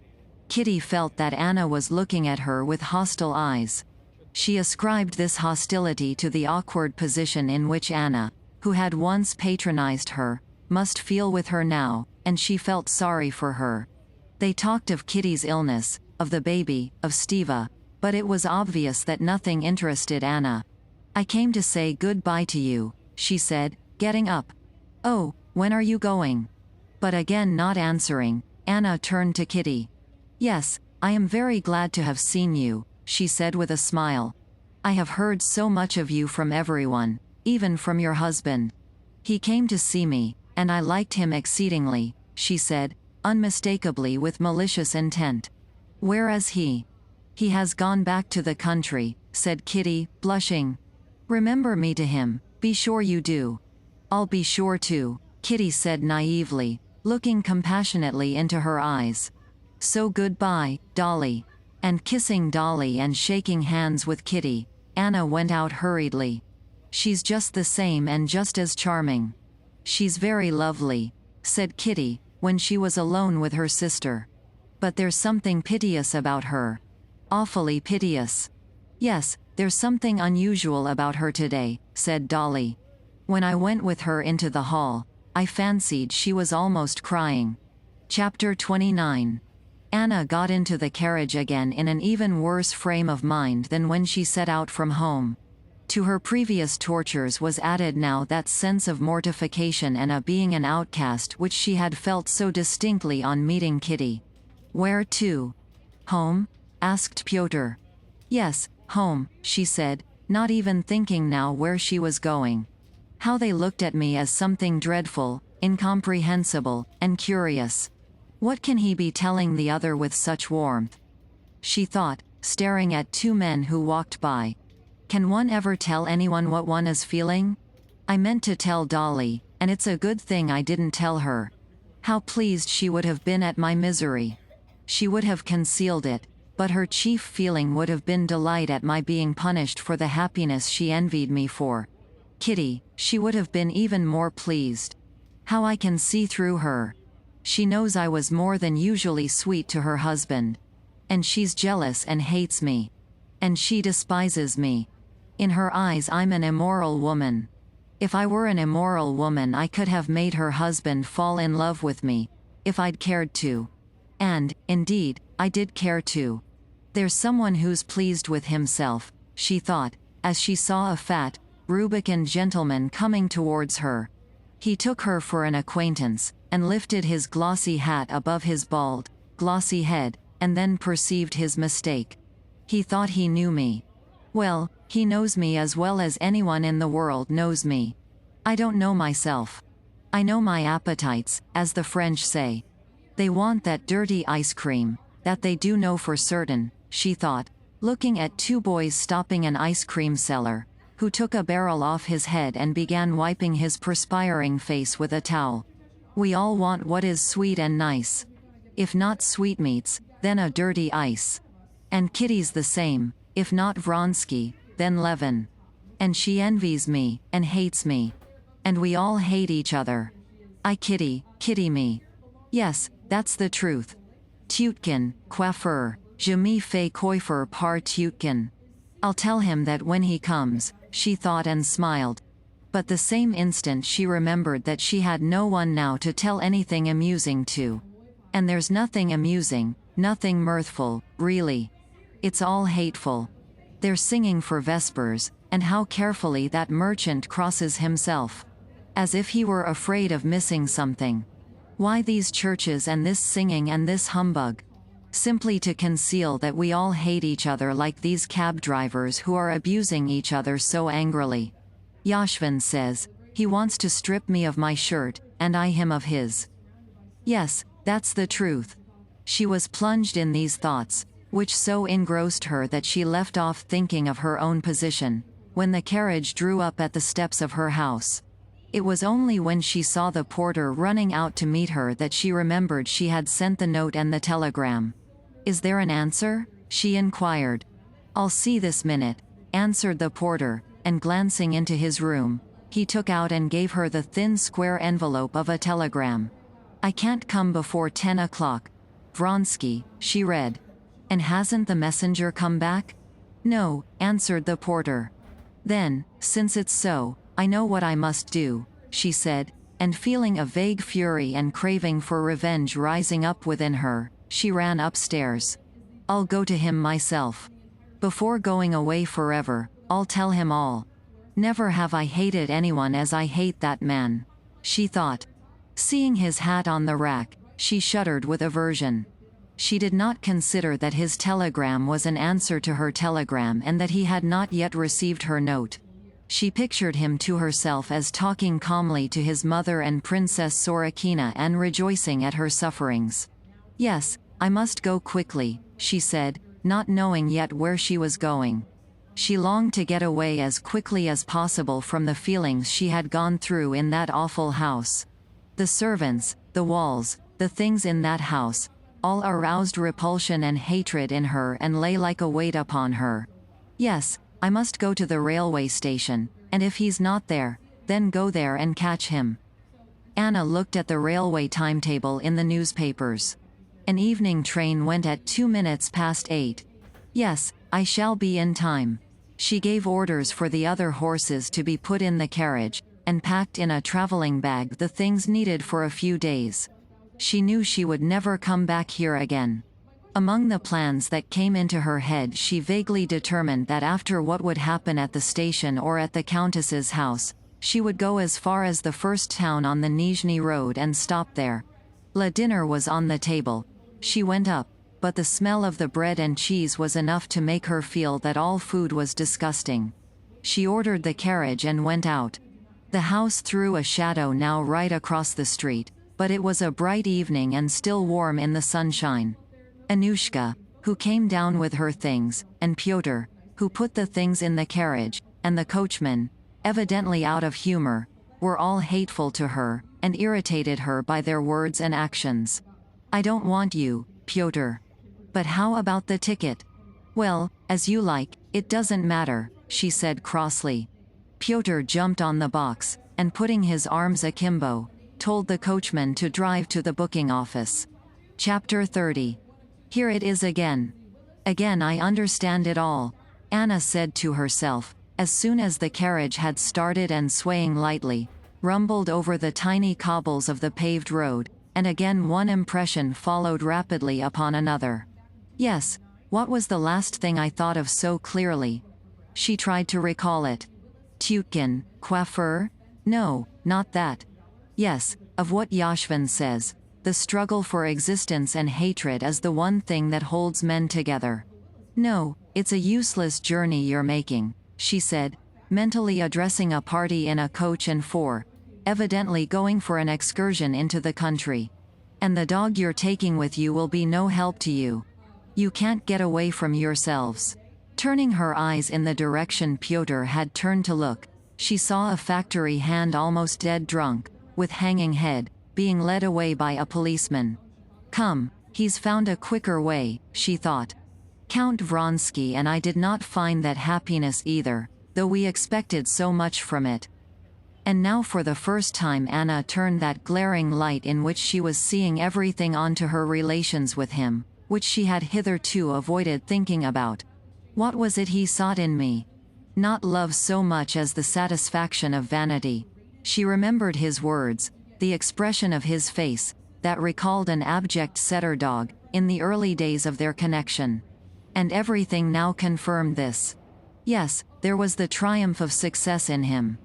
[SPEAKER 2] Kitty felt that Anna was looking at her with hostile eyes. She ascribed this hostility to the awkward position in which Anna, who had once patronized her, must feel with her now, and she felt sorry for her. They talked of Kitty's illness, of the baby, of Stiva, but it was obvious that nothing interested Anna. I came to say goodbye to you, she said, getting up. Oh, when are you going? But again not answering, Anna turned to Kitty. Yes, I am very glad to have seen you, she said with a smile. I have heard so much of you from everyone, even from your husband. He came to see me, and I liked him exceedingly, she said, unmistakably with malicious intent. Where is he? He has gone back to the country, said Kitty, blushing. "Remember me to him, be sure you do." "I'll be sure to," Kitty said naively, looking compassionately into her eyes. "So goodbye, Dolly." And kissing Dolly and shaking hands with Kitty, Anna went out hurriedly. "She's just the same and just as charming." "She's very lovely," said Kitty, when she was alone with her sister. "But there's something piteous about her. Awfully piteous." "Yes, there's something unusual about her today," said Dolly. "When I went with her into the hall, I fancied she was almost crying." Chapter 29. Anna got into the carriage again in an even worse frame of mind than when she set out from home. To her previous tortures was added now that sense of mortification and of being an outcast which she had felt so distinctly on meeting Kitty. "Where to?" "Home?" asked Pyotr. "Yes, home," she said, not even thinking now where she was going. How they looked at me as something dreadful, incomprehensible, and curious. What can he be telling the other with such warmth? She thought, staring at two men who walked by. Can one ever tell anyone what one is feeling? I meant to tell Dolly, and it's a good thing I didn't tell her. How pleased she would have been at my misery. She would have concealed it, but her chief feeling would have been delight at my being punished for the happiness she envied me for. Kitty, she would have been even more pleased. How I can see through her. She knows I was more than usually sweet to her husband. And she's jealous and hates me. And she despises me. In her eyes I'm an immoral woman. If I were an immoral woman I could have made her husband fall in love with me, if I'd cared to. And, indeed, I did care to. There's someone who's pleased with himself, she thought, as she saw a fat, rubicund gentleman coming towards her. He took her for an acquaintance, and lifted his glossy hat above his bald, glossy head, and then perceived his mistake. He thought he knew me. Well, he knows me as well as anyone in the world knows me. I don't know myself. I know my appetites, as the French say. They want that dirty ice cream, that they do know for certain, she thought, looking at two boys stopping an ice cream seller, who took a barrel off his head and began wiping his perspiring face with a towel. We all want what is sweet and nice. If not sweetmeats, then a dirty ice. And Kitty's the same, if not Vronsky, then Levin. And she envies me, and hates me. And we all hate each other. I Kitty, Kitty me. Yes, that's the truth. Tutkin, coiffeur, je me fais coiffer par Tutkin. I'll tell him that when he comes, she thought and smiled. But the same instant she remembered that she had no one now to tell anything amusing to. And there's nothing amusing, nothing mirthful, really. It's all hateful. They're singing for vespers, and how carefully that merchant crosses himself. As if he were afraid of missing something. Why these churches and this singing and this humbug? Simply to conceal that we all hate each other like these cab drivers who are abusing each other so angrily. Yashvin says, he wants to strip me of my shirt, and I him of his. Yes, that's the truth. She was plunged in these thoughts, which so engrossed her that she left off thinking of her own position, when the carriage drew up at the steps of her house. It was only when she saw the porter running out to meet her that she remembered she had sent the note and the telegram. Is there an answer? She inquired. I'll see this minute, answered the porter, and glancing into his room, he took out and gave her the thin square envelope of a telegram. I can't come before 10 o'clock. Vronsky, she read. And hasn't the messenger come back? No, answered the porter. Then, since it's so, I know what I must do, she said, and feeling a vague fury and craving for revenge rising up within her, she ran upstairs. I'll go to him myself. Before going away forever, I'll tell him all. Never have I hated anyone as I hate that man, she thought. Seeing his hat on the rack, she shuddered with aversion. She did not consider that his telegram was an answer to her telegram and that he had not yet received her note. She pictured him to herself as talking calmly to his mother and Princess Sorokina and rejoicing at her sufferings. Yes, I must go quickly, she said, not knowing yet where she was going. She longed to get away as quickly as possible from the feelings she had gone through in that awful house. The servants, the walls, the things in that house, all aroused repulsion and hatred in her and lay like a weight upon her. Yes, I must go to the railway station, and if he's not there, then go there and catch him. Anna looked at the railway timetable in the newspapers. An evening train went at 8:02. Yes, I shall be in time. She gave orders for the other horses to be put in the carriage, and packed in a traveling bag the things needed for a few days. She knew she would never come back here again. Among the plans that came into her head, she vaguely determined that after what would happen at the station or at the Countess's house, she would go as far as the first town on the Nizhny road and stop there. The dinner was on the table. She went up, but the smell of the bread and cheese was enough to make her feel that all food was disgusting. She ordered the carriage and went out. The house threw a shadow now right across the street, but it was a bright evening and still warm in the sunshine. Anushka, who came down with her things, and Pyotr, who put the things in the carriage, and the coachman, evidently out of humor, were all hateful to her, and irritated her by their words and actions. "I don't want you, Pyotr." "But how about the ticket?" "Well, as you like, it doesn't matter," she said crossly. Pyotr jumped on the box, and putting his arms akimbo, told the coachman to drive to the booking office. Chapter 30. Here it is again. Again I understand it all, Anna said to herself, as soon as the carriage had started and swaying lightly, rumbled over the tiny cobbles of the paved road, and again one impression followed rapidly upon another. Yes, what was the last thing I thought of so clearly? She tried to recall it. Tutkin, coiffeur? No, not that. Yes, of what Yashvin says, the struggle for existence and hatred is the one thing that holds men together. No, it's a useless journey you're making, she said, mentally addressing a party in a coach and four, evidently going for an excursion into the country. And the dog you're taking with you will be no help to you. You can't get away from yourselves. Turning her eyes in the direction Pyotr had turned to look, she saw a factory hand almost dead drunk, with hanging head, being led away by a policeman. Come, he's found a quicker way, she thought. Count Vronsky and I did not find that happiness either, though we expected so much from it. And now for the first time Anna turned that glaring light in which she was seeing everything onto her relations with him, which she had hitherto avoided thinking about. What was it he sought in me? Not love so much as the satisfaction of vanity. She remembered his words, the expression of his face, that recalled an abject setter dog, in the early days of their connection. And everything now confirmed this. Yes, there was the triumph of success in him.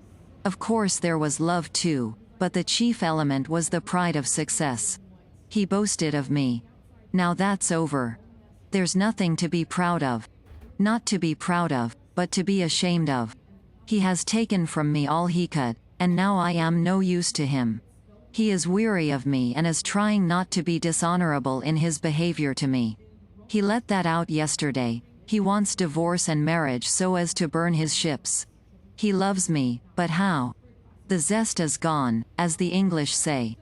[SPEAKER 2] Of course there was love too, but the chief element was the pride of success. He boasted of me. Now that's over. There's nothing to be proud of. Not to be proud of, but to be ashamed of. He has taken from me all he could, and now I am no use to him. He is weary of me and is trying not to be dishonorable in his behavior to me. He let that out yesterday. He wants divorce and marriage so as to burn his ships. He loves me, but how? The zest is gone, as the English say.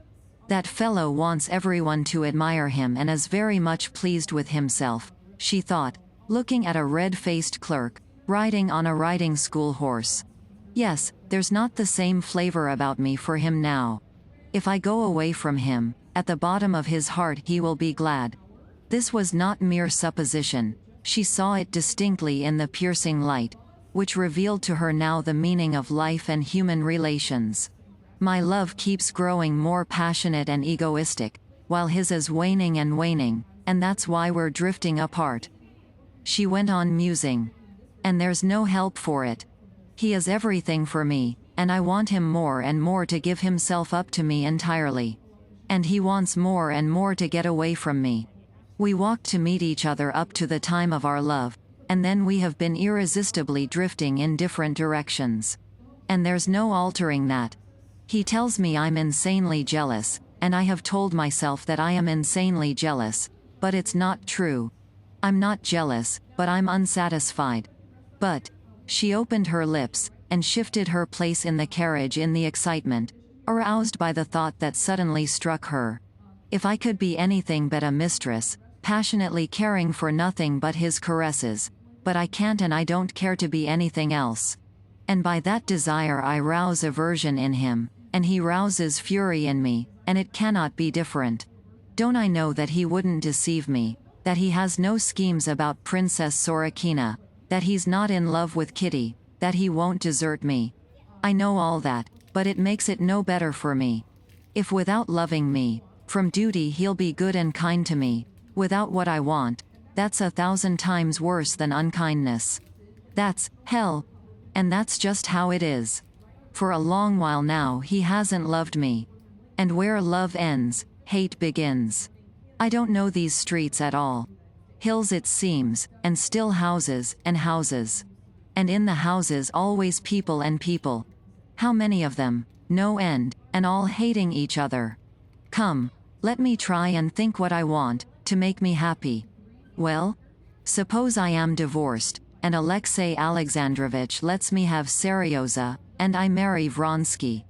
[SPEAKER 2] That fellow wants everyone to admire him and is very much pleased with himself, she thought, looking at a red-faced clerk, riding on a riding school horse. Yes, there's not the same flavor about me for him now. If I go away from him, at the bottom of his heart he will be glad. This was not mere supposition, she saw it distinctly in the piercing light, which revealed to her now the meaning of life and human relations. My love keeps growing more passionate and egoistic, while his is waning, and that's why we're drifting apart. She went on musing. And there's no help for it. He is everything for me, and I want him more and more to give himself up to me entirely. And he wants more and more to get away from me. We walked to meet each other up to the time of our love, and then we have been irresistibly drifting in different directions. And there's no altering that. He tells me I'm insanely jealous, and I have told myself that I am insanely jealous, but it's not true. I'm not jealous, but I'm unsatisfied. But, She opened her lips, and shifted her place in the carriage in the excitement, aroused by the thought that suddenly struck her. If I could be anything but a mistress, passionately caring for nothing but his caresses, but I can't and I don't care to be anything else. And by that desire I rouse aversion in him, and he rouses fury in me, and it cannot be different. Don't I know that he wouldn't deceive me, that he has no schemes about Princess Sorokina, that he's not in love with Kitty, that he won't desert me. I know all that, but it makes it no better for me. If without loving me, from duty he'll be good and kind to me, without what I want, that's 1,000 times worse than unkindness. That's hell. And that's just how it is. For a long while now he hasn't loved me. And where love ends, hate begins. I don't know these streets at all. Hills it seems, and still houses, and houses. And in the houses always people and people. How many of them, no end, and all hating each other. Come, let me try and think what I want, to make me happy. Well? Suppose I am divorced, and Alexei Alexandrovich lets me have Seryoza, and I marry Vronsky.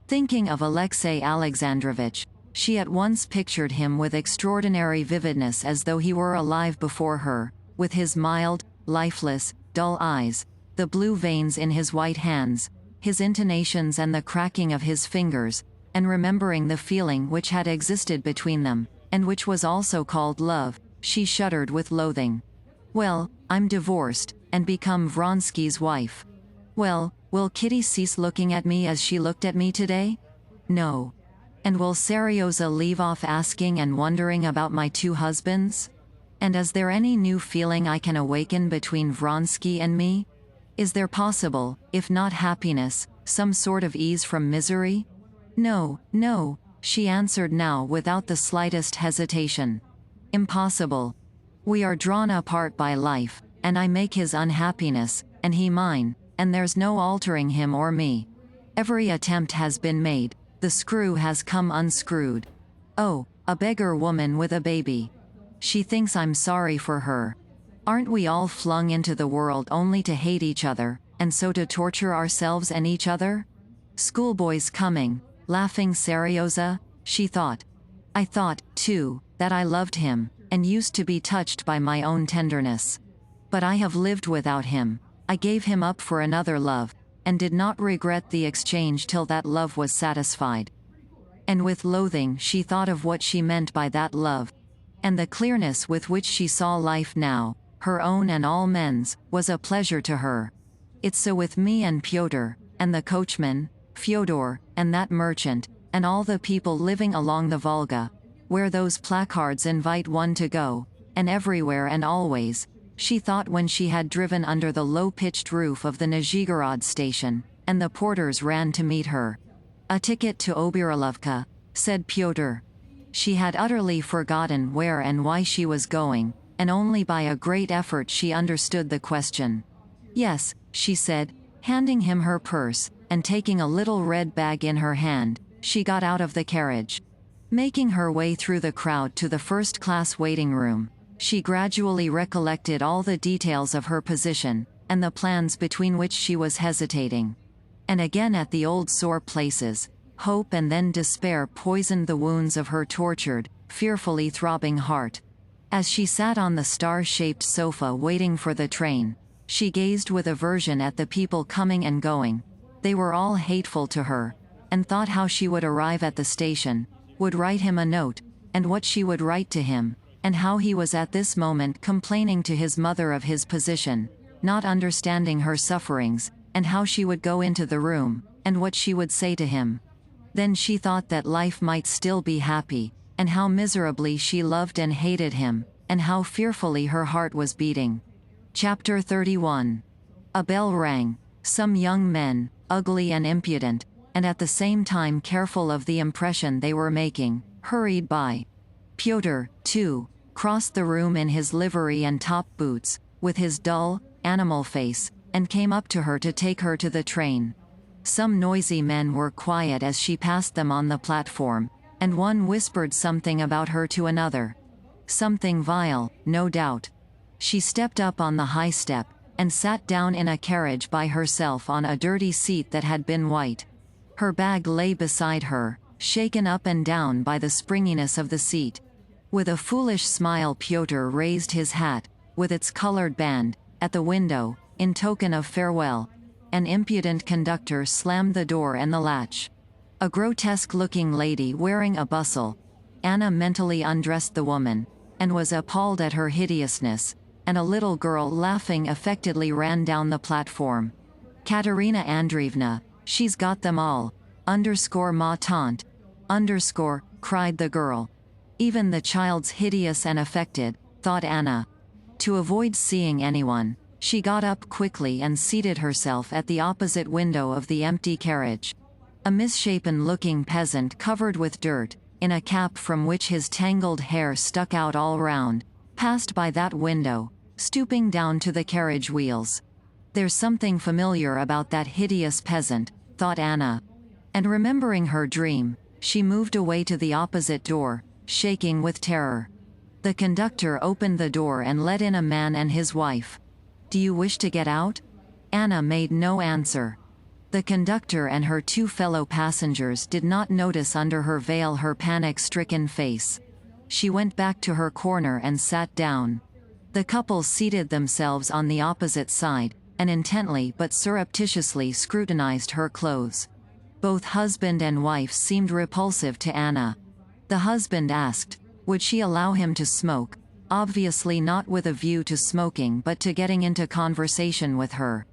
[SPEAKER 2] Thinking of Alexei Alexandrovich, she at once pictured him with extraordinary vividness as though he were alive before her, with his mild, lifeless, dull eyes, the blue veins in his white hands, his intonations and the cracking of his fingers, and remembering the feeling which had existed between them, and which was also called love, she shuddered with loathing. Well, I'm divorced, and become Vronsky's wife. Well, will Kitty cease looking at me as she looked at me today? No. And will Seryoza leave off asking and wondering about my two husbands? And is there any new feeling I can awaken between Vronsky and me? Is there possible, if not happiness, some sort of ease from misery? No, no, she answered now without the slightest hesitation. Impossible. We are drawn apart by life, and I make his unhappiness, and he mine, and there's no altering him or me. Every attempt has been made, the screw has come unscrewed. Oh, a beggar woman with a baby. She thinks I'm sorry for her. Aren't we all flung into the world only to hate each other, and so to torture ourselves and each other? Schoolboys coming, laughing Seryoza, she thought. I thought, too, that I loved him, and used to be touched by my own tenderness. But I have lived without him, I gave him up for another love, and did not regret the exchange till that love was satisfied. And with loathing she thought of what she meant by that love. And the clearness with which she saw life now, her own and all men's, was a pleasure to her. It's so with me and Pyotr, and the coachman, Fyodor, and that merchant, and all the people living along the Volga, where those placards invite one to go, and everywhere and always, she thought when she had driven under the low-pitched roof of the Nizhegorod station, and the porters ran to meet her. A ticket to Oberlovka, said Pyotr. She had utterly forgotten where and why she was going, and only by a great effort she understood the question. Yes, she said, handing him her purse, and taking a little red bag in her hand, she got out of the carriage. Making her way through the crowd to the first-class waiting room, she gradually recollected all the details of her position, and the plans between which she was hesitating. And again at the old sore places, hope and then despair poisoned the wounds of her tortured, fearfully throbbing heart. As she sat on the star-shaped sofa waiting for the train, she gazed with aversion at the people coming and going. They were all hateful to her, and thought how she would arrive at the station, would write him a note, and what she would write to him, and how he was at this moment complaining to his mother of his position, not understanding her sufferings, and how she would go into the room, and what she would say to him. Then she thought that life might still be happy, and how miserably she loved and hated him, and how fearfully her heart was beating. Chapter 31. A bell rang. Some young men, ugly and impudent, and at the same time careful of the impression they were making, hurried by. Pyotr, too, crossed the room in his livery and top boots, with his dull, animal face, and came up to her to take her to the train. Some noisy men were quiet as she passed them on the platform, and one whispered something about her to another. Something vile, no doubt. She stepped up on the high step, and sat down in a carriage by herself on a dirty seat that had been white. Her bag lay beside her, shaken up and down by the springiness of the seat. With a foolish smile Pyotr raised his hat, with its colored band, at the window, in token of farewell. An impudent conductor slammed the door and the latch. A grotesque-looking lady wearing a bustle. Anna mentally undressed the woman, and was appalled at her hideousness, and a little girl laughing affectedly ran down the platform. Katerina Andreevna, she's got them all, ma tante, cried the girl. Even the child's hideous and affected, thought Anna. To avoid seeing anyone, she got up quickly and seated herself at the opposite window of the empty carriage. A misshapen-looking peasant covered with dirt, in a cap from which his tangled hair stuck out all round, passed by that window, stooping down to the carriage wheels. There's something familiar about that hideous peasant, thought Anna. And remembering her dream, she moved away to the opposite door, shaking with terror. The conductor opened the door and let in a man and his wife. "Do you wish to get out?" Anna made no answer. The conductor and her two fellow passengers did not notice under her veil her panic-stricken face. She went back to her corner and sat down. The couple seated themselves on the opposite side, and intently but surreptitiously scrutinized her clothes. Both husband and wife seemed repulsive to Anna. The husband asked, would she allow him to smoke, obviously not with a view to smoking but to getting into conversation with her.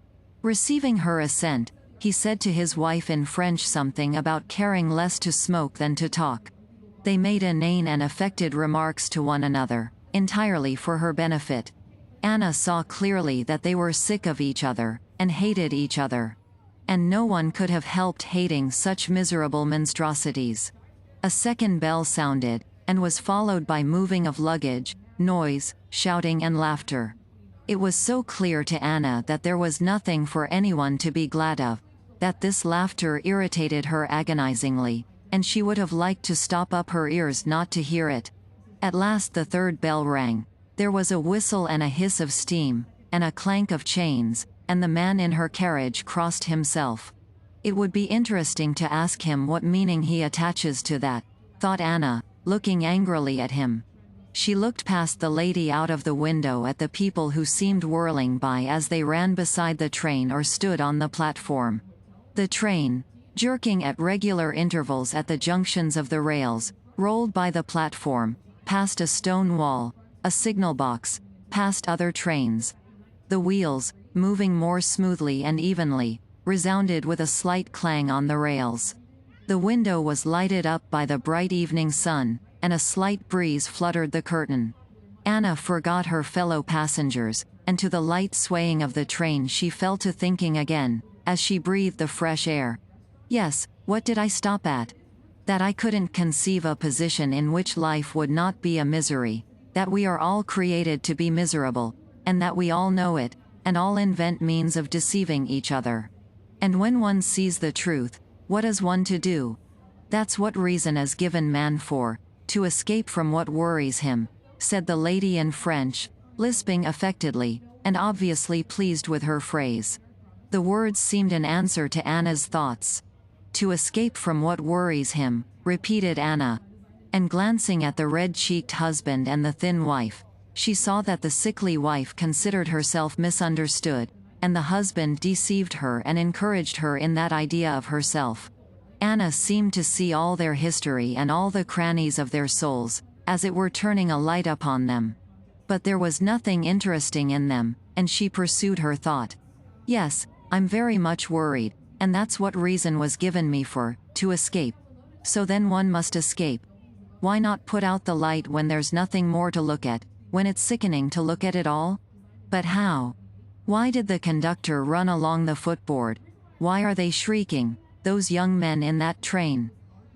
[SPEAKER 2] Receiving her assent, he said to his wife in French something about caring less to smoke than to talk. They made inane and affected remarks to one another, entirely for her benefit. Anna saw clearly that they were sick of each other, and hated each other. And no one could have helped hating such miserable monstrosities. A second bell sounded, and was followed by moving of luggage, noise, shouting and laughter. It was so clear to Anna that there was nothing for anyone to be glad of, that this laughter irritated her agonizingly, and she would have liked to stop up her ears not to hear it. At last the third bell rang. There was a whistle and a hiss of steam, and a clank of chains, and the man in her carriage crossed himself. It would be interesting to ask him what meaning he attaches to that, thought Anna, looking angrily at him. She looked past the lady out of the window at the people who seemed whirling by as they ran beside the train or stood on the platform. The train, jerking at regular intervals at the junctions of the rails, rolled by the platform, past a stone wall, a signal box, past other trains. The wheels, moving more smoothly and evenly, resounded with a slight clang on the rails. The window was lighted up by the bright evening sun, and a slight breeze fluttered the curtain. Anna forgot her fellow passengers, and to the light swaying of the train she fell to thinking again, as she breathed the fresh air. Yes, what did I stop at? That I couldn't conceive a position in which life would not be a misery, that we are all created to be miserable, and that we all know it, and all invent means of deceiving each other. And when one sees the truth, what is one to do? That's what reason is given man for, to escape from what worries him, said the lady in French, lisping affectedly, and obviously pleased with her phrase. The words seemed an answer to Anna's thoughts. To escape from what worries him, repeated Anna. And glancing at the red-cheeked husband and the thin wife, she saw that the sickly wife considered herself misunderstood, and the husband deceived her and encouraged her in that idea of herself. Anna seemed to see all their history and all the crannies of their souls, as it were turning a light upon them. But there was nothing interesting in them, and she pursued her thought. Yes, I'm very much worried, and that's what reason was given me for, to escape. So then one must escape. Why not put out the light when there's nothing more to look at, when it's sickening to look at it all? But how? Why did the conductor run along the footboard? Why are they shrieking, those young men in that train?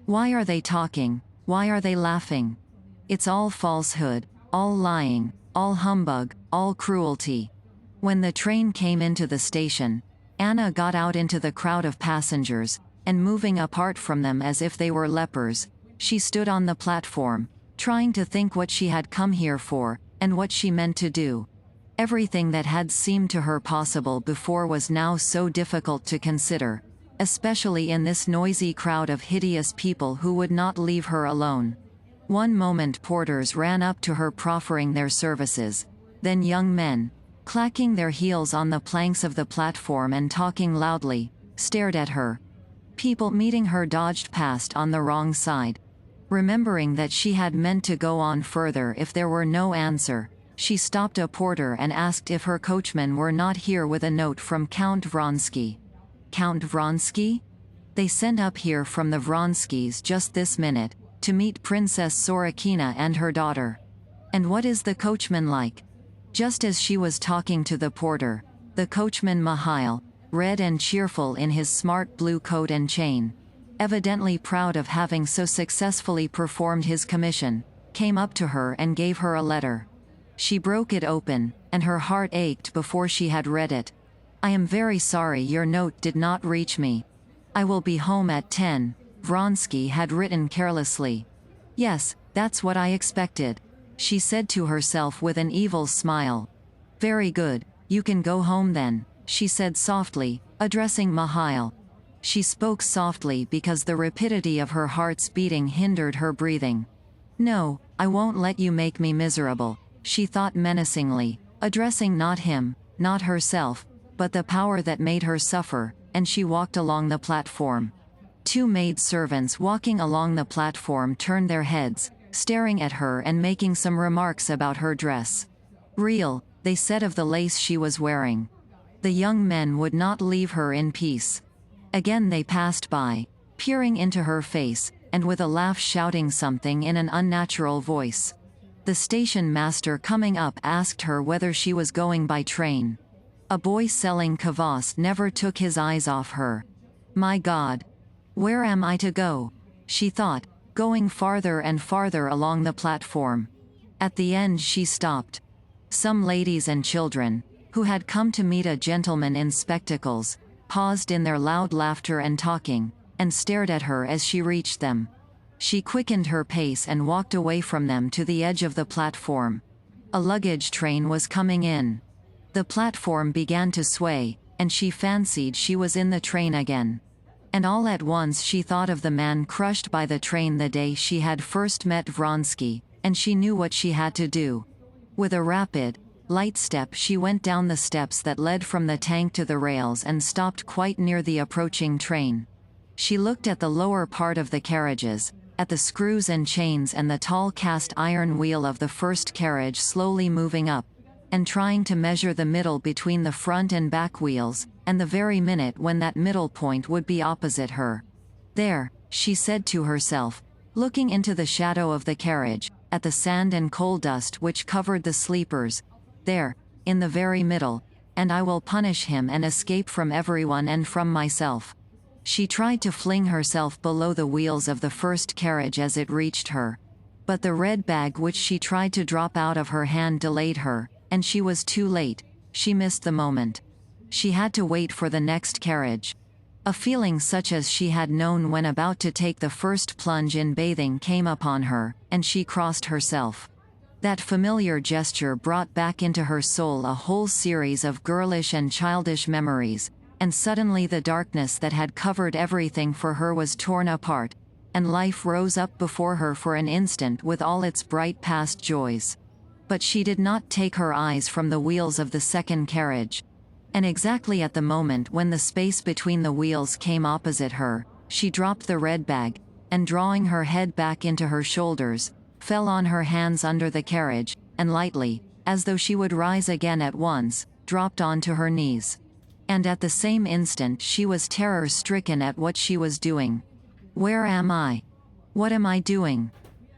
[SPEAKER 2] Why are they talking? Why are they laughing? It's all falsehood, all lying, all humbug, all cruelty. When the train came into the station, Anna got out into the crowd of passengers, and moving apart from them as if they were lepers, she stood on the platform, trying to think what she had come here for, and what she meant to do. Everything that had seemed to her possible before was now so difficult to consider, especially in this noisy crowd of hideous people who would not leave her alone. One moment porters ran up to her proffering their services, then young men, clacking their heels on the planks of the platform and talking loudly, stared at her. People meeting her dodged past on the wrong side. Remembering that she had meant to go on further if there were no answer, she stopped a porter and asked if her coachman were not here with a note from Count Vronsky. Count Vronsky? They sent up here from the Vronskys just this minute, to meet Princess Sorokina and her daughter. And what is the coachman like? Just as she was talking to the porter, the coachman Mihail, red and cheerful in his smart blue coat and chain, evidently proud of having so successfully performed his commission, came up to her and gave her a letter. She broke it open, and her heart ached before she had read it. "I am very sorry your note did not reach me. I will be home at 10, Vronsky had written carelessly. "Yes, that's what I expected," she said to herself with an evil smile. "Very good, you can go home then," she said softly, addressing Mihail. She spoke softly because the rapidity of her heart's beating hindered her breathing. "No, I won't let you make me miserable," she thought menacingly, addressing not him, not herself, but the power that made her suffer, and she walked along the platform. Two maid-servants walking along the platform turned their heads, staring at her and making some remarks about her dress. "Real," they said of the lace she was wearing. The young men would not leave her in peace. Again they passed by, peering into her face, and with a laugh shouting something in an unnatural voice. The station master coming up asked her whether she was going by train. A boy selling kvass never took his eyes off her. "My God! Where am I to go?" she thought, going farther and farther along the platform. At the end she stopped. Some ladies and children, who had come to meet a gentleman in spectacles, paused in their loud laughter and talking, and stared at her as she reached them. She quickened her pace and walked away from them to the edge of the platform. A luggage train was coming in. The platform began to sway, and she fancied she was in the train again. And all at once she thought of the man crushed by the train the day she had first met Vronsky, and she knew what she had to do. With a rapid, light step she went down the steps that led from the tank to the rails and stopped quite near the approaching train. She looked at the lower part of the carriages, at the screws and chains and the tall cast iron wheel of the first carriage slowly moving up, and trying to measure the middle between the front and back wheels, and the very minute when that middle point would be opposite her. "There," she said to herself, looking into the shadow of the carriage, at the sand and coal dust which covered the sleepers, "there, in the very middle, and I will punish him and escape from everyone and from myself." She tried to fling herself below the wheels of the first carriage as it reached her. But the red bag which she tried to drop out of her hand delayed her, and she was too late. She missed the moment. She had to wait for the next carriage. A feeling such as she had known when about to take the first plunge in bathing came upon her, and she crossed herself. That familiar gesture brought back into her soul a whole series of girlish and childish memories, and suddenly the darkness that had covered everything for her was torn apart, and life rose up before her for an instant with all its bright past joys. But she did not take her eyes from the wheels of the second carriage. And exactly at the moment when the space between the wheels came opposite her, she dropped the red bag, and drawing her head back into her shoulders, fell on her hands under the carriage, and lightly, as though she would rise again at once, dropped onto her knees. And at the same instant she was terror-stricken at what she was doing. "Where am I? What am I doing?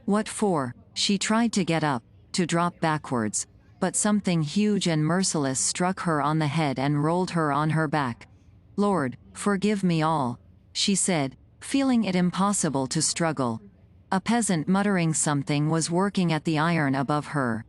[SPEAKER 2] What for?" She tried to get up, to drop backwards, but something huge and merciless struck her on the head and rolled her on her back. "Lord, forgive me all," she said, feeling it impossible to struggle. A peasant muttering something was working at the iron above her.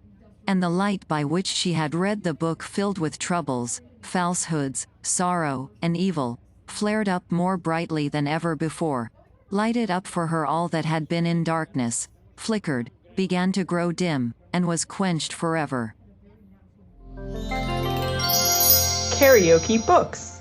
[SPEAKER 2] And the light by which she had read the book filled with troubles, falsehoods, sorrow, and evil, flared up more brightly than ever before, lighted up for her all that had been in darkness, flickered, began to grow dim, and was quenched forever.
[SPEAKER 1] KaraokeBooks.